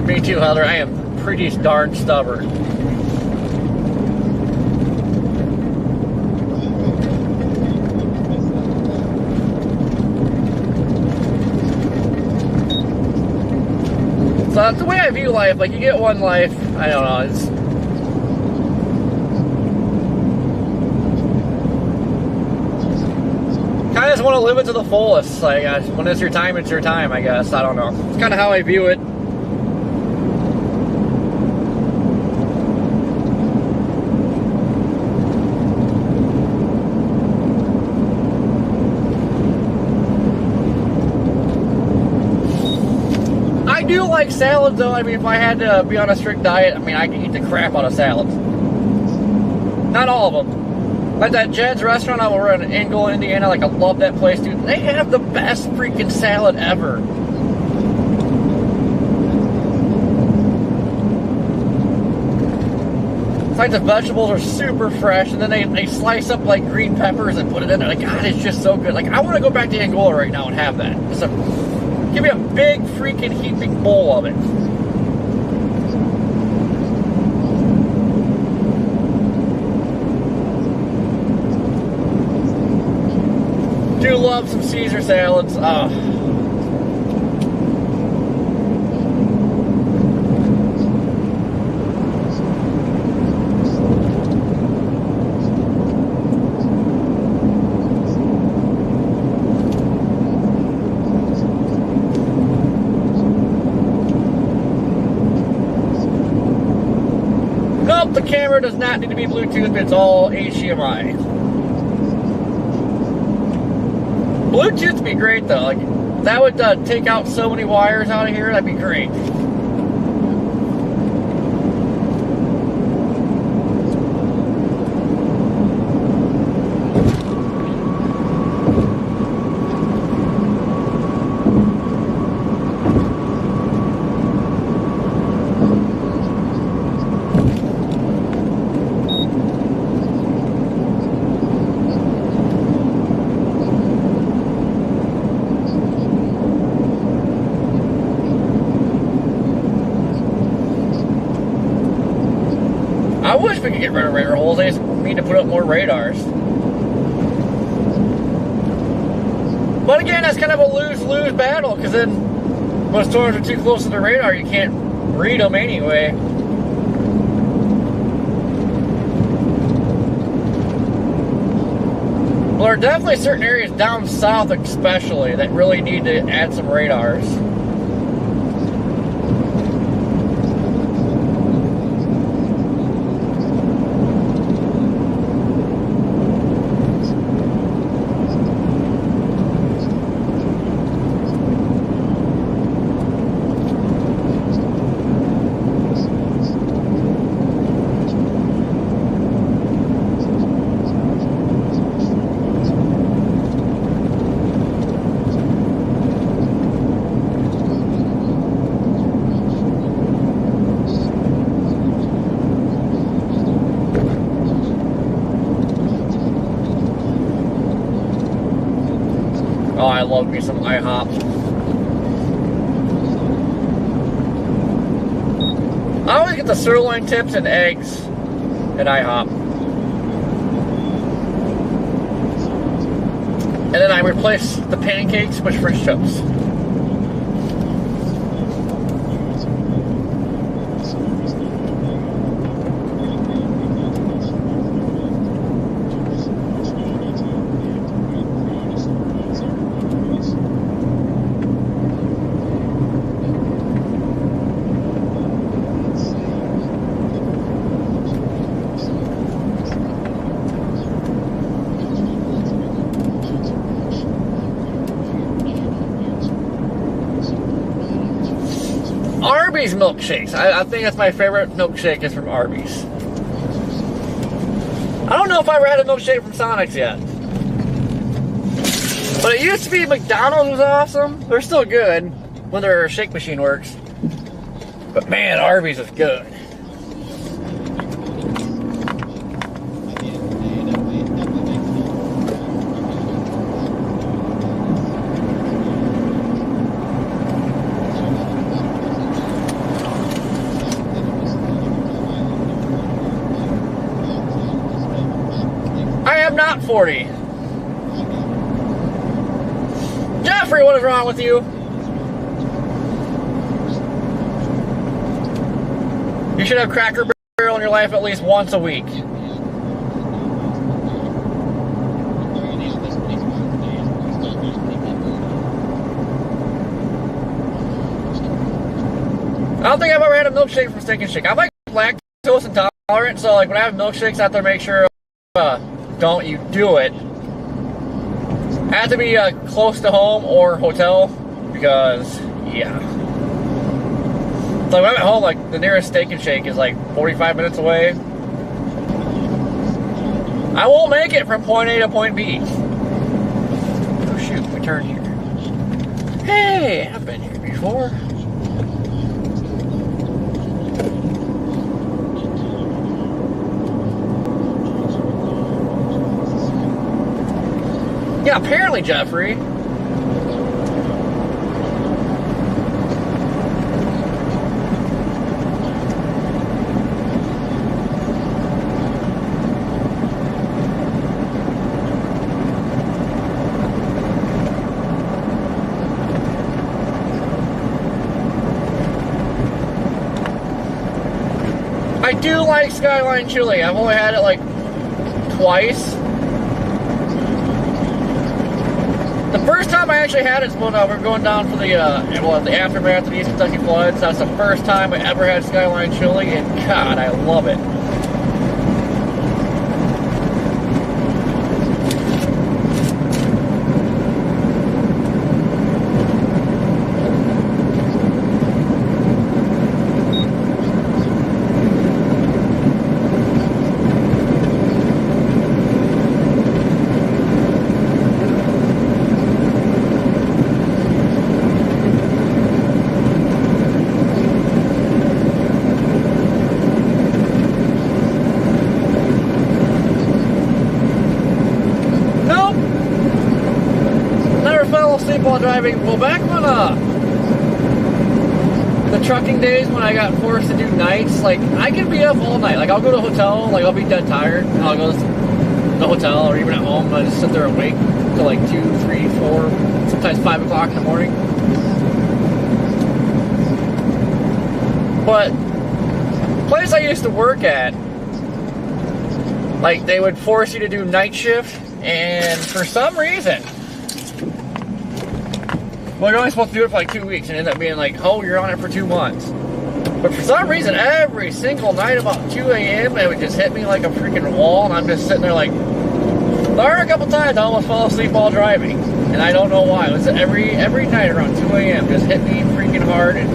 Me too, Heather. I am pretty darn stubborn. So that's the way I view life. Like, you get one life. I don't know. It's kind of just want to live it to the fullest. Like, when it's your time, it's your time. I guess. I don't know. It's kind of how I view it. I do like salads, though. I mean, if I had to be on a strict diet, I mean, I could eat the crap out of salads. Not all of them. Like that Jed's restaurant over in Engel, Indiana, like, I love that place, dude. They have the best freaking salad ever. It's like the vegetables are super fresh, and then they slice up, like, green peppers and put it in there. Like, God, it's just so good. Like, I want to go back to Angola right now and have that. Give me a big freaking heaping bowl of it. Do love some Caesar salads. Nope, the camera does not need to be Bluetooth. It's all HDMI. Bluetooth would be great though. Like, that would take out so many wires out of here. That'd be great. I wish we could get rid of radar holes. They just need to put up more radars. But again, that's kind of a lose-lose battle, because then when storms are too close to the radar, you can't read them anyway. Well, there are definitely certain areas down south especially that really need to add some radars. Oh, I love me some IHOP. I always get the sirloin tips and eggs at IHOP. And then I replace the pancakes with French toast. Arby's milkshakes. I think that's my favorite milkshake is from Arby's. I don't know if I ever had a milkshake from Sonic's yet. But it used to be McDonald's was awesome. They're still good when their shake machine works. But man, Arby's is good. I am not 40. Jeffrey, what is wrong with you? You should have Cracker Barrel in your life at least once a week. I don't think I've ever had a milkshake from Steak and Shake. I'm like lactose intolerant, so like when I have milkshakes, I have to make sure don't you do it. I have to be close to home or hotel because, yeah. So when I'm at home, like the nearest Steak and Shake is like 45 minutes away. I won't make it from point A to point B. Oh shoot, we turn here. Hey, I've been here before. Yeah, apparently, Jeffrey. I do like Skyline chili. I've only had it like twice. The first time I actually had it, when we were going down for the aftermath of the East Kentucky floods, that's the first time I ever had Skyline chili, and God, I love it. While driving. Well, back when the trucking days when I got forced to do nights, like I can be up all night. Like I'll go to a hotel, like I'll be dead tired, and I'll go to the hotel or even at home, and I just sit there awake till like 2, 3, 4, sometimes 5 o'clock in the morning. But the place I used to work at, like they would force you to do night shift, and for some reason, well, you're only supposed to do it for like 2 weeks and end up being like, oh, you're on it for 2 months. But for some reason, every single night about 2 a.m., it would just hit me like a freaking wall, and I'm just sitting there like, there are a couple times I almost fell asleep while driving, and I don't know why. It was every night around 2 a.m., just hit me freaking hard. And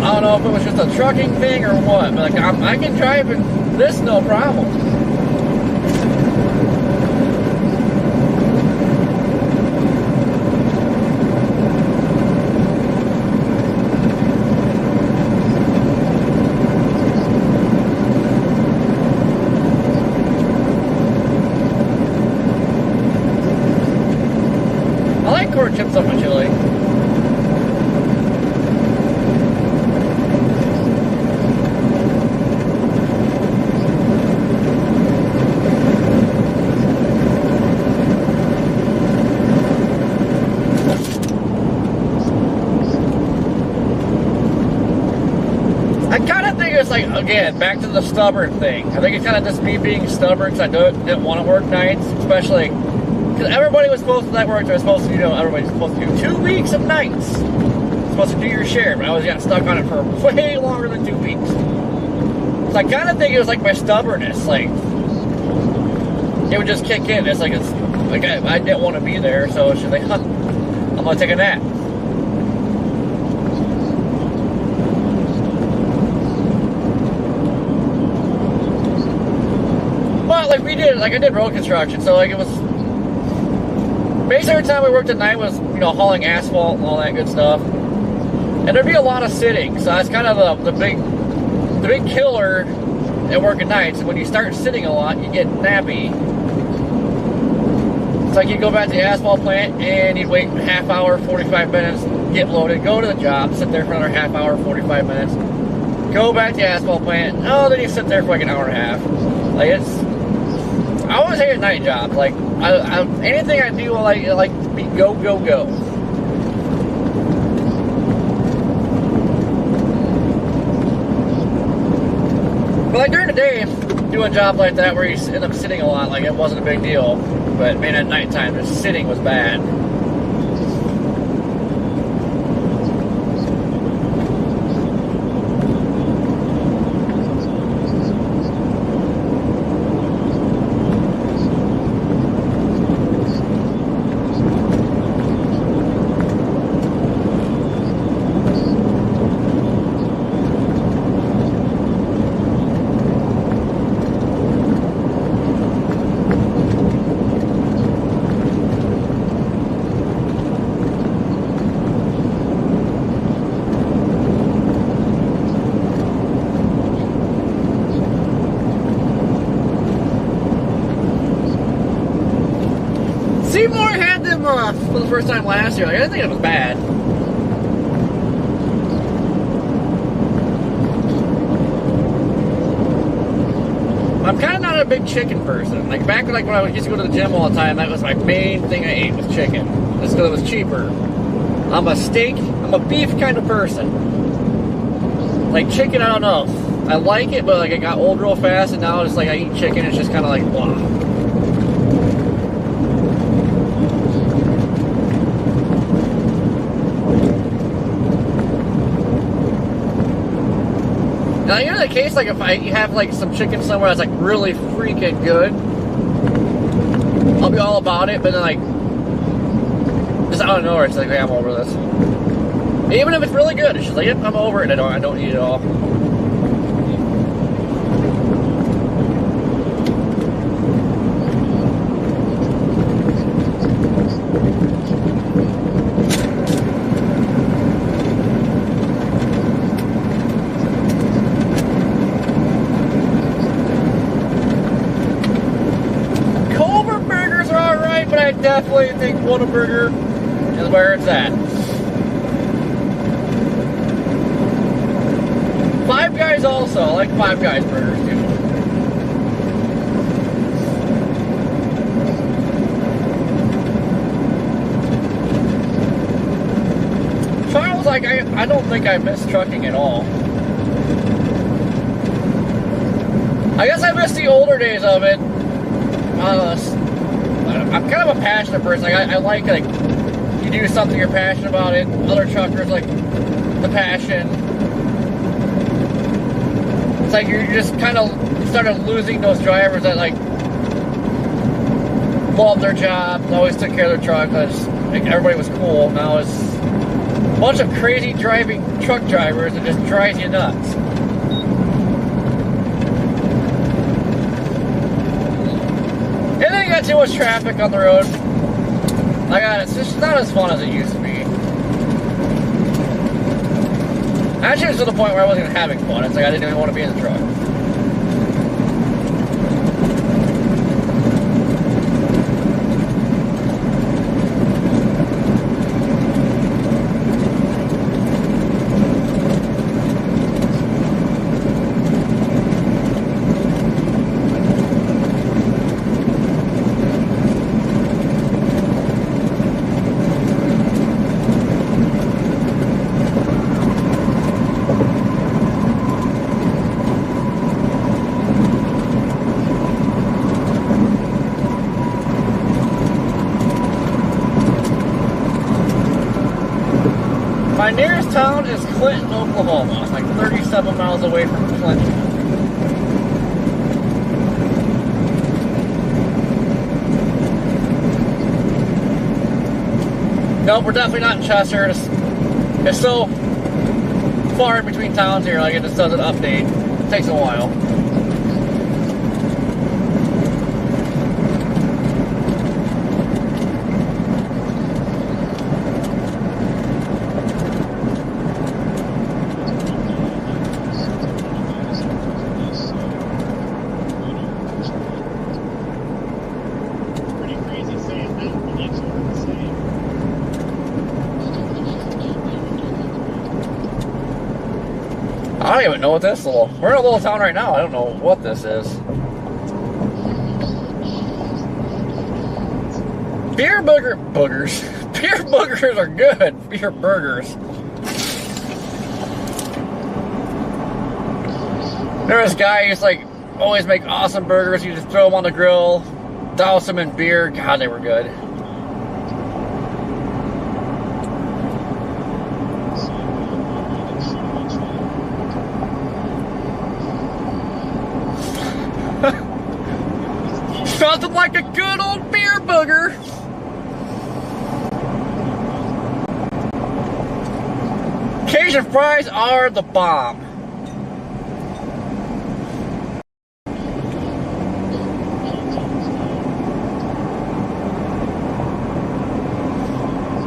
I don't know if it was just a trucking thing or what, but like I can drive in this no problem. Corn chips on my chili. I kind of think it's like, again, back to the stubborn thing. I think it's kind of just me being stubborn because I didn't want to work nights, especially because everybody was supposed to, that work, they were supposed to, everybody's supposed to do 2 weeks of nights. Supposed to do your share, but I always got stuck on it for way longer than 2 weeks. So I kind of think it was like my stubbornness, like, it would just kick in. It's like, Like, I didn't want to be there, so she's like, huh, I'm gonna take a nap. But, like, I did road construction, so, like, it was, basically every time we worked at night was, you know, hauling asphalt and all that good stuff. And there'd be a lot of sitting, so that's kind of the big killer at working nights. When you start sitting a lot, you get nappy. It's like you go back to the asphalt plant and you'd wait a half hour, 45 minutes, get loaded, go to the job, sit there for another half hour, 45 minutes, go back to the asphalt plant. Oh, then you sit there for like an hour and a half. Like, I always hate night jobs. Like, anything I do, I like to be go, go, go. But like during the day, doing jobs like that where you end up sitting a lot, like it wasn't a big deal. But man, at nighttime, just sitting was bad. Seymour had them for the first time last year. Like, I didn't think it was bad. I'm kind of not a big chicken person. Like back when I used to go to the gym all the time, that was my main thing I ate was chicken. Just because it was cheaper. I'm a steak, I'm a beef kind of person. Like chicken, I don't know. I like it, but like I got old real fast, and now it's like I eat chicken. It's just kind of like blah. Now, in the case, like, if you have, like, some chicken somewhere that's, like, really freaking good, I'll be all about it, but then, like, just out of nowhere, it's like, hey, I'm over this. Even if it's really good, it's just like, yep, I'm over it, I don't eat it all. I definitely think Whataburger is where it's at. Five Guys also. I like Five Guys burgers too. Charles, like, I don't think I miss trucking at all. I guess I miss the older days of it. I'm kind of a passionate person. Like, I like you do something you're passionate about it. Other truckers like the passion. It's like you're just kind of started losing those drivers that like loved their job, always took care of their truck because like, everybody was cool. Now it's a bunch of crazy driving truck drivers that just drives you nuts. And then you got too much traffic on the road. It's just not as fun as it used to be. Actually, it was to the point where I wasn't even having fun. It's like I didn't even want to be in the truck. My nearest town is Clinton, Oklahoma. I'm like 37 miles away from Clinton. Nope, we're definitely not in Chester. It's so far in between towns here, like it just doesn't update. It takes a while. I don't even know what this little... We're in a little town right now. I don't know what this is. Beer boogers. Beer boogers are good. Beer burgers. There's this guy who's like always make awesome burgers. You just throw them on the grill, douse them in beer. God, they were good. Nothing like a good old beer booger. Cajun fries are the bomb.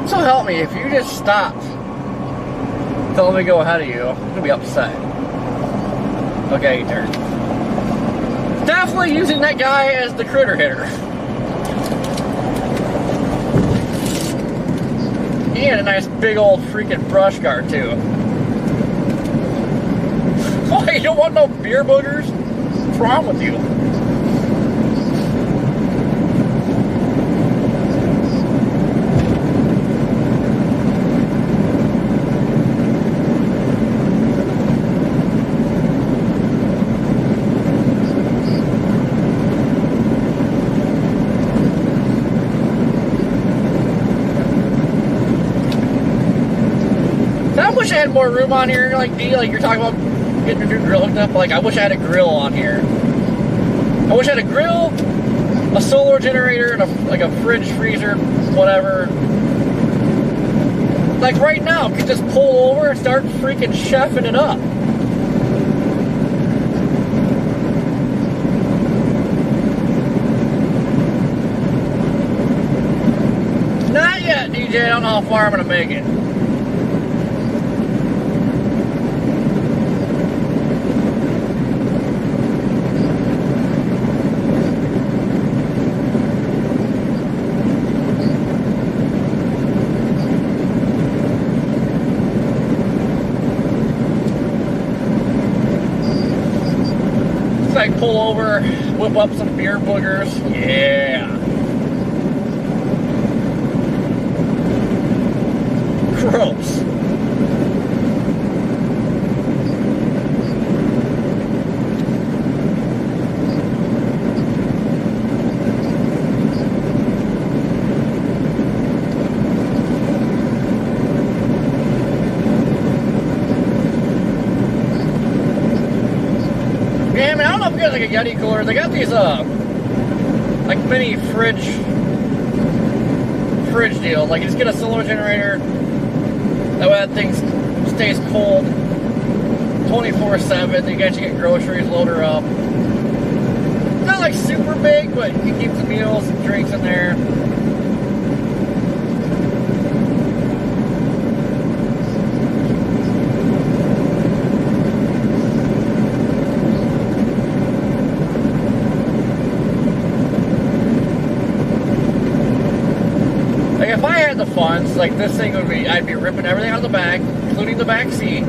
So help me, if you just stopped to let me go ahead of you, I'm gonna be upset. Okay, you turn. Definitely using that guy as the critter hitter. He had a nice big old freaking brush guard too. Oh, you don't want no beer boogers? What's wrong with you? I wish I had more room on here, like D, like you're talking about getting your new grill hooked up. Like I wish I had a grill on here. I wish I had a grill, a solar generator, and a fridge, freezer, whatever. Like right now, could just pull over and start freaking chefing it up. Not yet, DJ. I don't know how far I'm gonna make it. Like pull over, whip up some beer boogers. Yeah. Gross. Yeah, I mean, I don't know if we got like a Yeti cooler. They got these like mini fridge deals. Like you just get a solar generator. That way that thing stays cold 24/7. You guys get groceries, load her up. It's not like super big, but you keep the meals and drinks in there. Like if I had the funds, like this thing would be, I'd be ripping everything out of the back, including the back seat.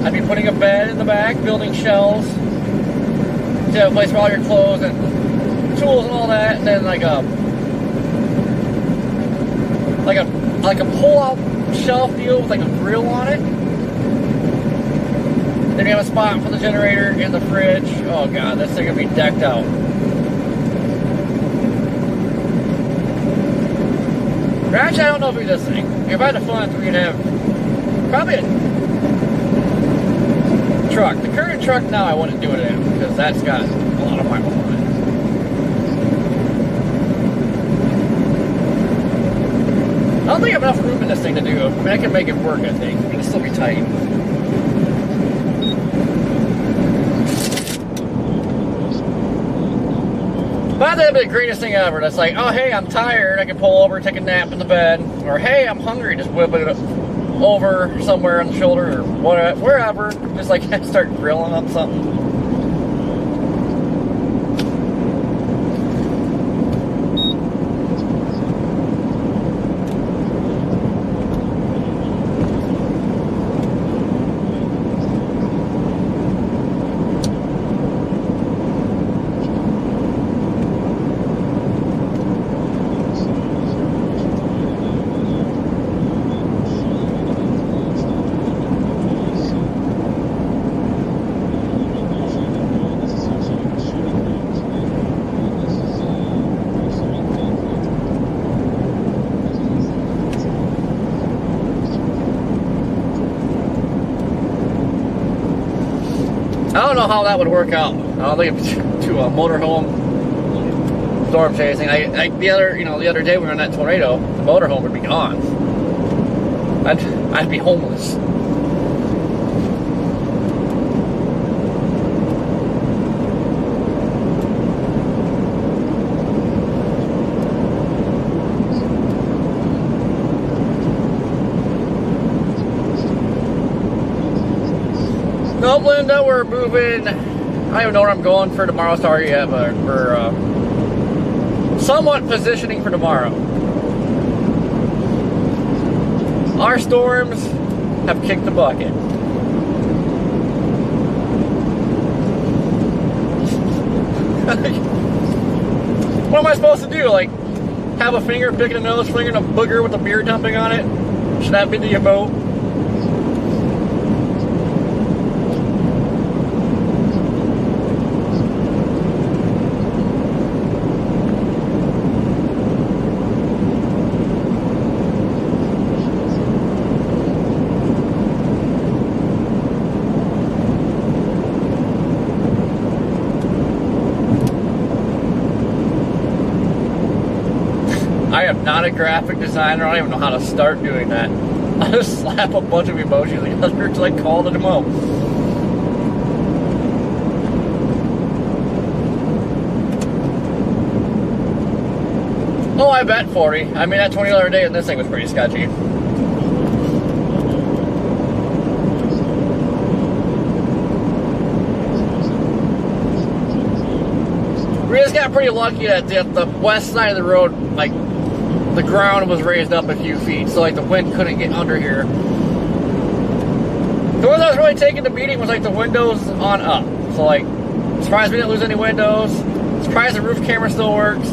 I'd be putting a bed in the back, building shelves to have a place for all your clothes and tools and all that, and then like a pull-out shelf deal with like a grill on it. Then you have a spot for the generator and the fridge. Oh god, this thing would be decked out. Actually, I don't know if it'd be this thing. If I had the funds, we'd have probably a truck. The current truck now, I wouldn't do it in because that's got a lot of miles on it. don't think I have enough room in this thing to do. I mean, I can make it work, I think. It'll still be tight. But that'd be the greatest thing ever. That's like, oh, hey, I'm tired. I can pull over, take a nap in the bed. Or, hey, I'm hungry. Just whip it over somewhere on the shoulder or whatever, wherever. Just like start grilling up something. I don't know how that would work out. I don't think it's to a motorhome storm chasing. The other day we were in that tornado, the motorhome would be gone. I'd be homeless. Nope, Linda, we're moving. I don't even know where I'm going for tomorrow's target yet, but we're somewhat positioning for tomorrow. Our storms have kicked the bucket. What am I supposed to do? Like, have a finger picking a nose finger and a booger with a beer dumping on it? Should that be the emote? I am not a graphic designer. I don't even know how to start doing that. I just slap a bunch of emojis together until I call it a mo. Oh, I bet 40. I mean, that $20 a day and this thing was pretty sketchy. We just got pretty lucky that the west side of the road, like, the ground was raised up a few feet, so like the wind couldn't get under here. The one that was really taking the beating was like the windows on up. So like, surprised we didn't lose any windows. Surprised the roof camera still works.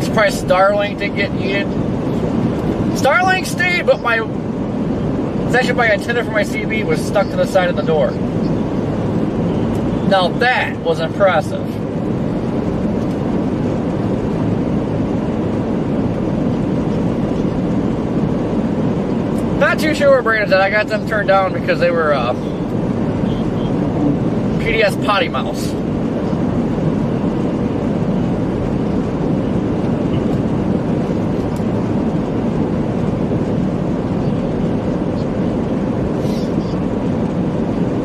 Surprised Starlink didn't get heated. Starlink stayed, but it's actually my antenna for my CB was stuck to the side of the door. Now that was impressive. Not too sure where Brandon's at. I got them turned down because they were PDS potty mouse.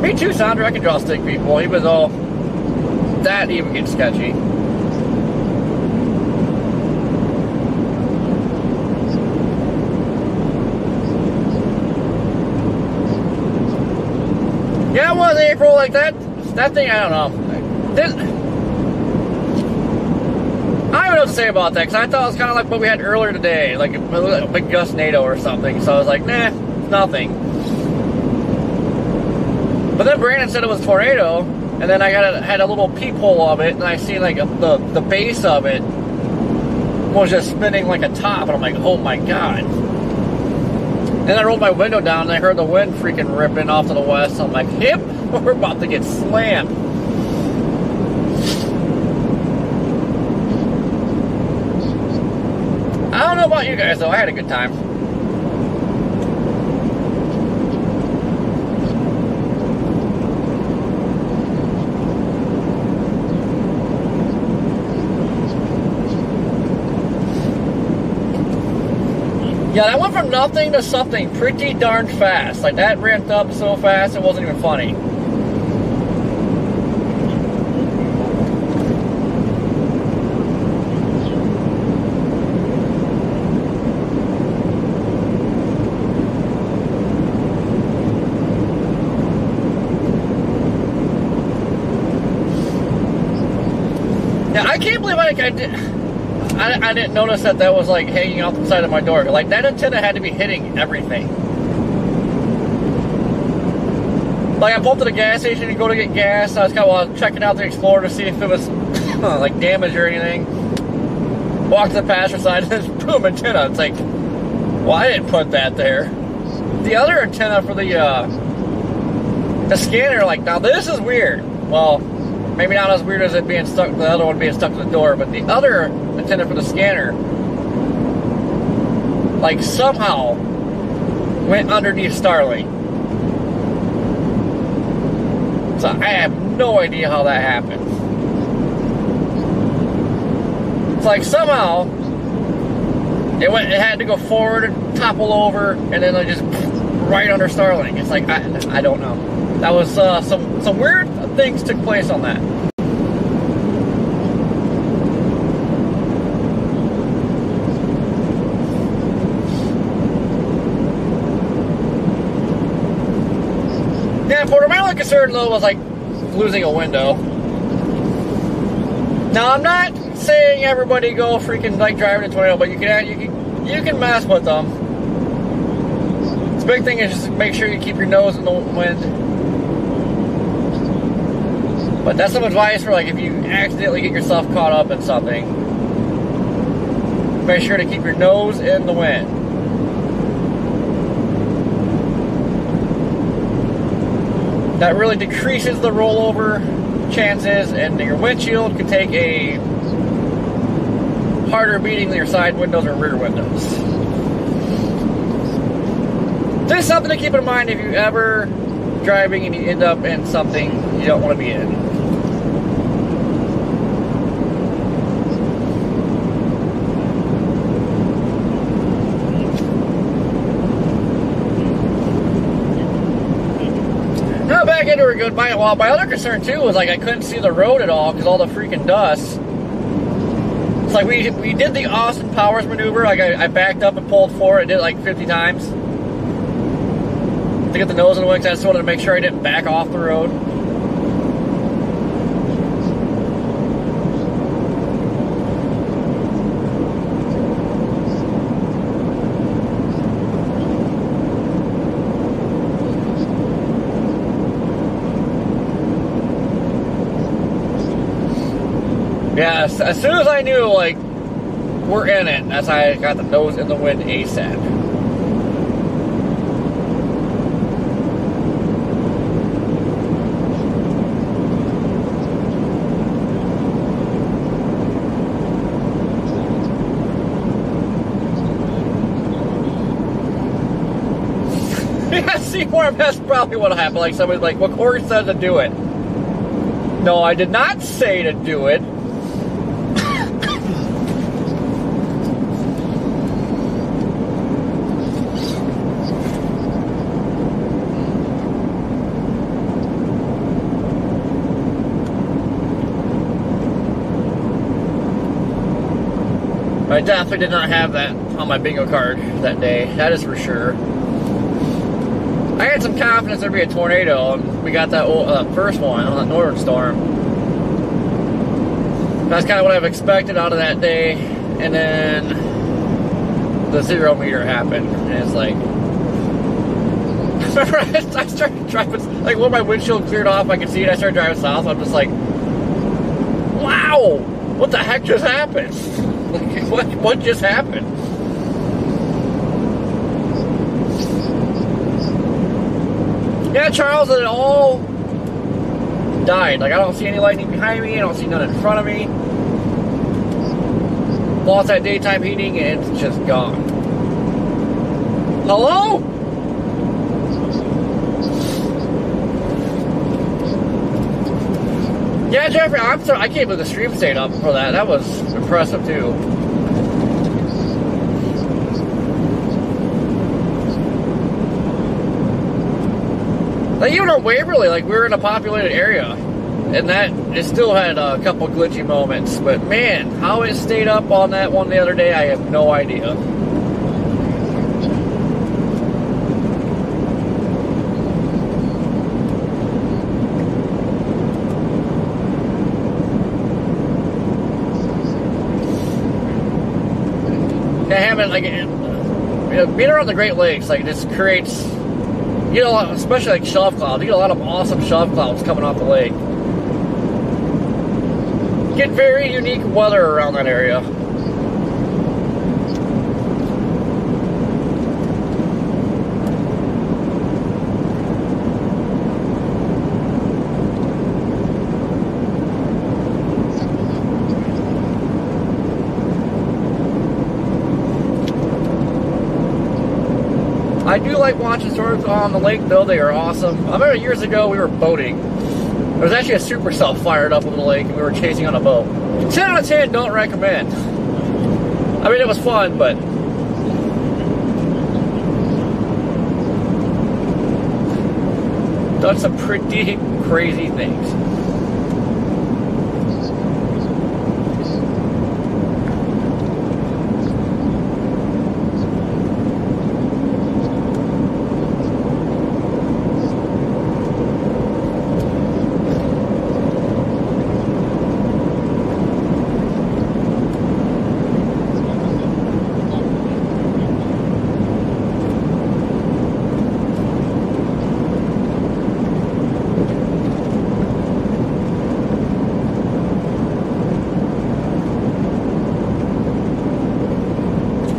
Me too, Sandra. I can draw stick people. Even though that even gets sketchy. Yeah, it was April, like that thing, I don't know. I don't even know what to say about that, because I thought it was kind of like what we had earlier today, like a big gust NATO or something, so I was like, nah, nothing. But then Brandon said it was a tornado, and then I had a little peephole of it, and I seen like the base of it was just spinning like a top, and I'm like, oh my god. Then I rolled my window down and I heard the wind freaking ripping off to the west. So I'm like, yep, we're about to get slammed. I don't know about you guys though, I had a good time. Yeah, that went from nothing to something pretty darn fast. Like, that ramped up so fast it wasn't even funny. Yeah, I can't believe I didn't notice that was like hanging off the side of my door. Like, that antenna had to be hitting everything. Like, I pulled to the gas station to go to get gas. I was kind of checking out the Explorer to see if it was like damaged or anything. Walked to the passenger side and there's boom, antenna. It's like, well, I didn't put that there. The other antenna for the scanner, like, now this is weird. Well, maybe not as weird as it being stuck, the other one being stuck to the door, but the other antenna for the scanner, like, somehow went underneath Starlink. So I have no idea how that happened. It's like somehow it had to go forward and topple over, and then like just right under Starlink. It's like I don't know. That was some weird things took place on that. Yeah, for my only concern though was like losing a window. Now I'm not saying everybody go freaking like driving a tornado, but you can mess with them. The big thing is just make sure you keep your nose in the wind. But that's some advice for like if you accidentally get yourself caught up in something. Make sure to keep your nose in the wind. That really decreases the rollover chances, and your windshield can take a harder beating than your side windows or rear windows. This is something to keep in mind if you're ever driving and you end up in something you don't want to be in. Now back into her good. My other concern too was like I couldn't see the road at all because all the freaking dust. It's like we did the Austin Powers maneuver. Like I backed up and pulled forward. I did it like 50 times to get the nose in the wind. I just wanted to make sure I didn't back off the road. Yeah, as soon as I knew, like, we're in it, that's how I got the nose in the wind ASAP. Yeah, see, more that's probably what happened. Like, somebody's like, well, Corey said to do it. No, I did not say to do it. I definitely did not have that on my bingo card that day. That is for sure. I had some confidence there'd be a tornado, and we got that first one on that northern storm. That's kind of what I've expected out of that day. And then the 0 meter happened, and it's like, remember I started driving, like when my windshield cleared off, I could see it. I started driving south. I'm just like, wow, what the heck just happened? What just happened? Yeah, Charles, it all died. Like, I don't see any lightning behind me. I don't see none in front of me. Lost that daytime heating, and it's just gone. Hello? Yeah, Jeffrey, I'm sorry. I can't believe the stream stayed up for that. That was impressive, too. Like even on Waverly, like we were in a populated area, and that it still had a couple glitchy moments. But man, how it stayed up on that one the other day, I have no idea. Yeah, having like being around the Great Lakes, like it just creates, you know, especially like shelf clouds. You get a lot of awesome shelf clouds coming off the lake. Get very unique weather around that area. I do like watching storms on the lake, though. They are awesome. I remember years ago we were boating. There was actually a supercell fired up over the lake, and we were chasing on a boat. 10 out of 10, don't recommend. I mean, it was fun, but done some pretty crazy things.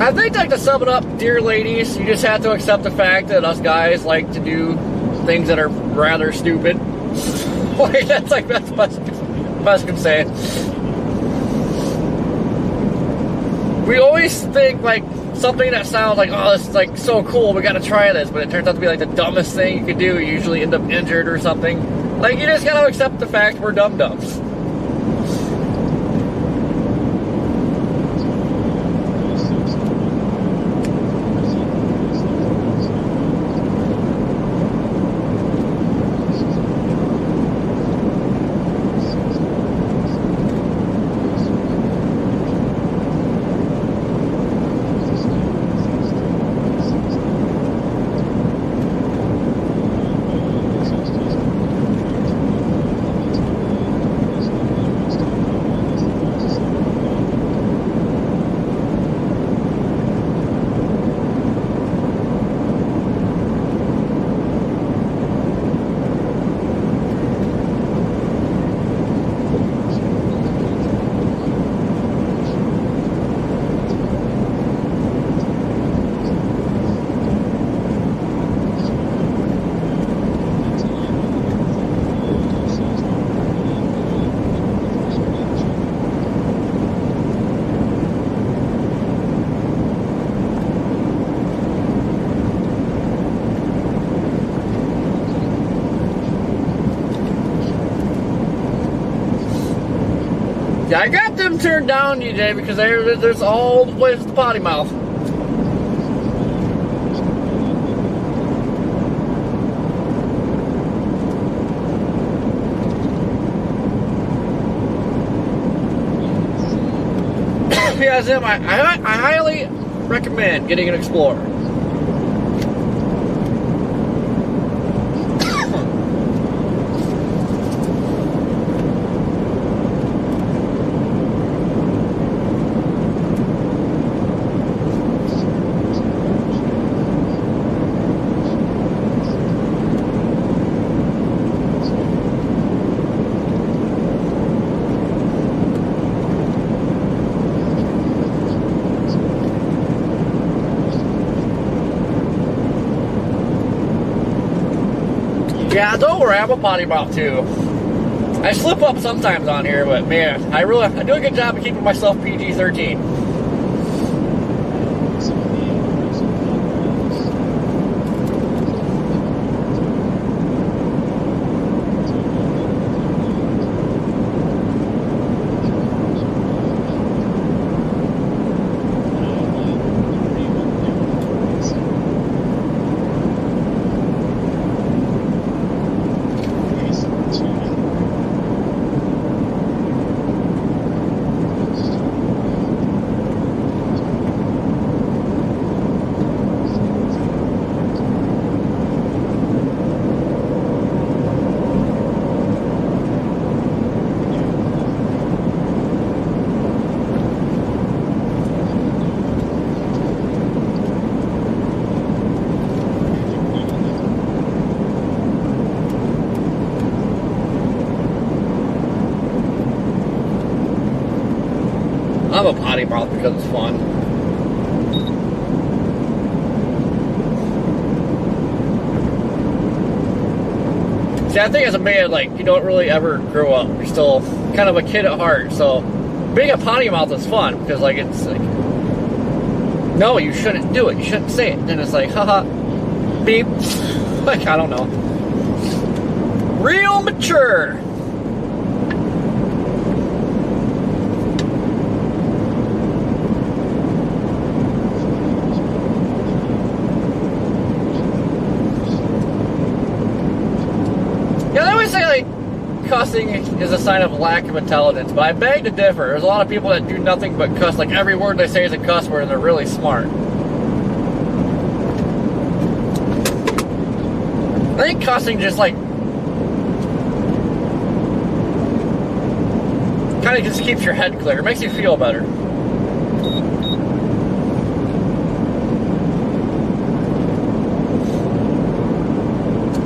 I think, like, to sum it up, dear ladies, you just have to accept the fact that us guys like to do things that are rather stupid. Like, that's like that's best I can say. We always think like something that sounds like, oh, this is like so cool, we gotta try this, but it turns out to be like the dumbest thing you could do. You usually end up injured or something. Like, you just gotta accept the fact we're dum-dums. Yeah, I got them turned down today because there's all the way to the potty mouth. Yeah, Zim, I highly recommend getting an Explorer. Yeah, don't worry, I'm a potty mouth too. I slip up sometimes on here, but man, I do a good job of keeping myself PG-13. I'm a potty mouth because it's fun. See, I think as a man, like, you don't really ever grow up. You're still kind of a kid at heart. So being a potty mouth is fun because, like, it's like, no, you shouldn't do it. You shouldn't say it. Then it's like, haha, beep. Like, I don't know. Real mature. Yeah, they always say, like, cussing is a sign of lack of intelligence, but I beg to differ. There's a lot of people that do nothing but cuss. Like, every word they say is a cuss word, and they're really smart. I think cussing just, like, kind of just keeps your head clear. It makes you feel better.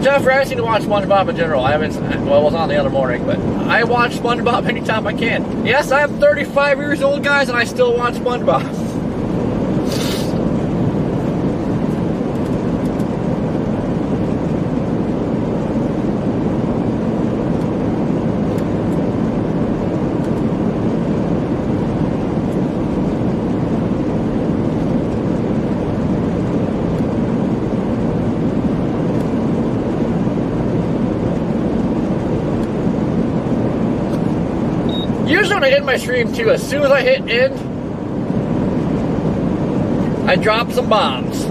Jeff, I seem to watch SpongeBob in general. I haven't, well, it was on the other morning, but I watch SpongeBob anytime I can. Yes, I'm 35 years old, guys, and I still watch SpongeBob. Usually when I end my stream too, as soon as I hit end, I drop some bombs.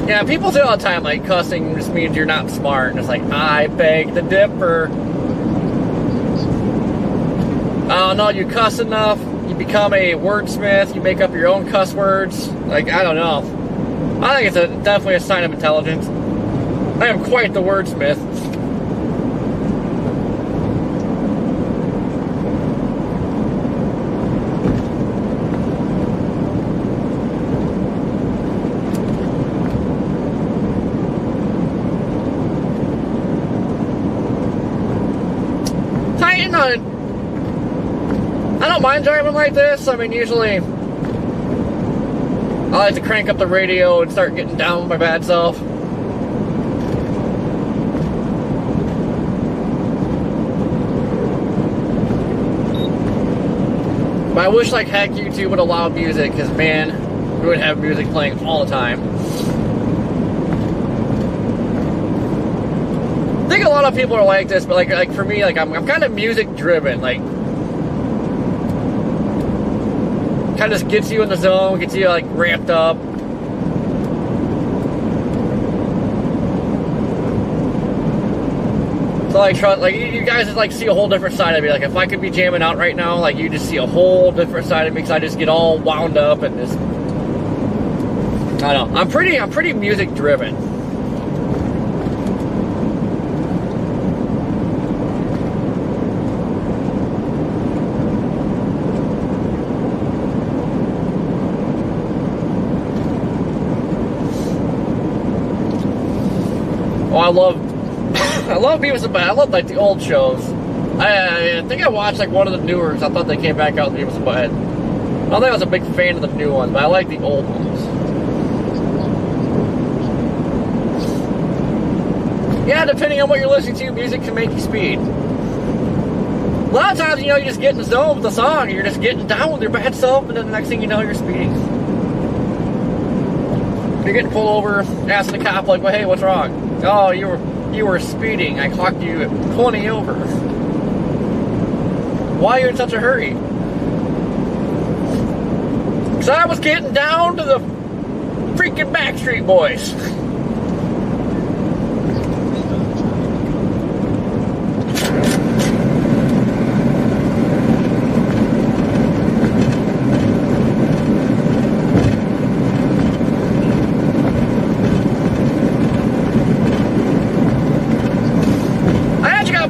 Yeah, people say all the time, like, cussing just means you're not smart, and it's like, I beg to differ. Oh no, you cuss enough, you become a wordsmith, you make up your own cuss words. Like, I don't know. I think it's definitely a sign of intelligence. I am quite the wordsmith. Tighten on it. I don't mind driving like this. I mean, usually I like to crank up the radio and start getting down with my bad self. But I wish, like, heck, YouTube would allow music, because, man, we would have music playing all the time. I think a lot of people are like this, but like for me, like, I'm kind of music driven. Like, kind of just gets you in the zone, gets you, like, ramped up. So, like, you guys just, like, see a whole different side of me. Like, if I could be jamming out right now, like, you just see a whole different side of me, because I just get all wound up and just, I don't know. I'm pretty music driven. Oh, I love Beavis and Butthead. I love, like, the old shows. I think I watched, like, one of the newer ones. I thought they came back out with Beavis and Butthead. I don't think I was a big fan of the new ones, but I like the old ones. Yeah, depending on what you're listening to, music can make you speed. A lot of times, you know, you just get in the zone with the song, and you're just getting down with your bad self, and then the next thing you know, you're speeding. You're getting pulled over, asking the cop, like, well, hey, what's wrong? Oh, you were speeding. I clocked you at 20 over. Why are you in such a hurry? Because I was getting down to the freaking Backstreet Boys.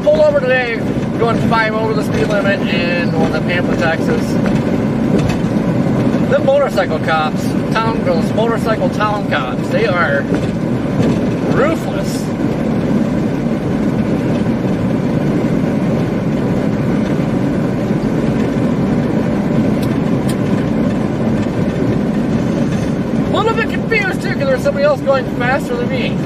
Pulled over today, going 5 over the speed limit in Pampa, Texas. The motorcycle cops, those motorcycle town cops, they are ruthless. A little bit confused too, because there's somebody else going faster than me.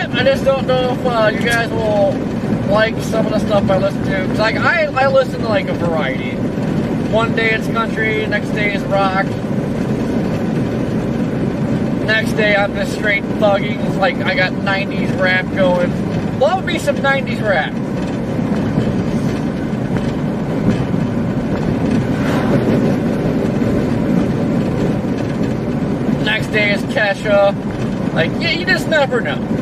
I just don't know if you guys will like some of the stuff I listen to. Cause like I listen to like a variety. One day it's country, next day is rock. Next day I'm just straight thugging. It's like I got 90s rap going. Love me some 90s rap. Next day is Kesha. Like, yeah, you just never know.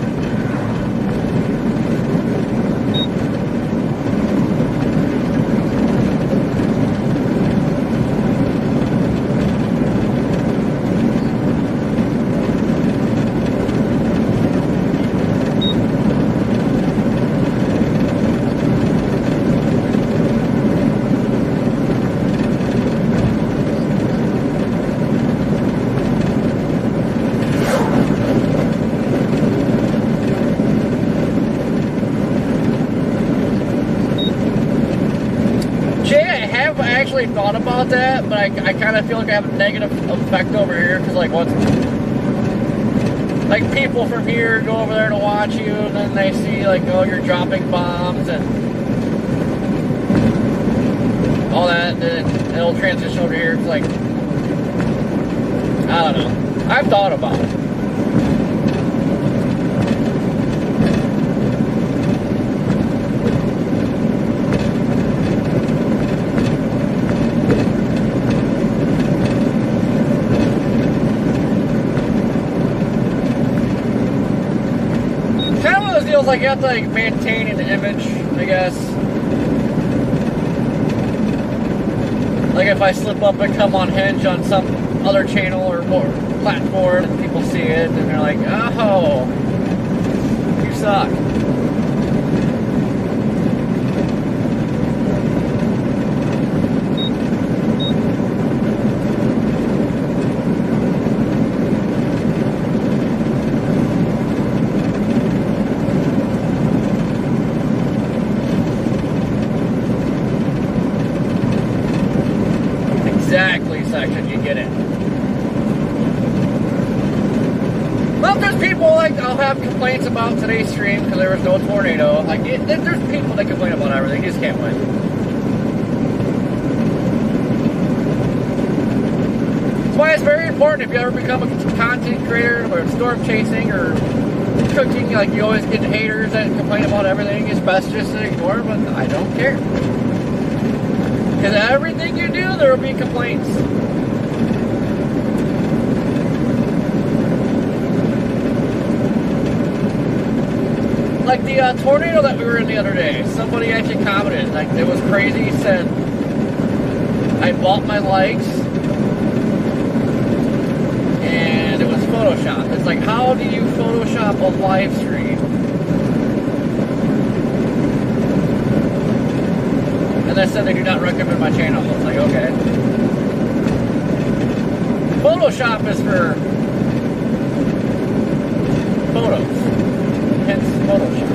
Thought about that, but I kind of feel like I have a negative effect over here because like what's like people from here go over there to watch you and then they see like, oh, you're dropping bombs and all that, and then it'll transition over here. It's like, I don't know, I've thought about it. Like you have to like maintain an image, I guess. Like if I slip up and come on Hinge on some other channel or more platform and people see it and they're like, oh, you suck. Exactly, section, you get it. Well, there's people like I'll have complaints about today's stream because there was no tornado. Like, there's people that complain about everything. You just can't win. That's why it's very important if you ever become a content creator or storm chasing or cooking, like you always get haters that complain about everything. It's best just to ignore, but I don't care. Because everything you do, there will be complaints. Like the tornado that we were in the other day, somebody actually commented, like it was crazy. He said, I bought my likes and it was Photoshop. It's like, how do you Photoshop a live stream? And they said they do not recommend my channel. I was like, okay. Photoshop is for photos. Hence Photoshop.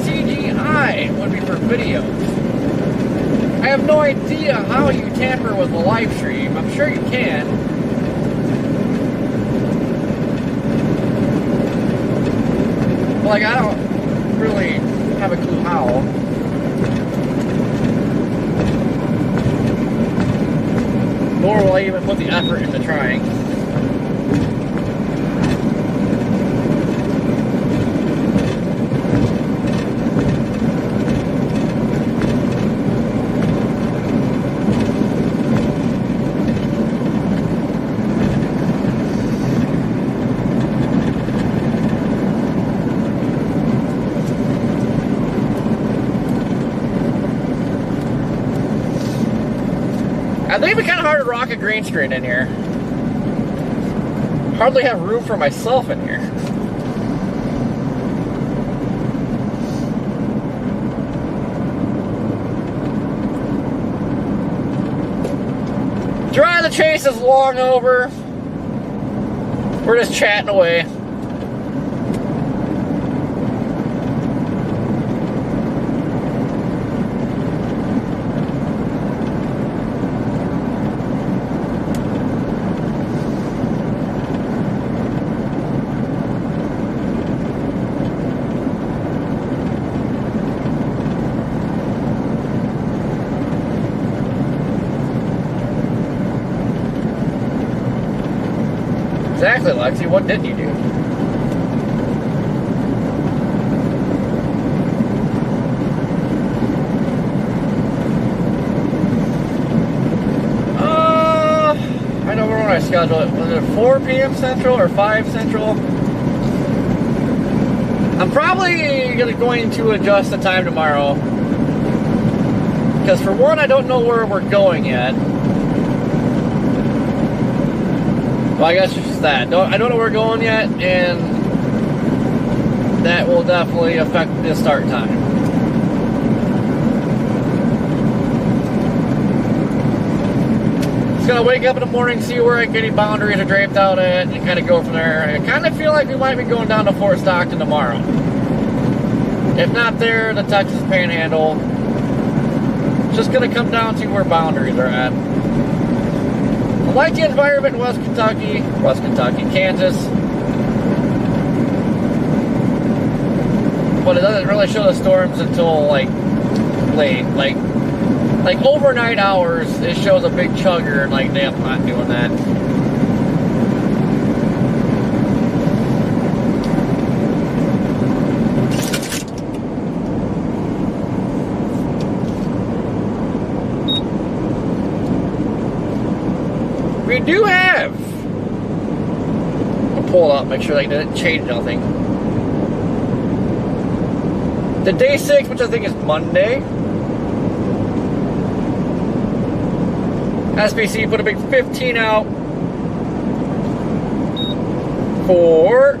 CGI would be for videos. I have no idea how you tamper with a live stream. I'm sure you can. But like, I don't really have a clue how. Nor will I even put the effort into trying. I think it'd be kind of hard to rock a green screen in here. Hardly have room for myself in here. Dry the chase is long over. We're just chatting away. Exactly, Lexi. What did you do? I don't remember when I scheduled it. Was it 4 p.m. Central or 5 Central? I'm probably going to adjust the time tomorrow. Because for one, I don't know where we're going yet. Well, I guess it's just that. I don't know where we're going yet, and that will definitely affect the start time. Just gonna wake up in the morning, see where any boundaries are draped out at, and kind of go from there. I kind of feel like we might be going down to Fort Stockton tomorrow. If not there, the Texas Panhandle. It's just gonna come down to where boundaries are at. I like the environment in West Kentucky, Kansas. But it doesn't really show the storms until like late. Like overnight hours, it shows a big chugger, and like, damn, I'm not doing that. We do have. I'll pull it up, make sure they didn't change nothing. The day 6, which I think is Monday. SBC put a big 15 out for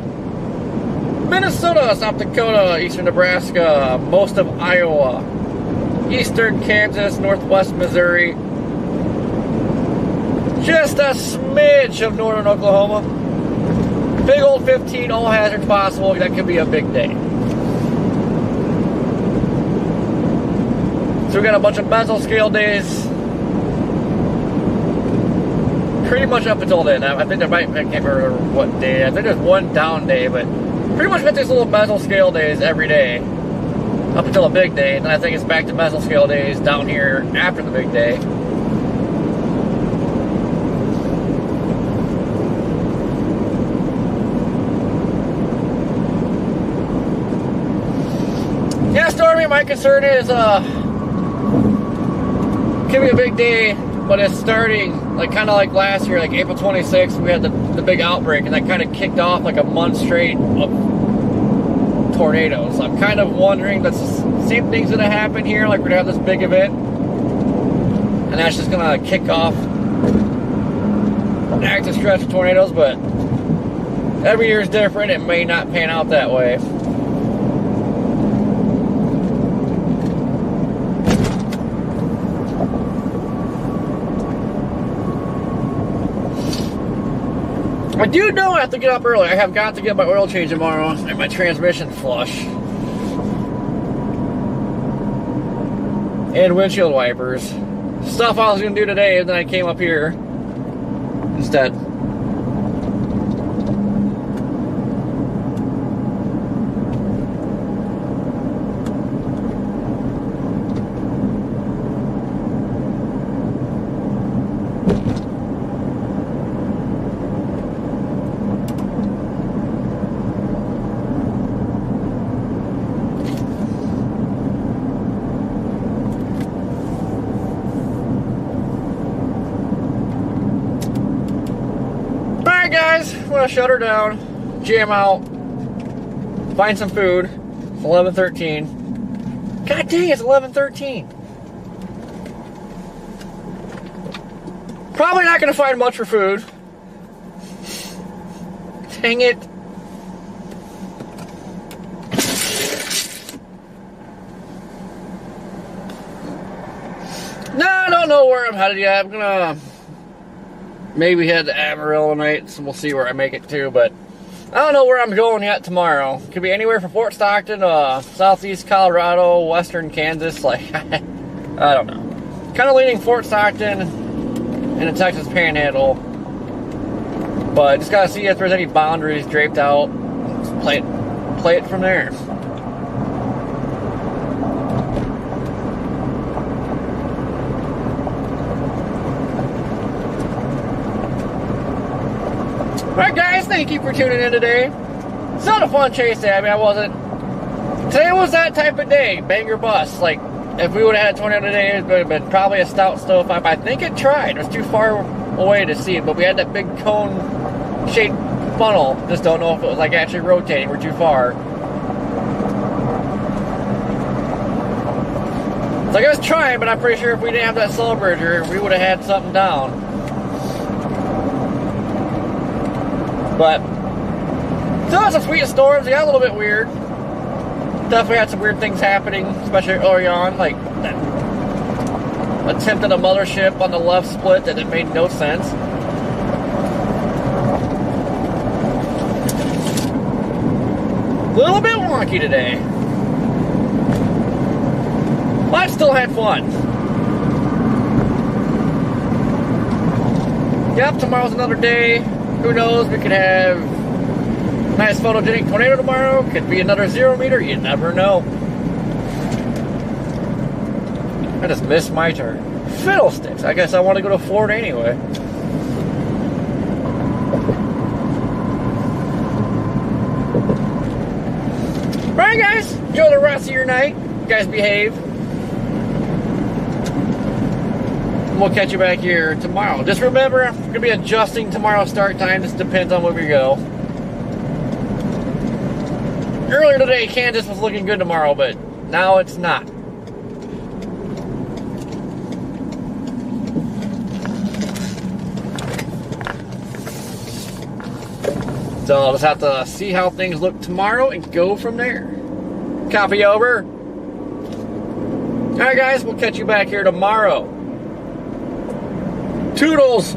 Minnesota, South Dakota, eastern Nebraska, most of Iowa, eastern Kansas, northwest Missouri. Just a smidge of northern Oklahoma. Big old 15, all hazards possible. That could be a big day. So we got a bunch of mesoscale days. Pretty much up until then. I think there might, I can't remember what day. I think there's one down day, but pretty much got these little mesoscale days every day. Up until a big day. And then I think it's back to mesoscale days down here after the big day. Yeah, Stormy, my concern is, could be a big day, but it's starting, like, kind of like last year, like April 26th, we had the big outbreak, and that kind of kicked off, like, a month straight of tornadoes. I'm kind of wondering, that's the same thing's going to happen here, like, we're going to have this big event, and that's just going to kick off an active stretch of tornadoes, but every year is different. It may not pan out that way. I do know I have to get up early. I have got to get my oil change tomorrow and my transmission flush. And windshield wipers. Stuff I was going to do today, and then I came up here instead. to shut her down, jam out, find some food. It's 11:13. God dang, it's 11:13. Probably not going to find much for food. Dang it. No, I don't know where I'm headed yet. I'm gonna maybe head to Amarillo tonight, so we'll see where I make it to, but I don't know where I'm going yet tomorrow. Could be anywhere from Fort Stockton, southeast Colorado, western Kansas, like, I don't know. Kind of leaning Fort Stockton in the Texas Panhandle, but just gotta see if there's any boundaries draped out. Just play it from there. Alright guys, thank you for tuning in today. It's not a fun chase day. I mean, today was that type of day, bang or bust. Like, if we would have had 20 today, it would have been probably a stout stovepipe. I think it tried. It was too far away to see it, but we had that big cone-shaped funnel. Just don't know if it was like actually rotating. We're too far. It's like I was trying, but I'm pretty sure if we didn't have that slow bridger, we would have had something down. But still had some sweet storms. They got a little bit weird. Definitely had some weird things happening, especially early on, like that attempt at a mothership on the left split that it made no sense. A little bit wonky today, but still had fun. Yep, tomorrow's another day. Who knows? We could have nice photogenic tornado tomorrow. Could be another 0 meter. You never know. I just missed my turn. Fiddlesticks. I guess I want to go to Florida anyway. Alright guys, enjoy the rest of your night. You guys behave. We'll catch you back here tomorrow. Just remember, I'm going to be adjusting tomorrow's start time. This depends on where we go. Earlier today, Kansas was looking good tomorrow, but now it's not. So I'll just have to see how things look tomorrow and go from there. Copy over. Alright guys, we'll catch you back here tomorrow. Toodles!